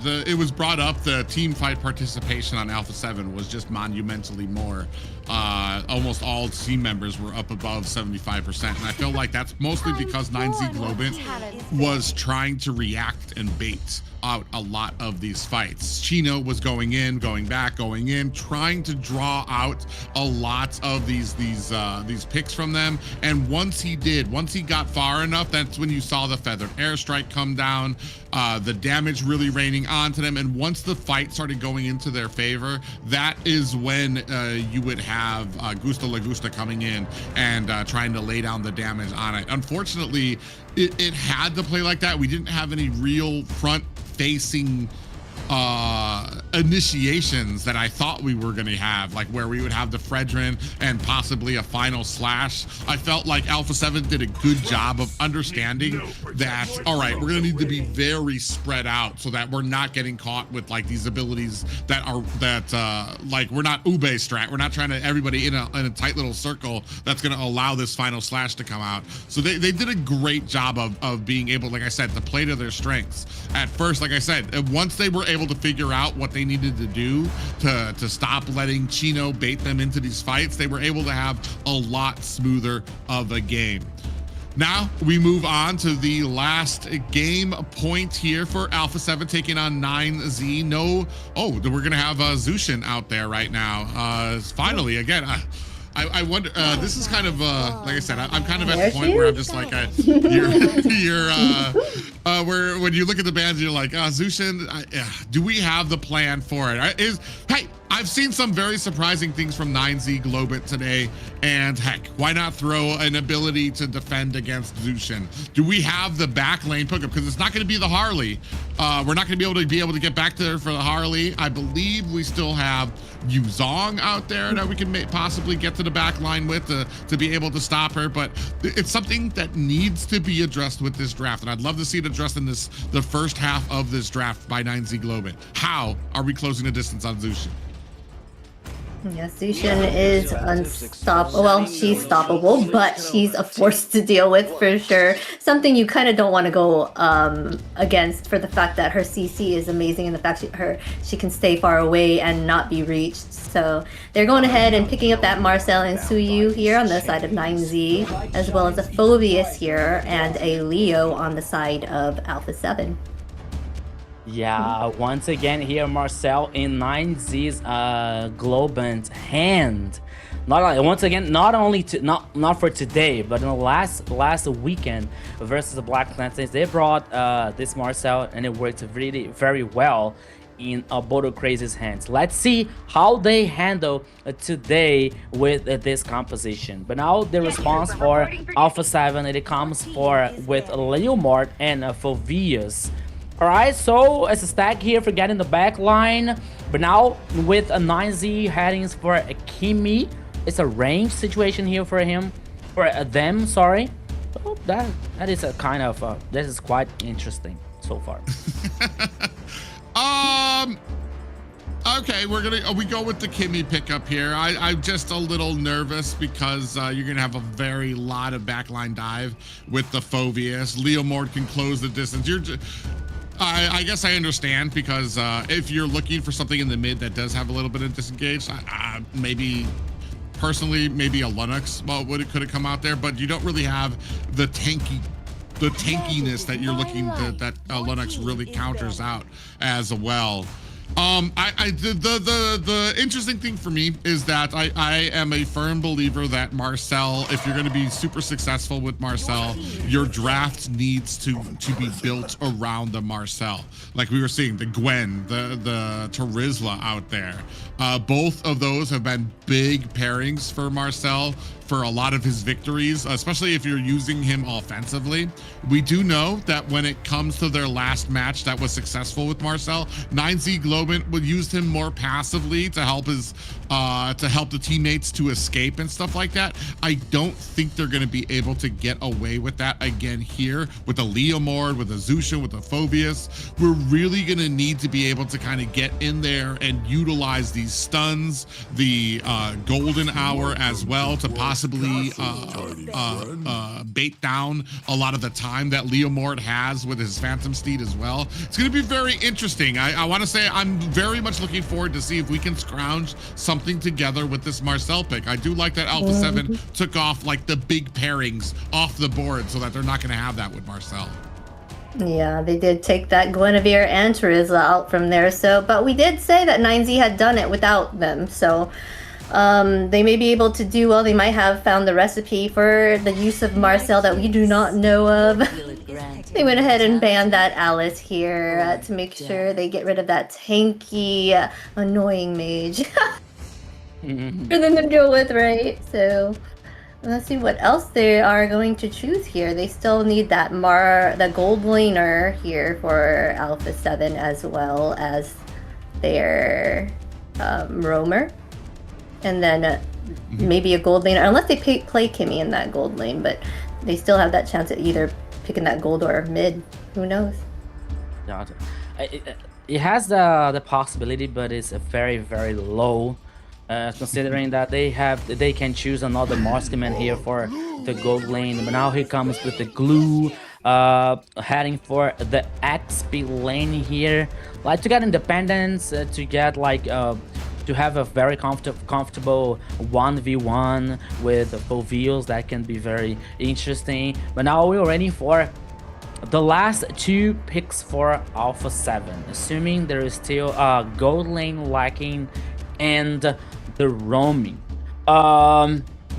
It was brought up, the team fight participation on Alpha 7 was just monumentally more. Almost all team members were up above 75%, and I feel like that's mostly because 9Z Globant was trying to react and bait out a lot of these fights. Chino was going in, going back, going in, trying to draw out a lot of these picks from them. And once he got far enough, that's when you saw the feathered airstrike come down, the damage really raining onto them. And once the fight started going into their favor, that is when you would have Gusta Lagusta coming in and trying to lay down the damage on it. Unfortunately, it had to play like that. We didn't have any real front-facing initiations that I thought we were going to have, like where we would have the Fredrin and possibly a final slash. I felt like Alpha 7 did a good job of understanding that, all right, we're going to need to be very spread out so that we're not getting caught with like these abilities that are like we're not ube strat. We're not trying to everybody in a tight little circle that's going to allow this final slash to come out. So they did a great job of being able, like I said, to play to their strengths. At first, like I said, once they were able to figure out what they needed to do to stop letting Chino bait them into these fights, they were able to have a lot smoother of a game. Now we move on to the last game point here for Alpha 7 taking on 9Z. We're gonna have Zushin out there right now. Finally, again. I wonder. This is kind of like I said. I'm kind of at the point where I'm just like, where when you look at the bands, you're like, Zushin. Do we have the plan for it? Hey, I've seen some very surprising things from 9Z Globant today, and heck, why not throw an ability to defend against Zushin? Do we have the back lane pickup? Because it's not going to be the Harley. We're not going to be able to get back there for the Harley. I believe we still have Yuzong out there that we can possibly get to the back line with to be able to stop her. But it's something that needs to be addressed with this draft, and I'd love to see it addressed in the first half of this draft by 9Z Globant. How are we closing the distance on Zushin? Yeah, Zushin is unstoppable. Well, she's stoppable, but she's a force to deal with for sure. Something you kind of don't want to go against for the fact that her CC is amazing and the fact she can stay far away and not be reached. So they're going ahead and picking up that Marcel and Suyu here on the side of 9Z, as well as a Phobius here and a Leo on the side of Alpha 7. Yeah, once again here Marcel in 9Z's Globant hand. Not for today, but in the last weekend versus the Black Lanterns, they brought this Marcel and it worked really very well in Bodo Crazy's hands. Let's see how they handle today with this composition. But now the response for Alpha 7, it comes with Leomord and Phobius. Alright, so it's a stack here for getting the back line, but now with a 9Z heading for a Kimi, it's a range situation here for them, sorry. So that is a kind of this is quite interesting so far. Okay, we go with the Kimi pickup here. I'm just a little nervous because you're gonna have a very lot of backline dive with the Phobius. Leomord can close the distance. I guess I understand because if you're looking for something in the mid that does have a little bit of disengage, maybe personally, maybe a Lunux could have come out there, but you don't really have the tankiness that you're looking that Lunux really counters out as well. The interesting thing for me is that I am a firm believer that Marcel, if you're going to be super successful with Marcel, your draft needs to be built around the Marcel. Like we were seeing the Gwen, the Terizla out there. Both of those have been big pairings for Marcel for a lot of his victories, especially if you're using him offensively. We do know that when it comes to their last match that was successful with Marcel, 9Z Globant would use him more passively to help the teammates to escape and stuff like that. I don't think they're going to be able to get away with that again here with the Leomord, with the Zushin, with the Phobius. We're really going to need to be able to kind of get in there and utilize these stuns, the golden hour as well, to possibly bait down a lot of the time that Leomord has with his Phantom Steed as well. It's going to be very interesting. I want to say I'm very much looking forward to see if we can scrounge something together with this Marcel pick. I do like that Alpha 7 took off like the big pairings off the board so that they're not going to have that with Marcel. Yeah, they did take that Guinevere and Terizla out from there. But we did say that 9Z had done it without them. So they may be able to do well. They might have found the recipe for the use of Marcel that we do not know of. They went ahead and banned that Alice here to make sure they get rid of that tanky, annoying mage for them to deal with, right? So Let's see what else they are going to choose here. They still need the gold laner here for Alpha 7 as well as their roamer. And then maybe a gold laner, unless they play Kimmy in that gold lane, but they still have that chance at either picking that gold or mid. Who knows? Yeah, it has the possibility, but it's a very, very low. Considering that they can choose another marksman here for the gold lane, but now he comes with the glue, heading for the XP lane here, like to get independence, to get like to have a very comfortable 1v1 with full views. That can be very interesting. But now we're ready for the last 2 picks for Alpha 7, assuming there is still a gold lane lacking and the roaming.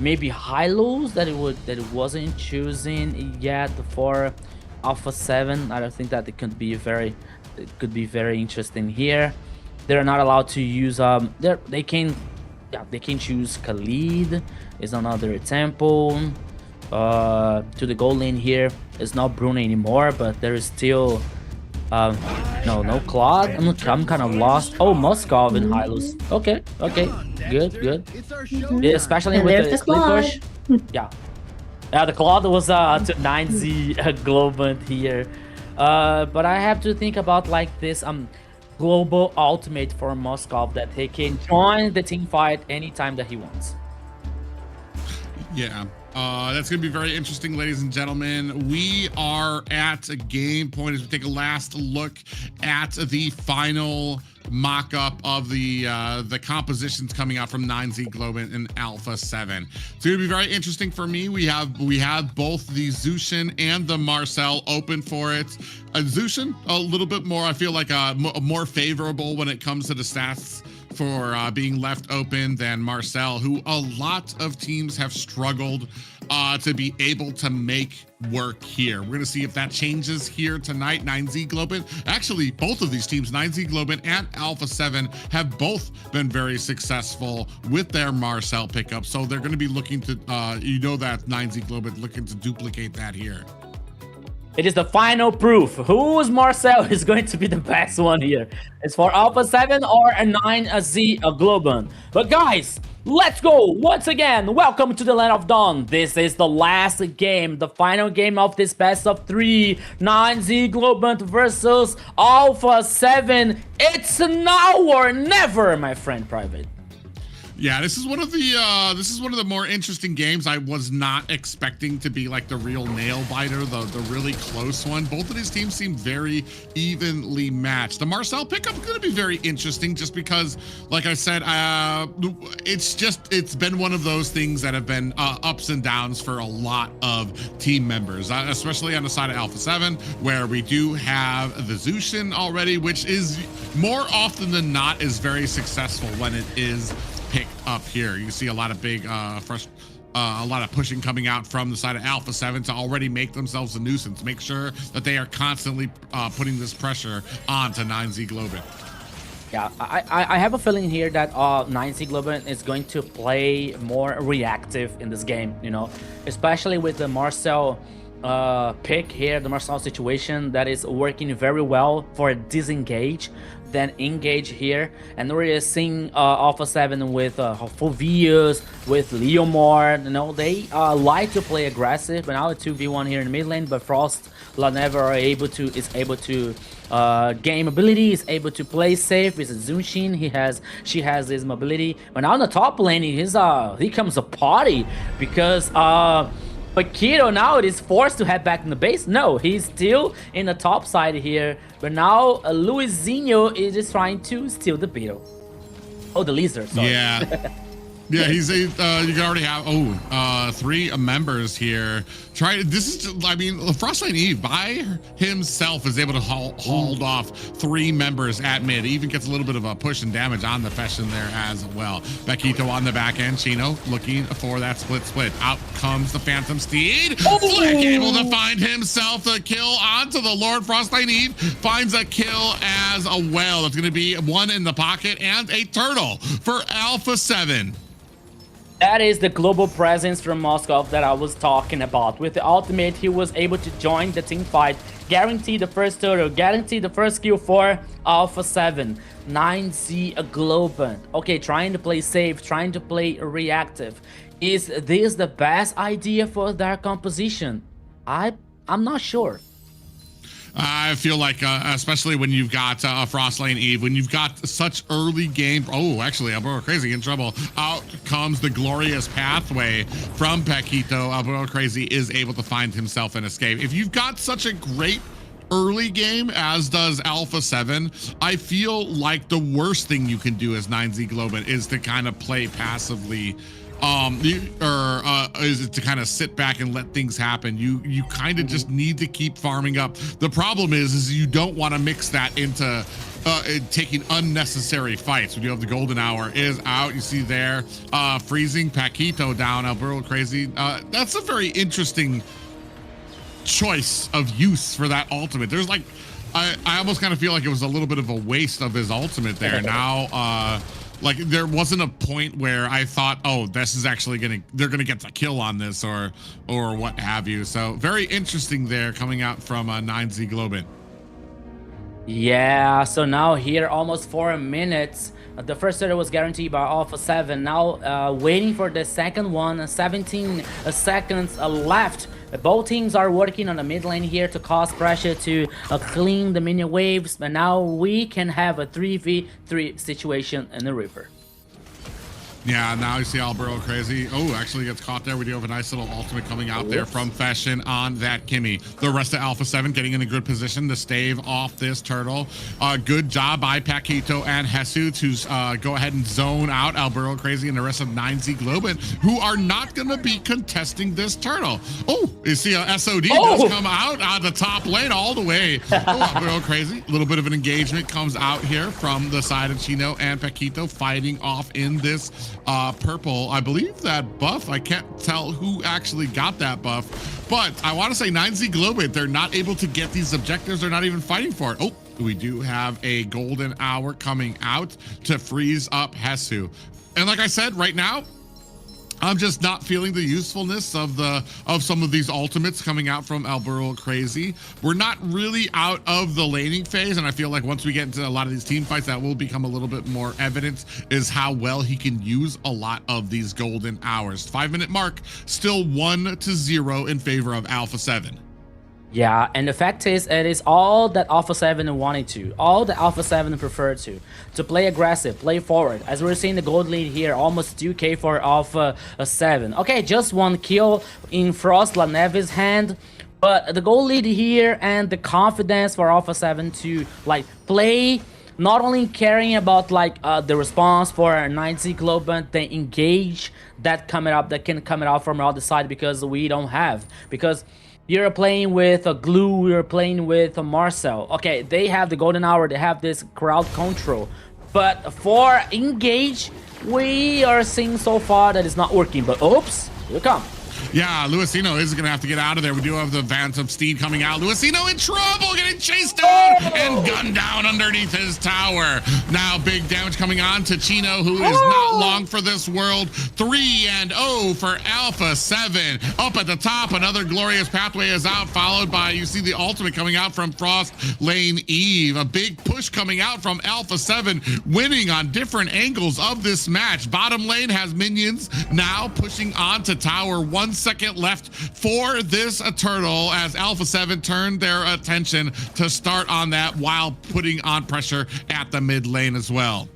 Maybe Hylos that it wasn't choosing yet for Alpha 7. I don't think that it could be very interesting here. They're not allowed to use they can choose Khalid is another example. To the gold lane here, it's not Bruno anymore, but there is still no Claude. I'm kind of lost. Oh, Moskov and Hylos. Okay, good. Yeah, especially and with the split Claude. push. Yeah, the Claude was to 9Z Globant here. But I have to think about like this global ultimate for Moskov, that he can join the team fight anytime that he wants. Yeah. That's going to be very interesting, ladies and gentlemen. We are at a game point as we take a last look at the final mock-up of the compositions coming out from 9Z Globant and Alpha 7. It's going to be very interesting for me. We have both the Zushin and the Marcel open for it. Zushin, a little bit more, I feel like more favorable when it comes to the stats for being left open than Marcel, who a lot of teams have struggled to be able to make work here. We're going to see if that changes here tonight. 9Z Globant, actually both of these teams, 9Z Globant and Alpha 7, have both been very successful with their Marcel pickup, so they're going to be looking to that 9Z Globant looking to duplicate that here. It is the final proof. Whose Marcel is going to be the best one here? It's for Alpha 7 or a 9Z Globant. But guys, let's go once again. Welcome to the Land of Dawn. This is the last game, the final game of this best of 3. 9Z Globant versus Alpha 7. It's now or never, my friend Private. Yeah, this is one of the more interesting games. I was not expecting to be like the real nail biter, the really close one. Both of these teams seem very evenly matched. The Marcel pickup is going to be very interesting, just because, like I said, it's been one of those things that have been ups and downs for a lot of team members, especially on the side of Alpha 7, where we do have the Zushin already, which is more often than not is very successful when it is picked up here. You see a lot of big a lot of pushing coming out from the side of Alpha 7 to already make themselves a nuisance, make sure that they are constantly putting this pressure onto 9Z Globant. Yeah, I have a feeling here that 9Z Globant is going to play more reactive in this game, especially with the Marcel pick here, the Marcel situation that is working very well for disengage than engage here. And we're seeing Alpha 7 with Fulvius, with Leomord, they like to play aggressive, but now a 2v1 here in mid lane, but Frost Lanever is able to gain mobility, is able to play safe with Zunshin. She has his mobility, but now in the top lane he comes a party because but Kiro now it is forced to head back in the base. No, he's still in the top side here. But now Luizinho is just trying to steal the beetle. Oh, the lizard, sorry. Yeah. Yeah, you can already have 3 members here. Frostbite Eve by himself is able to hold off 3 members at mid. He even gets a little bit of a push and damage on the Fashion there as well. Bequito on the back end. Chino looking for that split. Out comes the Phantom Steed. Flick able to find himself a kill onto the Lord. Frostbite Eve finds a kill as well. That's going to be 1 in the pocket and a turtle for Alpha 7. That is the global presence from Moscow that I was talking about. With the ultimate, he was able to join the team fight, guarantee the first turtle, guarantee the first kill for Alpha 7. 9Z Globant. Okay, trying to play safe, trying to play reactive. Is this the best idea for their composition? I'm not sure. I feel like, especially when you've got Frost Lane Eve, when you've got such early game. Oh, actually, Alberto Crazy in trouble. Out comes the glorious pathway from Paquito. Alberto Crazy is able to find himself an escape. If you've got such a great early game, as does Alpha 7, I feel like the worst thing you can do as 9Z Globant is to kind of play passively. Is it to kind of sit back and let things happen? You kind of just need to keep farming up. The problem is you don't want to mix that into taking unnecessary fights. When you have the golden hour is out, you see there, freezing Paquito down, Alberto Crazy. That's a very interesting choice of use for that ultimate. There's like, I almost kind of feel like it was a little bit of a waste of his ultimate there. Now, like there wasn't a point where I thought, oh, this is actually they're gonna get the kill on this or what have you. So very interesting there coming out from 9Z Globant. Yeah, so now here almost 4 minutes. The first turret was guaranteed by Alpha 7. Now waiting for the second one. 17 seconds left. Both teams are working on the mid lane here to cause pressure to clean the minion waves. But now we can have a 3v3 situation in the river. Yeah, now you see Alberto Crazy. Oh, actually gets caught there. We do have a nice little ultimate coming out there from Fashion on that Kimmy. The rest of Alpha 7 getting in a good position to stave off this turtle. Good job by Paquito and Jesus to go ahead and zone out Alberto Crazy and the rest of 9Z Globant, who are not going to be contesting this turtle. Oh, you see SOD does come out on the top lane all the way. Oh, Alberto Crazy. A little bit of an engagement comes out here from the side of Chino and Paquito fighting off in this purple. I believe that buff, I can't tell who actually got that buff, but I want to say 9Z Globant, they're not able to get these objectives. They're not even fighting for it. Oh, we do have a golden hour coming out to freeze up Jesus. And like I said, right now, I'm just not feeling the usefulness of some of these ultimates coming out from Alberto Crazy. We're not really out of the laning phase, and I feel like once we get into a lot of these team fights, that will become a little bit more evident is how well he can use a lot of these golden hours. 5-minute mark, still 1-0 in favor of Alpha 7. Yeah, and the fact is, it is all that Alpha 7 wanted to, all that Alpha 7 preferred to play aggressive, play forward. As we're seeing the gold lead here, almost 2k for Alpha 7. Okay, just 1 kill in Frost Laneve's hand, but the gold lead here and the confidence for Alpha 7 to like play, not only caring about like the response for 9Z Globant, they engage that can come out from the other side, because we don't have, because you're playing with a Glue, you're playing with a Marcel. Okay, they have the golden hour, they have this crowd control. But for engage, we are seeing so far that it's not working. But oops, here it comes. Yeah, Luisino is going to have to get out of there. We do have the Vance of Steed coming out. Luisino in trouble, getting chased down and gunned down underneath his tower. Now big damage coming on to Chino, who is not long for this world. 3-0 for Alpha 7. Up at the top, another glorious pathway is out, followed by, you see the ultimate coming out from Frost Lane Eve. A big push coming out from Alpha 7, winning on different angles of this match. Bottom lane has minions now pushing on to tower. 1 second left for this turtle as Alpha 7 turned their attention to start on that while putting on pressure at the mid lane as well.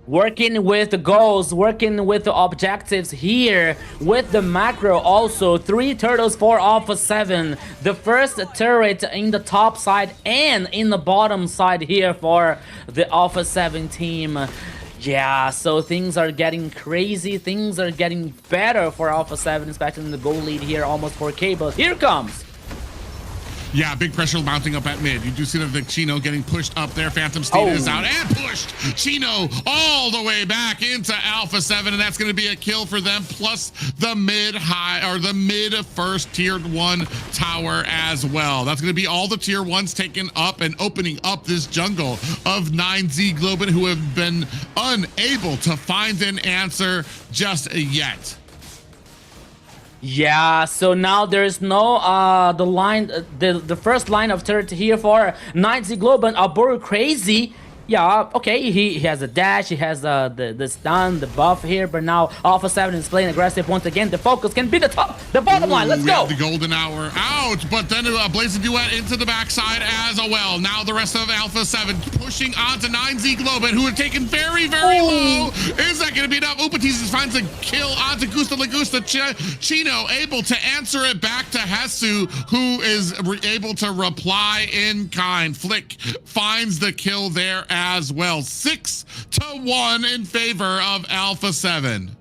Working with the goals, working with the objectives here with the macro also. 3 turtles for Alpha 7. The first turret in the top side and in the bottom side here for the Alpha 7 team. Yeah, so things are getting crazy, things are getting better for Alpha 7, especially in the goal lead here, almost 4k, but here comes. Yeah, big pressure mounting up at mid. You do see the Chino getting pushed up there. Phantom Steed is out and pushed Chino all the way back into Alpha 7, and that's going to be a kill for them, plus the mid first tier 1 tower as well. That's going to be all the tier 1s taken up and opening up this jungle of 9Z Globant, who have been unable to find an answer just yet. Yeah, so now there's no the first line of turret here for 9Z Globant. Aburu crazy. Yeah, okay, he has a dash, he has the stun, the buff here, but now Alpha 7 is playing aggressive once again. The focus can be the bottom line. Let's go. The golden hour out, but then Blazing Duet into the backside as well. Now the rest of Alpha 7 pushing onto 9Z Globant, who are taken very, very low. Is that going to be enough? Upatizes finds a kill onto Gusta Lagusta. Chino able to answer it back to Hesu, who is able to reply in kind. Flick finds the kill there as well. 6-1 in favor of Alpha 7.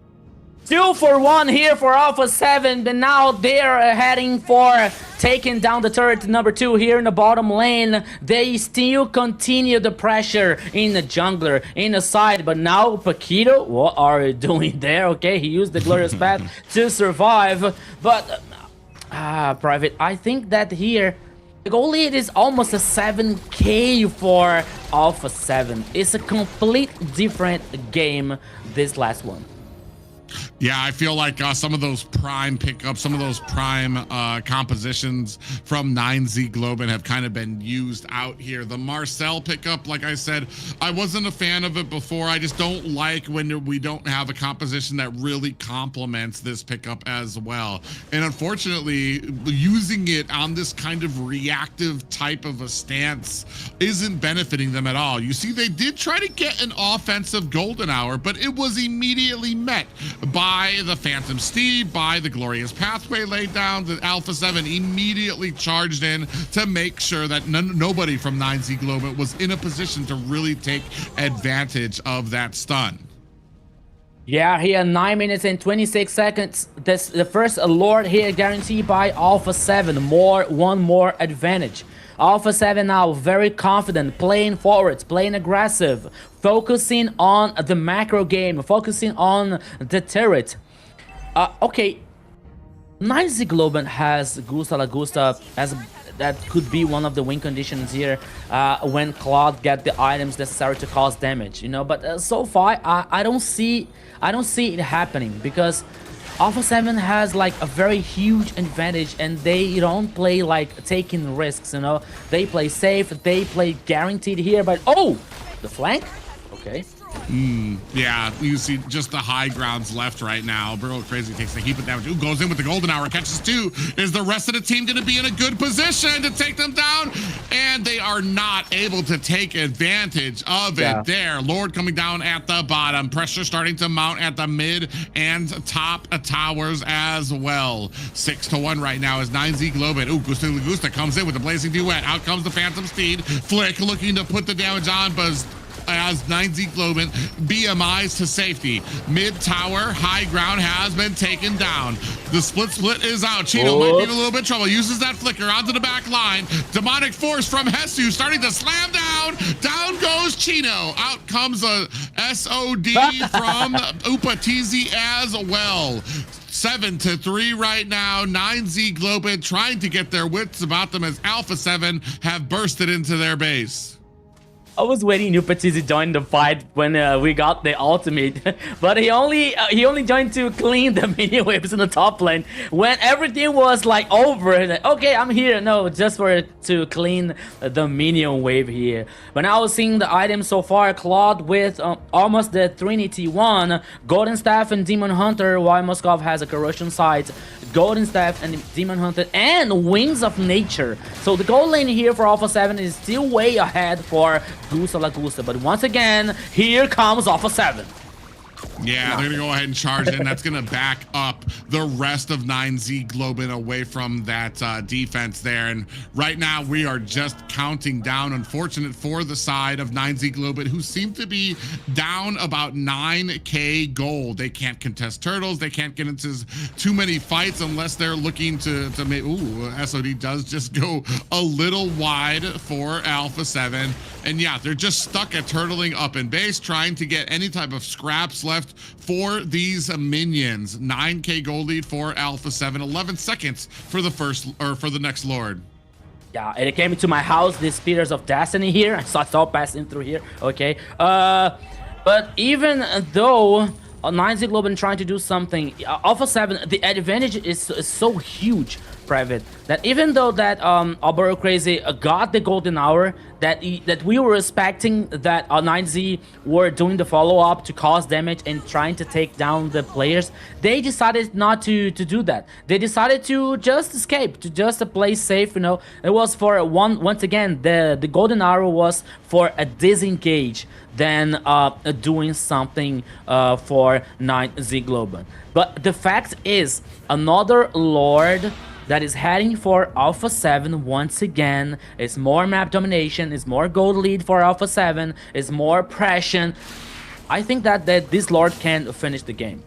2-for-1 here for Alpha 7, but now they're heading for taking down the turret number 2 here in the bottom lane. They still continue the pressure in the jungler, in the side, but now Paquito, what are you doing there? Okay, he used the glorious path to survive, but Private, I think that here the goal lead is almost a 7k for Alpha 7. It's a complete different game, this last one. Yeah, I feel like some of those prime pickups, some of those prime compositions from 9Z Globant have kind of been used out here. The Marcel pickup, like I said, I wasn't a fan of it before. I just don't like when we don't have a composition that really complements this pickup as well. And unfortunately, using it on this kind of reactive type of a stance isn't benefiting them at all. You see, they did try to get an offensive golden hour, but it was immediately met by the Phantom Steed, by the glorious pathway laid down. The Alpha 7 immediately charged in to make sure that nobody from 9Z Globant was in a position to really take advantage of that stun. Yeah, here 9 minutes and 26 seconds. That's the first Lord here guaranteed by Alpha 7. One more advantage. Alpha 7 now very confident, playing forwards, playing aggressive, focusing on the macro game, focusing on the turret. Okay, 9Z Globant has Gusta Lagusta as that could be one of the win conditions here when Claude get the items necessary to cause damage, you know. But so far, I don't see it happening because Alpha 7 has like a very huge advantage, and they don't play like taking risks, you know. They play safe, they play guaranteed here, but the flank? Okay. Yeah, you see just the high grounds left right now. Burrow Crazy takes the heap of damage. Ooh, goes in with the golden hour, catches 2. Is the rest of the team going to be in a good position to take them down? And they are not able to take advantage of it there. Lord coming down at the bottom. Pressure starting to mount at the mid and top towers as well. 6-1 right now is 9Z Globant. Ooh, Gusta Lagusta comes in with the Blazing Duet. Out comes the Phantom Steed. Flick looking to put the damage on, but as 9Z Globant BMIs to safety. Mid tower, high ground has been taken down. The split is out. Chino might be in a little bit of trouble. Uses that flicker onto the back line. Demonic force from Hesu starting to slam down. Down goes Chino. Out comes a SOD from Upatizi as well. 7-3 right now. 9Z Globant trying to get their wits about them as Alpha 7 have bursted into their base. I was waiting Upatizi join the fight when we got the ultimate, but he only joined to clean the minion waves in the top lane when everything was like over. Like, okay, I'm here. No, just to clean the minion wave here. But now seeing the items so far, Claude with almost the Trinity 1, Golden Staff and Demon Hunter, while Moskov has a Corrosion Sight, Golden Staff and Demon Hunter, and Wings of Nature. So the gold lane here for Alpha 7 is still way ahead for Gusta Lagusta. But once again, here comes Alpha 7. Yeah, they're gonna go ahead and charge in. That's gonna back up the rest of 9Z Globant away from that defense there. And right now we are just counting down. Unfortunate for the side of 9Z Globant, who seem to be down about 9K gold. They can't contest turtles. They can't get into too many fights unless they're looking to make. Ooh, SOD does just go a little wide for Alpha 7. And yeah, they're just stuck at turtling up in base, trying to get any type of scraps left for these minions. 9K gold lead for Alpha 7, 11 seconds for the first, or for the next Lord. Yeah, and it came into my house, these spears of destiny here. I saw passing through here. Okay. But even though 9Z Globant trying to do something, Alpha 7, the advantage is so huge, Private, that even though that Albero Crazy got the golden hour, that we were expecting that 9Z were doing the follow-up to cause damage and trying to take down the players, they decided not to do that. They decided to just escape, to just play safe, you know. It was for once again, the golden hour was for a disengage than doing something for 9Z Globant. But the fact is, another Lord that is heading for Alpha 7 once again. It's more map domination, it's more gold lead for Alpha 7, it's more oppression. I think that this Lord can finish the game.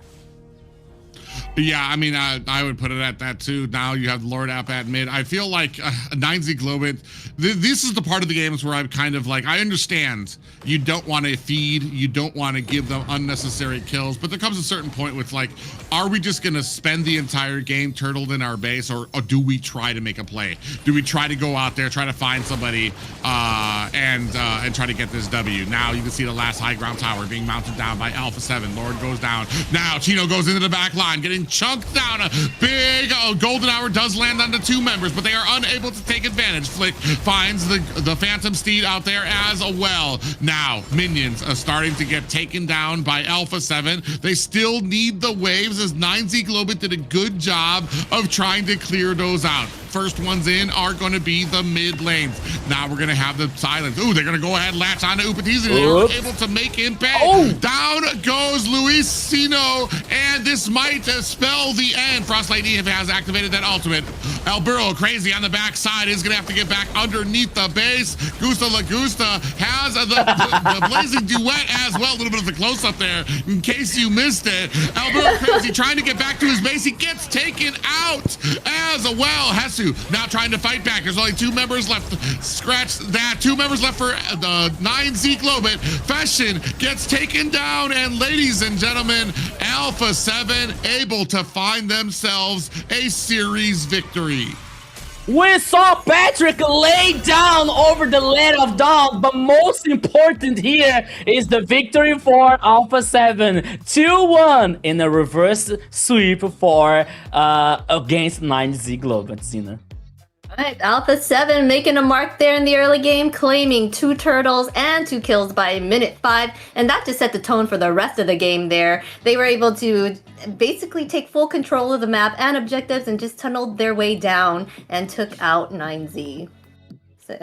Yeah, I mean, I would put it at that too. Now you have Lord App at mid. I feel like 9Z Globant, this is the part of the games where I'm kind of like, I understand you don't want to feed, you don't want to give them unnecessary kills, but there comes a certain point with like, are we just going to spend the entire game turtled in our base, or do we try to make a play? Do we try to go out there, try to find somebody and try to get this W? Now you can see the last high ground tower being mounted down by Alpha 7. Lord goes down. Now Chino goes into the back line, getting chunked down. A big golden hour does land on the two members, but they are unable to take advantage. Flick finds the Phantom Steed out there as well. Now minions are starting to get taken down by Alpha 7. They still need the waves, as 9Z Globant did a good job of trying to clear those out. First ones in are going to be the mid lanes. Now we're going to have the silence. Ooh, they're going to go ahead and latch on to Upatiz, and they're able to make him pay. Oh. Down goes Luisino, and this might spell the end. Frost Lady has activated that ultimate. Albero Crazy on the backside is going to have to get back underneath the base. Gusta Lagusta has the blazing duet as well. A little bit of the close-up there in case you missed it. Albero Crazy trying to get back to his base. He gets taken out as well. Hesu now trying to fight back. There's only two members left. Scratch that. Two members left for the 9Z Globant. Fashion gets taken down, and ladies and gentlemen, Alpha 7 able to find themselves a series victory. We saw Patrick lay down over the Land of Dawn, but most important here is the victory for Alpha 7. 2-1 in a reverse sweep for against 9Z Globant, Zina. All right, Alpha 7 making a mark there in the early game, claiming 2 turtles and 2 kills by minute 5, and that just set the tone for the rest of the game there. They were able to basically take full control of the map and objectives and just tunneled their way down and took out 9Z. So.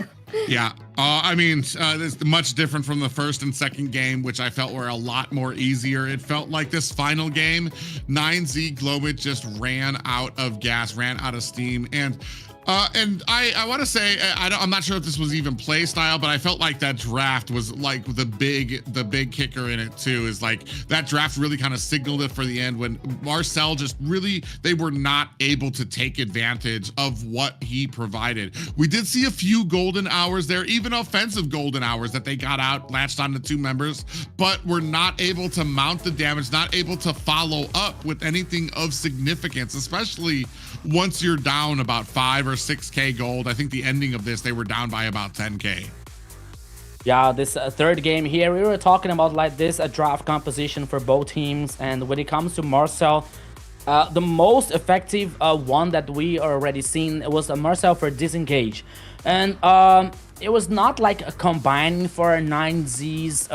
Yeah, I mean, it's much different from the first and second game, which I felt were a lot more easier. It felt like this final game, 9Z Globant just ran out of gas, ran out of steam, and I want to say, I'm not sure if this was even play style, but I felt like that draft was like the big kicker in it too, is like that draft really kind of signaled it for the end, when Marcel just really, they were not able to take advantage of what he provided. We did see a few golden hours there, even offensive golden hours that they got out, latched on the two members, but were not able to mount the damage, not able to follow up with anything of significance, especially once you're down about 5 or 6K gold. I think the ending of this, they were down by about 10K. Yeah, this third game here, we were talking about like this draft composition for both teams, and when it comes to Marcel, the most effective one that we already seen was Marcel for disengage, and it was not like a combining for 9Z's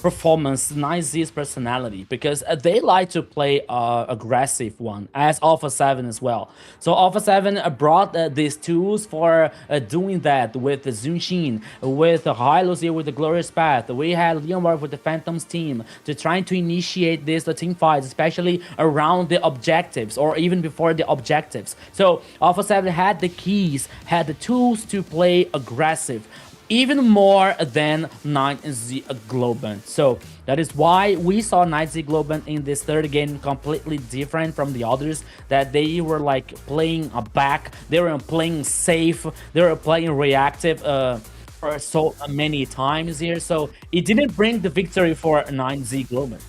performance, 9Z's personality, because they like to play aggressive one as Alpha 7 as well. So Alpha 7 brought these tools for doing that with the Zunshin, with Hylos here with the Glorious Path. We had Leonard with the Phantoms team to trying to initiate this team fights, especially around the objectives or even before the objectives. So Alpha 7 had the keys, had the tools to play aggressive, even more than 9Z Globant. So that is why we saw 9Z Globant in this third game completely different from the others, that they were like playing a back, they were playing safe, they were playing reactive for so many times here. So it didn't bring the victory for 9Z Globant.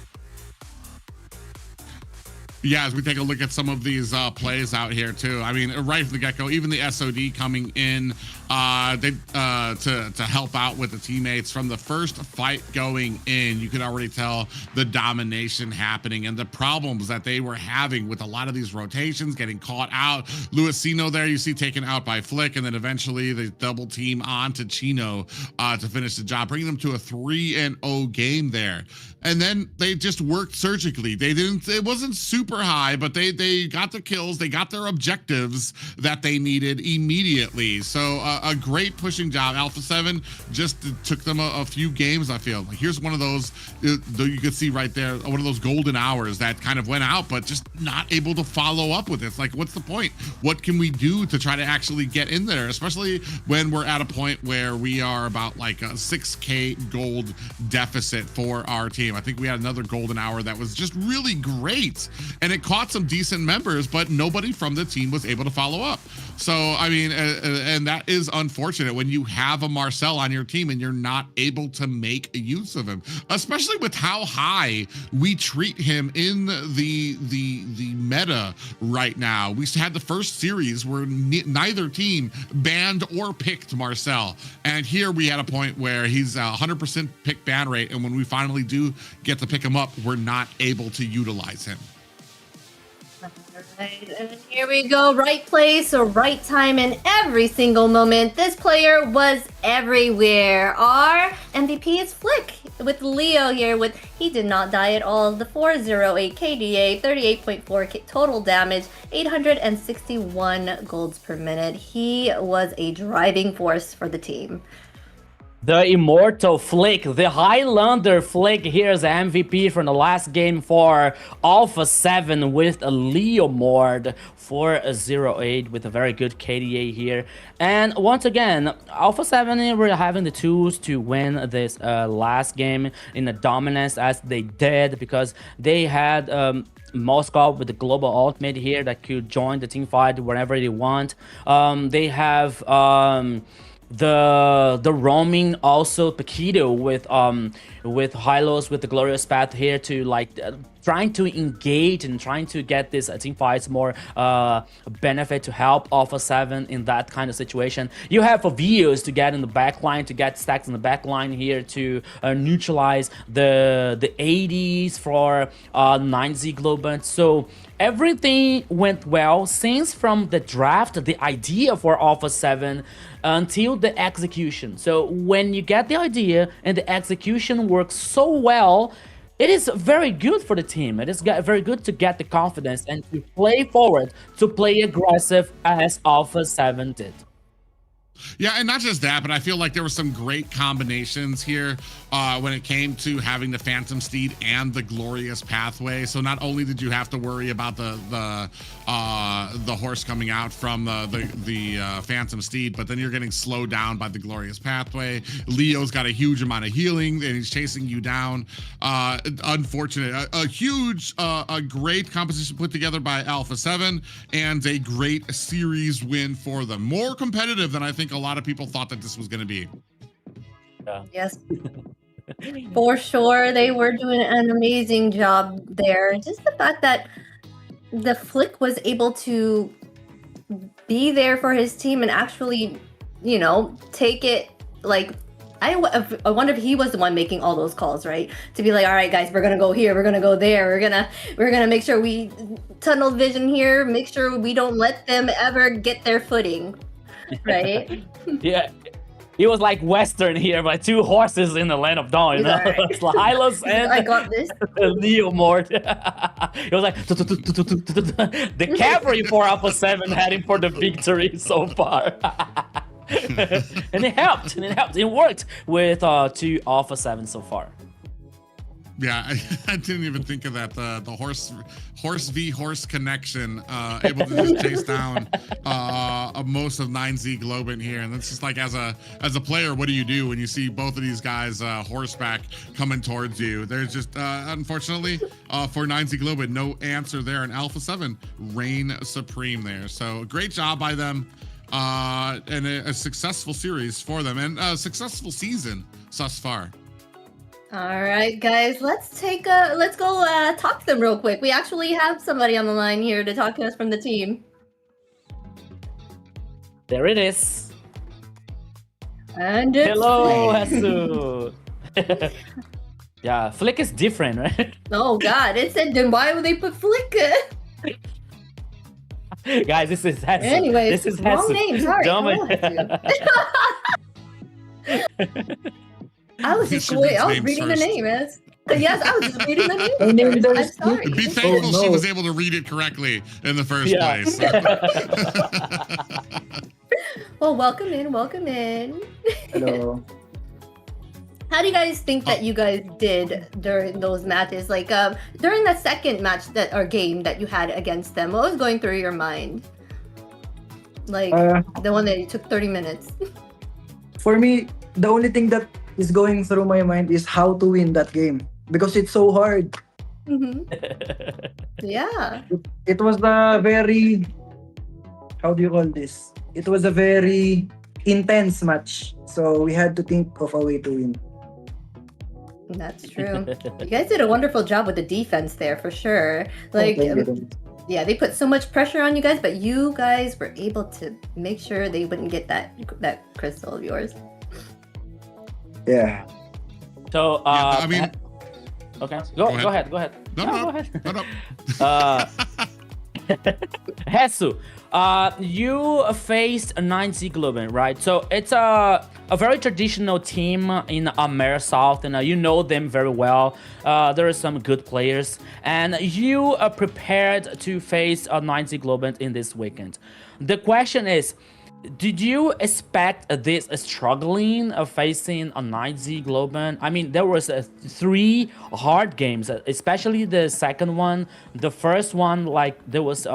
Yeah, as we take a look at some of these plays out here too. I mean, right from the get-go, even the SOD coming in to help out with the teammates from the first fight going in. You could already tell the domination happening and the problems that they were having with a lot of these rotations, getting caught out. Luisino there, you see taken out by Flick, and then eventually they double team on to Chino to finish the job, bringing them to a 3-0 game there. And then they just worked surgically. It wasn't super high, but they got the kills, they got their objectives that they needed immediately. So a great pushing job. Alpha 7 just took them a few games, I feel. Like, here's one of those, you could see right there, one of those golden hours that kind of went out, but just not able to follow up with it. It's like, what's the point? What can we do to try to actually get in there? Especially when we're at a point where we are about like a 6K gold deficit for our team. I think we had another golden hour that was just really great, and it caught some decent members, but nobody from the team was able to follow up. So, I mean, and that is unfortunate when you have a Marcel on your team and you're not able to make use of him, especially with how high we treat him in the meta right now. We had the first series where neither team banned or picked Marcel, and here we had a point where he's 100% pick ban rate, and when we finally do get to pick him up, we're not able to utilize him. Right, and here we go. Right place or right time in every single moment. This player was everywhere. Our MVP is Flick with Leo here. He did not die at all. The 408 KDA, 38.4 total damage, 861 golds per minute. He was a driving force for the team. The immortal Flick, the Highlander Flick, here's the MVP from the last game for Alpha 7 with a Leomord 408 with a very good KDA here. And once again, Alpha 7 were having the tools to win this last game in the dominance as they did, because they had Moscow with the global ultimate here that could join the team fight whenever they want. They have the roaming, also Paquito with Hylos with the Glorious Path here to like trying to engage and trying to get this team fights more benefit to help Alpha 7 in that kind of situation. You have Vios to get in the back line, to get stacks in the back line here to neutralize the 80s for 9Z Globant. So everything went well since from the draft, the idea for Alpha 7 until the execution. So when you get the idea and the execution works so well, it is very good for the team. It is very good to get the confidence and to play forward, to play aggressive as Alpha 7 did. Yeah, and not just that, but I feel like there were some great combinations here when it came to having the Phantom Steed and the Glorious Pathway. So not only did you have to worry about the horse coming out from the Phantom Steed, but then you're getting slowed down by the Glorious Pathway. Leo's got a huge amount of healing, and he's chasing you down. Unfortunate, a great composition put together by Alpha 7, and a great series win for them. More competitive than I think a lot of people thought that this was going to be. Yeah. Yes. For sure, they were doing an amazing job there. Just the fact that the Flick was able to be there for his team and actually, you know, take it like, I wonder if he was the one making all those calls, right? To be like, all right, guys, we're gonna go here, we're gonna go there, we're gonna make sure we tunnel vision here, make sure we don't let them ever get their footing, right? Yeah. it was like Western here, but 2 horses in the land of dawn, you know? Right. It's like Hylos and I got this. Leo Mort. It was like the cavalry for Alpha 7 heading for the victory so far. And it helped, It worked with 2 Alpha 7 so far. Yeah, I didn't even think of that. The horse v horse connection, able to just chase down most of 9Z Globant here, and that's just like as a player, what do you do when you see both of these guys horseback coming towards you? There's just unfortunately for 9Z Globant, no answer there, and Alpha 7 reign supreme there. So great job by them, and a successful series for them, and a successful season thus far. All right, guys, let's go talk to them real quick. We actually have somebody on the line here to talk to us from the team. There it is. And it's Hello, Flick. Hasu. Yeah, Flick is different, right? Oh God, it said then why would they put Flick? Guys, this is Hasu. Anyway, this is wrong Hasu. name. Sorry. Dumb- I was You just should wait. read I was names reading the first. name. Yes, I was just reading the name. My name I'm is- sorry. Be thankful Oh, she no. was able to read it correctly in the first Yeah. place. Well, welcome in. Welcome in. Hello. How do you guys think that you guys did during those matches? Like, during that second match or game that you had against them, what was going through your mind? Like the one that you took 30 minutes. For me, the only thing that is going through my mind is how to win that game because it's so hard. Mm-hmm. Yeah. It was a very, how do you call this? It was a very intense match. So we had to think of a way to win. That's true. You guys did a wonderful job with the defense there for sure. Like, yeah, they put so much pressure on you guys, but you guys were able to make sure they wouldn't get that crystal of yours. Yeah. So, Yeah, I mean, okay, go ahead. no, Go ahead. no. Hasu, you faced a 9Z Globant, right? So it's a very traditional team in AMER South, and you know them very well. There are some good players, and you are prepared to face a 9Z Globant in this weekend. The question is, did you expect this struggling facing a 9Z Globant? I mean, there was 3 hard games, especially the second one. The first one, like, there was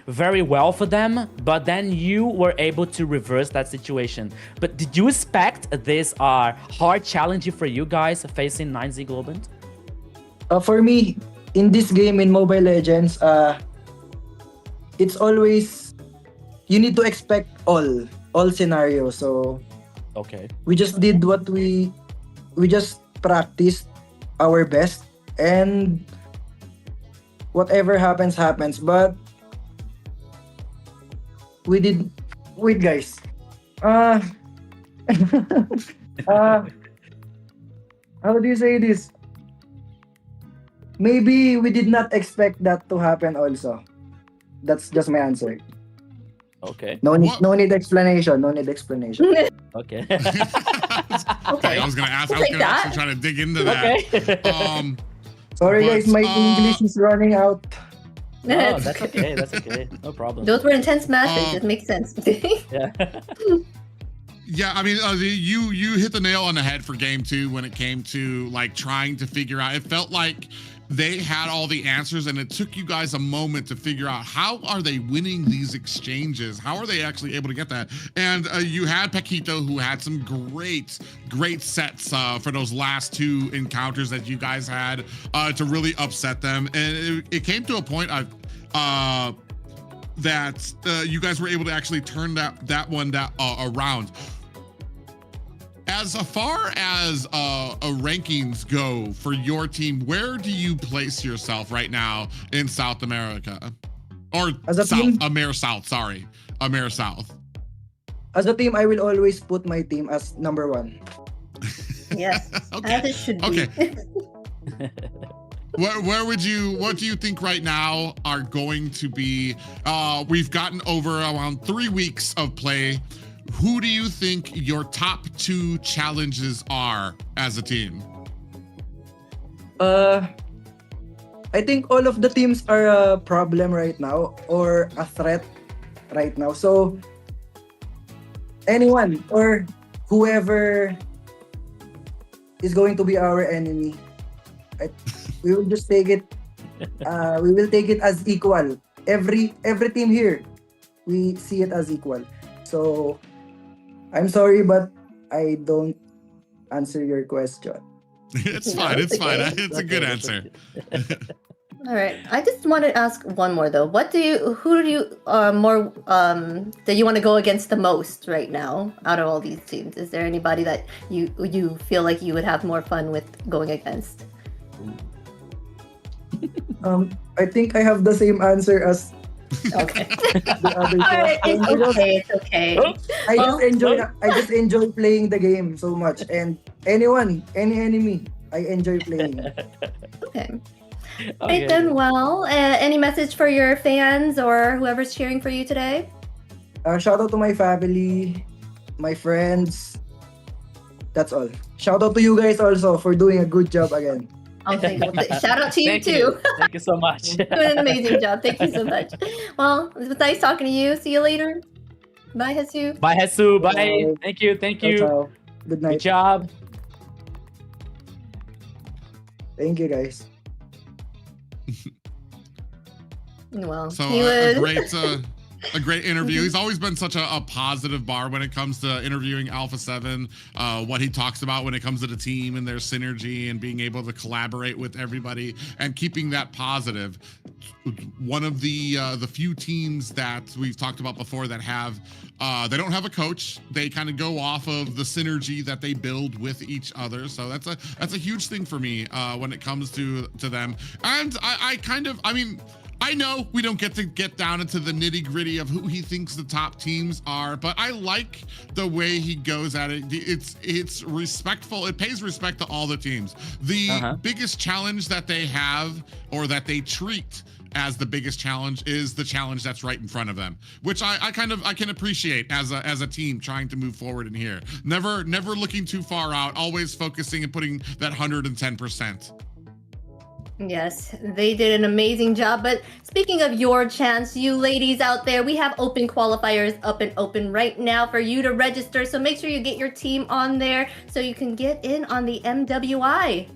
very well for them, but then you were able to reverse that situation. But did you expect this hard challenge for you guys facing 9Z Globant? For me, in this game in Mobile Legends, it's always you need to expect all scenarios. So Okay. we just did what we just practiced our best, and whatever happens. But we did. Wait, guys. How do you say this? Maybe we did not expect that to happen also. That's just my answer. Okay. No need explanation. Okay. Okay. I was gonna ask. I was Like gonna that. actually try to dig into that. Okay. Sorry, But, guys. My English is running out. Oh, that's okay. That's okay. No problem. Those were intense matches. It makes sense. Yeah. Yeah, I mean, you hit the nail on the head for game 2 when it came to like trying to figure out. It felt like they had all the answers, and it took you guys a moment to figure out how are they winning these exchanges? How are they actually able to get that? And you had Paquito, who had some great sets for those last 2 encounters that you guys had to really upset them. And it came to a point that you guys were able to actually turn that one around. As far as rankings go for your team, where do you place yourself right now in South America? Or As a South, team? AMER South, sorry. AMER South. As a team, I will always put my team as number 1. Yes. Okay. As it should be. Okay. What do you think right now are going to be, we've gotten over around 3 weeks of play. who do you think your top 2 challenges are as a team? I think all of the teams are a problem right now or a threat right now. So anyone or whoever is going to be our enemy, we will just take it. We will take it as equal. Every team here, we see it as equal. So I'm sorry, but I don't answer your question. It's No, fine. it's It's fine. okay. It's a good answer. All right. I just want to ask one more though. Who do you more that you want to go against the most right now out of all these teams? Is there anybody that you feel like you would have more fun with going against? I think I have the same answer as Okay. the other two. All right. It's okay. It's okay. I just enjoy playing the game so much, and any enemy, I enjoy playing. Okay. Right then. Well, any message for your fans or whoever's cheering for you today? Shout out to my family, my friends. That's all. Shout out to you guys also for doing a good job again. Okay. Well, shout out to you Thank too. you. Thank you so much. Doing an amazing job. Thank you so much. Well, it was nice talking to you. See you later. Bye, Jesus. Bye, Jesus. Bye. Bye. Thank you. Thank Ciao, you. ciao. Good Good night. job. Thank you guys. Well, So he was. a great interview. He's always been such a positive bar when it comes to interviewing Alpha 7. What he talks about when it comes to the team and their synergy and being able to collaborate with everybody and keeping that positive. One of the few teams that we've talked about before that have they don't have a coach. They kind of go off of the synergy that they build with each other. So that's a huge thing for me when it comes to them. And I know we don't get to get down into the nitty gritty of who he thinks the top teams are, but I like the way he goes at it. It's respectful. It pays respect to all the teams. The biggest challenge that they have, or that they treat as the biggest challenge, is the challenge that's right in front of them, which I can appreciate as a team trying to move forward in here. Never looking too far out, always focusing and putting that 110%. Yes, they did an amazing job. But speaking of your chance, you ladies out there, we have open qualifiers up and open right now for you to register. So make sure you get your team on there so you can get in on the MWI.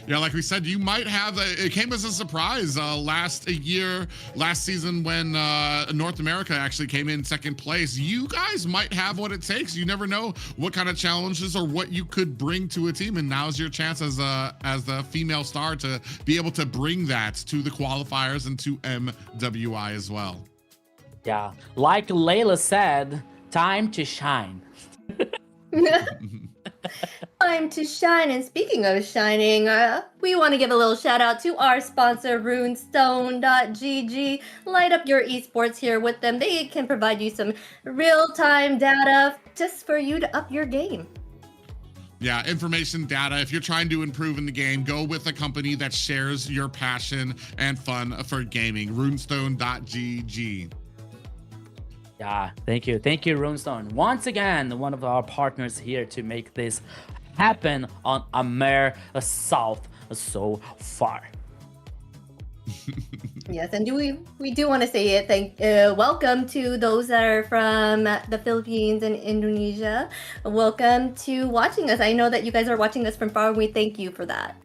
Yeah, like we said, you might have it came as a surprise last season when North America actually came in second place. You guys might have what it takes. You never know what kind of challenges or what you could bring to a team, and now's your chance as the female star to be able to bring that to the qualifiers and to MWI as well. Yeah, like Layla said, time to shine. Time to shine. And speaking of shining, we want to give a little shout out to our sponsor, runestone.gg. Light up your esports here with them. They can provide you some real-time data just for you to up your game. Yeah, information, data. If you're trying to improve in the game, go with a company that shares your passion and fun for gaming. runestone.gg. Yeah, thank you, Runestone. Once again, one of our partners here to make this happen on AMER South so far. Yes, and we do want to say it. Welcome to those that are from the Philippines and Indonesia. Welcome to watching us. I know that you guys are watching us from far, and we thank you for that.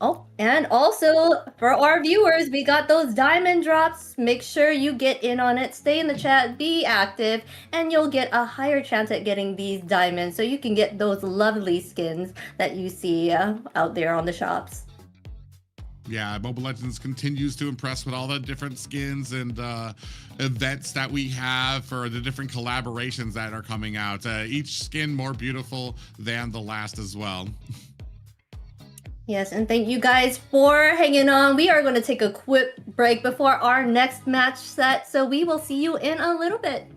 Oh, and also for our viewers, we got those diamond drops. Make sure you get in on it. Stay in the chat, be active, and you'll get a higher chance at getting these diamonds so you can get those lovely skins that you see out there on the shops. Yeah, Mobile Legends continues to impress with all the different skins and events that we have for the different collaborations that are coming out. Each skin more beautiful than the last as well. Yes, and thank you guys for hanging on. We are going to take a quick break before our next match set, so we will see you in a little bit.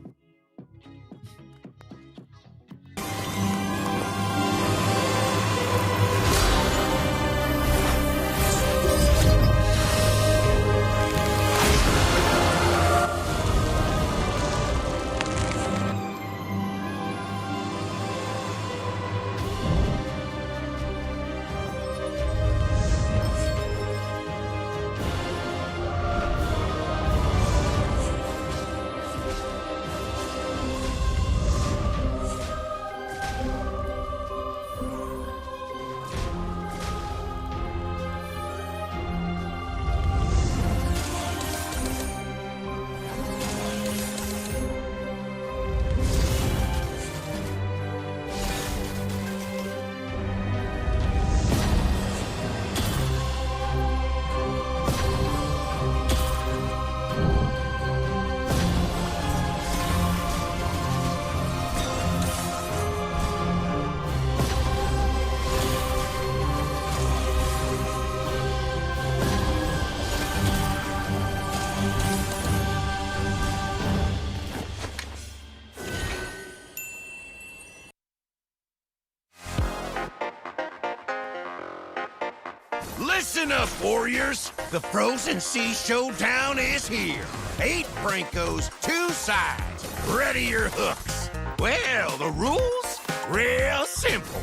Listen up, warriors. The Frozen Sea Showdown is here. 8 Francos, 2 sides. Ready your hooks. Well, the rules? Real simple.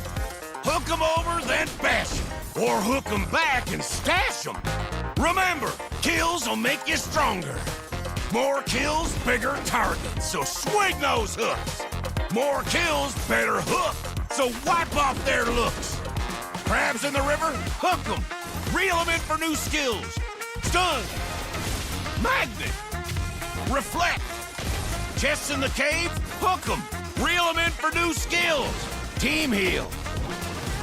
Hook 'em over, then bash 'em. Or hook 'em back and stash 'em. Remember, kills will make you stronger. More kills, bigger targets, so swing those hooks. More kills, better hook, so wipe off their looks. Crabs in the river, hook 'em. Reel 'em in for new skills. Stun. Magnet. Reflect. Chests in the cave, hook 'em. Reel 'em in for new skills. Team heal.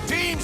Team...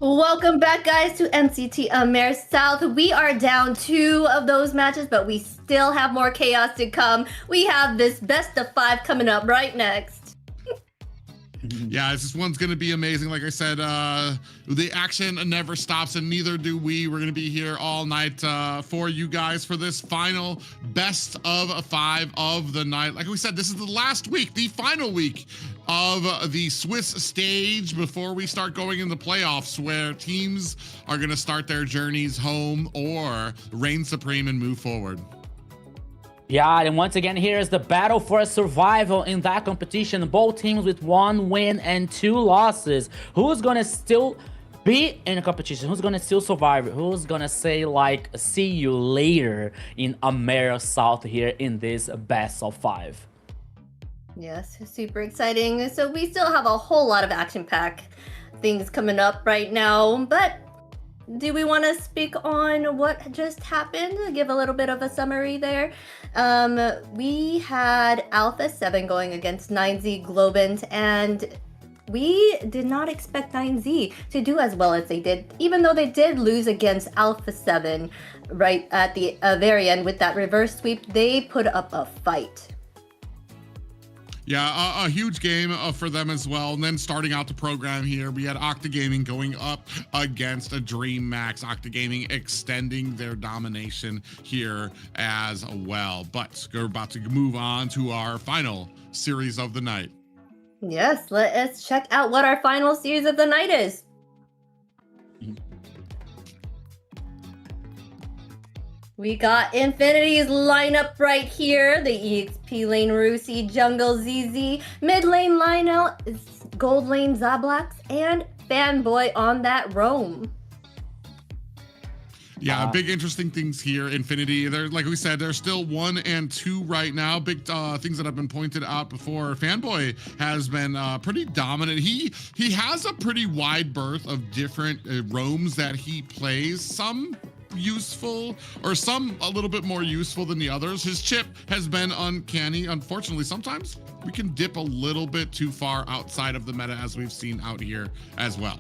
Welcome back, guys, to MCT AMER South. We are down 2 of those matches, but we still have more chaos to come. We have this best of 5 coming up right next. Yeah, this one's going to be amazing. Like I said, the action never stops, and neither do we. We're going to be here all night for you guys for this final best of 5 of the night. Like we said, this is the last week, the final week of the Swiss stage before we start going in the playoffs, where teams are going to start their journeys home or reign supreme and move forward. Yeah, and once again, here is the battle for survival in that competition. Both teams with 1 win and 2 losses. Who's gonna still be in a competition? Who's gonna still survive? Who's gonna say, like, see you later in AMER South here in this best of 5? Yes, super exciting. So we still have a whole lot of action-packed things coming up right now, but do we want to speak on what just happened? Give a little bit of a summary there. We had Alpha 7 going against 9Z Globant, and we did not expect 9Z to do as well as they did, even though they did lose against Alpha 7 right at the very end with that reverse sweep. They put up a fight. Yeah, a huge game for them as well. And then starting out the program here, we had Octa Gaming going up against a Dreammax. Octa Gaming extending their domination here as well. But we're about to move on to our final series of the night. Yes, let us check out what our final series of the night is. We got Infinity's lineup right here. The EXP lane Rusi, Jungle ZZ, mid lane lineout is Gold lane Zablax, and Fanboy on that roam. Yeah, big interesting things here. Infinity, they're, like we said, they're still 1 and 2 right now. Big things that have been pointed out before. Fanboy has been pretty dominant. He has a pretty wide berth of different roams that he plays. Some useful, or some a little bit more useful than the others. His chip has been uncanny. Unfortunately, sometimes we can dip a little bit too far outside of the meta, as we've seen out here as well.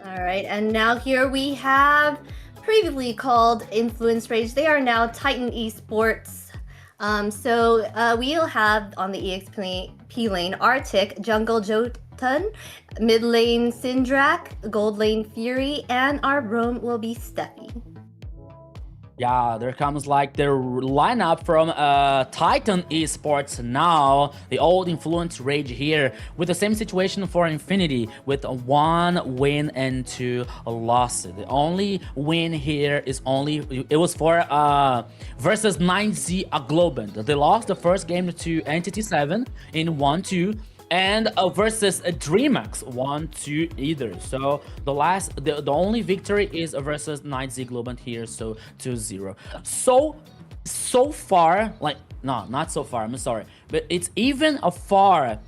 All right, and now here we have previously called Influence Rage. They are now Titan Esports. We'll have on the EXP lane Arctic, Jungle Jotun, mid lane Syndrak, gold lane Fury, and our roam will be Steffi. Yeah, there comes like the lineup from Titan Esports now. The old Influence Rage here with the same situation for Infinity with 1 win and 2 losses. The only win here is it was for versus 9Z Globant. They lost the first game to Entity 7 in 1-2. and versus a Dreammax 1-2 either. So the only victory is versus 9Z Globant here, so 2-0. So far, like, no, not so far, I'm sorry, but it's even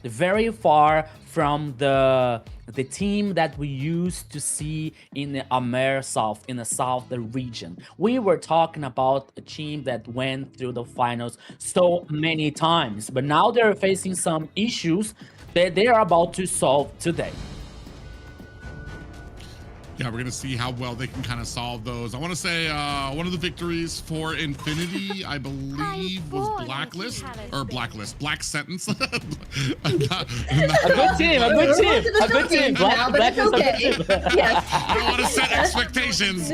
very far from the team that we used to see in the AMER South, in the South region. We were talking about a team that went through the finals so many times, but now they're facing some issues that they are about to solve today. Yeah, we're gonna see how well they can kind of solve those. I want to say one of the victories for Infinity, I believe, was Black Sentence. A good team. Black is okay. Yes. I don't want to set expectations.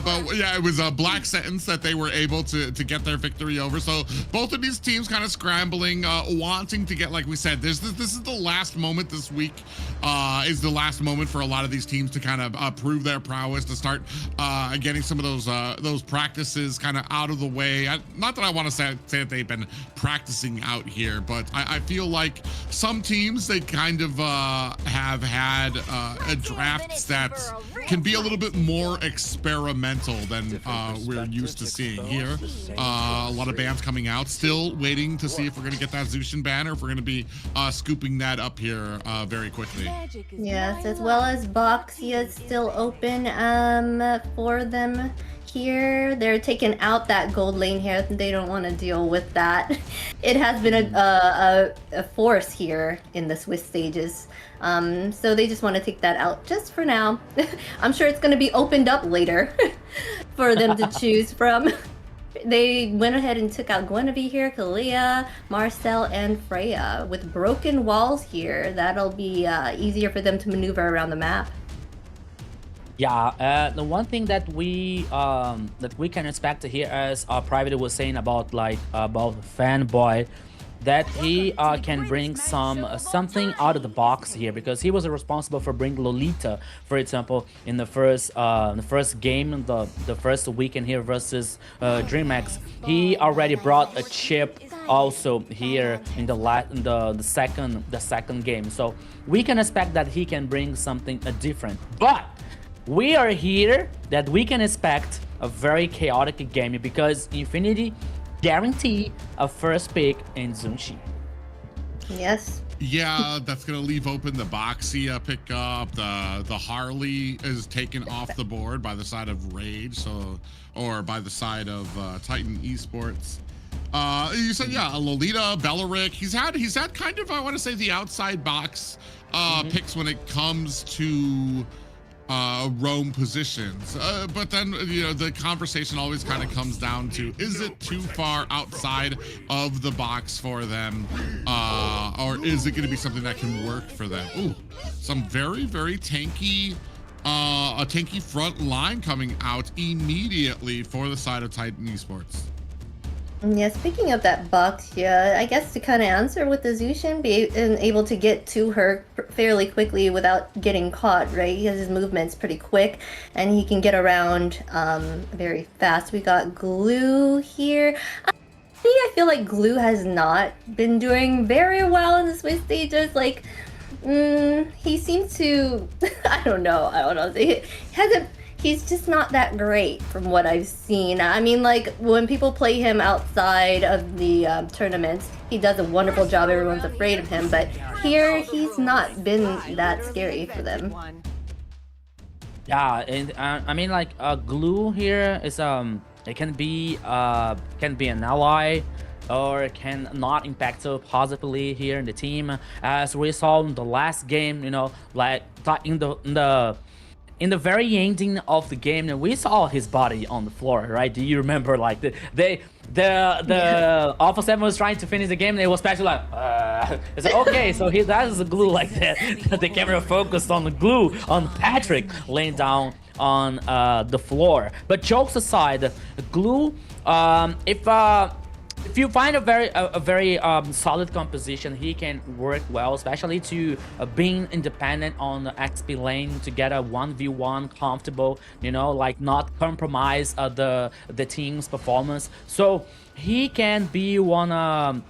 But yeah, it was a Black Sentence that they were able to get their victory over. So both of these teams kind of scrambling, wanting to get, like we said, this is the last moment this week. Is the last moment for a lot of these teams to kind of prove their prowess, to start getting some of those practices kind of out of the way. Not that I want to say that they've been practicing out here, but I feel like some teams, they kind of have had drafts that can be a little bit more experimental than we're used to seeing here. A lot of bans coming out, still waiting to see if we're going to get that Zushin ban or if we're going to be scooping that up here very quickly. Yes, as well as Boxia is still open for them here. They're taking out that gold lane here. They don't want to deal with that. It has been a force here in the Swiss stages. So they just want to take that out just for now. I'm sure it's going to be opened up later for them to choose from. They went ahead and took out Guinevere here, Kalia, Marcel, and Freya. With broken walls here, that'll be easier for them to maneuver around the map. Yeah, the one thing that we can expect here, as Private was saying about Fanboy, that he can bring something out of the box here, because he was responsible for bringing Lolita, for example, in the first game, the first weekend here versus Dreammax. He already brought a chip also here in the second game, so we can expect that he can bring something different. But we are here that we can expect a very chaotic game, because Infinity guarantee a first pick in Zunshi. Yes. Yeah, that's gonna leave open the Boxia pickup. The Harley is taken off the board by the side of Rage, or by the side of Titan Esports. You said, yeah, a Lolita, Bellaric. He's had kind of, I want to say, the outside box picks when it comes to roam positions, but then the conversation always kind of comes down to, is it too far outside of the box for them, or is it going to be something that can work for them? Ooh, some very tanky a tanky front line coming out immediately for the side of Titan Esports. Yeah, speaking of that box, yeah, I guess to kind of answer with the Zushin, be able to get to her fairly quickly without getting caught, right? Because his movement's pretty quick and he can get around very fast. We got Glue here. I feel like Glue has not been doing very well in the Swiss stages. Like, he seems to, I don't know. He hasn't. He's just not that great from what I've seen. I mean, like, when people play him outside of the tournaments, he does a wonderful job. Everyone's afraid of him. But here, he's not been that scary for them. Yeah, and I mean, like, Glue here is it can be an ally, or can not impact so positively here in the team, as we saw in the last game. Like in the very ending of the game, and we saw his body on the floor, right? Do you remember, like, the Alpha 7 was trying to finish the game, and it was actually like, it's like, okay, so that is a Glue like that. The camera focused on the Glue, on Patrick laying down on the floor. But jokes aside, Glue, if if you find a very solid composition, he can work well, especially to being independent on the XP lane to get a 1v1 comfortable, you know, like not compromise the team's performance. So he can be one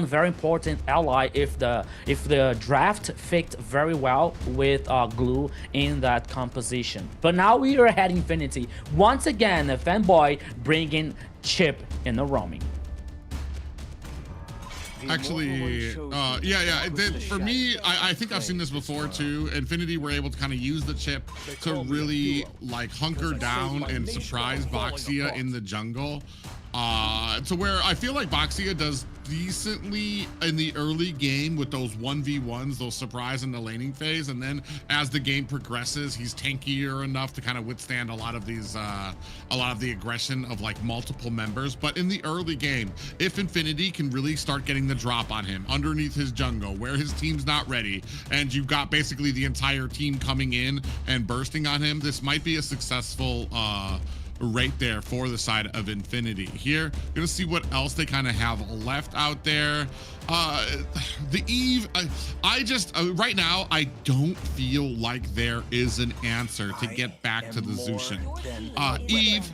very important ally if the draft fit very well with Glue in that composition. But now we are at Infinity once again. Fanboy bringing Chip in the roaming. Actually, for me, I think I've seen this before too. Infinity were able to kind of use the chip to really like hunker down and surprise Boxia in the jungle. To where I feel like Boxia does decently in the early game with those 1v1s, those surprise in the laning phase, and then as the game progresses, he's tankier enough to kind of withstand a lot of these, a lot of the aggression of like multiple members. But in the early game, if Infinity can really start getting the drop on him underneath his jungle, where his team's not ready, and you've got basically the entire team coming in and bursting on him, this might be a successful right there for the side of Infinity. Here, gonna see what else they kind of have left out there. The Eve, I just right now I don't feel like there is an answer to get back to the Zushin. Eve,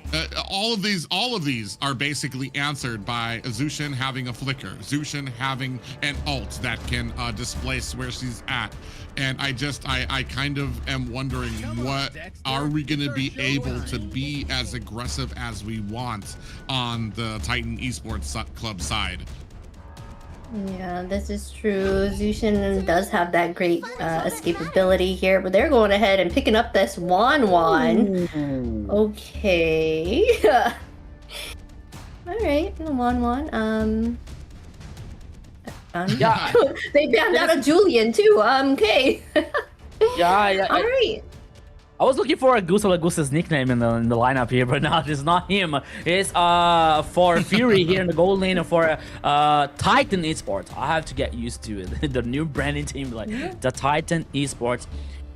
all of these are basically answered by Zushin having a flicker, Zushin having an ult that can displace where she's at. And I kind of am wondering, what are we going to be able to be as aggressive as we want on the Titan Esports Club side? Yeah, this is true. Zushin does have that great escapability here, but they're going ahead and picking up this Wan. Okay. All right, Wan. Yeah. They banned out a Julian too. Okay. Yeah. All right. I was looking for a Goose or Goose's nickname in the lineup here, but no, it's not him. It's for Fury here in the gold lane for Titan Esports. I have to get used to it. The new branding team, like the Titan Esports.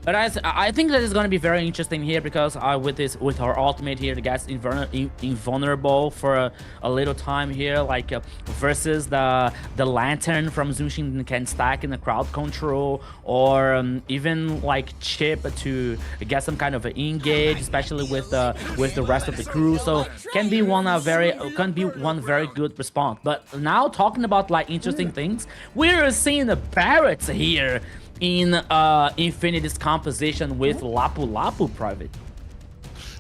But I think that is going to be very interesting here because with our ultimate here, the guy's invulnerable for a little time here, like versus the lantern from Zushin can stack in the crowd control, or even like Chip to get some kind of an engage, especially with the rest of the crew. So can be one very good response. But now talking about like interesting things, we're seeing the Barretts here in Infinity's composition with Lapu Lapu private.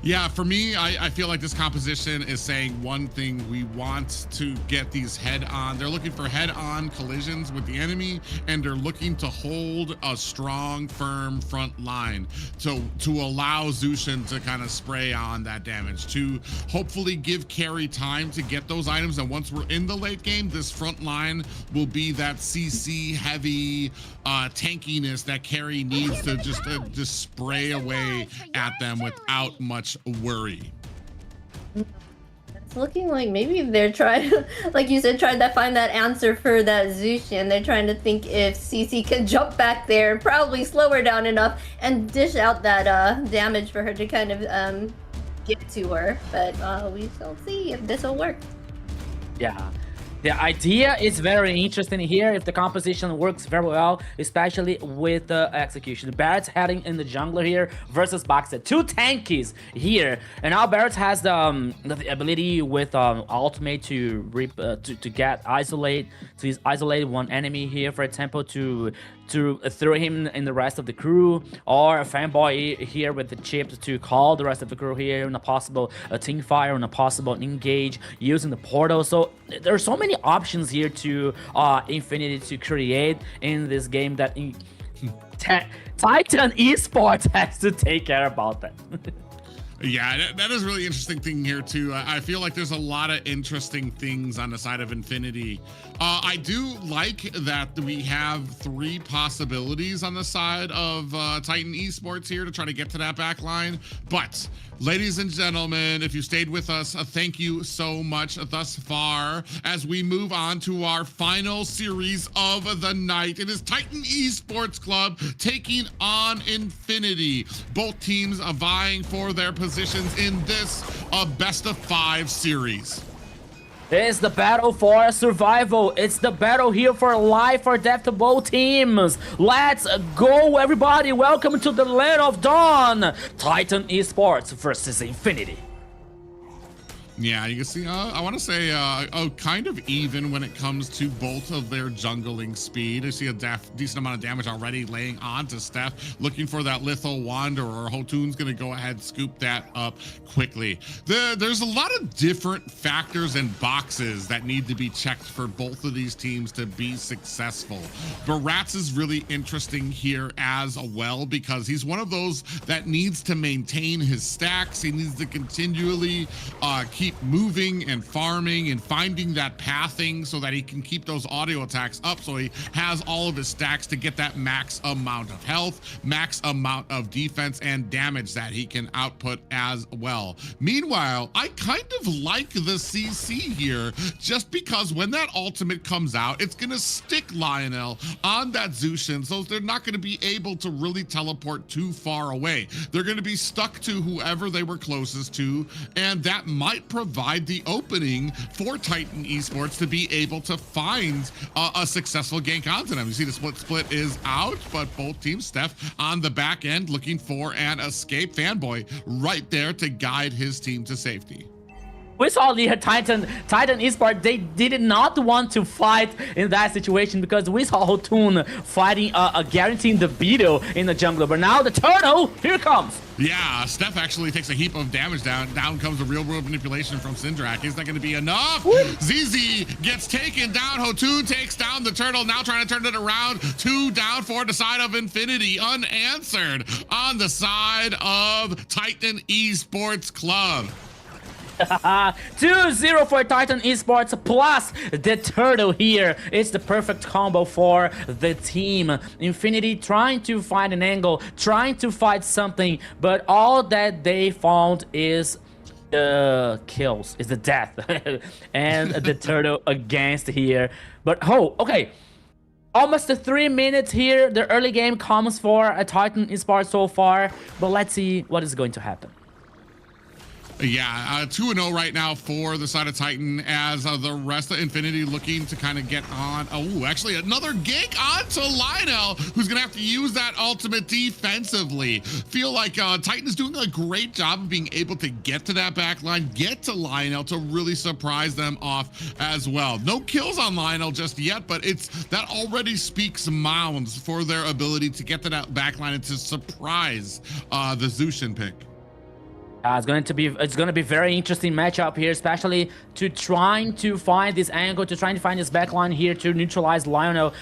Yeah, for me, I feel like this composition is saying one thing: we want to get these head-on. They're looking for head-on collisions with the enemy, and they're looking to hold a strong, firm front line to allow Zushin to kind of spray on that damage, to hopefully give carry time to get those items. And once we're in the late game, this front line will be that CC heavy tankiness that carry needs to just spray away at them without much worry. It's looking like maybe they're trying, like you said, trying to find that answer for that Zushin. They're trying to think if CC can jump back there and probably slow her down enough and dish out that damage for her to kind of get to her. But we shall see if this will work. Yeah. The idea is very interesting here if the composition works very well, especially with the execution. Barretts heading in the jungler here versus Boxer. Two tankies here, and now Barretts has the ability with ultimate to isolate one enemy here, for example, to throw him in the rest of the crew, or a Fanboy here with the chip to call the rest of the crew here in a possible team fire, on a possible engage using the portal. So there are so many options here to Infinity to create in this game that Titan Esports has to take care about that. Yeah, that is really interesting thing here too. I feel like there's a lot of interesting things on the side of Infinity. I do like that we have 3 possibilities on the side of Titan Esports here to try to get to that back line. But ladies and gentlemen, if you stayed with us, thank you so much thus far. As we move on to our final series of the night, it is Titan Esports Club taking on Infinity. Both teams vying for their positions in this best of 5 series. It's the battle for survival. It's the battle here for life or death to both teams. Let's go, everybody. Welcome to the land of dawn. Titan Esports versus Infinity. Yeah, you can see, I want to say, kind of even when it comes to both of their jungling speed. I see a decent amount of damage already laying on to Steph, looking for that Lethal Wanderer. Hotun's going to go ahead and scoop that up quickly. There's a lot of different factors and boxes that need to be checked for both of these teams to be successful. Barats is really interesting here as well because he's one of those that needs to maintain his stacks. He needs to continually keep moving and farming and finding that pathing so that he can keep those audio attacks up so he has all of his stacks to get that max amount of health, max amount of defense and damage that he can output as well. Meanwhile, I kind of like the CC here just because when that ultimate comes out, it's going to stick Lionel on that Zushin, so they're not going to be able to really teleport too far away. They're going to be stuck to whoever they were closest to, and that might provide the opening for Titan Esports to be able to find a successful gank onto them. You see the split is out, but both teams, Steph on the back end looking for an escape. Fanboy right there to guide his team to safety. We saw the Titan Esports, they did not want to fight in that situation because we saw Hotun fighting, guaranteeing the beetle in the jungle. But now the turtle, here comes. Yeah, Steph actually takes a heap of damage down. Down comes the real-world manipulation from Syndrak. Is that going to be enough? ZZ gets taken down. Hotun takes down the turtle. Now trying to turn it around. 2 down for the side of Infinity. Unanswered on the side of Titan Esports Club. 2-0 for Titan Esports plus the turtle here. It's the perfect combo for the team. Infinity trying to find an angle, trying to fight something, but all that they found is the kills, is the death. And the turtle against here. But okay. Almost 3 minutes here. The early game comes for a Titan Esports so far, but let's see what is going to happen. Yeah, 2-0 right now for the side of Titan as the rest of Infinity looking to kind of get on. Oh, actually another gank onto Lionel, who's going to have to use that ultimate defensively. Feel like Titan is doing a great job of being able to get to that back line, get to Lionel to really surprise them off as well. No kills on Lionel just yet, but that already speaks mounds for their ability to get to that back line and to surprise the Zushin pick. It's going to be very interesting matchup here, especially to trying to find this angle, to trying to find this backline here to neutralize Lionel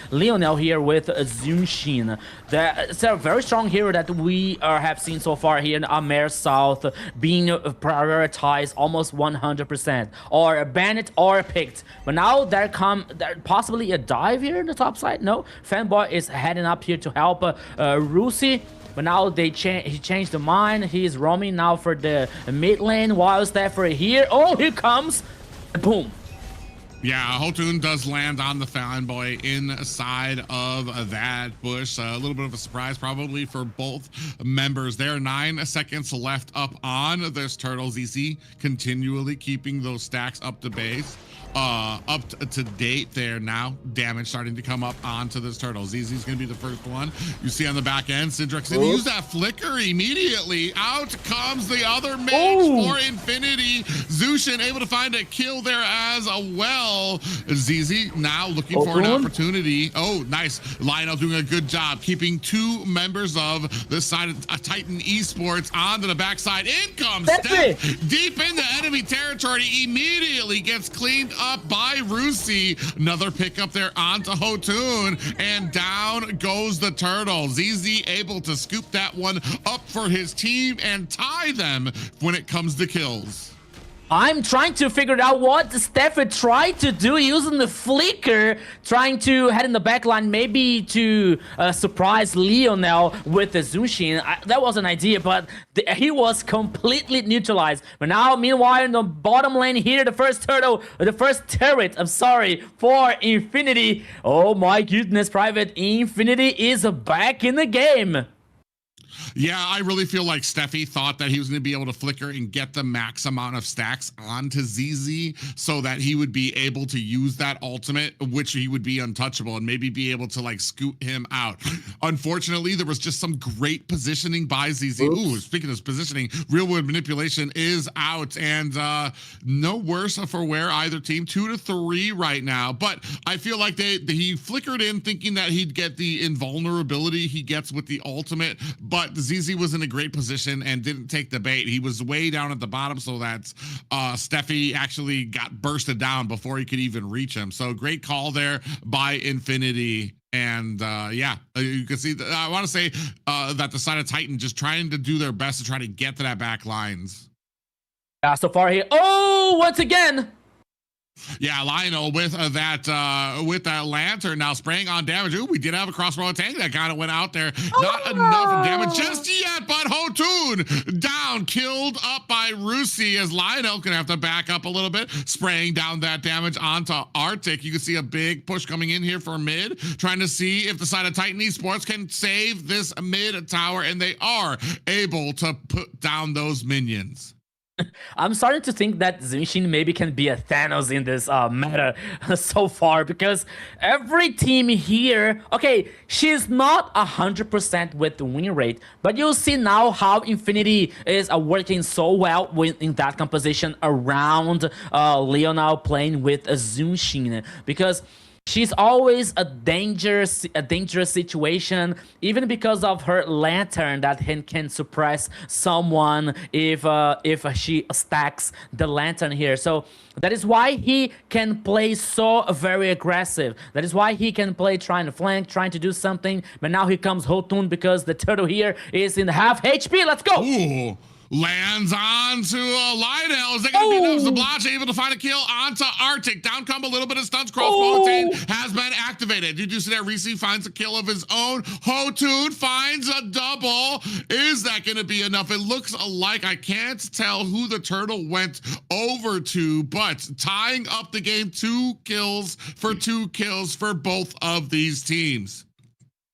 here with Zushin. It's a very strong hero that we have seen so far here in AMER South being prioritized almost 100%, or banned or picked. But now there possibly a dive here in the top side. No, Fanboy is heading up here to help Rusi. But now he changed the mind. He is roaming now for the mid lane. While Steph here. Oh, here comes. Boom. Yeah, Hotun does land on the Fanboy inside of that bush. A little bit of a surprise probably for both members there. 9 seconds left up on this turtle. ZZ continually keeping those stacks up to base. Up to date there now. Damage starting to come up onto this turtle. ZZ's gonna be the first one. You see on the back end, Syndrak's gonna use that flicker immediately. Out comes the other mage for Infinity. Zushin able to find a kill there as well. ZZ now looking for an opportunity. Oh, nice. Lionel doing a good job keeping 2 members of the side of Titan Esports onto the backside. In comes Steph deep into enemy territory. Immediately gets cleaned up by Rusi. Another pickup there onto Hotun, and down goes the turtle. ZZ able to scoop that one up for his team and tie them when it comes to kills. I'm trying to figure out what Steph tried to do using the flicker, trying to head in the backline, maybe to surprise Lionel with the Zushin. That was an idea, but he was completely neutralized. But now, meanwhile, in the bottom lane here, the first turret, I'm sorry, for Infinity. Oh my goodness, Private. Infinity is back in the game. Yeah, I really feel like Steffi thought that he was going to be able to flicker and get the max amount of stacks onto ZZ so that he would be able to use that ultimate, which he would be untouchable and maybe be able to like scoot him out. Unfortunately, there was just some great positioning by ZZ. Oops. Ooh, speaking of positioning, real world manipulation is out, and no worse for wear either team. 2-3 right now, but I feel like he flickered in thinking that he'd get the invulnerability he gets with the ultimate, but ZZ was in a great position and didn't take the bait. He was way down at the bottom, so that Steffi actually got bursted down before he could even reach him. So great call there by Infinity. And yeah, you can see, I want to say that the side of Titan just trying to do their best to try to get to that back lines. So far here. Oh, once again. Yeah, Lionel with that lantern now spraying on damage. Ooh, we did have a crossbow tank that kind of went out there. Not enough damage just yet, but Hotun down, killed up by Rusi as Lionel gonna have to back up a little bit, spraying down that damage onto Arctic. You can see a big push coming in here for mid, trying to see if the side of Titan Esports can save this mid tower, and they are able to put down those minions. I'm starting to think that Zunshin maybe can be a Thanos in this meta so far, because every team here, okay, she's not 100% with the win rate, but you'll see now how Infinity is working so well in that composition around Leonel playing with Zunshin, because she's always a dangerous situation, even because of her lantern that can suppress someone if she stacks the lantern here. So that is why he can play so very aggressive. That is why he can play trying to flank, trying to do something. But now here comes Hotun because the turtle here is in half HP. Let's go. Ooh. Lands onto Lionel. Is that going to be enough? Zablash able to find a kill onto Arctic. Down come a little bit of stunts. Crossbow has been activated. Did you see that Reese finds a kill of his own? Hotun finds a double. Is that going to be enough? It looks like I can't tell who the turtle went over to, but tying up the game, 2 kills for both of these teams.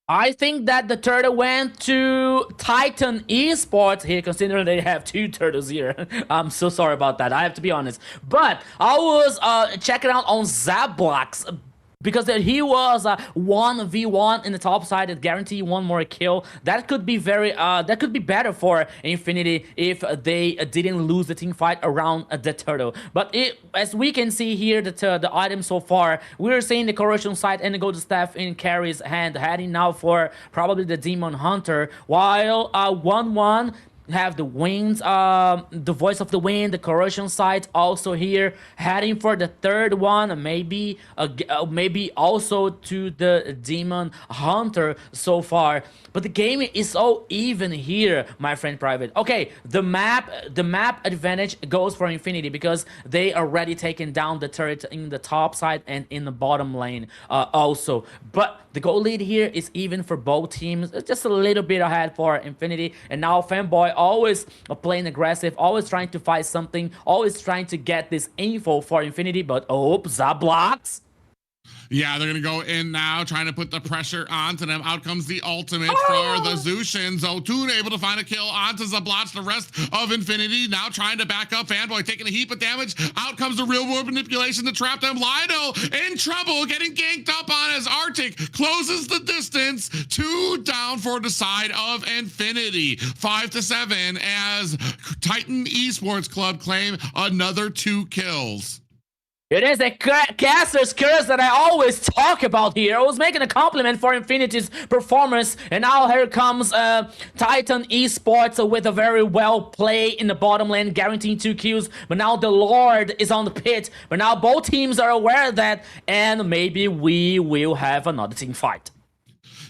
I think that the turtle went to Titan Esports here, considering they have 2 turtles here. I'm so sorry about that. I have to be honest. But I was checking out on Zablox, because he was 1v1 in the top side that guarantee 1 more kill. That could be that could be better for Infinity if they didn't lose the team fight around the turtle. But as we can see here, the items so far, we're seeing the corrosion side and the golden staff in Carrie's hand, heading now for probably the demon hunter, while 1-1 have the winds, the voice of the wind, the corrosion side also here, heading for the 3rd one, maybe also to the demon hunter so far. But the game is so even here, my friend Private. Okay, the map advantage goes for Infinity because they already taken down the turret in the top side and in the bottom lane also. But the goal lead here is even for both teams, just a little bit ahead for Infinity. And now Fanboy always playing aggressive, always trying to fight something, always trying to get this info for Infinity. But oh, Zablox. Yeah, they're going to go in now, trying to put the pressure onto them. Out comes the ultimate for the Zushins. Otun able to find a kill onto Zabloch. The rest of Infinity now trying to back up. Fanboy taking a heap of damage. Out comes the real world manipulation to trap them. Lido in trouble, getting ganked up on as Arctic closes the distance. 2 down for the side of Infinity. 5-7 as Titan Esports Club claim another 2 kills. It is a caster's curse that I always talk about here. I was making a compliment for Infinity's performance, and now here comes Titan Esports with a very well play in the bottom lane, guaranteeing 2 kills. But now the Lord is on the pit. But now both teams are aware of that, and maybe we will have another team fight.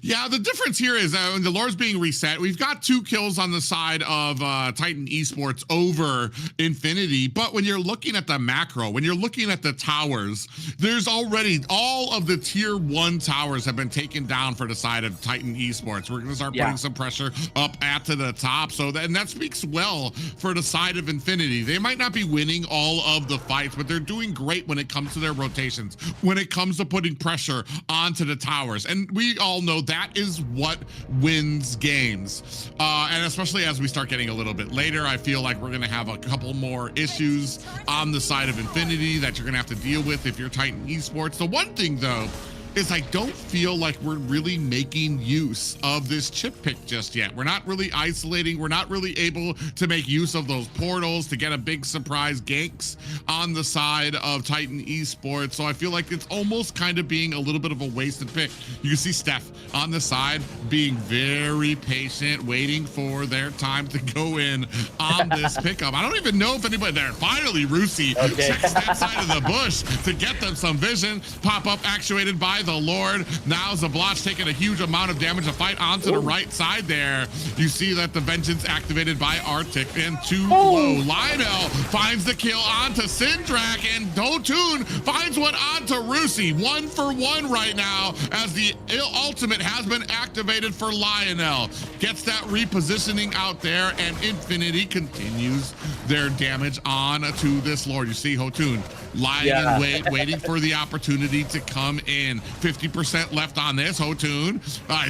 Yeah, the difference here is when the lore's being reset, we've got 2 kills on the side of Titan Esports over Infinity. But when you're looking at the macro, when you're looking at the towers, there's already all of the tier 1 towers have been taken down for the side of Titan Esports. We're going to start putting some pressure up at to the top. So that speaks well for the side of Infinity. They might not be winning all of the fights, but they're doing great when it comes to their rotations, when it comes to putting pressure onto the towers. And we all know that is what wins games. And especially as we start getting a little bit later, I feel like we're going to have a couple more issues on the side of Infinity that you're going to have to deal with if you're Titan Esports. The one thing, though, is I don't feel like we're really making use of this chip pick just yet. We're not really isolating. We're not really able to make use of those portals to get a big surprise ganks on the side of Titan Esports. So I feel like it's almost kind of being a little bit of a wasted pick. You can see Steph on the side being very patient, waiting for their time to go in on this pickup. I don't even know if anybody there. Finally, Rusi checks that side of the bush to get them some vision. Pop up actuated by the Lord. Now Zablotch taking a huge amount of damage to fight onto the right side there. You see that the Vengeance activated by Arctic and too low. Lionel finds the kill onto Syndrak, and Dotun finds one onto Rusi. 1 for 1 right now as the ultimate has been activated for Lionel. Gets that repositioning out there, and Infinity continues their damage on to this Lord. You see Hotun lying in waiting for the opportunity to come in. 50% left on this. Hotun,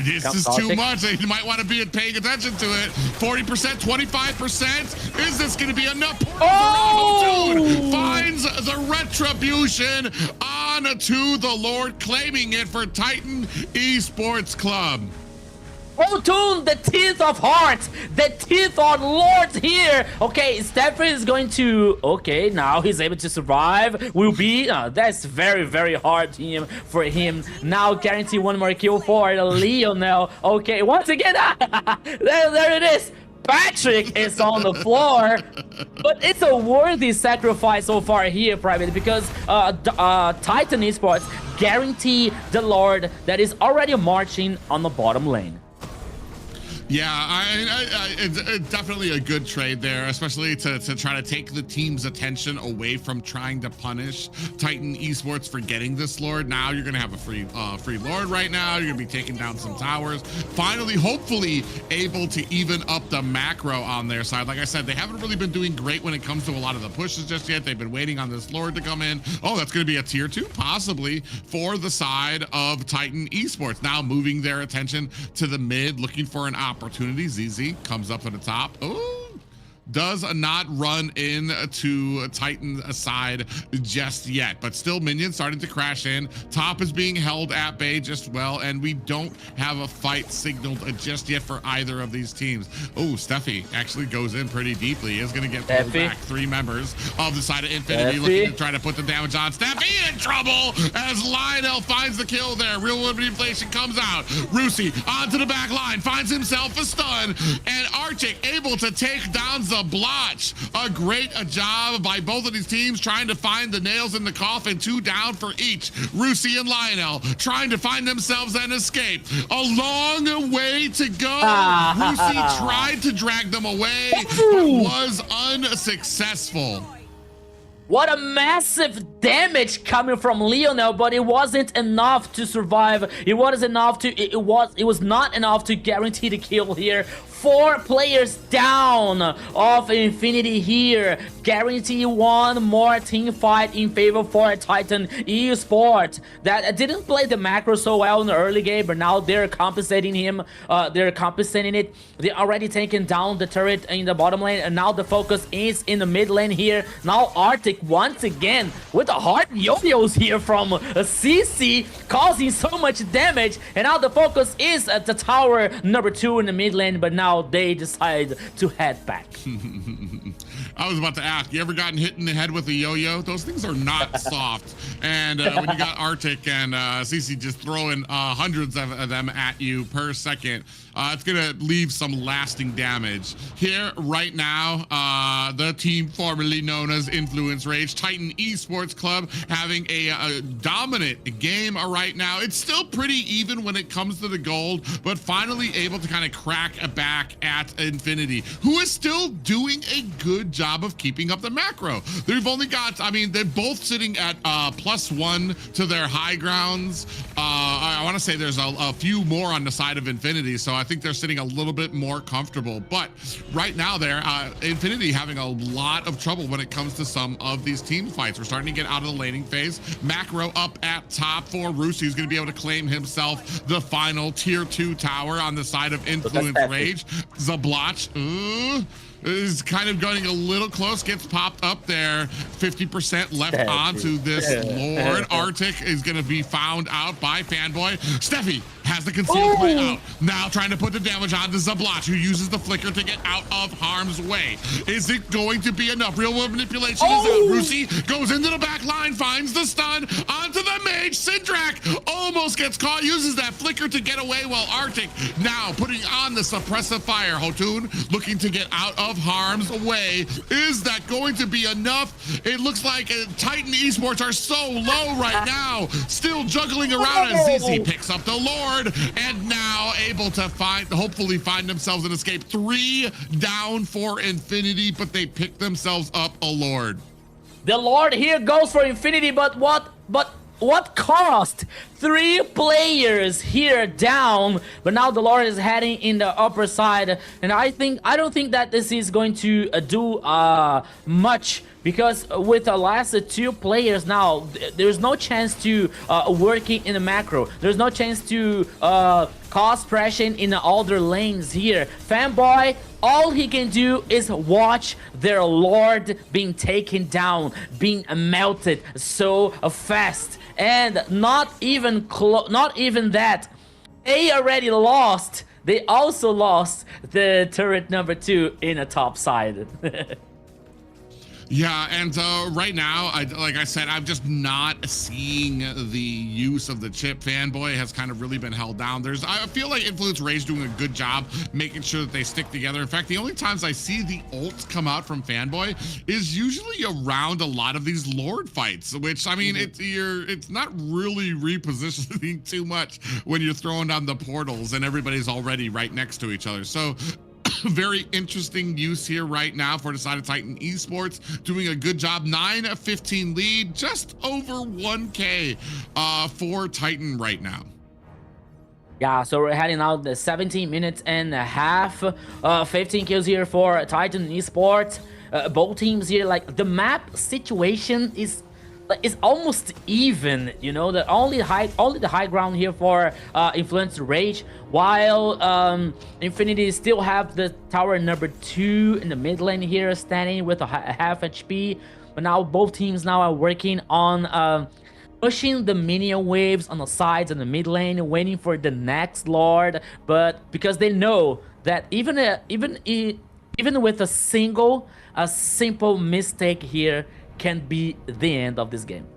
this is too much. You might want to be paying attention to it. 40%, 25%. Is this going to be enough? Hotun finds the retribution on to the Lord, claiming it for Titan Esports Club. Hotun, the teeth of hearts, the teeth on Lords here. Okay, Stefan is going to, okay, now he's able to survive. Will be, that's very, very hard team for him. Now guarantee one more kill for Lionel. Okay, once again, there it is. Patrick is on the floor, but it's a worthy sacrifice so far here, Private, because Titan Esports guarantee the Lord that is already marching on the bottom lane. Yeah, it's definitely a good trade there, especially to try to take the team's attention away from trying to punish Titan Esports for getting this Lord. Now you're going to have a free Lord right now. You're going to be taking down some towers. Finally, hopefully able to even up the macro on their side. Like I said, they haven't really been doing great when it comes to a lot of the pushes just yet. They've been waiting on this Lord to come in. Oh, that's going to be a tier 2, possibly, for the side of Titan Esports. Now moving their attention to the mid, looking for an opportunity. ZZ comes up at the top. Oh, does not run into Titan side just yet, but still minions starting to crash in. Top is being held at bay just well, and we don't have a fight signaled just yet for either of these teams. Oh, Steffi actually goes in pretty deeply. Is going to get pulled back. 3 members of the side of Infinity looking to try to put the damage on. Steffi in trouble as Lionel finds the kill there. Real world inflation comes out. Rusi onto the back line, finds himself a stun, and Arctic able to take down Zablotch. A great job by both of these teams trying to find the nails in the coffin. 2 down for each. Rusi and Lionel trying to find themselves an escape. A long way to go. Rusi tried to drag them away, but was unsuccessful. What a massive damage coming from Lionel, but it wasn't enough to survive. It wasn't enough to, it was not enough to guarantee the kill here. 4 players down of Infinity here. Guarantee one more team fight in favor for Titan Esports. That didn't play the macro so well in the early game, but now they're compensating him. They're compensating it. They're already taking down the turret in the bottom lane, and now the focus is in the mid lane here. Now Arctic once again with the hard yo-yos here from CC, causing so much damage, and now the focus is at the tower number 2 in the mid lane, but now they decide to head back. I was about to ask, you ever gotten hit in the head with a yo-yo? Those things are not soft. And when you got Arctic and CC just throwing hundreds of them at you per second, it's gonna leave some lasting damage. Here, right now, the team formerly known as Influence Rage, Titan Esports Club, having a dominant game right now. It's still pretty even when it comes to the gold, but finally able to kind of crack back at Infinity, who is still doing a good job of keeping up the macro. They've only got, I mean, they're both sitting at +1 to their high grounds. I want to say there's a few more on the side of Infinity, so I think they're sitting a little bit more comfortable. But right now, Infinity having a lot of trouble when it comes to some of these team fights. We're starting to get out of the laning phase. Macro up at top for Rusi, who's going to be able to claim himself the final tier 2 tower on the side of Influence Rage. Zablotch is kind of going a little close, gets popped up there. 50% left onto this Lord. Arctic is going to be found out by Fanboy. Steffi has the concealed play out. Now trying to put the damage onto Zablotch, who uses the flicker to get out of harm's way. Is it going to be enough? Real world manipulation is out. Rusi goes into the back line, finds the stun onto the mage. Sindrak almost gets caught, uses that flicker to get away, while Arctic now putting on the suppressive fire. Hotun looking to get out of harm's way. Is that going to be enough? It looks like Titan Esports are so low right now, still juggling around as ZZ picks up the Lord, and now able to hopefully find themselves an escape. 3 down for Infinity, but they pick themselves up a Lord. The Lord here goes for Infinity, but what cost? 3 players here down, but now the Lord is heading in the upper side, and I don't think that this is going to do much, because with the last 2 players now, there's no chance to working in the macro. There's no chance to cause pressure in the other lanes here. Fanboy, all he can do is watch their Lord being taken down, being melted so fast. And not even that, they already lost. They also lost the turret number 2 in the top side. Yeah, and right now, like I said, I'm just not seeing the use of the chip. Fanboy has kind of really been held down. I feel like Influence Rage doing a good job making sure that they stick together. In fact, the only times I see the ults come out from Fanboy is usually around a lot of these Lord fights, which, I mean, it's not really repositioning too much when you're throwing down the portals and everybody's already right next to each other. So very interesting use here right now for the side of Titan Esports, doing a good job. 9-15 lead, just over 1K for Titan right now. Yeah, so we're heading out the 17 minutes and a half. 15 kills here for Titan Esports. Both teams here, like, the map situation is almost even, you know. Only the high ground here for Influence Rage, while Infinity still have the tower number 2 in the mid lane here, standing with a half HP. But now both teams now are working on pushing the minion waves on the sides and the mid lane, waiting for the next Lord. But because they know that even with a simple mistake here can be the end of this game.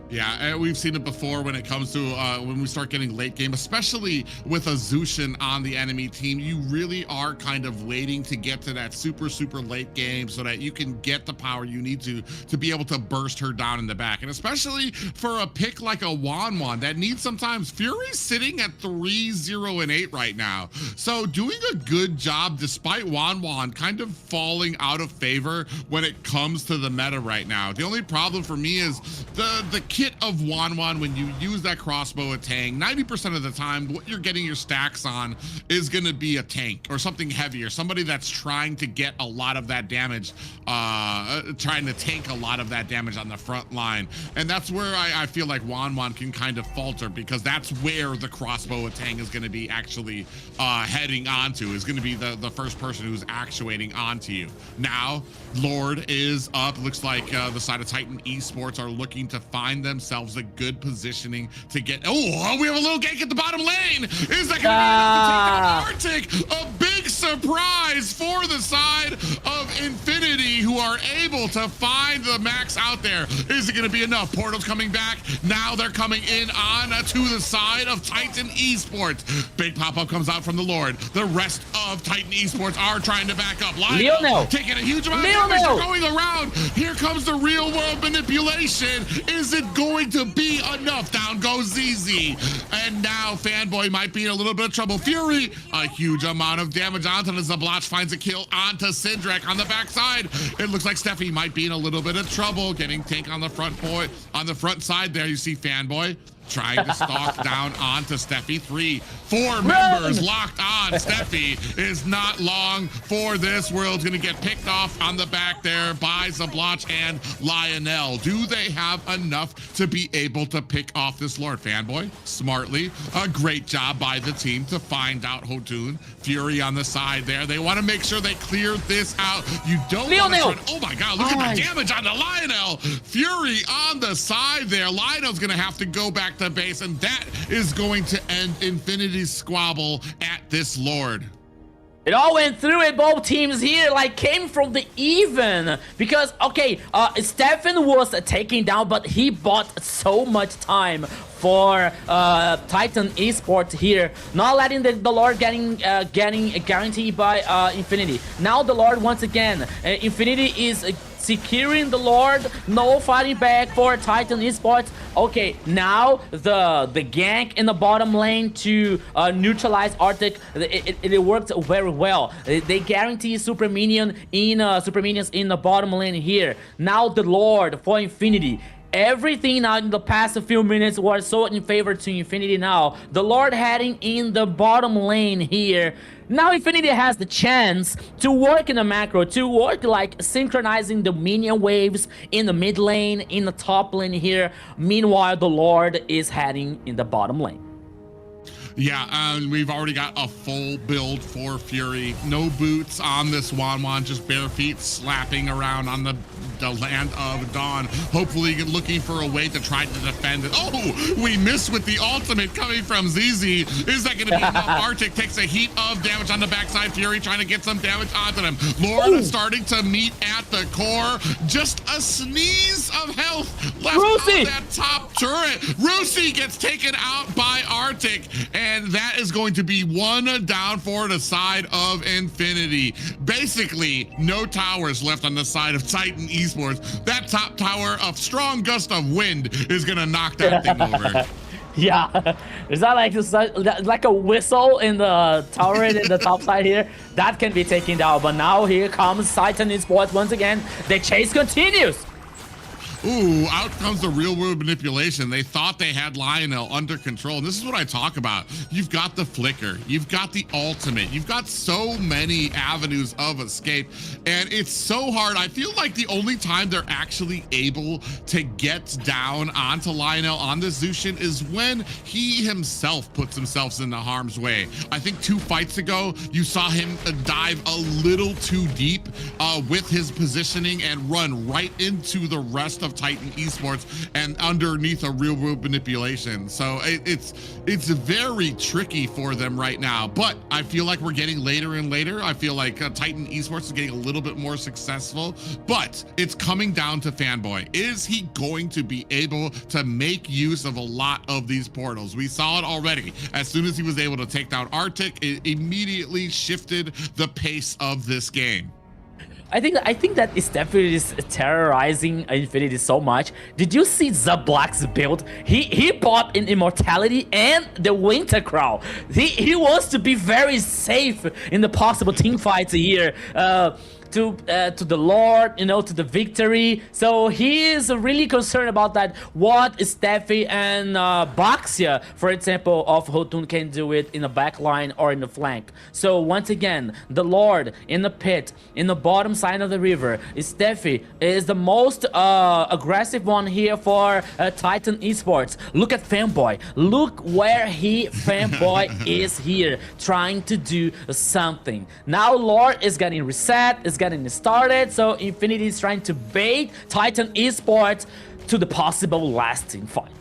Yeah, and we've seen it before when it comes to when we start getting late game, especially with a Zushin on the enemy team. You really are kind of waiting to get to that super late game so that you can get the power you need to be able to burst her down in the back. And especially for a pick like a Wanwan that needs sometimes. Fury's sitting at 3-0-8 right now, so doing a good job despite Wanwan kind of falling out of favor when it comes to the meta right now. The only problem for me is the kit of Wanwan. When you use that crossbow of Tang, 90% of the time what you're getting your stacks on is going to be a tank or something heavier, somebody that's trying to get a lot of that damage, trying to tank a lot of that damage on the front line. And that's where I feel like Wanwan can kind of falter, because that's where the crossbow of Tang is going to be actually heading onto, is going to be the first person who's actuating onto you. Now Lord is up. Looks like the side of Titan Esports are looking to find themselves a good positioning to get. Oh, we have a little gank at the bottom lane. Is that going to be enough to take down Arctic? A big surprise for the side of Infinity, who are able to find the max out there. Is it going to be enough? Portal's coming back. Now they're coming in on to the side of Titan Esports. Big pop-up comes out from the Lord. The rest of Titan Esports are trying to back up. Lionel taking a huge amount of damage. They're going around. Here comes the real world manipulation. Is it going to be enough? Down goes ZZ. And now Fanboy might be in a little bit of trouble. Fury, a huge amount of damage onto the Zablotch, finds a kill onto Sindrak on the backside. It looks like Steffi might be in a little bit of trouble, getting tank on the front side there. You see Fanboy Trying to stalk down onto Steffi. 4 members locked on. Steffi is not long for this. World's going to get picked off on the back there by Zabloch and Lionel. Do they have enough to be able to pick off this Lord? Fanboy, smartly, a great job by the team to find out Hotun. Fury on the side there. They want to make sure they clear this out. You don't want to try. Oh my God, look at the damage on the Lionel. Fury on the side there. Lionel's going to have to go back to base, and that is going to end Infinity's squabble at this Lord. It all went through it. Both teams here like came from the even because okay, Stefan was taken down, but he bought so much time for Titan Esports here, not letting the Lord getting a guarantee by Infinity. Now the Lord once again, Infinity is securing the Lord, no fighting back for Titan Esports. Okay, now the gank in the bottom lane to neutralize Arctic, it worked very well. They guarantee super minions in the bottom lane here. Now the Lord for Infinity. Everything now in the past few minutes was so in favor to Infinity now. The Lord heading in the bottom lane here. Now Infinity has the chance to work in the macro, to work like synchronizing the minion waves in the mid lane, in the top lane here. Meanwhile, the Lord is heading in the bottom lane. Yeah, we've already got a full build for Fury. No boots on this Wanwan, just bare feet slapping around on the land of Dawn. Hopefully looking for a way to try to defend it. Oh, we missed with the ultimate coming from ZZ. Is that going to be enough? Arctic takes a heap of damage on the backside. Fury trying to get some damage onto them. Lord is starting to meet at the core. Just a sneeze of health left on that top turret. Rusi gets taken out by Arctic, and that is going to be one down for the side of Infinity. Basically, no towers left on the side of Titan Esports. That top tower, a strong gust of wind is gonna knock that thing over. Yeah, is that like a whistle in the tower in the top side here? That can be taken down, but now here comes Titan Esports once again. The chase continues. Ooh, out comes the real world manipulation. They thought they had Lionel under control. And this is what I talk about. You've got the flicker, you've got the ultimate, you've got so many avenues of escape, and it's so hard. I feel like the only time they're actually able to get down onto Lionel on this Zushin is when he himself puts himself into harm's way. I think 2 fights ago, you saw him dive a little too deep with his positioning and run right into the rest of Titan Esports and underneath a real world manipulation. So it's very tricky for them right now, but I feel like we're getting later and later. I feel like Titan Esports is getting a little bit more successful, but it's coming down to Fanboy. Is he going to be able to make use of a lot of these portals? We saw it already. As soon as he was able to take down Arctic, it immediately shifted the pace of this game. I think that Steffi is terrorizing Infinity so much. Did you see Zabloch's build? He bought in Immortality and the Winter Crown. He wants to be very safe in the possible team fights here. To the Lord, you know, to the victory. So he is really concerned about that. What Steffi and Baxia, for example, of Hotun can do it in the back line or in the flank. So once again, the Lord in the pit, in the bottom side of the river. Steffi is the most aggressive one here for Titan Esports. Look at Fanboy. Look where Fanboy is here, trying to do something. Now Lord is getting reset, is getting started, so Infinity is trying to bait Titan Esports to the possible lasting fight.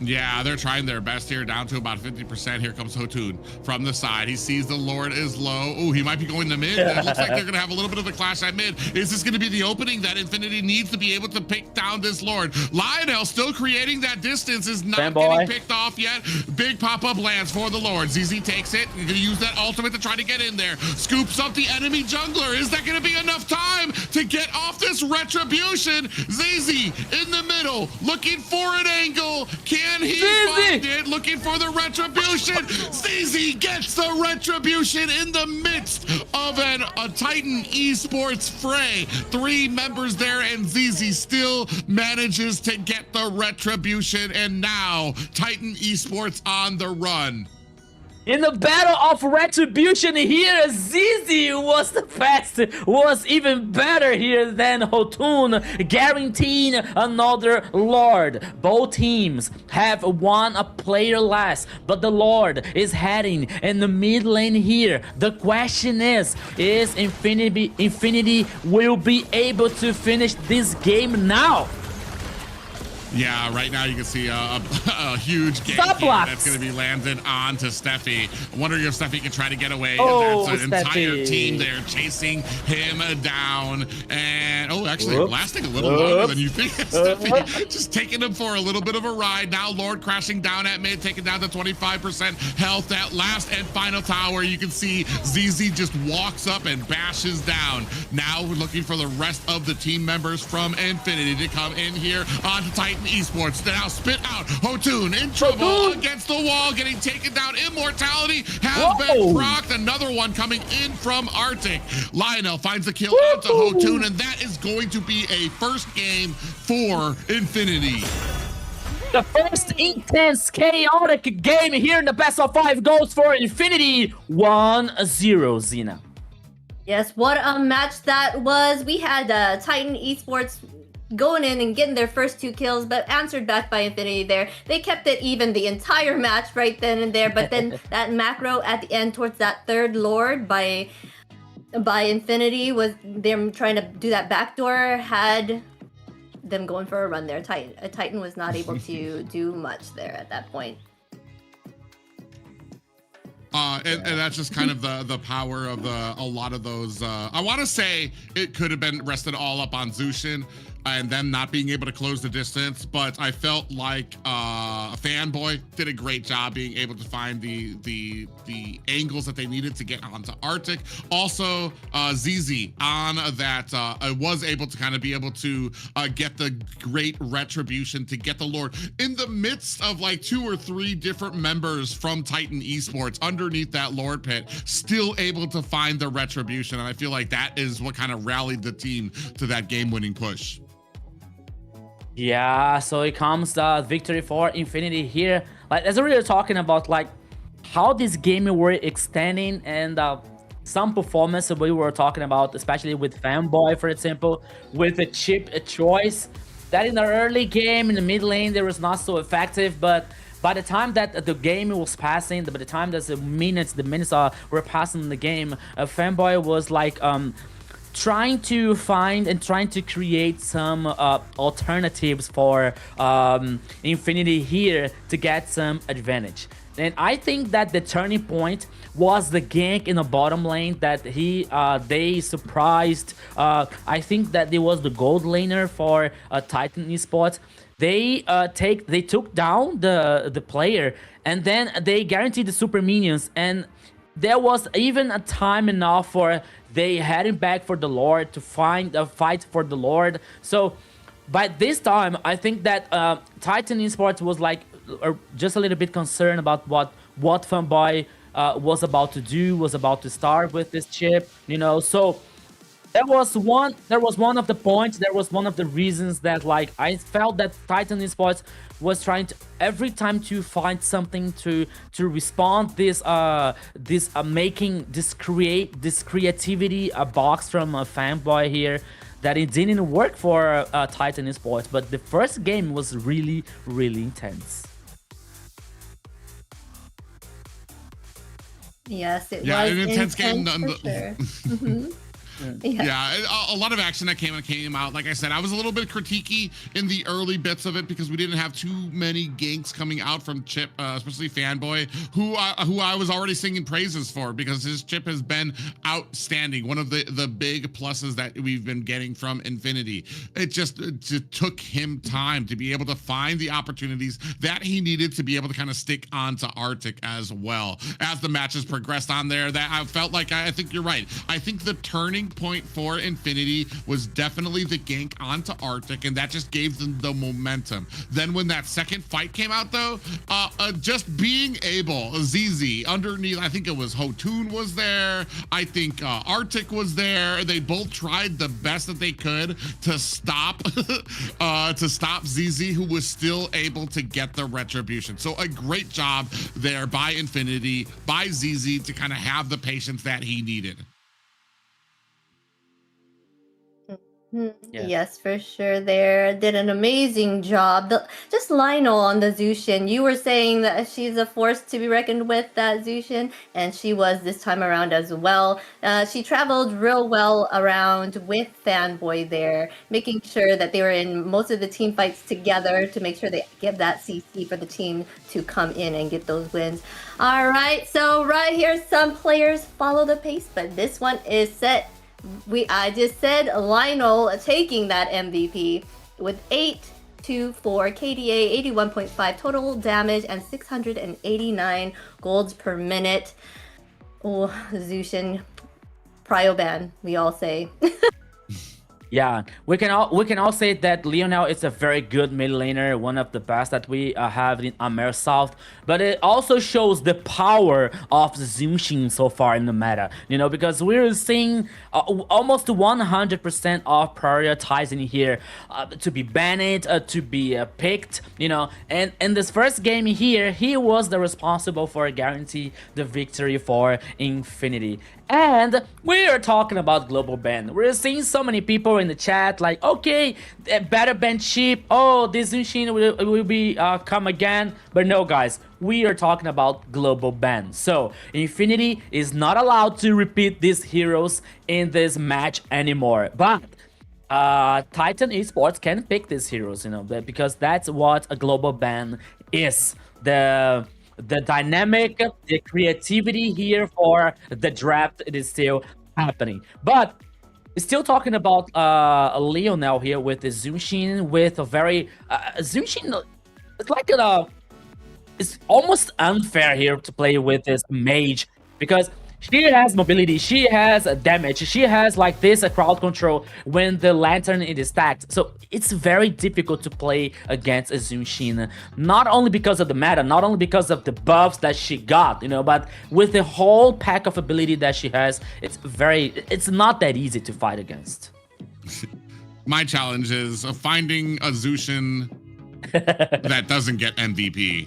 Yeah, they're trying their best here, down to about 50%. Here comes Hotun from the side. He sees the Lord is low. Oh, he might be going to mid. It looks like they're going to have a little bit of a clash at mid. Is this going to be the opening that Infinity needs to be able to pick down this Lord? Lionel still creating that distance, is not getting picked off yet. Big pop-up lands for the Lord. ZZ takes it. You're going to use that ultimate to try to get in there. Scoops up the enemy jungler. Is that going to be enough time to get off this retribution? ZZ in the middle, looking for an angle. Can Can he find it? Looking for the retribution. ZZ gets the retribution in the midst of a Titan Esports fray. 3 members there, and ZZ still manages to get the retribution. And now Titan Esports on the run. In the battle of retribution here, ZZ was the best, was even better here than Hotun, guaranteeing another Lord. Both teams have one player less, but the Lord is heading in the mid lane here. The question is Infinity will be able to finish this game now? Yeah, right now you can see a huge gank that's going to be landed onto Steffi. I'm wondering if Steffi can try to get away. Oh, there's an entire team there chasing him down. And, actually lasting a little longer than you think. Steffi just taking him for a little bit of a ride. Now Lord crashing down at mid, taking down to 25% health. That last and final tower, you can see ZZ just walks up and bashes down. Now we're looking for the rest of the team members from Infinity to come in here onto Titan Esports. Now spit out Hotun in trouble against the wall, getting taken down. Immortality has been procced. Another one coming in from Arctic. Lionel finds the kill onto Hotun, and that is going to be a first game for Infinity. The first intense, chaotic game here in the best of 5 goes for Infinity. 1-0, Zena. Yes, what a match that was. We had Titan Esports going in and getting their first 2 kills, but answered back by Infinity there. They kept it even the entire match right then and there, but then that macro at the end towards that 3rd Lord by Infinity was them trying to do that backdoor, had them going for a run there. Titan was not able to do much there at that point. And that's just kind of the power of a lot of those. I want to say it could have been rested all up on Zushin and them not being able to close the distance, but I felt like a Fanboy did a great job being able to find the angles that they needed to get onto Arctic. Also, ZZ on that was able to kind of be able to get the great retribution to get the Lord in the midst of like 2 or 3 different members from Titan Esports underneath that Lord pit, still able to find the retribution. And I feel like that is what kind of rallied the team to that game-winning push. Yeah, so it comes the victory for Infinity here. Like, as we were talking about, like, how this game were extending and some performance we were talking about, especially with Fanboy, for example, with a chip choice that in the early game, in the mid lane, there was not so effective, but by the time that the game was passing, by the time that the minutes were passing in the game, Fanboy was like trying to find and trying to create some alternatives for Infinity here to get some advantage. And I think that the turning point was the gank in the bottom lane that they surprised. I think that it was the gold laner for Titan Esports. They took down the player, and then they guaranteed the super minions, and there was even a time enough for they heading back for the Lord to find a fight for the Lord. So by this time, I think that Titan Esports was like just a little bit concerned about what Fanboy was about to do, was about to start with this chip, you know. So there was one of the points, there was one of the reasons that like I felt that Titan Esports was trying to every time to find something to respond making this creativity a box from a Fanboy here, that it didn't work for Titan Esports. But the first game was really intense. Yes, it was an intense game. For sure. Yeah, a lot of action that came out. Like I said, I was a little bit critiquey in the early bits of it because we didn't have too many ganks coming out from Chip, especially Fanboy, who I was already singing praises for because his chip has been outstanding. One of the big pluses that we've been getting from Infinity. It just took him time to be able to find the opportunities that he needed to be able to kind of stick onto Arctic as well. As the matches progressed on there, that I felt like I think you're right. I think the turning point for Infinity was definitely the gank onto Arctic, and that just gave them the momentum. Then when that second fight came out, though, just being able, ZZ underneath, I think it was Hotun was there, I think Arctic was there. They both tried the best that they could to stop ZZ, who was still able to get the retribution. So a great job there by Infinity, by ZZ, to kind of have the patience that he needed. Yeah. Yes, for sure. There did an amazing job. Just Lionel on the Zushin. You were saying that she's a force to be reckoned with, that Zushin, and she was this time around as well. She traveled real well around with Fanboy there, making sure that they were in most of the team fights together to make sure they give that CC for the team to come in and get those wins. All right, so right here, some players follow the pace, but this one is set. I just said Lionel taking that MVP with 824 KDA, 81.5 total damage, and 689 golds per minute. Oh, Zushin, prio ban, we all say. Yeah, we can all say that Lionel is a very good mid laner, one of the best that we have in AMER South. But it also shows the power of Zushin so far in the meta, you know, because we're seeing almost 100% of prioritizing here to be banned, to be picked, you know. And in this first game here, he was the responsible for guarantee the victory for Infinity. And we are talking about global ban. We're seeing so many people in the chat like, okay, better ban cheap. Oh, this machine will be come again. But no, guys, we are talking about global ban. So Infinity is not allowed to repeat these heroes in this match anymore. But Titan Esports can pick these heroes, you know, because that's what a global ban is. The dynamic, the creativity here for the draft, it is still happening. But still talking about Lionel here with the Zushin, with a very Zushin. It's like it's almost unfair here to play with this mage, because she has mobility, she has damage, she has like this crowd control when the lantern is stacked. So it's very difficult to play against a Zushin, not only because of the meta, not only because of the buffs that she got, you know, but with the whole pack of ability that she has, it's not that easy to fight against. My challenge is finding a Zushin that doesn't get MVP.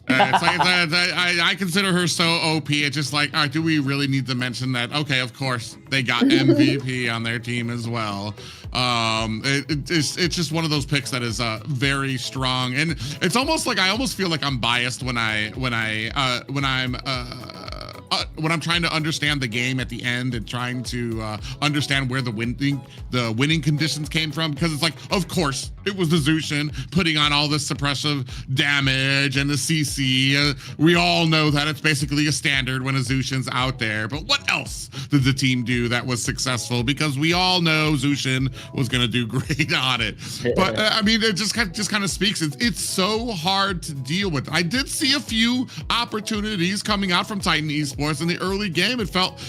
It's like I consider her so OP. It's just like, all right, do we really need to mention that? Okay, of course they got MVP on their team as well. It's just one of those picks that is very strong, and it's almost like I almost feel like I'm biased when I'm trying to understand the game at the end and trying to understand where the winning conditions came from, because it's like, of course it was the Zushin putting on all this suppressive damage and the CC. We all know that it's basically a standard when a Zushin's out there, but what else did the team do that was successful? Because we all know Zushin was going to do great on it. But I mean, it just kind of speaks. It's so hard to deal with. I did see a few opportunities coming out from Titan Esports in the early game. It felt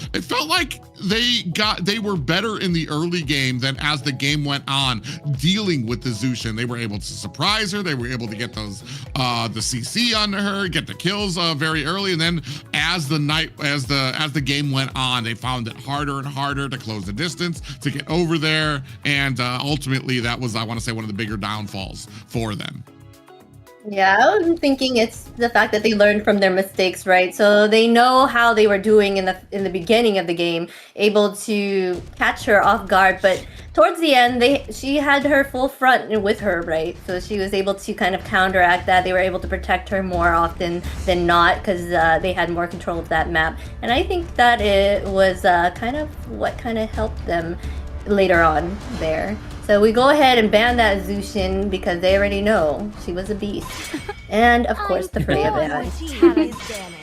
like they were better in the early game than as the game went on dealing with the Zushin. They were able to surprise her. They were able to get those the CC onto her, get the kills very early, and then as the game went on, they found it harder and harder to close the distance, to get over there, and ultimately that was, I want to say, one of the bigger downfalls for them. Yeah, I was thinking it's the fact that they learned from their mistakes, right? So they know how they were doing in the beginning of the game, able to catch her off guard. But towards the end, she had her full front with her, right? So she was able to kind of counteract that. They were able to protect her more often than not because they had more control of that map. And I think that it was kind of what kind of helped them later on there. So we go ahead and ban that Zushin because they already know she was a beast. And of course the Freya ban.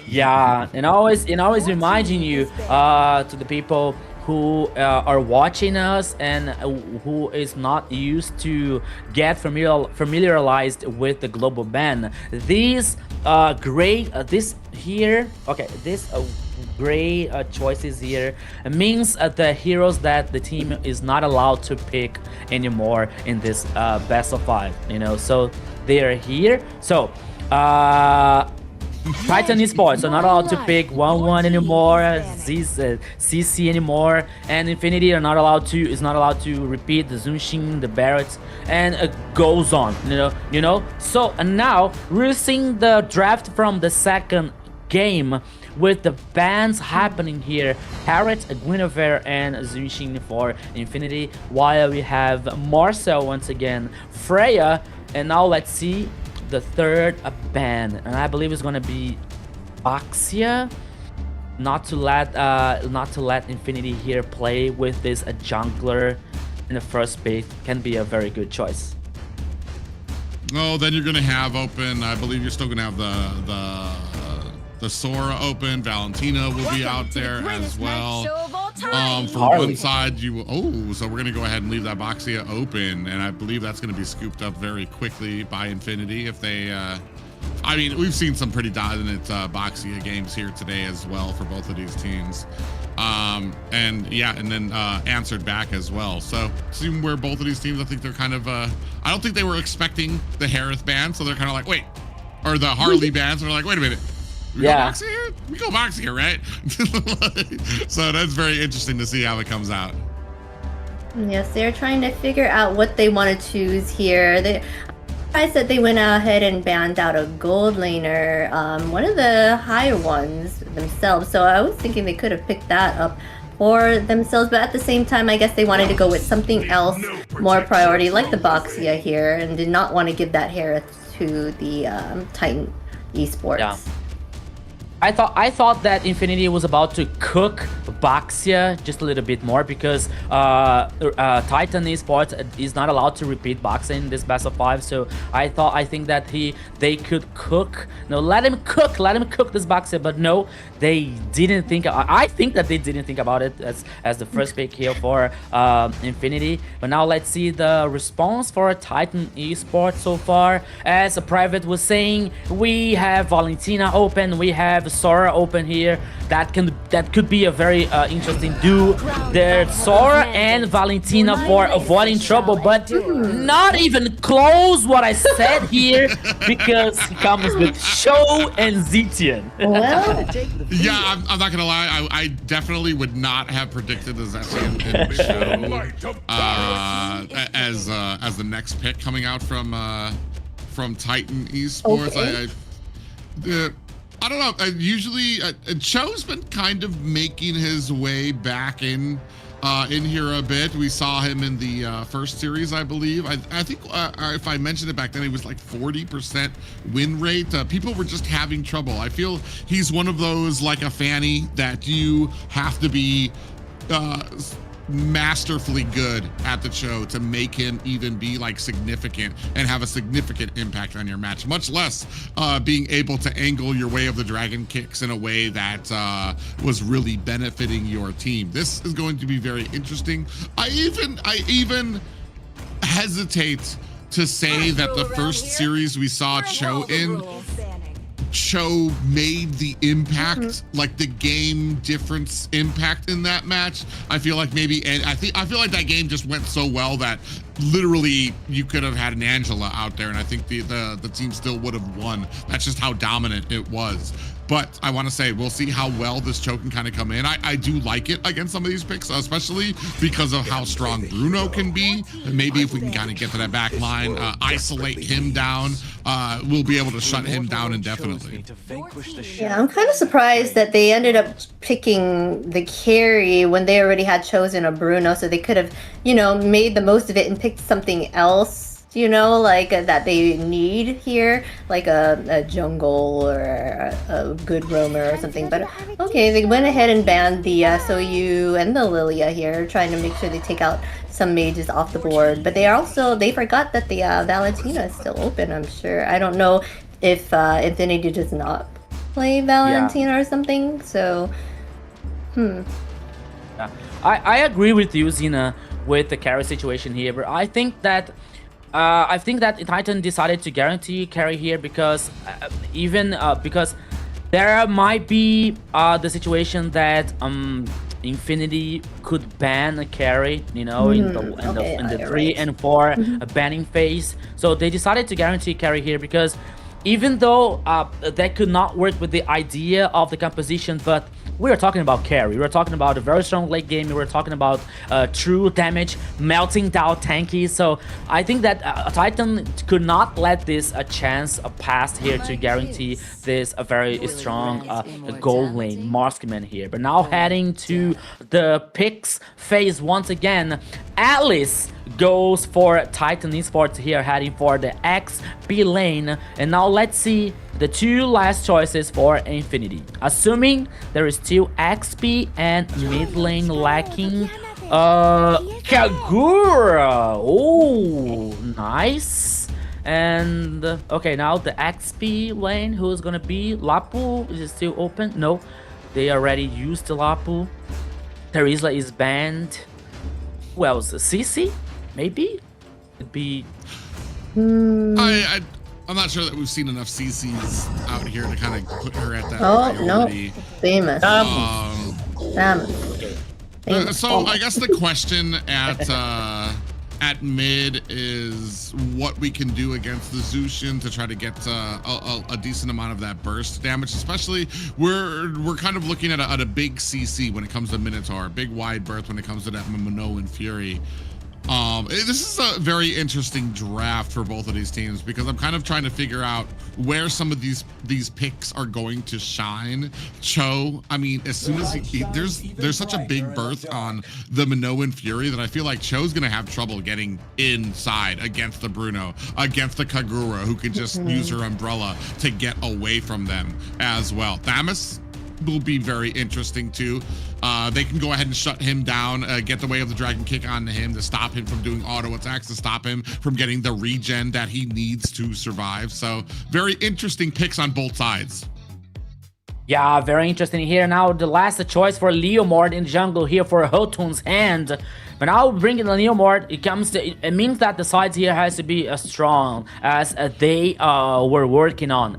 Yeah, and always reminding you to the people who are watching us and who is not used to get familiarized with the global ban. These this great choices here. It means the heroes that the team is not allowed to pick anymore in this best of 5, you know, so they are here. So Titan Esports are not allowed to pick 1-1 anymore, CC anymore, and Infinity are not allowed to repeat the Zunshin, the Barrett, and it goes on, you know. So and now we're seeing the draft from the second game with the bans happening here. Parrot, Guinevere, and Zunshin for Infinity, while we have Marcel once again, Freya, and now let's see the third ban, and I believe it's gonna be Baxia. Not to let Infinity here play with this jungler in the first pick can be a very good choice. Oh, then you're gonna have open. I believe you're still gonna have the Sora open. Valentina will be out there as well. From one side, so we're gonna go ahead and leave that Baxia open, and I believe that's gonna be scooped up very quickly by Infinity if they. I mean, we've seen some pretty dominant Baxia games here today as well for both of these teams. And yeah, and then answered back as well. So seeing where both of these teams, I think they're kind of. I don't think they were expecting the Harith ban, so they're kind of like, wait, or the Harley ban, so they're like, wait a minute. We go Baxia here, right? So that's very interesting to see how it comes out. Yes, they're trying to figure out what they want to choose here. I said they went ahead and banned out a gold laner, one of the higher ones themselves. So I was thinking they could have picked that up for themselves, but at the same time, I guess they wanted to go with something else more priority, like the Baxia here, and did not want to give that Harith to the Titan Esports. Yeah. I thought that Infinity was about to cook Baxia just a little bit more because Titan Esports is not allowed to repeat Baxia in this best of 5. So I think that they could cook. No, let him cook this Baxia. But no, they didn't think. I think that they didn't think about it as the first pick here for Infinity. But now let's see the response for Titan Esports so far. As a private was saying, we have Valentina open, we have Sora open here. That could be a very interesting duo. There's Sora and Valentina for avoiding trouble, but not even close what I said here because he comes with Show and Zetian. Well, yeah, I'm not gonna lie. I definitely would not have predicted the Zetian and Show as the next pick coming out from Titan Esports. Okay. I don't know. Usually, Cho's been kind of making his way back in here a bit. We saw him in the first series, I believe. I think if I mentioned it back then, it was like 40% win rate. People were just having trouble. I feel he's one of those, like a Fanny, that you have to be masterfully good at the show to make him even be like significant and have a significant impact on your match, much less being able to angle your way of the dragon kicks in a way that was really benefiting your team. This is going to be very interesting. I even hesitate to say that the first series we saw Cho made the impact, like the game difference impact in that match. I feel like maybe, and I feel like that game just went so well that literally you could have had an Angela out there, and I think the team still would have won. That's just how dominant it was. But I want to say, we'll see how well this Cho can kind of come in. I do like it against some of these picks, especially because of how strong Bruno can be. And maybe if we can kind of get to that back line, isolate him down, we'll be able to shut him down indefinitely. yeah, I'm kind of surprised that they ended up picking the carry when they already had chosen a Bruno, so they could have, made the most of it and picked something else. Like that they need here, like a jungle or a good roamer or something. But okay, they went ahead and banned the SOU and the Lilia here, trying to make sure they take out some mages off the board. But they forgot that the Valentina is still open, I'm sure. I don't know if Infinity does not play Valentina or something, so Yeah. I agree with you, Zina, with the carry situation here, but I think that Titan decided to guarantee carry here because because There might be the situation that Infinity could ban a carry, you know, in the 3 and 4 banning phase. So they decided to guarantee carry here because even though that could not work with the idea of the composition, but we are talking about carry. We're talking about a very strong late game. We're talking about true damage, melting down tanky. So I think that Titan could not let this a chance pass here to guarantee this a very strong gold lane marksman here. But now heading to the picks phase once again, Alice goes for Titan Esports here, heading for the XP lane. And now let's see the two last choices for Infinity. Assuming there is still XP and mid lane lacking. Kagura! Oh, nice. And okay, now the XP lane, who's gonna be? Lapu, is it still open? No, they already used the Lapu. Terizla is banned. Who else? CC? Maybe? It'd be... I'm not sure that we've seen enough CCs out here to kind of put her at that no. priority. Famous. So I guess the question at mid is what we can do against the Zushin to try to get a decent amount of that burst damage. Especially we're kind of looking at a big CC when it comes to Minotaur, big wide berth when it comes to that Minoan Fury. This is a very interesting draft for both of these teams because I'm kind of trying to figure out where some of these picks are going to shine. Cho, I mean, as soon as there's such a big berth on the Minoan Fury that I feel like Cho's gonna have trouble getting inside against the Bruno, against the Kagura, who can just use her umbrella to get away from them as well. Thamus will be very interesting too. They can go ahead and shut him down, get the way of the dragon kick onto him to stop him from doing auto attacks, to stop him from getting the regen that he needs to survive. So very interesting picks on both sides. Yeah, very interesting here. Now the last choice for Leomord in jungle here for Hotun's hand. But now bringing the Leomord, it means that the sides here has to be as strong as they were working on.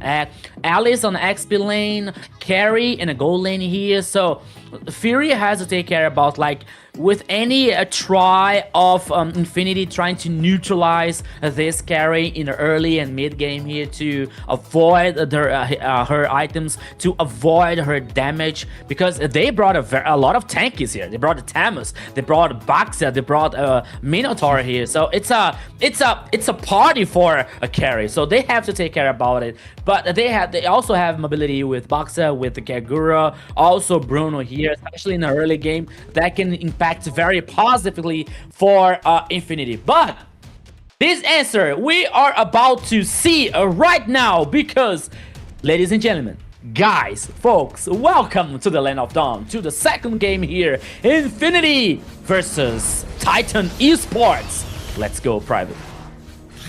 Alice on the XP lane, carry in a gold lane here. So Fury has to take care about, like, with any try of Infinity trying to neutralize this carry in the early and mid game here to avoid her items, to avoid her damage, because they brought a lot of tankies here. They brought the Tamus, they brought Baxa, they brought Minotaur here. So it's a party for a carry. So they have to take care about it. But they also have mobility with Baxa, with the Kagura, also Bruno here, especially in the early game, that can impact very positively for Infinity. But this answer we are about to see right now, because, ladies and gentlemen, guys, folks, welcome to the Land of Dawn, to the second game here, Infinity versus Titan Esports. Let's go private.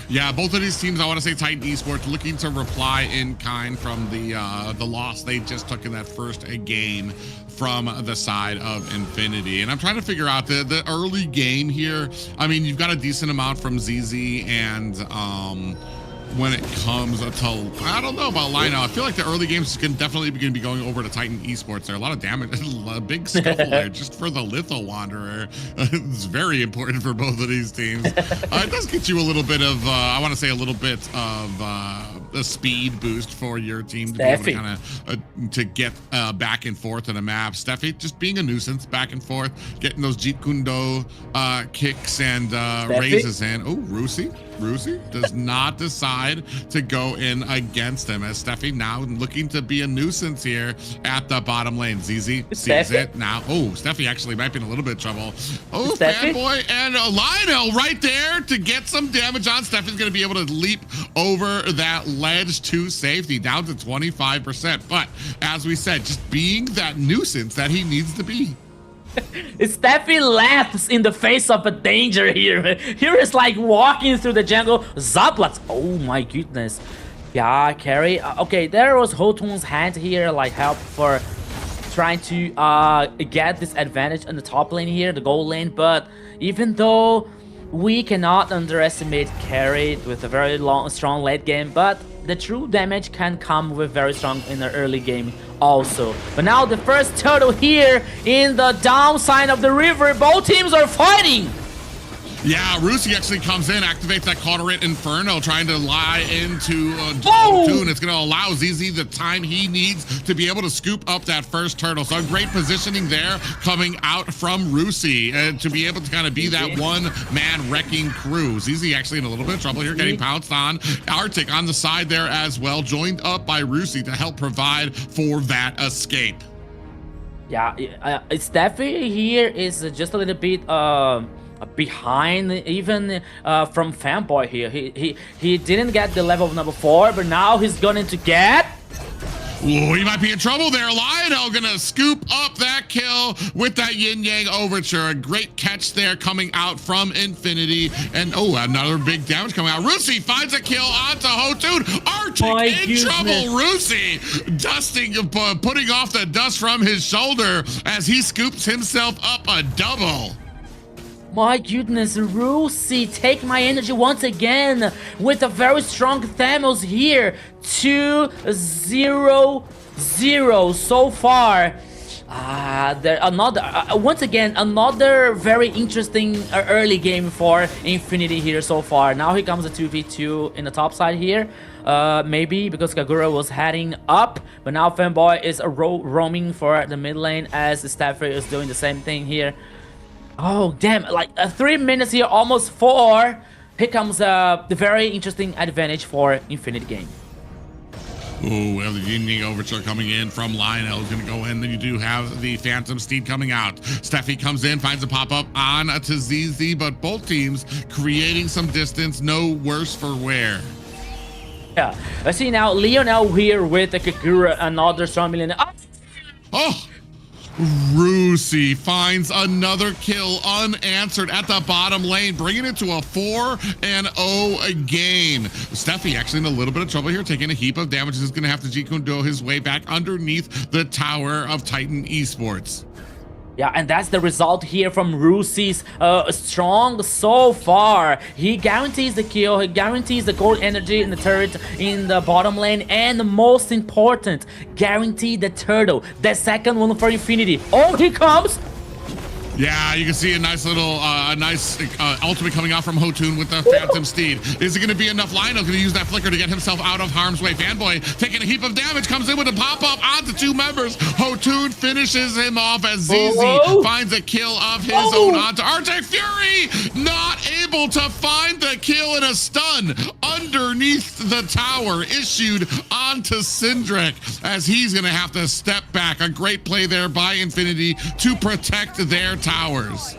Yeah, both of these teams, I want to say Titan Esports, looking to reply in kind from the loss they just took in that first game from the side of Infinity. And I'm trying to figure out the early game here. I mean, you've got a decent amount from ZZ, and when it comes to, I don't know about Lino. I feel like the early games can definitely be going to be going over to Titan Esports. There are a lot of damage, a big scuffle there just for the Litho Wanderer. It's very important for both of these teams. It does get you a little bit of, I want to say a little bit of a speed boost for your team to be able to kind of to get back and forth in a map. Steffi just being a nuisance back and forth, getting those Jeet Kundo kicks and raises in. Oh, Rusi does not decide to go in against him, as Steffi now looking to be a nuisance here at the bottom lane. ZZ sees it now. Oh, Steffi actually might be in a little bit of trouble. Oh, Fanboy and Lionel right there to get some damage on. Steffi's going to be able to leap over that ledge to safety, down to 25%. But as we said, just being that nuisance that he needs to be. Steffi laughs in the face of a danger here. Here is like walking through the jungle. Zaplat. Oh my goodness. Yeah, carry. Okay, there was Hotun's hand here, like help for trying to get this advantage on the top lane here, the gold lane. But even though we cannot underestimate carry with a very strong late game, but the true damage can come with very strong in the early game also. But now the first turtle here in the downside of the river, both teams are fighting. Yeah, Rusi actually comes in, activates that Cauterate Inferno, trying to lie into Hotun. It's going to allow ZZ the time he needs to be able to scoop up that first turtle. So great positioning there coming out from Rusi to be able to kind of be that one-man wrecking crew. ZZ actually in a little bit of trouble here, getting pounced on. Arctic on the side there as well, joined up by Rusi to help provide for that escape. Yeah, Steffi here is just a little bit behind even from Fanboy here. He didn't get the level of number 4, but now he's going to get. Ooh, he might be in trouble there. Lionel gonna scoop up that kill with that Yin Yang Overture. A great catch there coming out from Infinity. And oh, another big damage coming out. Rusi finds a kill onto Hotun. Arctic in trouble. Rusi dusting, putting off the dust from his shoulder as he scoops himself up a double. My goodness, Rusi, take my energy once again with a very strong Thanos here. 2-0-0 so far. Once again, another very interesting early game for Infinity here so far. Now here comes a 2v2 in the top side here. Maybe because Kagura was heading up, but now Fanboy is roaming for the mid lane as Stafford is doing the same thing here. Oh, damn, like 3 minutes here, almost 4. Here comes the very interesting advantage for Infinity game. Ooh, we have the Yin Yang Overture coming in from Lionel. Is going to go in. Then you do have the Phantom Steed coming out. Steffi comes in, finds a pop-up on to ZZ, but both teams creating some distance. No worse for wear. Yeah, let's see now, Lionel here with the Kagura, another strong millionaire. Oh! Rusi finds another kill unanswered at the bottom lane, bringing it to a 4-0 game. Steffi actually in a little bit of trouble here, taking a heap of damage. He's going to have to Jikundo his way back underneath the tower of Titan Esports. Yeah, and that's the result here from Rusi's strong so far. He guarantees the kill, he guarantees the gold energy in the turret in the bottom lane, and the most important, guarantee the turtle, the second one for Infinity. Oh, he comes! Yeah, you can see a nice little, ultimate coming out from Hotun with the Phantom Steed. Is it going to be enough? Lionel's going to use that flicker to get himself out of harm's way. Fanboy taking a heap of damage, comes in with a pop-up onto 2 members. Hotun finishes him off as ZZ finds a kill of his own onto Arctic Fury. Not able to find the kill in a stun underneath the tower issued onto Syndric as he's going to have to step back. A great play there by Infinity to protect their towers.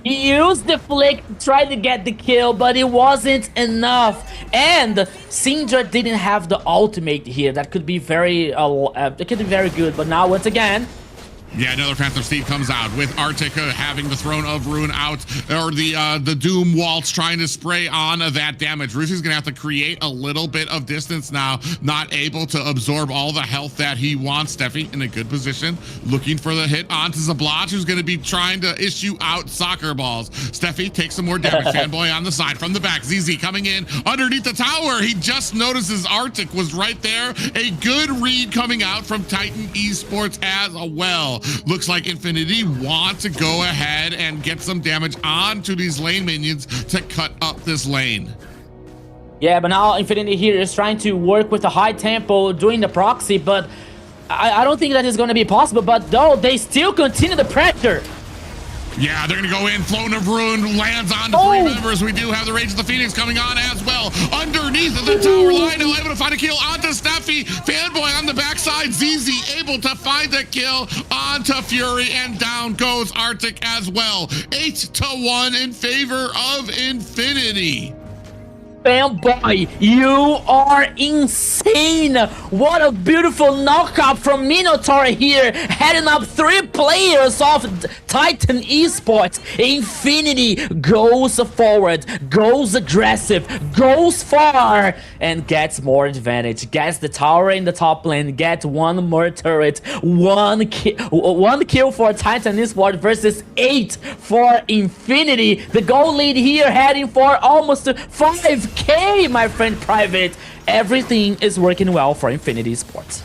He used the flick to try to get the kill, but it wasn't enough. And Syndra didn't have the ultimate here. That could be very good. But now once again, yeah, another Phantom Steed comes out with Arctic having the Throne of Ruin out, or the Doom Waltz trying to spray on that damage. Rusi's gonna have to create a little bit of distance now, not able to absorb all the health that he wants. Steffi in a good position, looking for the hit onto Zablach, who's gonna be trying to issue out soccer balls. Steffi takes some more damage. Fanboy on the side from the back. ZZ coming in underneath the tower. He just notices Arctic was right there. A good read coming out from Titan Esports as well. Looks like Infinity want to go ahead and get some damage onto these lane minions to cut up this lane. Yeah, but now Infinity here is trying to work with a high tempo doing the proxy, but I don't think that is going to be possible. But though, they still continue the pressure. Yeah, they're going to go in. Throne of Ruin lands on to 3 members. We do have the Rage of the Phoenix coming on as well. Underneath the tower, Lionel able to find a kill onto Steffi. Fanboy on the backside. ZZ able to find a kill onto Fury. And down goes Arctic as well. 8-1 in favor of Infinity. Fanboy, you are insane! What a beautiful knockout from Minotaur here, heading up 3 players of Titan Esports. Infinity goes forward, goes aggressive, goes far, and gets more advantage. Gets the tower in the top lane, gets 1 more turret, 1 kill for Titan Esports versus 8 for Infinity. The goal lead here heading for almost 5 Okay, my friend Private, everything is working well for Infinity Esports.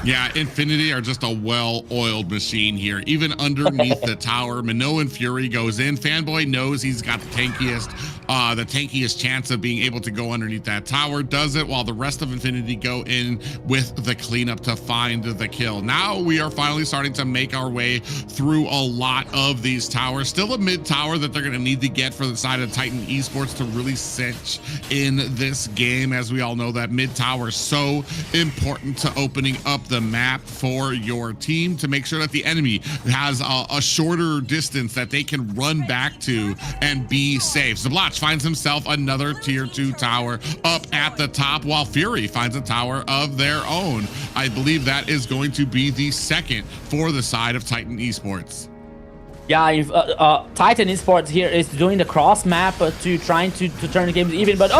Yeah, Infinity are just a well-oiled machine here. Even underneath the tower, Minnow and Fury goes in. Fanboy knows he's got the tankiest chance of being able to go underneath that tower, does it, while the rest of Infinity go in with the cleanup to find the kill. Now we are finally starting to make our way through a lot of these towers. Still a mid tower that they're going to need to get for the side of Titan Esports to really cinch in this game. As we all know, that mid tower is so important to opening up the map for your team to make sure that the enemy has a shorter distance that they can run back to and be safe. Zablotch finds himself another tier 2 tower up at the top, while Fury finds a tower of their own. I believe that is going to be the second for the side of Titan Esports. Yeah, Titan Esports here is doing the cross map to trying to turn the games even, but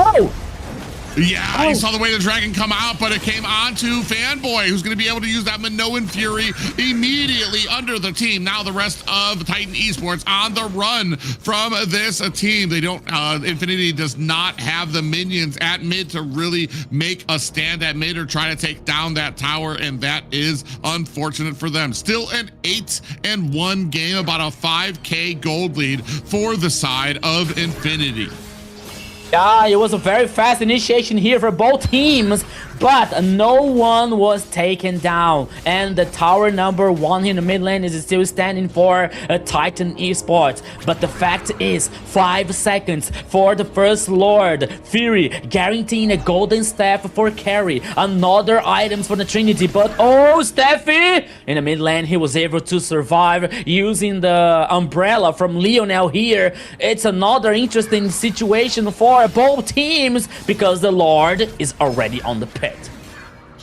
Yeah, you saw the way the dragon come out, but it came onto Fanboy, who's going to be able to use that Minoan Fury immediately under the team. Now the rest of Titan Esports on the run from this team. They don't, Infinity does not have the minions at mid to really make a stand at mid or try to take down that tower, and that is unfortunate for them. Still an 8-1 game, about a 5K gold lead for the side of Infinity. Yeah, it was a very fast initiation here for both teams, but no one was taken down. And the tower number 1 in the mid lane is still standing for Titan Esports. But the fact is, 5 seconds for the first Lord. Fury guaranteeing a golden staff for carry. Another items for the Trinity, but Steffi! In the mid lane, he was able to survive using the umbrella from Lionel here. It's another interesting situation for both teams because the Lord is already on the pit.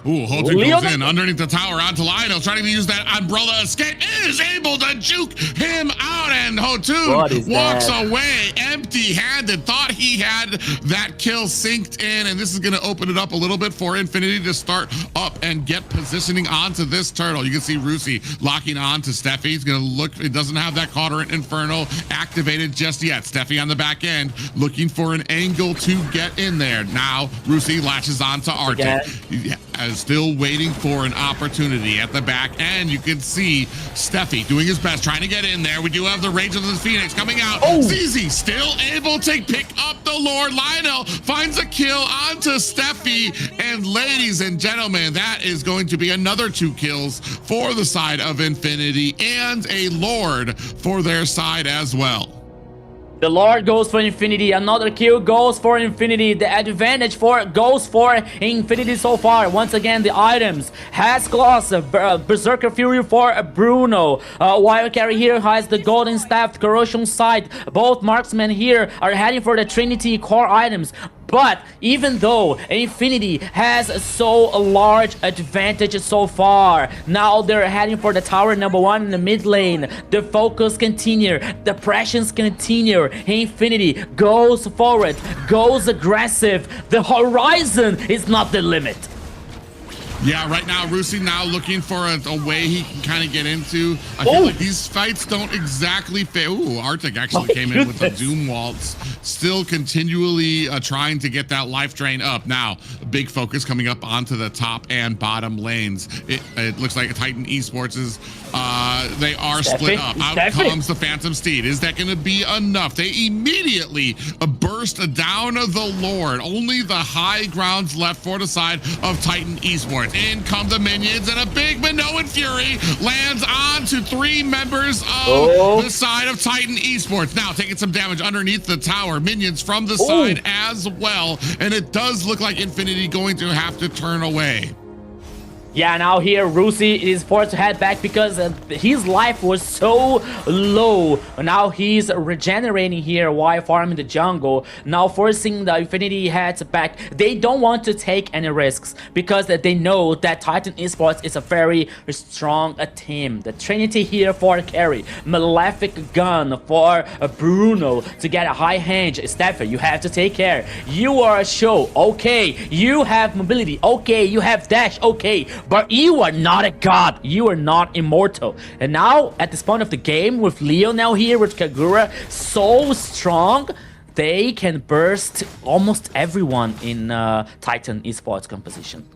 Ooh, Hotu goes in underneath the tower onto Lionel, trying to use that umbrella escape, is able to juke him out, and Hotu walks away empty-handed. Thought he had that kill synced in, and this is going to open it up a little bit for Infinity to start up and get positioning onto this turtle. You can see Rusi locking on to Steffi. He's going to look, it doesn't have that Cauterant Inferno activated just yet. Steffi on the back end looking for an angle to get in there. Now Rusi latches on to Arctic. Still waiting for an opportunity at the back end. You can see Steffi doing his best, trying to get in there. We do have the Rage of the Phoenix coming out. ZZ still able to pick up the Lord. Lionel finds a kill onto Steffi. And ladies and gentlemen, that is going to be another 2 kills for the side of Infinity and a Lord for their side as well. The Lord goes for Infinity. Another kill goes for Infinity. The advantage goes for Infinity so far. Once again, the items has Gloss, Berserker Fury for Bruno. Wild Carry here has the Golden Staff, Corrosion Sight. Both marksmen here are heading for the Trinity core items. But even though Infinity has so large advantage so far, now they're heading for the tower number 1 in the mid lane. The focus continue, the pressures continue. Infinity goes forward, goes aggressive. The horizon is not the limit. Yeah, right now, Rusi now looking for a way he can kind of get into. I feel like these fights don't exactly fit. Ooh, Arctic actually came in with a Doom Waltz. Still continually trying to get that life drain up. Now, a big focus coming up onto the top and bottom lanes. It looks like Titan Esports is, they are split up. Out comes the Phantom Steed. Is that going to be enough? They immediately burst down the Lord. Only the high grounds left for the side of Titan Esports. In come the minions, and a big Minoan Fury lands on to 3 members of the side of Titan Esports. Now taking some damage underneath the tower. Minions from the side as well, and it does look like Infinity going to have to turn away. Yeah, now here Rusi is forced to head back because his life was so low. Now he's regenerating here while farming the jungle. Now forcing the Infinity heads back. They don't want to take any risks because they know that Titan Esports is a very strong team. The Trinity here for carry. Malefic gun for Bruno to get a high range. Steffi, you have to take care. You are a show. Okay, you have mobility. Okay, you have dash. Okay. But you are not a god. You are not immortal. And now, at this point of the game, with Leo now here, with Kagura so strong, they can burst almost everyone in Titan Esports composition.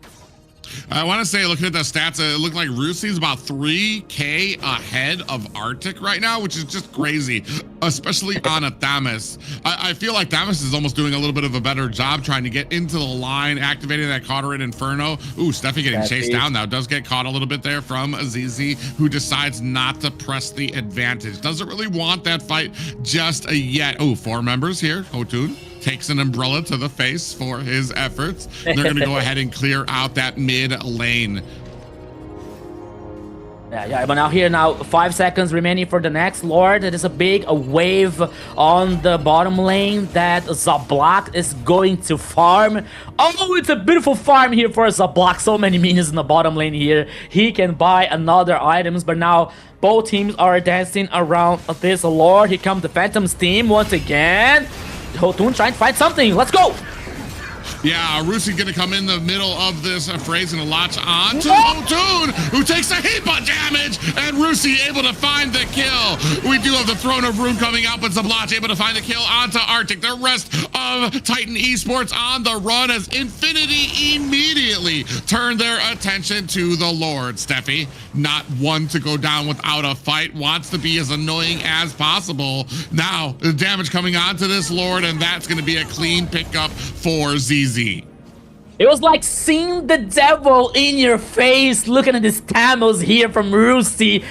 I want to say, looking at the stats, it looked like Rusi's about 3K ahead of Arctic right now, which is just crazy, especially on a Thamus. I feel like Thamus is almost doing a little bit of a better job trying to get into the line, activating that Cauterin Inferno. Ooh, Steffi getting chased down now. Does get caught a little bit there from Azizi, who decides not to press the advantage. Doesn't really want that fight just yet. Oh, 4 members here. Hotun takes an umbrella to the face for his efforts. They're going to go ahead and clear out that mid lane. Yeah, but now 5 seconds remaining for the next Lord. It is a big wave on the bottom lane that Zablak is going to farm. Oh, it's a beautiful farm here for Zablak. So many minions in the bottom lane here. He can buy another items, but now both teams are dancing around this Lord. Here comes the Phantom's team once again. Hotun trying to find something. Let's go. Yeah, Rusi's gonna come in the middle of this phrase and latch on to Hotun, who takes a heap of damage, and Rusi able to find the kill. We do have the Throne of Rune coming out, but Zablach able to find the kill onto Arctic. The rest of Titan Esports on the run as Infinity immediately turn their attention to the Lord. Steffi, not one to go down without a fight, wants to be as annoying as possible. Now, the damage coming onto this Lord, and that's gonna be a clean pickup for ZZ. It was like seeing the devil in your face, looking at these Tamos here from Rusi.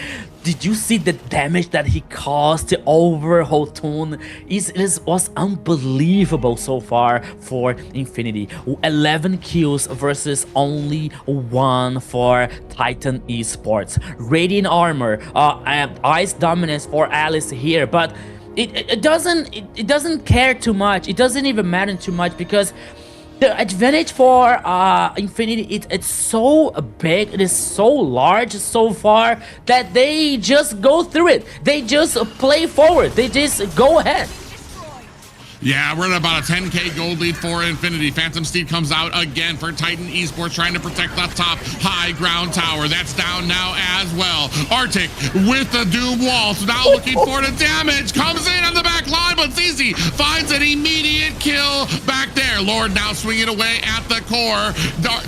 Did you see the damage that he caused over Hotun? It was unbelievable so far for Infinity. 11 kills versus only 1 for Titan Esports. Radiant armor, ice dominance for Alice here, but it doesn't care too much. It doesn't even matter too much because the advantage for Infinity, it's so big, it is so large so far that they just go through it. They just play forward. They just go ahead. Yeah, we're at about a 10K gold lead for Infinity. Phantom Steed comes out again for Titan Esports, trying to protect the top high ground tower. That's down now as well. Arctic with the Doom Wall, so now looking for the damage. Comes in on the back line, but ZZ finds an immediate kill back there. Lord now swinging away at the core.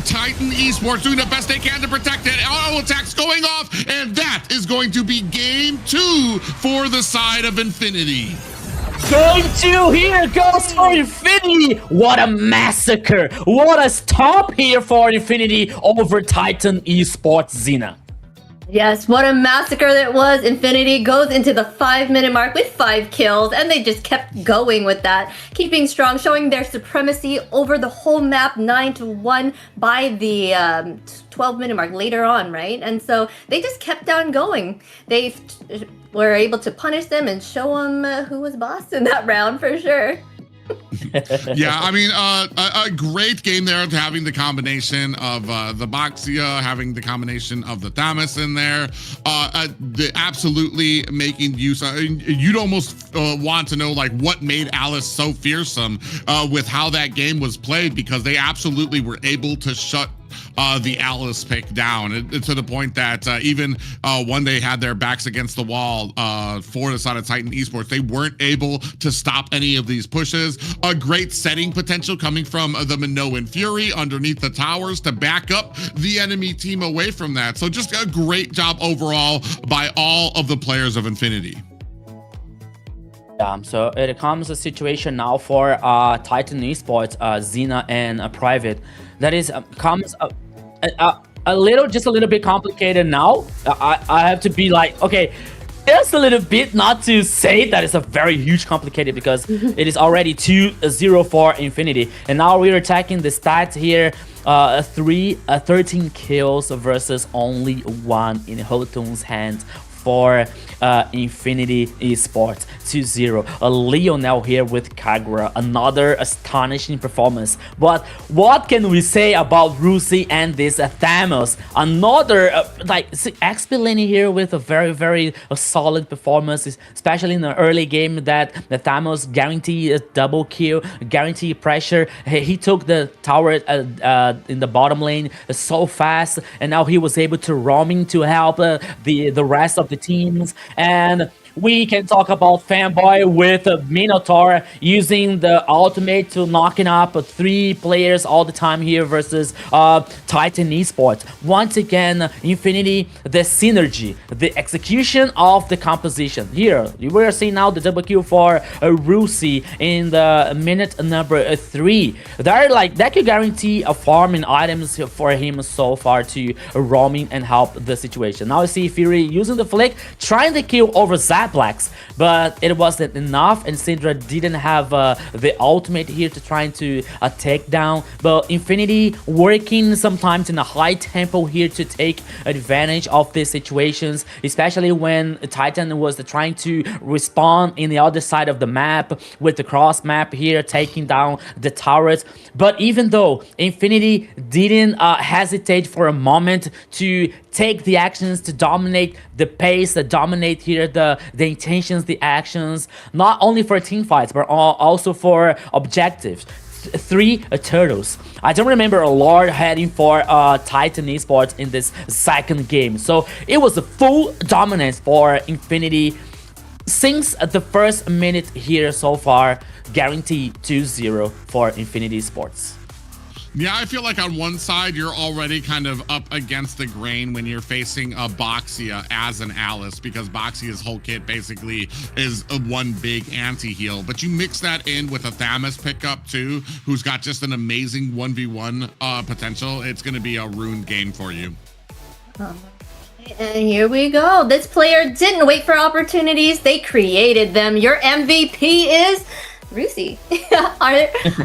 Titan Esports doing the best they can to protect it. Auto attacks going off, and that is going to be game 2 for the side of Infinity. Game 2 here goes for Infinity. What a massacre. What a stop here for Infinity over Titan Esports, Zina. Yes, what a massacre that was. Infinity goes into the 5-minute mark with 5 kills, and they just kept going with that, keeping strong, showing their supremacy over the whole map 9-1 by the 12-minute mark later on, right? And so they just kept on going. They were able to punish them and show them who was boss in that round for sure. Yeah, I mean, a great game there, having the combination of the Boxia, having the combination of the Thamus in there, absolutely making use. You'd almost want to know like what made Alice so fearsome with how that game was played, because they absolutely were able to shut the Alice pick down to the point that even when they had their backs against the wall for the side of Titan Esports, they weren't able to stop any of these pushes. A great setting potential coming from the Minoan Fury underneath the towers to back up the enemy team away from that. So just a great job overall by all of the players of Infinity. So it comes a situation now for Titan Esports, Xena and Private, that is comes a little bit complicated now. I have to be like, okay, just a little bit, not to say that it's a very huge complicated, because it is already 2-0 for Infinity, and now we're attacking the stats here. 13 kills versus only 1 in Hotun's hands for Infinity Esports. 2-0. Lionel here with Kagura, another astonishing performance. But what can we say about Rusi and this Thanos? Another like XP lane here with a very solid performance, especially in the early game, that the Thanos guarantee a double kill, guarantee pressure. He took the tower in the bottom lane so fast, and now he was able to roaming to help the rest of the teams. And we can talk about Fanboy with Minotaur using the ultimate to knocking up 3 players all the time here versus Titan Esports. Once again, Infinity, the synergy, the execution of the composition. Here, we are seeing now the double kill for Rusi in the minute number 3. That could guarantee a farming items for him so far to roaming and help the situation. Now I see Fury using the flick, trying to kill over Zaplex, but it wasn't enough, and Syndra didn't have the ultimate here to trying to take down. But Infinity working sometimes in a high tempo here to take advantage of these situations, especially when Titan was trying to respawn in the other side of the map with the cross map here, taking down the turrets. But even though Infinity didn't hesitate for a moment to take the actions to dominate the pace, to dominate here the intentions, the actions, not only for team fights but also for objectives. 3 turtles. I don't remember a Lord heading for Titan Esports in this second game, so it was a full dominance for Infinity since the first minute here so far. Guaranteed 2-0 for Infinity Esports. Yeah, I feel like on one side, you're already kind of up against the grain when you're facing a Boxia as an Alice, because Boxia's whole kit basically is a one big anti-heal. But you mix that in with a Thamus pickup too, who's got just an amazing 1v1 potential. It's going to be a ruined game for you. And here we go. This player didn't wait for opportunities. They created them. Your MVP is Rusi.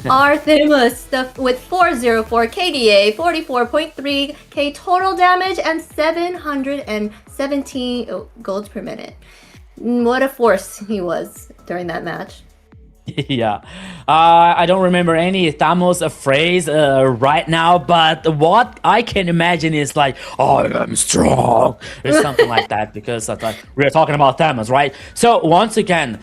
Artemis with 404 KDA, 44.3k total damage, and 717 golds per minute. What a force he was during that match. Yeah, I don't remember any Thanos phrase right now, but what I can imagine is like, I am strong, or something like that, because I thought we were talking about Thanos, right? So once again,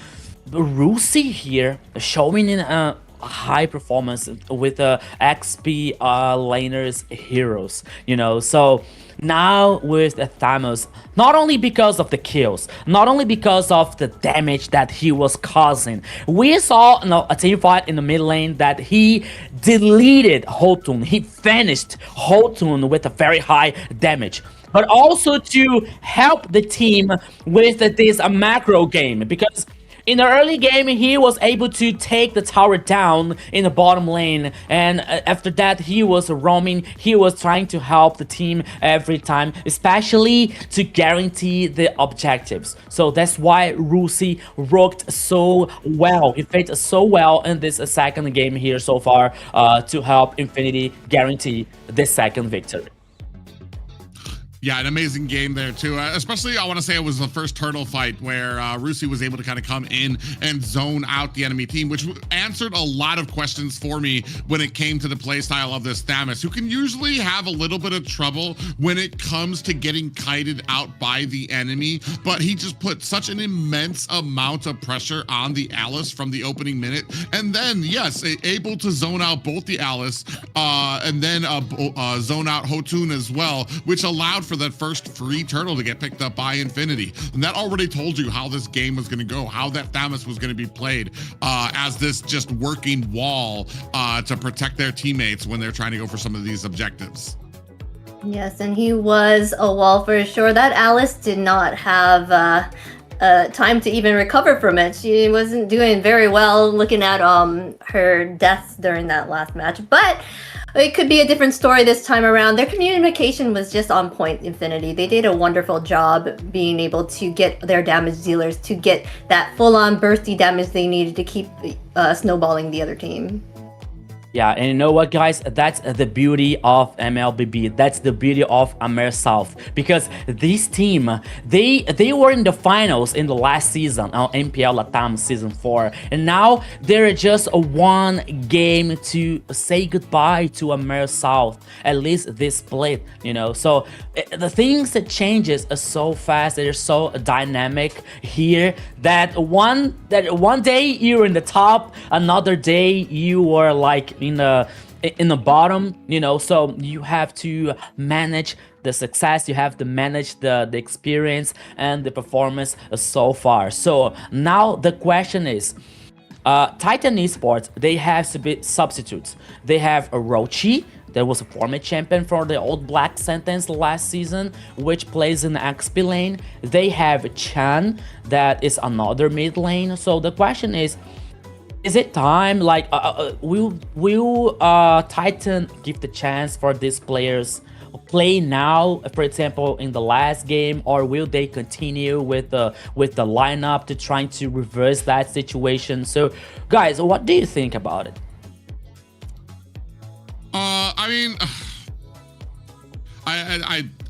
Rusi here showing in a high performance with the XP laners heroes, you know. So now with Thanos, not only because of the kills, not only because of the damage that he was causing, we saw a team fight in the mid lane that he deleted Hotun, he finished Hotun with a very high damage, but also to help the team with this macro game, because in the early game, he was able to take the tower down in the bottom lane, and after that, he was roaming, he was trying to help the team every time, especially to guarantee the objectives. So that's why Rusi worked so well, he played so well in this second game here so far to help Infinity guarantee the second victory. Yeah, an amazing game there too. Especially, I want to say it was the first turtle fight where Rusi was able to kind of come in and zone out the enemy team, which answered a lot of questions for me when it came to the playstyle of this Thamus, who can usually have a little bit of trouble when it comes to getting kited out by the enemy. But he just put such an immense amount of pressure on the Alice from the opening minute. And then, yes, able to zone out both the Alice and then zone out Hotun as well, which allowed for that first free turtle to get picked up by Infinity. And that already told you how this game was going to go, how that Thamus was going to be played as this just working wall to protect their teammates when they're trying to go for some of these objectives. Yes, and he was a wall for sure. That Alice did not have time to even recover from it. She wasn't doing very well, looking at her deaths during that last match. But it could be a different story this time around. Their communication was just on point, Infinity. They did a wonderful job being able to get their damage dealers to get that full-on bursty damage they needed to keep snowballing the other team. Yeah, and you know what, guys? That's the beauty of MLBB. That's the beauty of AMER South, because this team, they were in the finals in the last season on MPL Latam season 4, and now they're just a one game to say goodbye to AMER South. At least this split, you know. So the things that changes are so fast. They're so dynamic here that one day you're in the top, another day you were like in the bottom, you know. So you have to manage the success, you have to manage the experience and the performance so far. So now the question is, Titan Esports, they have substitutes. They have Orochi, that was a former champion for the Old Black Sentence last season, which plays in the XP lane. They have Chan, that is another mid lane. So the question is it time, like, will Titan give the chance for these players play now, for example, in the last game, or will they continue with the lineup to trying to reverse that situation? So, guys, what do you think about it? I mean,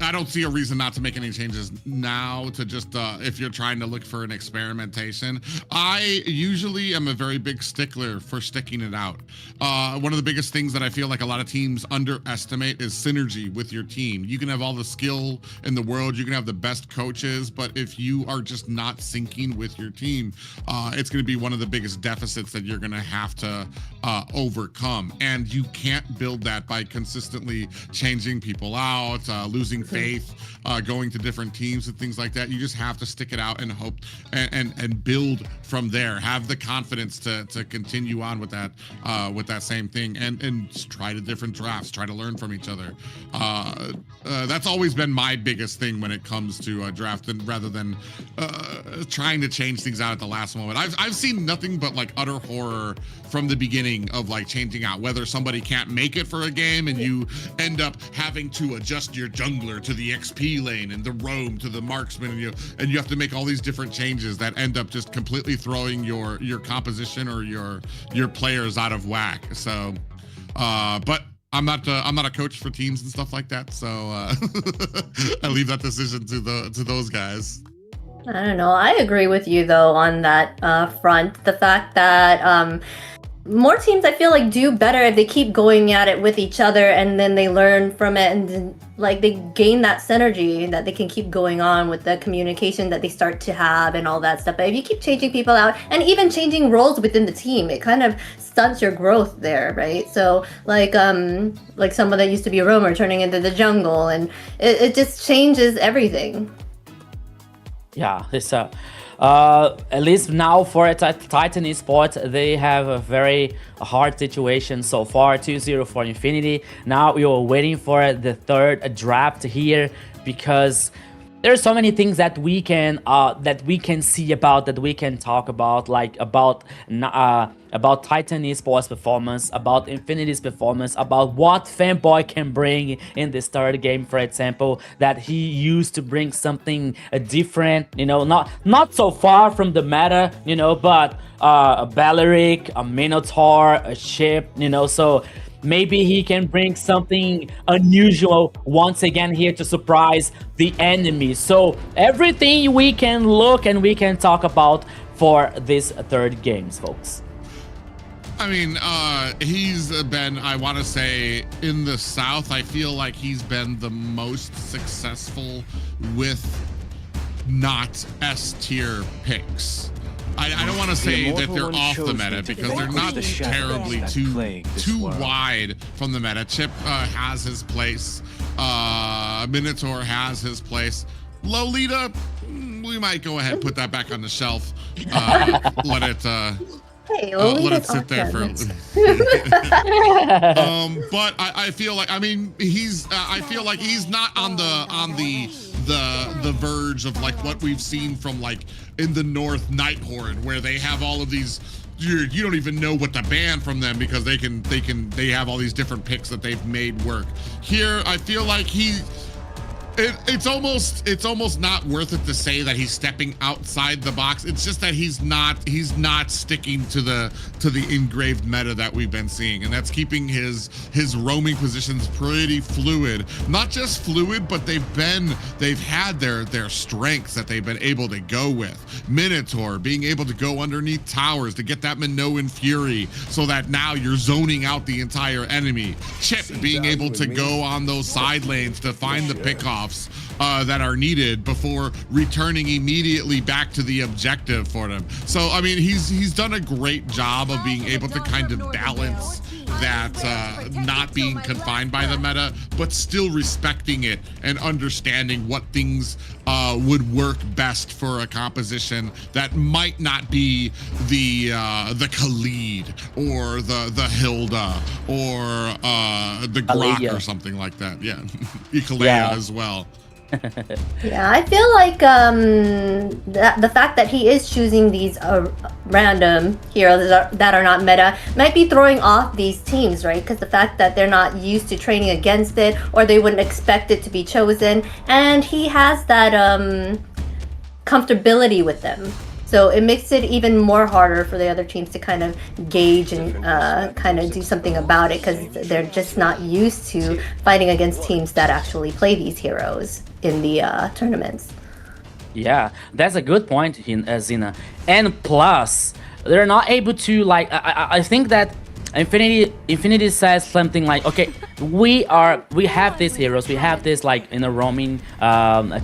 I don't see a reason not to make any changes now, to just if you're trying to look for an experimentation. I usually am a very big stickler for sticking it out. One of the biggest things that I feel like a lot of teams underestimate is synergy with your team. You can have all the skill in the world, you can have the best coaches, but if you are just not syncing with your team, it's going to be one of the biggest deficits that you're going to have to overcome. And you can't build that by consistently changing people out, losing faith, going to different teams and things like that. You just have to stick it out and hope and build from there. Have the confidence to continue on with that same thing, and try the different drafts, try to learn from each other. That's always been my biggest thing when it comes to draft, and rather than trying to change things out at the last moment. I've seen nothing but like utter horror from the beginning of like changing out, whether somebody can't make it for a game and you end up having to adjust your jungler to the XP lane and the roam to the marksman, and you have to make all these different changes that end up just completely throwing your composition or your players out of whack. So but I'm not a coach for teams and stuff like that, so I leave that decision to those guys. I don't know. I agree with you though on that front. The fact that more teams, I feel like, do better if they keep going at it with each other, and then they learn from it, and then, like, they gain that synergy that they can keep going on with the communication that they start to have and all that stuff. But if you keep changing people out and even changing roles within the team, it kind of stunts your growth there, right? So like someone that used to be a roamer turning into the jungle, and it just changes everything. Yeah, it's at least now for Titan Esports, they have a very hard situation so far, 2-0 for Infinity. Now we are waiting for the third draft here, because there's so many things that we can see about, that we can talk about, like about Titan Esports performance, about Infinity's performance, about what Fanboy can bring in this third game, for example, that he used to bring something different, you know, not so far from the meta, you know, but a Balearic, a Minotaur, a ship, you know, so maybe he can bring something unusual once again here to surprise the enemy. So everything we can look and we can talk about for this third games, folks. I mean, he's been, I want to say, in the South, I feel like he's been the most successful with not S-tier picks. I don't want to say that they're off the meta, because they're not terribly too wide from the meta. Chip has his place. Minotaur has his place. Lolita, we might go ahead and put that back on the shelf. Let it sit there for but I feel like, I mean, I feel like he's not on the verge of like what we've seen from like in the North Nighthorn, where they have all of these, you don't even know what to ban from them, because they have all these different picks that they've made work. Here I feel like it's almost not worth it to say that he's stepping outside the box. It's just that he's not sticking to the engraved meta that we've been seeing, and that's keeping his roaming positions pretty fluid. Not just fluid, but they've had their strengths that they've been able to go with. Minotaur being able to go underneath towers to get that Minoan Fury, so that now you're zoning out the entire enemy. Chip being able to go on those side lanes to find the pickoffs that are needed before returning immediately back to the objective for them. So I mean, he's done a great job of being able to kind of balance that not being confined by the meta, but still respecting it and understanding what things would work best for a composition that might not be the Khalid or the Hilda or the Grok Aaliyah. or something like that. Yeah, Ikalea as well. Yeah, I feel like the fact that he is choosing these random heroes that are not meta might be throwing off these teams, right? Because the fact that they're not used to training against it, or they wouldn't expect it to be chosen, and he has that comfortability with them. So it makes it even more harder for the other teams to kind of gauge and kind of do something about it, because they're just not used to fighting against teams that actually play these heroes in the tournaments. Yeah, that's a good point, Zina. And plus, they're not able to, like, I think that Infinity says something like, okay, we have these heroes, we have this, like, roaming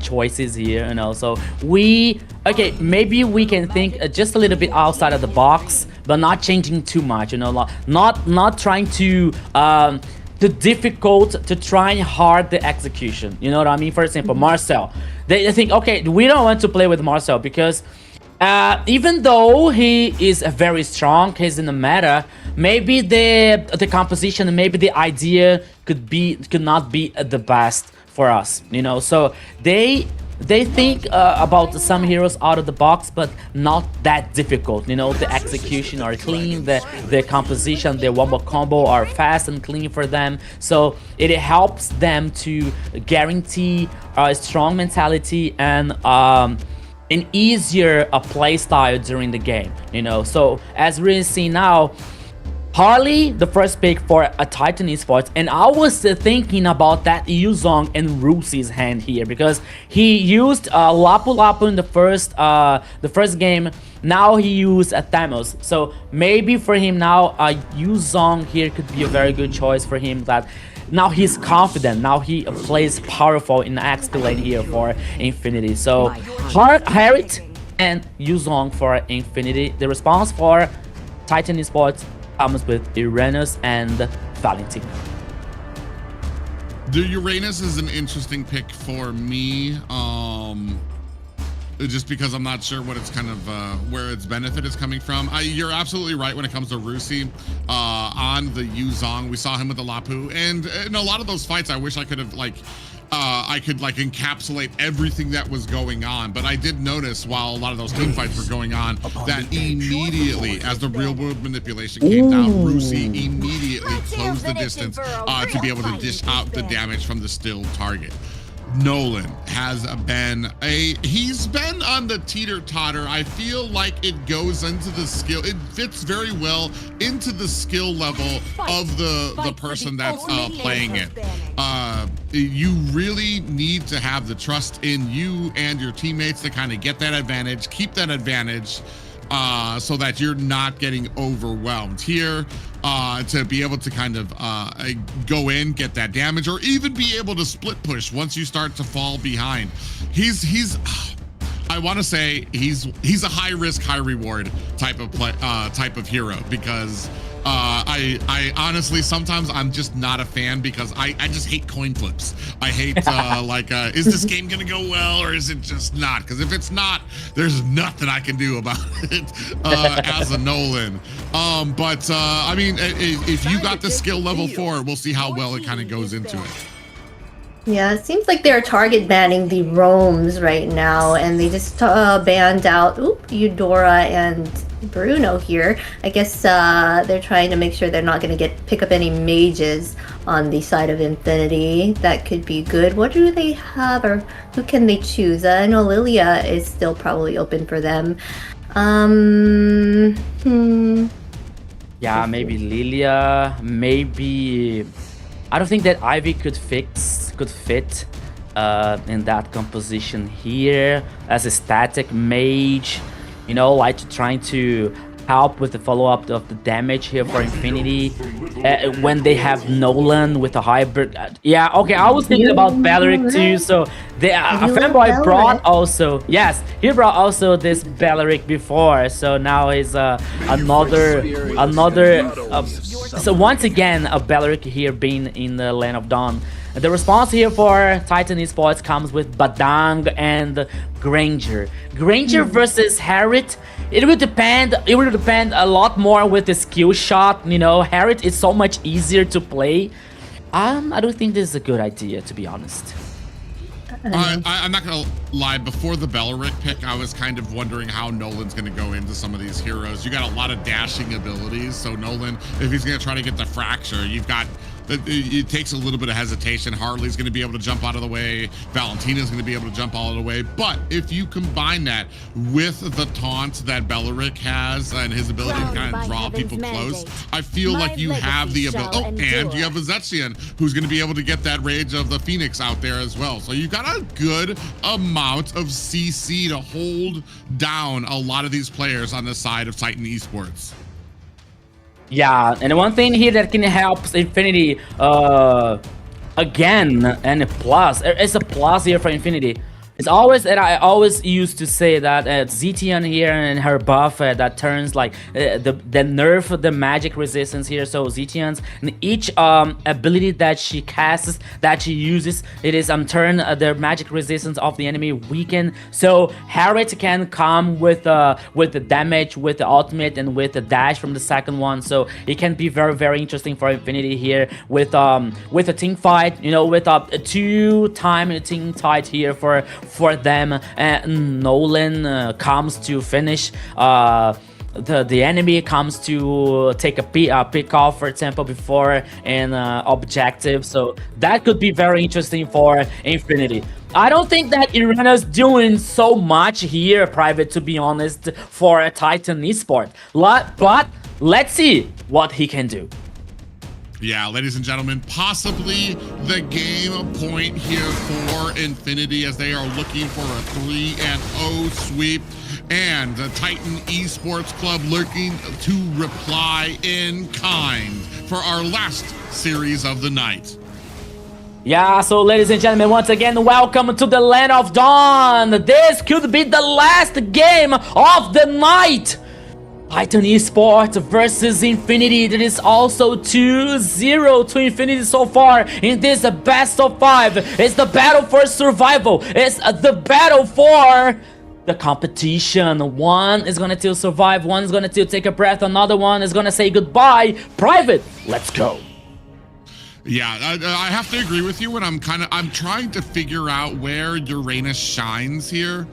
choices here, you know, so okay, maybe we can think just a little bit outside of the box, but not changing too much, you know, not trying to difficult to try hard the execution, you know what I mean? For example, Marcel, they think, okay, we don't want to play with Marcel because even though he is very strong, he's in the meta, maybe the composition, maybe the idea could not be the best for us, you know. So they think about some heroes out of the box, but not that difficult, you know. The execution are clean, the composition, the wombo combo are fast and clean for them, so it helps them to guarantee a strong mentality and an easier play style during the game, you know. So as we see now, Harley, the first pick for a Titan Esports, and I was thinking about that Yuzong and Rusi's hand here, because he used Lapu Lapu in the first game. Now he used Thamos, so maybe for him now Yuzong here could be a very good choice for him. That now he's confident, now he plays powerful in the XP lane here for Infinity. So Harriet and Yuzong for Infinity. The response for Titan Esports comes with Uranus and Valentin. The Uranus is an interesting pick for me, just because I'm not sure what it's kind of where its benefit is coming from. You're absolutely right when it comes to Rusi on the Yuzong. We saw him with the Lapu, and in a lot of those fights, I wish I could have encapsulate everything that was going on, but I did notice while a lot of those team fights were going on that immediately as the real world manipulation came down, Rusi immediately closed the distance to be able to dish out the damage from the still target. Nolan has been he's been on the teeter-totter. I feel like it goes into the skill, it fits very well into the skill level of the person that's playing it. You really need to have the trust in you and your teammates to kind of get that advantage, keep that advantage, so that you're not getting overwhelmed here, to be able to kind of go in, get that damage, or even be able to split push once you start to fall behind. He's I want to say he's a high risk, high reward type of hero, because I honestly sometimes I'm just not a fan, because I just hate coin flips. I hate is this game gonna go well or is it just not? Because if it's not, there's nothing I can do about it as a Nolan. I mean, if you got the skill level for it, we'll see how well it kind of goes into it. Yeah, it seems like they're target banning the roams right now, and they just banned out Eudora and Bruno here. I guess they're trying to make sure they're not going to pick up any mages on the side of Infinity. That could be good. What do they have, or who can they choose? I know Lilia is still probably open for them. Yeah, maybe Lilia, maybe... I don't think that Ivy could fit in that composition here as a static mage, you know, like trying to help with the follow-up of the damage here for Infinity when they have Nolan with a hybrid. Yeah, okay, I was thinking about Belleric too, so they, Fanboy brought also, yes, he brought also this Belleric before, so now is another so once again a Belleric here being in the Land of Dawn. The response here for Titan Esports comes with Badang and Granger. Granger versus Harriet. It will depend a lot more with the skill shot, you know. Harriet is so much easier to play. I don't think this is a good idea, to be honest. I'm not gonna lie, before the Belleric pick, I was kind of wondering how Nolan's gonna go into some of these heroes. You got a lot of dashing abilities, so Nolan, if he's gonna try to get the fracture, you've got it takes a little bit of hesitation. Harley's going to be able to jump out of the way. Valentina's going to be able to jump out of the way. But if you combine that with the taunt that Belleric has and his ability to kind of draw people close, I feel like you have the ability. Oh, and you have a Zetzian who's going to be able to get that rage of the Phoenix out there as well. So you've got a good amount of CC to hold down a lot of these players on the side of Titan Esports. Yeah, and one thing here that can help Infinity again, and a plus, it's a plus here for Infinity. It's always that I always used to say that Zetian here and her buff that turns like the nerf the magic resistance here. So Zetian's and each ability that she casts, that she uses, it is turn the magic resistance of the enemy weaken. So Harriet can come with the damage, with the ultimate, and with the dash from the second one. So it can be very interesting for Infinity here with a team fight. You know, with a 2-time team fight here for them, and Nolan comes to finish. The enemy comes to take a pick off, for example, before an objective. So that could be very interesting for Infinity. I don't think that Irena's doing so much here, Private, to be honest, for a Titan Esports. But let's see what he can do. Yeah, ladies and gentlemen, possibly the game point here for Infinity as they are looking for a 3-0 sweep. And the Titan Esports Club looking to reply in kind for our last series of the night. Yeah, so ladies and gentlemen, once again, welcome to the Land of Dawn. This could be the last game of the night. Titan Esports versus Infinity. It is also 2-0 to Infinity so far in this best of 5. It's the battle for survival. It's the battle for the competition. One is gonna still survive, one is gonna still take a breath, another one is gonna say goodbye. Private, let's go. Yeah, I have to agree with you when I'm trying to figure out where Uranus shines here.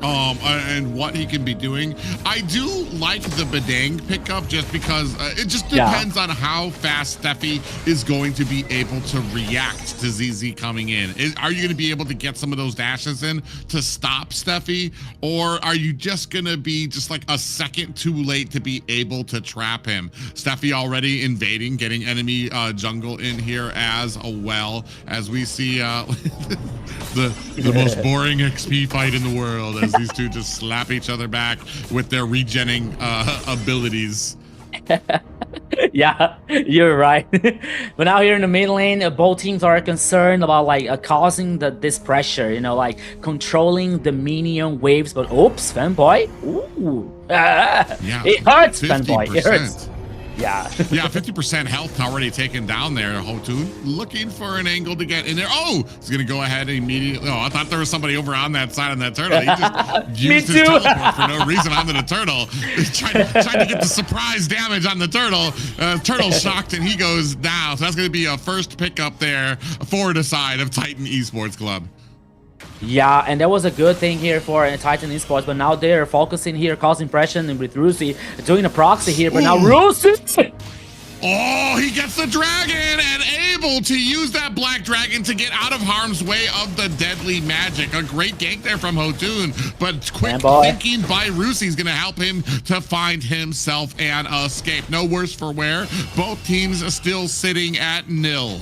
And what he can be doing. I do like the Badang pickup just because it just depends on how fast Steffi is going to be able to react to ZZ coming in. Are you going to be able to get some of those dashes in to stop Steffi? Or are you just going to be just like a second too late to be able to trap him? Steffi already invading, getting enemy jungle in here as well, as we see the most boring XP fight in the world as these two just slap each other back with their regenning abilities. Yeah, you're right. But now here in the mid lane, both teams are concerned about like causing this pressure, you know, like controlling the minion waves. But oops, Fanboy. Ooh. Yeah, it hurts, 50%. Fanboy. It hurts. Yeah. Yeah, 50% health already taken down there. Hotun looking for an angle to get in there. Oh, he's going to go ahead immediately. Oh, I thought there was somebody over on that side of that turtle. He just used his teleport for no reason onto the turtle. He's trying to get the surprise damage on the turtle. Turtle's shocked and he goes down. So that's going to be a first pickup there for the side of Titan Esports Club. Yeah, and that was a good thing here for Titan Esports, but now they're focusing here, causing pressure, and with Rusi doing a proxy here, but now Rusi! Oh, he gets the dragon and able to use that black dragon to get out of harm's way of the deadly magic. A great gank there from Hotun, but quick thinking by Rusi is going to help him to find himself an escape. No worse for wear. Both teams are still sitting at 0.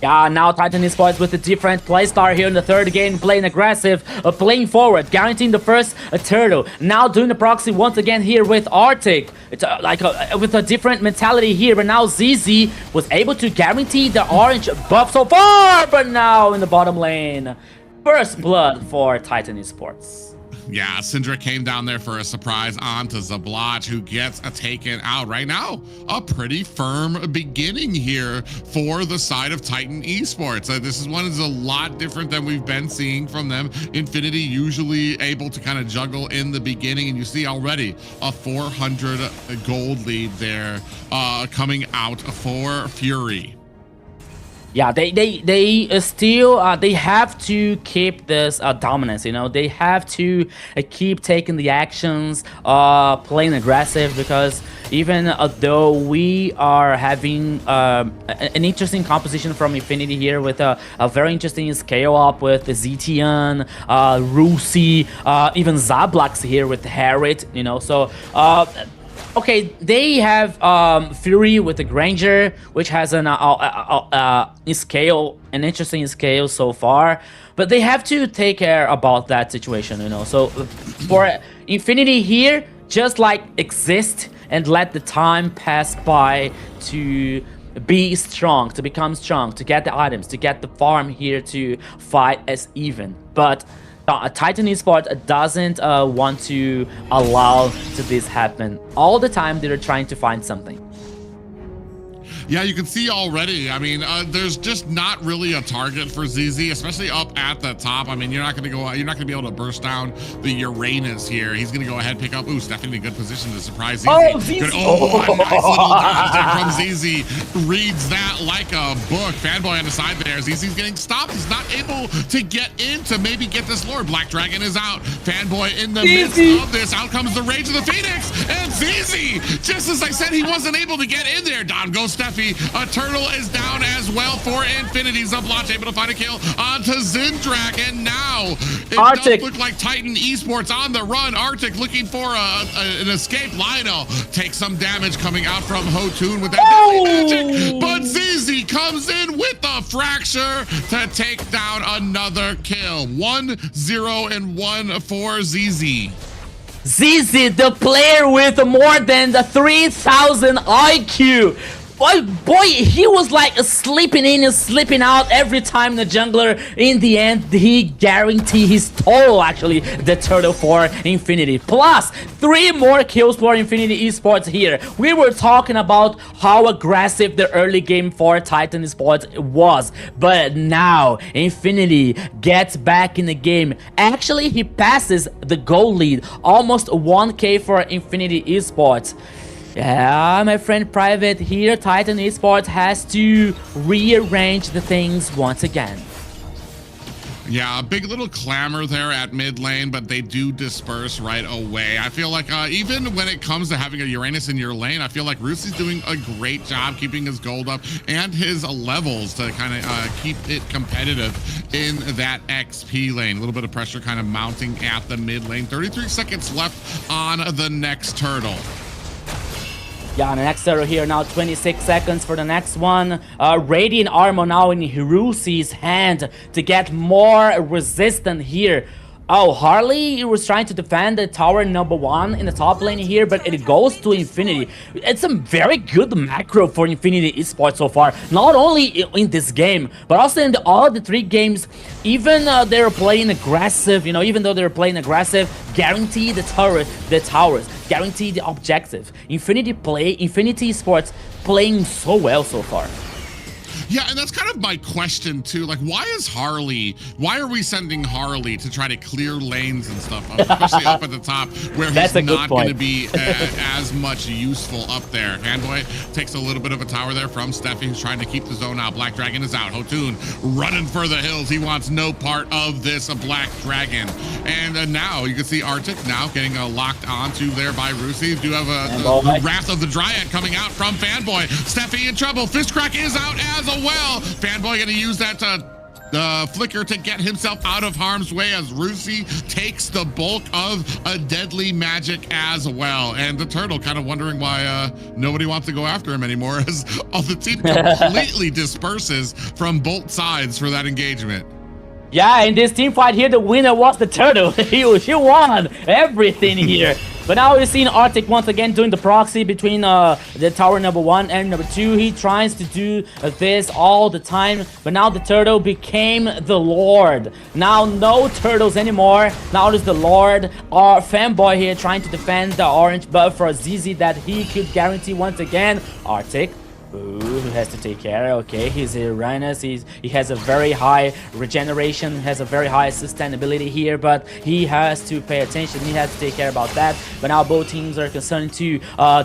Yeah, now Titan Esports with a different playstyle here in the third game, playing aggressive, playing forward, guaranteeing the first turtle. Now doing the proxy once again here with Arctic. It's with a different mentality here, but now ZZ was able to guarantee the orange buff so far, but now in the bottom lane, first blood for Titan Esports. Yeah, Syndra came down there for a surprise onto Zabloch, who gets taken out right now. A pretty firm beginning here for the side of Titan Esports. This is one is a lot different than we've been seeing from them. Infinity usually able to kind of juggle in the beginning, and you see already a 400 gold lead there coming out for Fury. Yeah, they still they have to keep this dominance. You know, they have to keep taking the actions, playing aggressive, because even though we are having an interesting composition from Infinity here with a very interesting scale up with ZTN, Rusi, even Zablax here with Harriet. You know, so. Okay, they have Fury with the Granger, which has an interesting scale so far, but they have to take care about that situation, you know. So for Infinity here, just like exist and let the time pass by to be strong, to become strong, to get the items, to get the farm here to fight as even. But Titan Esports doesn't want to allow this happen. All the time they're trying to find something. Yeah, you can see already. I mean, there's just not really a target for ZZ, especially up at the top. I mean, you're not going to go. You're not going to be able to burst down the Uranus here. He's going to go ahead and pick up. Ooh, Stephanie in a good position to surprise ZZ. Oh, ZZ. A nice little dodge there from ZZ. Reads that like a book. Fanboy on the side there. ZZ's getting stopped. He's not able to get in to maybe get this lord. Black Dragon is out. Fanboy in the midst of this. Out comes the Rage of the Phoenix. And ZZ, just as I said, he wasn't able to get in there. Down goes Steffi. A turtle is down as well for Infinity. Zabloch able to find a kill onto Zindrak, and now it does look like Titan Esports on the run. Arctic looking for an escape. Lionel takes some damage coming out from Hotun with that magic, but ZZ comes in with the fracture to take down another kill. 1-0-1 for ZZ. ZZ, the player with more than the 3,000 IQ. Boy, he was like sleeping in and sleeping out every time the jungler. In the end, he guaranteed his total, actually, the turtle for Infinity. Plus, 3 more kills for Infinity Esports here. We were talking about how aggressive the early game for Titan Esports was. But now, Infinity gets back in the game. Actually, he passes the goal lead. Almost 1K for Infinity Esports. Yeah, my friend Private here, Titan Esports has to rearrange the things once again. Yeah, a big little clamor there at mid lane, but they do disperse right away. I feel like even when it comes to having a Uranus in your lane, I feel like Rusi's doing a great job keeping his gold up and his levels to kind of keep it competitive in that XP lane. A little bit of pressure kind of mounting at the mid lane. 33 seconds left on the next turtle. Yeah, the next turtle here now, 26 seconds for the next one. Radiant armor now in Hirusi's hand to get more resistant here. Oh, Harley was trying to defend the tower number 1 in the top lane here, but it goes to Infinity. It's a very good macro for Infinity Esports so far. Not only in this game, but also in all the 3 games. Even they're playing aggressive, you know, even though they're playing aggressive, guarantee the towers, guarantee the objective. Infinity Esports playing so well so far. Yeah, and that's kind of my question too. Like, why are we sending Harley to try to clear lanes and stuff, especially up at the top where he's not going to be as much useful up there? Fanboy takes a little bit of a tower there from Steffi, who's trying to keep the zone out. Black Dragon is out. Hotun running for the hills. He wants no part of this Black Dragon. And now you can see Arctic now getting locked onto there by Rusi. You do have a Wrath of the Dryad coming out from Fanboy. Steffi in trouble. Fistcrack is out as well. Fanboy gonna use that to the flicker to get himself out of harm's way as Rusi takes the bulk of a deadly magic as well. And the turtle kind of wondering why nobody wants to go after him anymore as all the team completely disperses from both sides for that engagement. Yeah, in this team fight here, the winner was the turtle. He won everything here. But now we're seeing Arctic once again doing the proxy between the tower number 1 and number 2. He tries to do this all the time, but now the turtle became the Lord. Now no turtles anymore. Now there's the Lord. Our fanboy here trying to defend the orange buff for ZZ that he could guarantee once again. Arctic. Ooh, who has to take care? Okay, he's a Rhinus. He has a very high regeneration, has a very high sustainability here, but he has to pay attention. He has to take care about that. But now both teams are concerned to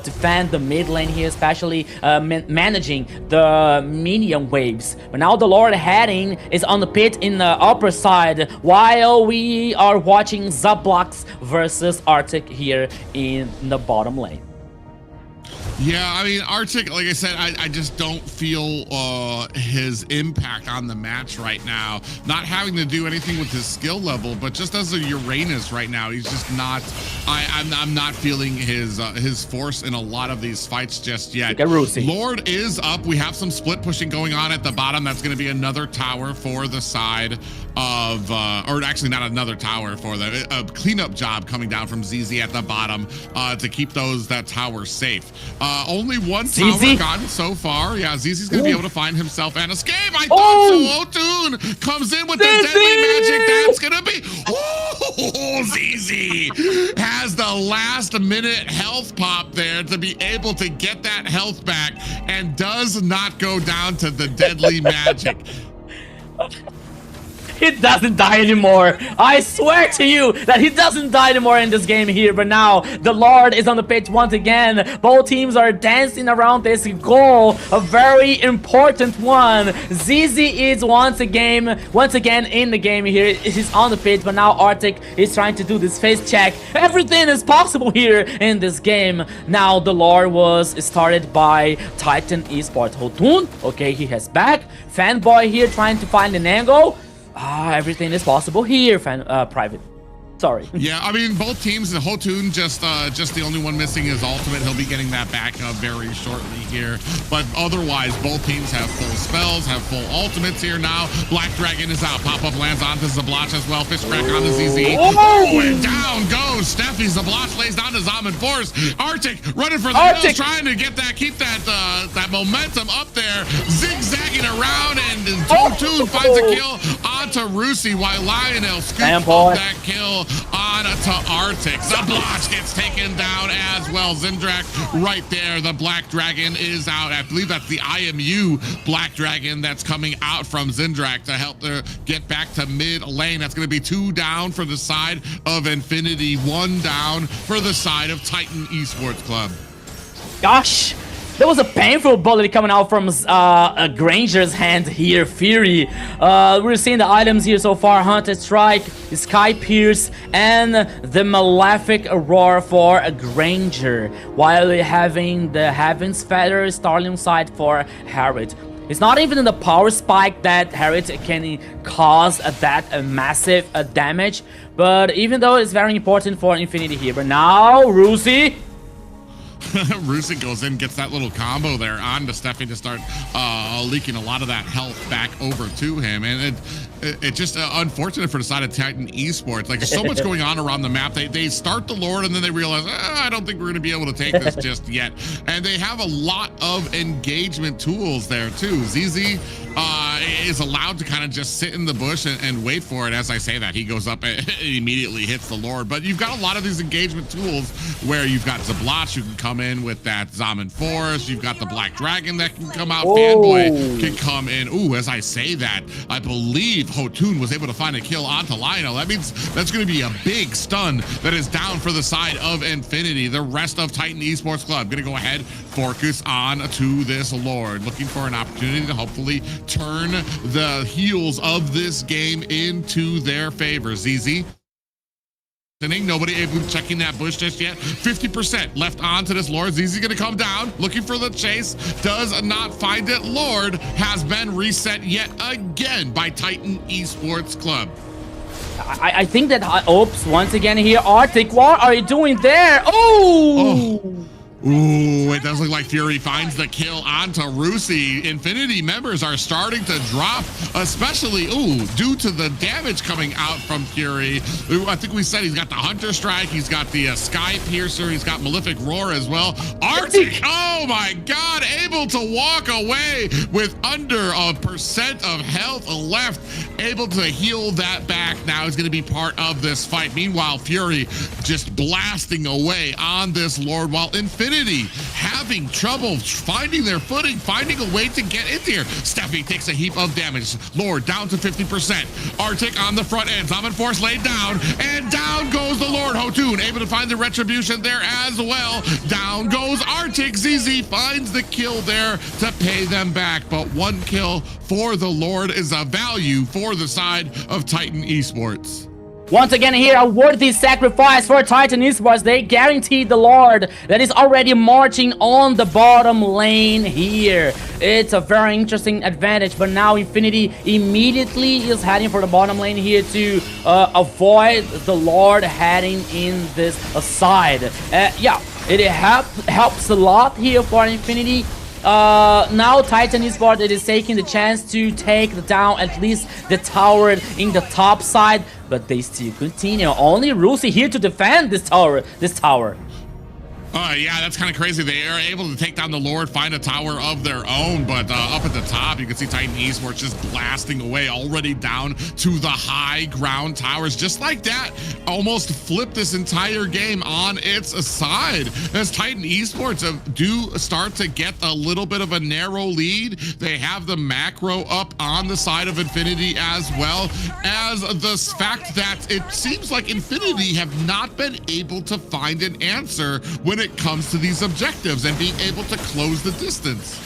defend the mid lane here, especially managing the minion waves. But now the Lord heading is on the pit in the upper side, while we are watching Zablox versus Arctic here in the bottom lane. Yeah, I mean, Arctic, like I said, I just don't feel his impact on the match right now. Not having to do anything with his skill level, but just as a Uranus right now, he's just not. I'm not feeling his force in a lot of these fights just yet. Lord is up. We have some split pushing going on at the bottom. That's going to be another tower for the side of, or actually not another tower for a cleanup job coming down from ZZ at the bottom to keep that tower safe. Only one tower gotten so far. Yeah, ZZ's gonna be able to find himself and escape. I thought so. Otun comes in with the deadly magic. That's gonna be. Oh, ZZ has the last minute health pop there to be able to get that health back and does not go down to the deadly magic. He doesn't die anymore. I swear to you that he doesn't die anymore in this game here. But now the Lord is on the pitch once again. Both teams are dancing around this goal, a very important one. ZZ is once again in the game here. He's on the pitch, but now Arctic is trying to do this face check. Everything is possible here in this game. Now the Lord was started by Titan Esports. Hotun, okay, he has back. Fanboy here trying to find an angle. Everything is possible here, Private. Sorry. Yeah, I mean, both teams, Hotun just the only one missing his ultimate. He'll be getting that back very shortly here. But otherwise, both teams have full spells, have full ultimates here now. Black Dragon is out. Pop-up lands onto Zabloch as well. Fish crack on the ZZ. Oh, and down goes Steffi. Zabloch lays down to Zaman Force. Arctic running for the hills, trying to keep that momentum up there. Zigzagging around, and Hotun finds a kill onto Rusi while Lionel scoops up that kill onto Arctic. Zabloch gets taken down as well. Zindrak right there. The Black Dragon is out. I believe that's the IMU Black Dragon that's coming out from Zindrak to help get back to mid lane. That's going to be 2 down for the side of Infinity, 1 down for the side of Titan Esports Club. Gosh, there was a painful bullet coming out from Granger's hand here, Fury. We're seeing the items here so far: Haunted Strike, Sky Pierce, and the Malefic Aurora for a Granger, while we're having the Heaven's Feather Starling Sight for Harriet. It's not even in the power spike that Harriet can cause that massive damage, but even though it's very important for Infinity here. But now, Rusi. Rusi goes in, gets that little combo there onto Steffi to start leaking a lot of that health back over to him. And it's just unfortunate for the side of Titan Esports. Like, so much going on around the map. They start the Lord and then they realize, I don't think we're going to be able to take this just yet. And they have a lot of engagement tools there too. ZZ is allowed to kind of just sit in the bush and wait for it. As I say that, he goes up and immediately hits the Lord. But you've got a lot of these engagement tools where you've got Zabloch, you can come in with that Zaman Force. You've got the Black Dragon that can come out. Fanboy can come in. Ooh, as I say that, I believe Hotun was able to find a kill onto Lionel. That means that's going to be a big stun that is down for the side of Infinity. The rest of Titan Esports Club going to go ahead, focus on to this Lord, looking for an opportunity to hopefully turn the heels of this game into their favor. ZZ inning. Nobody able to checking that bush just yet. 50% left onto this Lord. ZZ gonna come down, looking for the chase. Does not find it. Lord has been reset yet again by Titan Esports Club. I think that, oops, once again here, Arctic, what are you doing there? Oh! Ooh, it does look like Fury finds the kill onto Rusi. Infinity members are starting to drop, especially, due to the damage coming out from Fury. I think we said he's got the Hunter Strike, he's got the Sky Piercer, he's got Malefic Roar as well. Arctic, oh my God, able to walk away with under 1% of health left, able to heal that back. Now he's gonna be part of this fight. Meanwhile, Fury just blasting away on this Lord, while Infinity having trouble finding their footing, finding a way to get in here. Steffi takes a heap of damage. Lord down to 50%. Arctic on the front end. Zaman Force laid down, and down goes the Lord. Hotoon able to find the retribution there as well. Down goes Arctic. ZZ finds the kill there to pay them back, but one kill for the Lord is a value for the side of Titan Esports. Once again here, a worthy sacrifice for Titan Esports. They guaranteed the Lord that is already marching on the bottom lane here. It's a very interesting advantage, but now Infinity immediately is heading for the bottom lane here to avoid the Lord heading in this side. Yeah, it helps a lot here for Infinity. Now Titan Esports is taking the chance to take down at least the tower in the top side, but they still continue. Only Rusi here to defend this tower. Yeah, that's kind of crazy. They are able to take down the Lord, find a tower of their own, but up at the top, you can see Titan Esports just blasting away, already down to the high ground towers. Just like that, almost flipped this entire game on its side. As Titan Esports do start to get a little bit of a narrow lead, they have the macro up on the side of Infinity, as well as the fact that it seems like Infinity have not been able to find an answer when it comes to these objectives and being able to close the distance.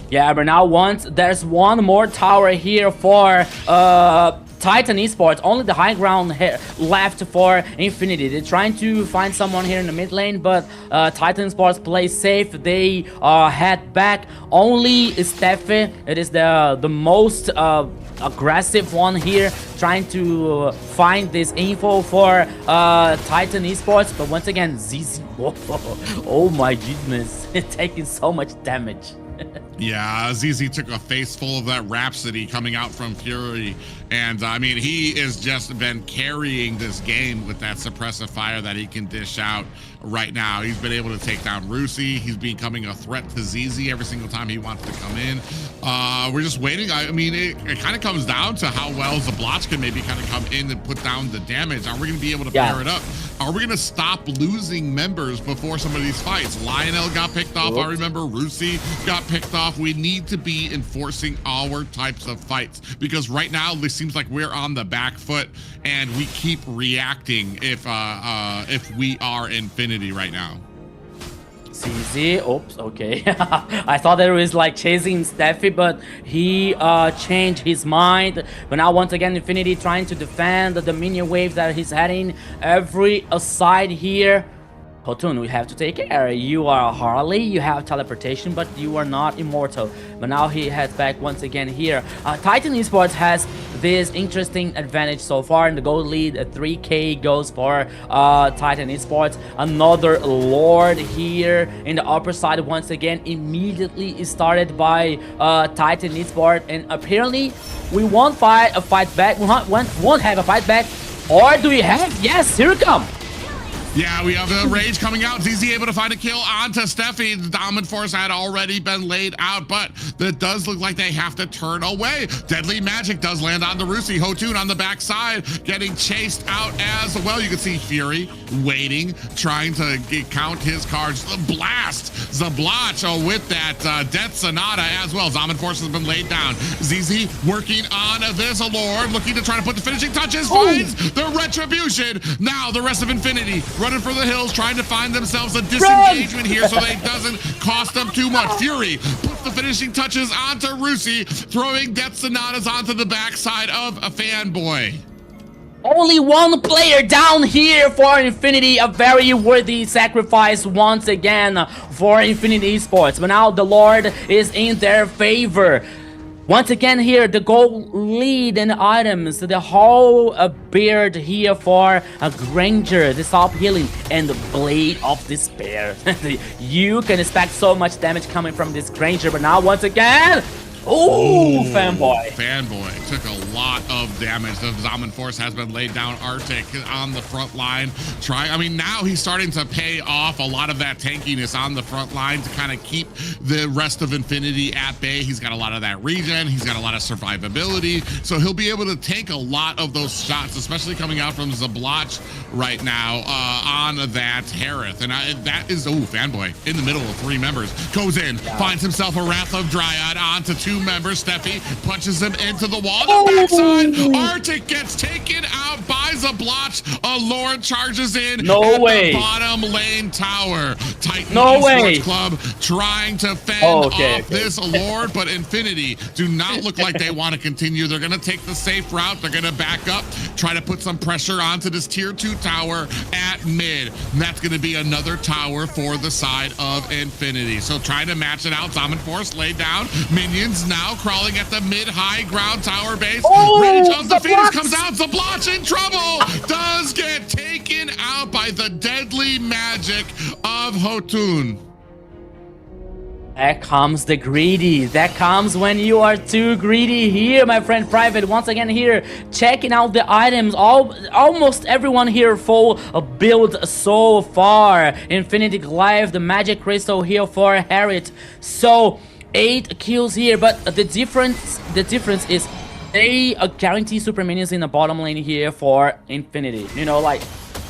Yeah, but now there's one more tower here for Titan Esports. Only the high ground left for Infinity. They're trying to find someone here in the mid lane, but Titan Esports plays safe. They head back. Only Steffi, it is the most aggressive one here, trying to find this info for Titan Esports. But once again, ZZ, oh my goodness, it's taking so much damage. Yeah, ZZ took a face full of that Rhapsody coming out from Fury. And I mean, he has just been carrying this game with that suppressive fire that he can dish out right now. He's been able to take down Rusi. He's becoming a threat to ZZ every single time he wants to come in. We're just waiting. I mean, it kind of comes down to how well Zablotch can maybe kind of come in and put down the damage. Are we going to be able to pair it up? Are we going to stop losing members before some of these fights? Lionel got picked off. I remember Rusi got picked off. We need to be enforcing our types of fights, because right now this seems like we're on the back foot and we keep reacting if we are Infinity right now. CZ, oops, okay. I thought there was like chasing Steffi, but he changed his mind. But now once again, Infinity trying to defend the minion waves that he's heading every side here. Hotoon, we have to take care. You are Harley, you have teleportation, but you are not immortal. But now he heads back once again here. Titan Esports has this interesting advantage so far in the gold lead. 3K goes for Titan Esports. Another Lord here in the upper side once again, immediately started by Titan Esports, and apparently we won't fight back. We won't have a fight back, or do we have? Yes, here it comes. Yeah, we have the rage coming out. ZZ able to find a kill onto Steffi. The Dominant Force had already been laid out, but it does look like they have to turn away. Deadly Magic does land on the Rusi. Hotoon on the backside, getting chased out as well. You can see Fury waiting, trying to count his cards. The blast, Zablotch with that Death Sonata as well. Dominant Force has been laid down. ZZ working on this Lord, looking to try to put the finishing touches. Finds the retribution. Now the rest of Infinity running for the hills, trying to find themselves a disengagement here so that it doesn't cost them too much. Fury puts the finishing touches onto Rusi, throwing Death Sonatas onto the backside of a Fanboy. Only one player down here for Infinity, a very worthy sacrifice once again for Infinity Esports. But now the Lord is in their favor. Once again here, the gold lead in items, the whole beard here for a Granger, the soft healing, and the Blade of Despair. You can expect so much damage coming from this Granger, but now once again, ooh, Fanboy. Fanboy took a lot of damage. The Zaman Force has been laid down. Arctic on the front line. I mean, now he's starting to pay off a lot of that tankiness on the front line to kind of keep the rest of Infinity at bay. He's got a lot of that regen. He's got a lot of survivability. So he'll be able to take a lot of those shots, especially coming out from Zabloch right now on that Harith. And that is, oh, Fanboy in the middle of 3 members. Goes in, finds himself a Wrath of Dryad onto 2 members. Steffi punches him into the wall. The backside, Arctic gets taken out by Zabloch. A Lord charges in. No way. The bottom lane tower. Titan No Esports way. Club trying to fend off this Lord, but Infinity do not look like they want to continue. They're going to take the safe route. They're going to back up, try to put some pressure onto this tier 2 tower at mid. And that's going to be another tower for the side of Infinity. So trying to match it out. Zaman Force laid down. Minions now crawling at the mid-high ground tower base. Rage of the Phoenix comes out. Zabloch in trouble. Does get taken out by the deadly magic of Hotun. That comes the greedy. That comes when you are too greedy here, my friend Private. Once again here, checking out the items. Almost everyone here full build so far. Infinity Goliath, the Magic Crystal here for Harriet. So 8 kills here, but the difference is they guarantee super minions in the bottom lane here for Infinity. You know, like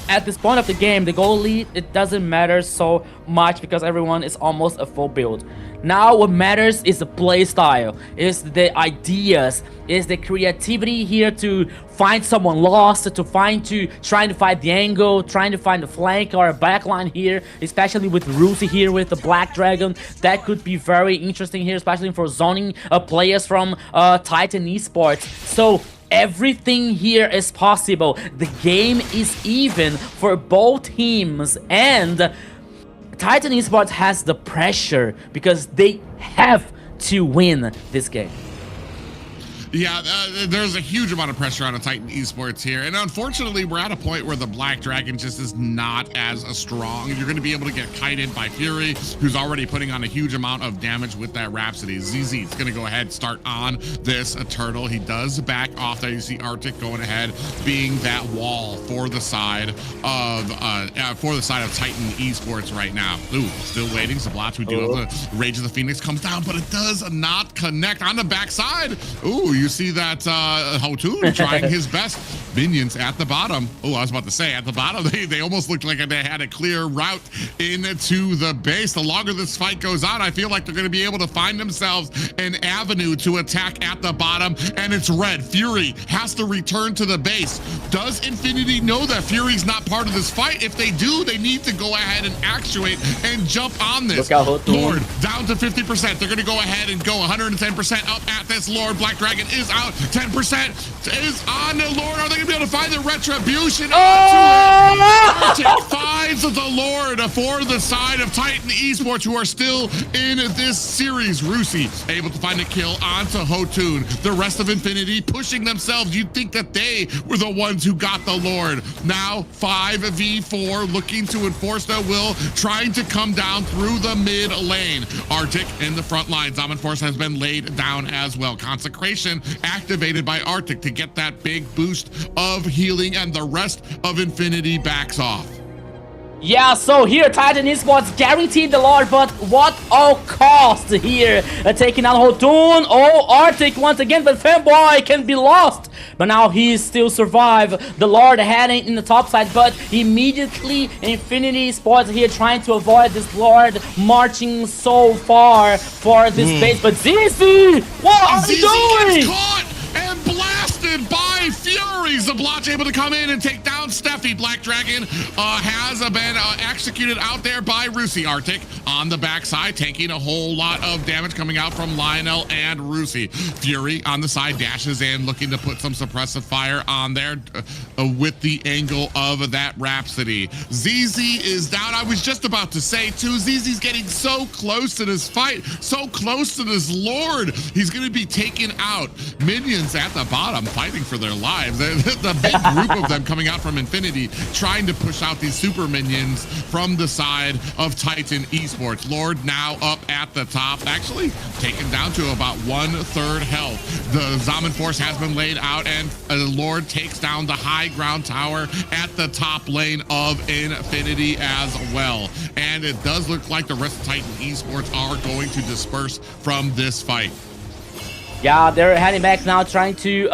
at this point of the game, the goal lead, it doesn't matter so much because everyone is almost a full build. Now what matters is the play style, is the ideas, is the creativity here to find someone lost, trying to find the angle, trying to find a flank or a backline here, especially with Rusi here with the Black Dragon. That could be very interesting here, especially for zoning players from Titan Esports. So everything here is possible. The game is even for both teams, and Titan Esports has the pressure because they have to win this game. Yeah, there's a huge amount of pressure on a Titan Esports here. And unfortunately, we're at a point where the Black Dragon just is not as strong. You're going to be able to get kited by Fury, who's already putting on a huge amount of damage with that Rhapsody. ZZ is going to go ahead and start on this Turtle. He does back off there. You see Arctic going ahead, being that wall for the side of Titan Esports right now. Ooh, still waiting. Zabloch, we do have the Rage of the Phoenix comes down, but it does not connect on the backside. Ooh, you see that Hotun trying his best. Minions at the bottom. Oh, I was about to say at the bottom, they almost looked like they had a clear route into the base. The longer this fight goes on, I feel like they're going to be able to find themselves an avenue to attack at the bottom, and it's red. Fury has to return to the base. Does Infinity know that Fury's not part of this fight? If they do, they need to go ahead and actuate and jump on this. Look out, Lord down to 50%. They're going to go ahead and go 110% up at this Lord. Black Dragon is out. 10% is on the Lord. Are they going to be able to find the retribution? Arctic finds the Lord for the side of Titan Esports, who are still in this series. Rusi able to find a kill onto Hotun. The rest of Infinity pushing themselves. You'd think that they were the ones who got the Lord. Now 5v4 looking to enforce their will, trying to come down through the mid lane. Arctic in the front line. Zaman Force has been laid down as well. Consecration activated by Arctic to get that big boost of healing, and the rest of Infinity backs off. Yeah, so here Titan Esports guaranteed the Lord, but what all cost here? Taking out Hotun. Oh, Arctic once again, but Fanboy can be lost. But now he still survived. The Lord heading in the top side, but immediately Infinity Esports here trying to avoid this Lord marching so far for this base. But ZZ, what are you doing? Gets caught and blasted by Fury. Fury, Zablotch able to come in and take down Steffi. Black Dragon has been executed out there by Rusi. Arctic on the backside, taking a whole lot of damage coming out from Lionel and Rusi. Fury on the side dashes in, looking to put some suppressive fire on there with the angle of that Rhapsody. ZZ is down. I was just about to say, too, ZZ's getting so close to this fight, so close to this Lord. He's going to be taking out minions at the bottom, fighting for their lives. The big group of them coming out from Infinity, trying to push out these super minions from the side of Titan Esports. Lord now up at the top, actually taken down to about 1/3 health. The Zaman Force has been laid out, and Lord takes down the high ground tower at the top lane of Infinity as well. And it does look like the rest of Titan Esports are going to disperse from this fight. Yeah, they're heading back now, trying to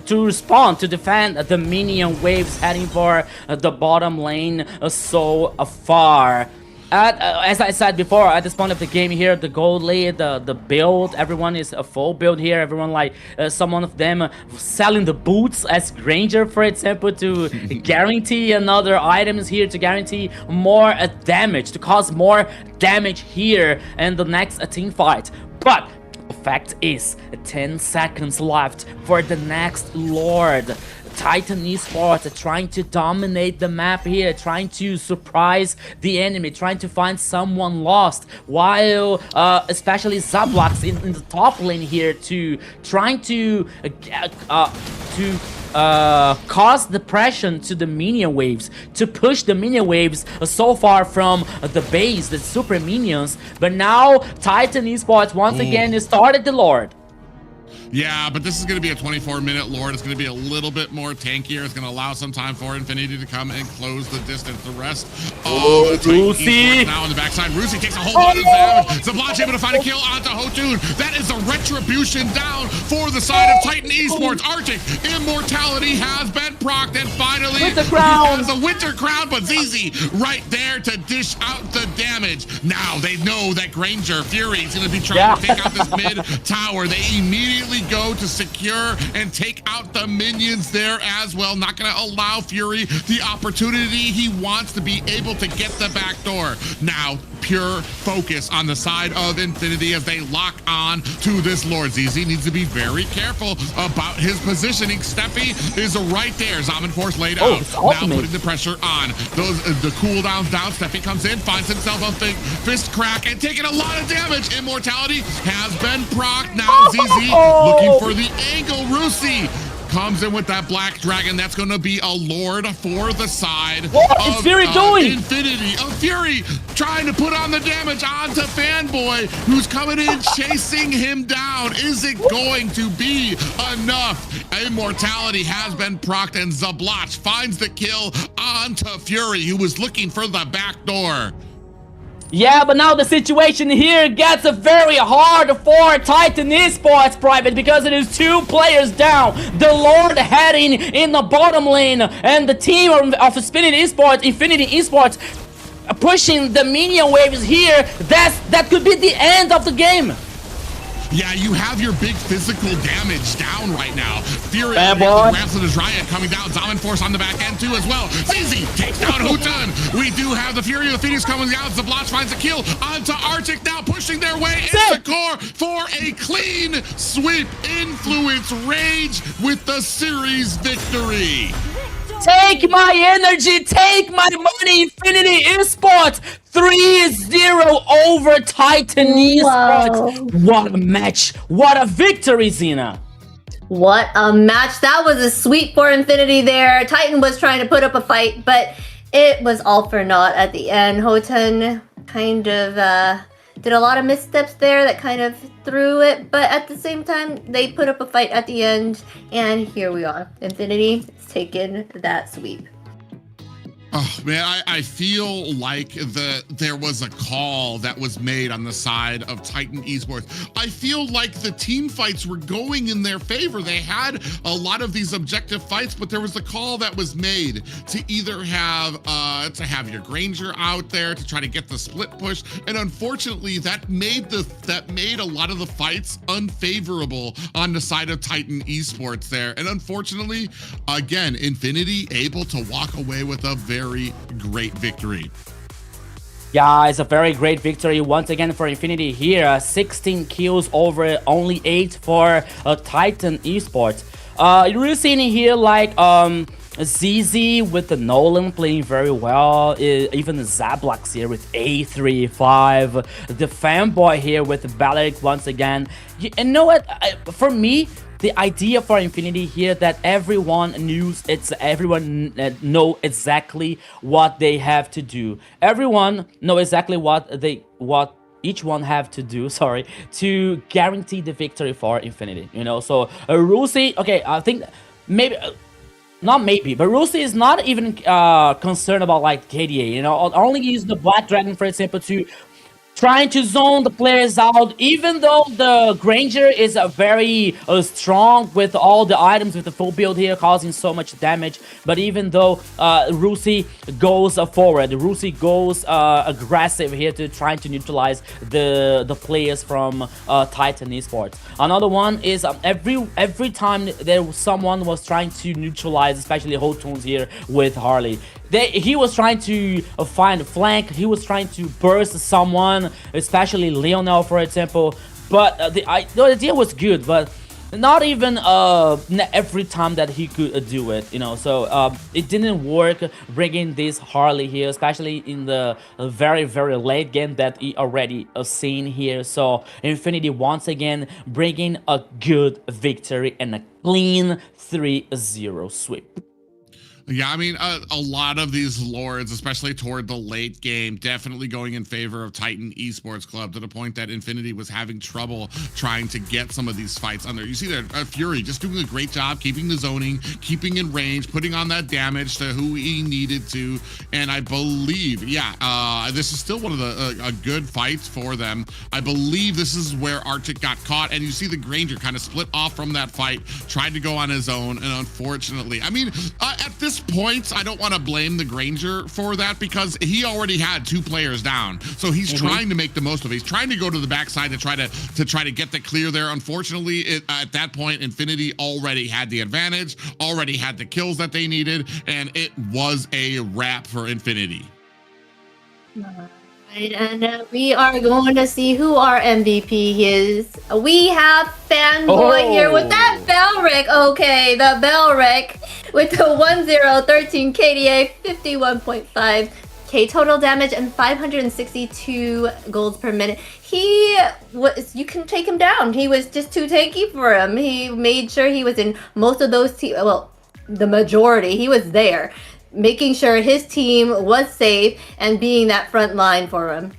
respond, to defend the minion waves heading for the bottom lane so far. As I said before, at this point of the game here, the gold lead, the build, everyone is a full build here. Everyone, like some of them selling the boots as Granger, for example, to guarantee another items here, to guarantee more damage, to cause more damage here in the next team fight. But the fact is, 10 seconds left for the next Lord. Titan Esports trying to dominate the map here, trying to surprise the enemy, trying to find someone lost, while especially Zablax in the top lane here, trying to cause depression to the minion waves, to push the minion waves so far from the base, the super minions. But now Titan Esports once again started the Lord. Yeah, but this is going to be a 24-minute Lord. It's going to be a little bit more tankier. It's going to allow some time for Infinity to come and close the distance. The rest of the Titan Esports now on the backside. Rusi takes a whole lot of damage. Zablotch able to find a kill onto Hotun. That is a retribution down for the side of Titan Esports. Arctic Immortality has been procced, and finally Winter Crown. the Winter Crown, but ZZ right there to dish out the damage. Now they know that Granger Fury is going to be trying to take out this mid tower. They immediately go to secure and take out the minions there as well. Not going to allow Fury the opportunity he wants to be able to get the back door. Now pure focus on the side of Infinity as they lock on to this Lord. ZZ needs to be very careful about his positioning. Steffi is right there. Zaman Force laid out. Now putting the pressure on. Those the cooldowns down. Steffi comes in, finds himself a big fist crack and taking a lot of damage. Immortality has been procced. Now ZZ looking for the angle. Rusi comes in with that Black Dragon. That's going to be a Lord for the side of Fury doing? Infinity. Fury trying to put on the damage onto Fanboy, who's coming in chasing him down. Is it going to be enough? Immortality has been procced, and Zablotch finds the kill onto Fury, who was looking for the back door. Yeah, but now the situation here gets very hard for Titan Esports, Private, because it is 2 players down. The Lord heading in the bottom lane, and the team of Infinity Esports pushing the minion waves here. That could be the end of the game. Yeah, you have your big physical damage down right now. Fury grabs the Riot coming down. Zaman Force on the back end too as well. ZZ takes down Hutun. We do have the Fury of the Phoenix coming out. Zablotch finds a kill onto Arctic, now pushing their way into core for a clean sweep. Influence Rage with the series victory. Take my energy, take my money, Infinity Esports. 3-0 over Titan Esports. What a match. What a victory, Zena. What a match. That was a sweep for Infinity there. Titan was trying to put up a fight, but it was all for naught at the end. Hotun kind of did a lot of missteps there that kind of threw it, but at the same time, they put up a fight at the end, and here we are. Infinity has taken that sweep. Oh man, I feel like there was a call that was made on the side of Titan Esports. I feel like the team fights were going in their favor. They had a lot of these objective fights, but there was a call that was made to either have your Granger out there to try to get the split push, and unfortunately that made a lot of the fights unfavorable on the side of Titan Esports there. And unfortunately, again, Infinity able to walk away with a very great victory. Yeah, it's a very great victory once again for Infinity here. 16 kills over only 8 for Titan Esports. You're really seeing here like ZZ with the Nolan playing very well. Even the Zablax here with A35. The Fanboy here with Balaric once again. And you know what? For me, the idea for Infinity here that everyone know exactly what they have to do. Everyone know exactly what each one have to do, sorry, to guarantee the victory for Infinity. You know, so Rusi, okay, I think maybe. Not maybe, but Rusi is not even concerned about like KDA, you know, only use the Black Dragon, for example, to trying to zone the players out, even though the Granger is very strong with all the items with the full build here, causing so much damage. But even though Rusi goes forward, Rusi goes aggressive here to trying to neutralize the players from Titan Esports. Another one is every time someone was trying to neutralize, especially Hotuns here with Harley, he was trying to find a flank, he was trying to burst someone, especially Leonel, for example. But the idea was good, but not even every time that he could do it, you know. So it didn't work bringing this Harley here, especially in the very late game that he already seen here. So Infinity once again bringing a good victory and a clean 3-0 sweep. Yeah, I mean, a lot of these lords, especially toward the late game, definitely going in favor of Titan Esports Club, to the point that Infinity was having trouble trying to get some of these fights under. You see there, Fury just doing a great job keeping the zoning, keeping in range, putting on that damage to who he needed to. And I believe, yeah, this is still one of the a good fights for them. I believe this is where Arctic got caught, and you see the Granger kind of split off from that fight, tried to go on his own, and unfortunately, I mean, at this point, I don't want to blame the Granger for that, because he already had 2 players down. So he's trying to make the most of it. He's trying to go to the backside to try to get the clear there. Unfortunately, at that point, Infinity already had the advantage, already had the kills that they needed, and it was a wrap for Infinity. Right, and we are going to see who our MVP is. We have Fanboy here with that Belric. Okay, the Belric with the 1013 KDA, 51.5k total damage, and 562 golds per minute. You can take him down. He was just too tanky for him. He made sure he was in most of those well, the majority. He was there, making sure his team was safe and being that front line for him.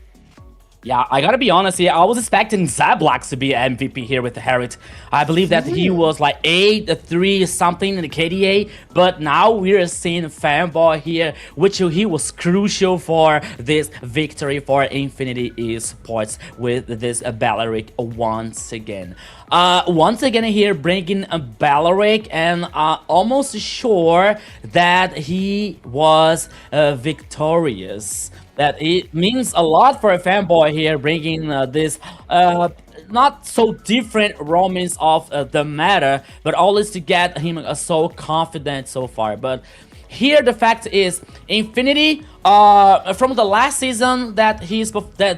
Yeah, I gotta be honest here. I was expecting Zablax to be MVP here with the Harriet. I believe that he was like 8-3 something in the KDA, but now we're seeing Fanboy here, which he was crucial for this victory for Infinity Esports with this Balaric once again. Once again here bringing a Balaric, and almost sure that he was victorious. That it means a lot for a Fanboy here, bringing this not so different romance of the meta, but always to get him so confident so far. But here the fact is, Infinity from the last season that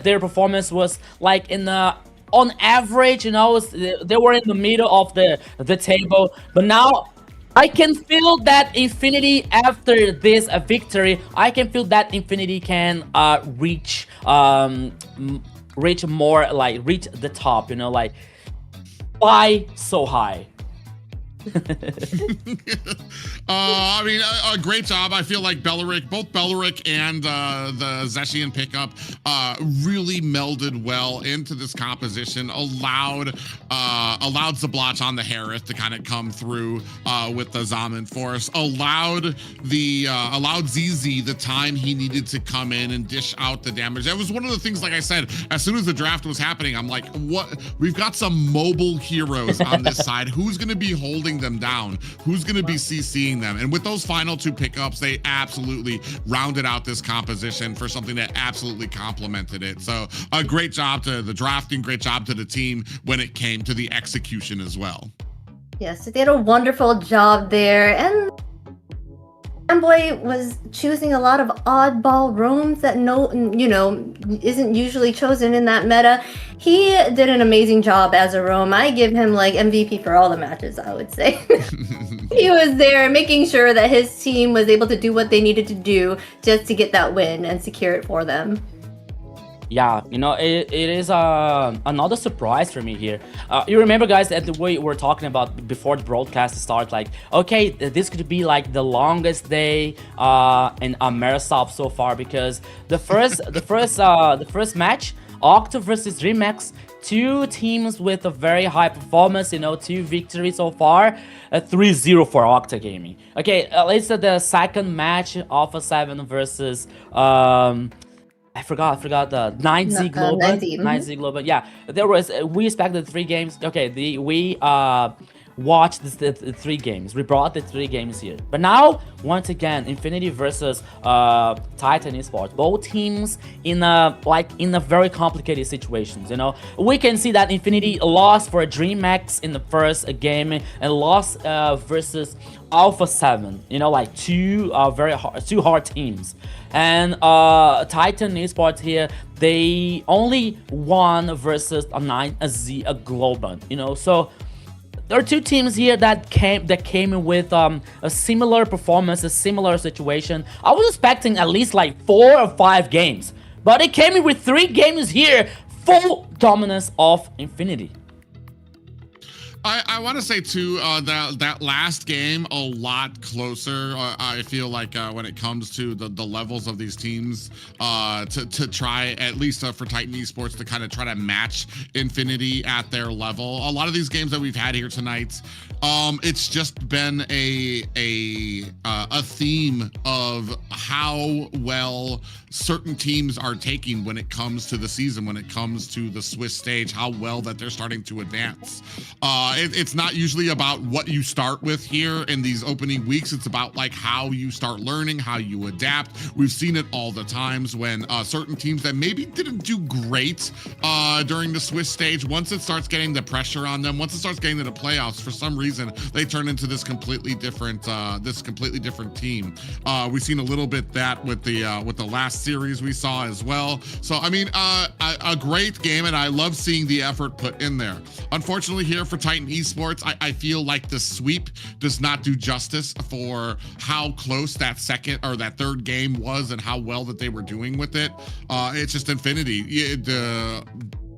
their performance was like in the on average, you know, they were in the middle of the table, but now I can feel that Infinity, after this victory, I can feel that Infinity can reach more, like reach the top, you know, like fly so high. I mean, a great job. I feel like both Belleric and the Zeshian pickup really melded well into this composition, allowed Zablotch on the Harith to kind of come through with the Zaman Force, allowed ZZ the time he needed to come in and dish out the damage. That was one of the things, like I said, as soon as the draft was happening, I'm like, what? We've got some mobile heroes on this side. Who's going to be holding them down? Who's going to be CCing them? And with those final two pickups, they absolutely rounded out this composition for something that absolutely complemented it. So a great job to the drafting, great job to the team when it came to the execution as well. Yes, they did a wonderful job there, and Fanboy was choosing a lot of oddball roams that isn't usually chosen in that meta. He did an amazing job as a roam. I give him like MVP for all the matches, I would say. He was there making sure that his team was able to do what they needed to do just to get that win and secure it for them. Yeah, it is another surprise for me here. You remember, guys, that the way we were talking about before the broadcast started, like, okay, this could be like the longest day in AMER South so far, because the first match, Octa versus Dreammax, two teams with a very high performance, two victories so far, 3-0 for Octa Gaming. Okay, let's say the second match, Alpha 7 versus I forgot the 9Z Globant. 9Z Globant. Yeah, we expected 3 games. Okay, we watched the 3 games. We brought the 3 games here. But now, once again, Infinity versus Titan Esports. Both teams in a very complicated situations. We can see that Infinity lost for Dreammax in the first game and lost versus Alpha 7. Two hard teams. And Titan Esports here, they only won versus a Globant. So there are 2 teams here that came with a similar performance, a similar situation. I was expecting at least like 4 or 5 games, but it came in with 3 games here, full dominance of Infinity. I want to say too that last game a lot closer. I feel like when it comes to the levels of these teams, to try at least for Titan Esports to kind of try to match Infinity at their level. A lot of these games that we've had here tonight, it's just been a theme of how well certain teams are taking when it comes to the season, when it comes to the Swiss stage, how well that they're starting to advance. It's not usually about what you start with here in these opening weeks. It's about like how you start learning, how you adapt. We've seen it all the times when certain teams that maybe didn't do great during the Swiss stage, once it starts getting the pressure on them, once it starts getting to the playoffs, for some reason they turn into this completely different team. We've seen a little bit that with the last series we saw as well. So I mean, a great game, and I love seeing the effort put in there. Unfortunately, here for Titan Esports, I feel like the sweep does not do justice for how close that second or that third game was and how well that they were doing with it. It's just Infinity.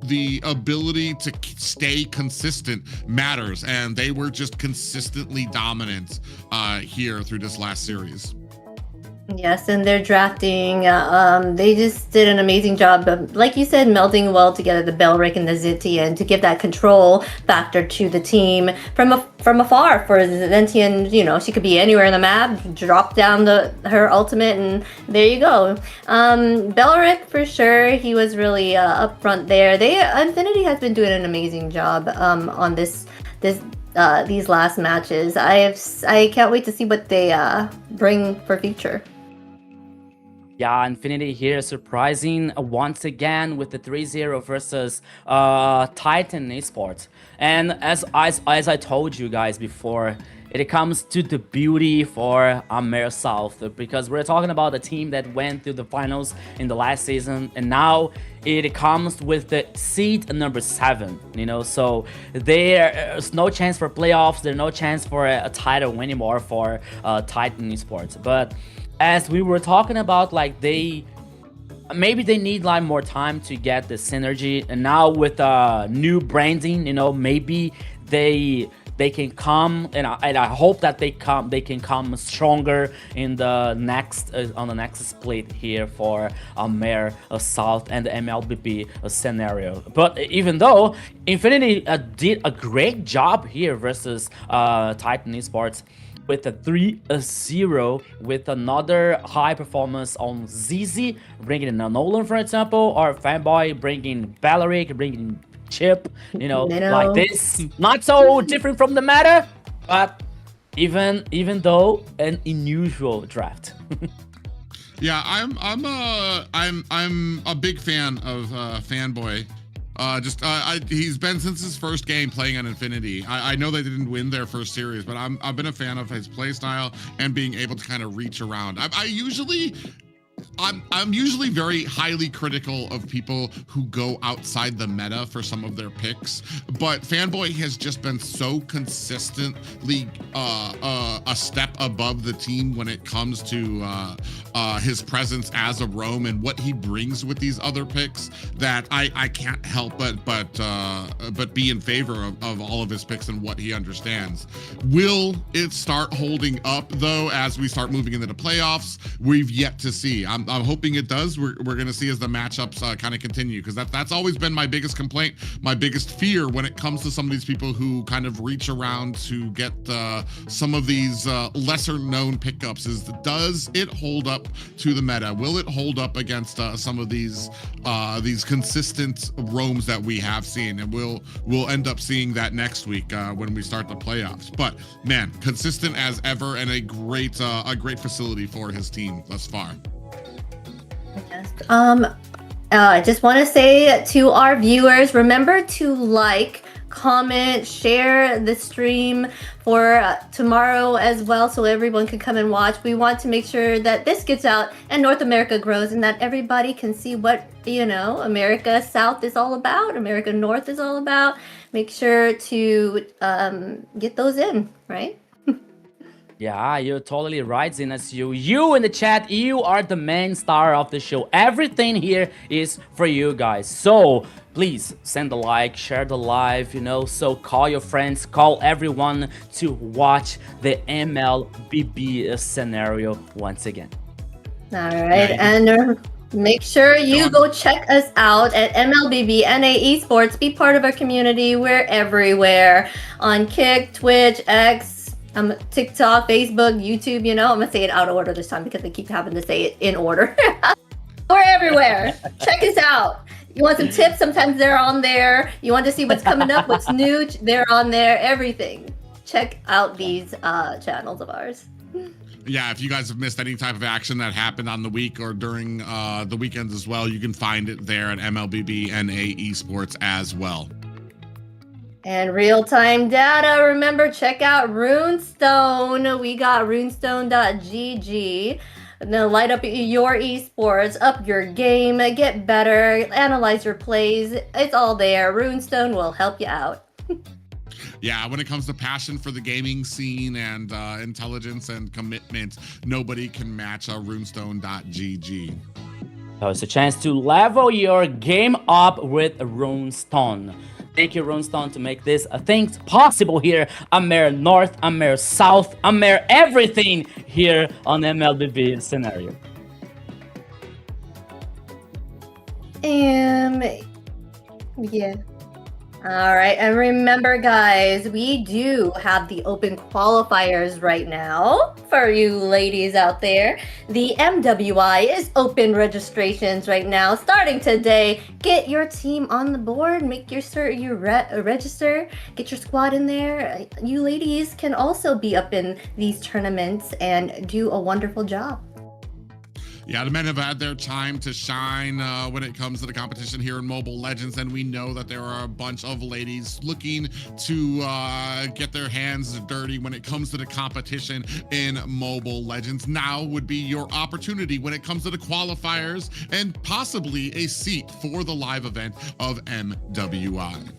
The ability to stay consistent matters, and they were just consistently dominant here through this last series. Yes, and their drafting, they just did an amazing job of, like you said, melding well together, the Belleric and the Zintian, to give that control factor to the team from afar. For Zintian, she could be anywhere in the map, drop down her ultimate, and there you go. Belleric, for sure, he was really up front there. Infinity has been doing an amazing job on these last matches. I can't wait to see what they bring for future. Yeah, Infinity here surprising once again with the 3-0 versus Titan Esports. And as I told you guys before, it comes to the beauty for AMER South, because we're talking about a team that went through the finals in the last season, and now it comes with the seed number 7, so there's no chance for playoffs, there's no chance for a title anymore for Titan Esports. But as we were talking about, like, maybe they need like more time to get the synergy, and now with new branding, maybe they they can come, and I hope that they can come stronger in the next on the next split here for AMER South and the MLBB scenario. But even though Infinity did a great job here versus Titan Esports with a 3-0, with another high performance on ZZ, bringing in Nolan, for example, or Fanboy bringing Valeric, bringing Chip, like this. Not so different from the meta, but even though an unusual draft. Yeah, I'm a big fan of Fanboy. He's been since his first game playing on Infinity. I know they didn't win their first series, but I've been a fan of his playstyle and being able to kind of reach around. I'm usually very highly critical of people who go outside the meta for some of their picks, but Fanboy has just been so consistently a step above the team when it comes to his presence as a roam and what he brings with these other picks, that I can't help but be in favor of all of his picks and what he understands. Will it start holding up though as we start moving into the playoffs? We've yet to see. I'm hoping it does. We're going to see as the matchups kind of continue, because that's always been my biggest complaint, my biggest fear when it comes to some of these people who kind of reach around to get some of these lesser known pickups. Does it hold up to the meta? Will it hold up against some of these consistent roams that we have seen? And we'll end up seeing that next week when we start the playoffs. But man, consistent as ever, and a great facility for his team thus far. I just want to say to our viewers, remember to like, comment, share the stream for tomorrow as well, so everyone can come and watch. We want to make sure that this gets out and North America grows, and that everybody can see what America South is all about, America North is all about. Make sure to get those in, right? Yeah, you're totally right, Zenas. You in the chat, you are the main star of the show. Everything here is for you guys. So please send a like, share the live, so call your friends, call everyone to watch the MLBB scenario once again. All right, and make sure you go check us out at MLBB Esports. Be part of our community. We're everywhere on Kick, Twitch, X, TikTok, Facebook, YouTube. I'm gonna say it out of order this time because they keep having to say it in order. We're everywhere. Check us out. You want some tips? Sometimes they're on there. You want to see what's coming up, what's new? They're on there. Everything. Check out these channels of ours. Yeah, if you guys have missed any type of action that happened on the week or during the weekends as well, you can find it there at MLBB Esports as well. And real-time data, remember, check out Runestone. We got runestone.gg. Now light up your esports, up your game, get better, analyze your plays. It's all there. Runestone will help you out. Yeah, when it comes to passion for the gaming scene and intelligence and commitment, nobody can match runestone.gg. So it's a chance to level your game up with Runestone. Thank you, Runestone, to make this things possible here. AMER North, AMER South, AMER everything here on MLBB scenario. Yeah. All right, and remember, guys, we do have the open qualifiers right now for you ladies out there. The MWI is open registrations right now, starting today. Get your team on the board, make your register, get your squad in there. You ladies can also be up in these tournaments and do a wonderful job. Yeah, the men have had their time to shine when it comes to the competition here in Mobile Legends, and we know that there are a bunch of ladies looking to get their hands dirty when it comes to the competition in Mobile Legends. Now would be your opportunity when it comes to the qualifiers and possibly a seat for the live event of MWI.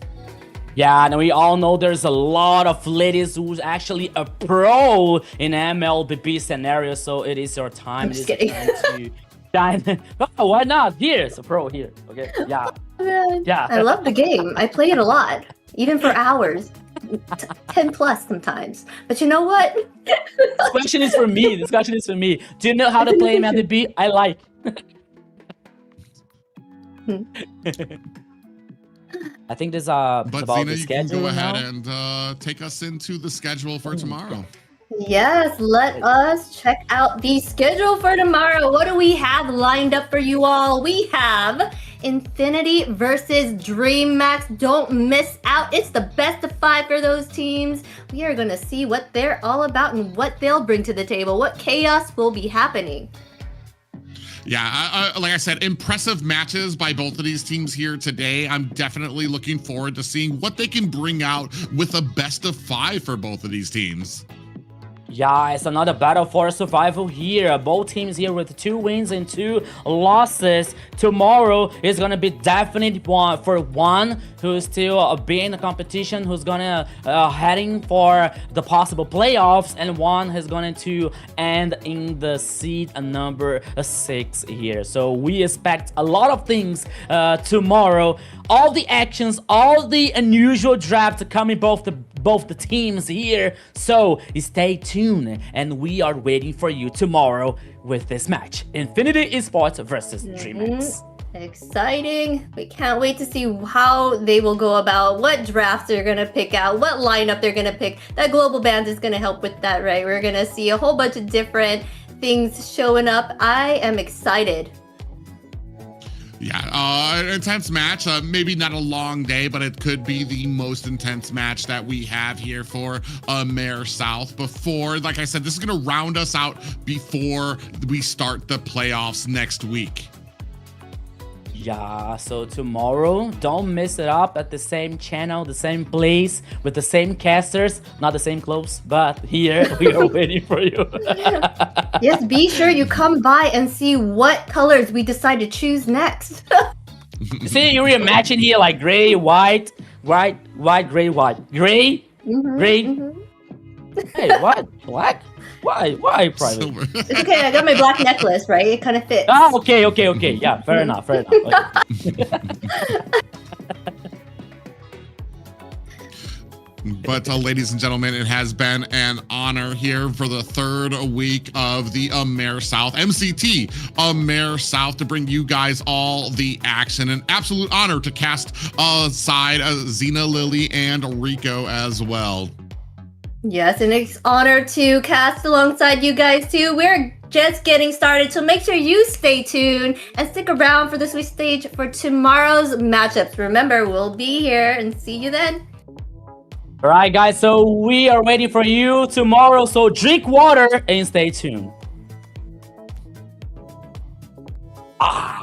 Yeah, and we all know there's a lot of ladies who's actually a pro in MLBB scenario, so it is your time. It is your time to Shine. Oh, why not? Here's a pro here. Okay. Yeah. Yeah. I love the game. I play it a lot, even for hours. 10 plus sometimes. But you know what? This question is for me. This question is for me. Do you know how to play MLBB? I like. I think this But about Zena, the you can schedule go ahead now. and take us into the schedule for tomorrow. Yes, let us check out the schedule for tomorrow. What do we have lined up for you all? We have Infinity versus Dreammax. Don't miss out. It's the best of 5 for those teams. We are going to see what they're all about and what they'll bring to the table, what chaos will be happening. Yeah, like I said, impressive matches by both of these teams here today. I'm definitely looking forward to seeing what they can bring out with a best of 5 for both of these teams. Yeah, it's another battle for survival here. Both teams here with 2 wins and 2 losses. Tomorrow is gonna be definite one for one who's still being in the competition, who's gonna heading for the possible playoffs, and one is going to end in the seed number 6 here. So we expect a lot of things tomorrow. All the actions, all the unusual drafts coming both the teams here. So stay tuned, and we are waiting for you tomorrow with this match: Infinity Esports versus Dreammax. Exciting. We can't wait to see how they will go about, what drafts they're going to pick out, what lineup they're going to pick. That global band is going to help with that, right? We're going to see a whole bunch of different things showing up. I am excited. Yeah, an intense match. Maybe not a long day, but it could be the most intense match that we have here for AMER South. Before, like I said, this is going to round us out before we start the playoffs next week. Yeah, so tomorrow, don't miss it up at the same channel, the same place, with the same casters, not the same clothes, but here we are waiting for you. Yes, be sure you come by and see what colors we decide to choose next. See, you're imagining here like gray, white, white, gray, white, gray, gray. Hey, what? Black? Why, Private? Silver. It's okay, I got my black necklace, right? It kind of fits. Oh, okay. Yeah, fair enough. Okay. But ladies and gentlemen, it has been an honor here for the 3rd week of the AMER South, MCT AMER South, to bring you guys all the action. An absolute honor to cast aside Zena, Lily, and Rico as well. Yes, and it's an honor to cast alongside you guys too. We're just getting started, so make sure you stay tuned and stick around for the Swiss stage for tomorrow's matchups. Remember, we'll be here and see you then. All right, guys, so we are waiting for you tomorrow, so drink water and stay tuned. Ah.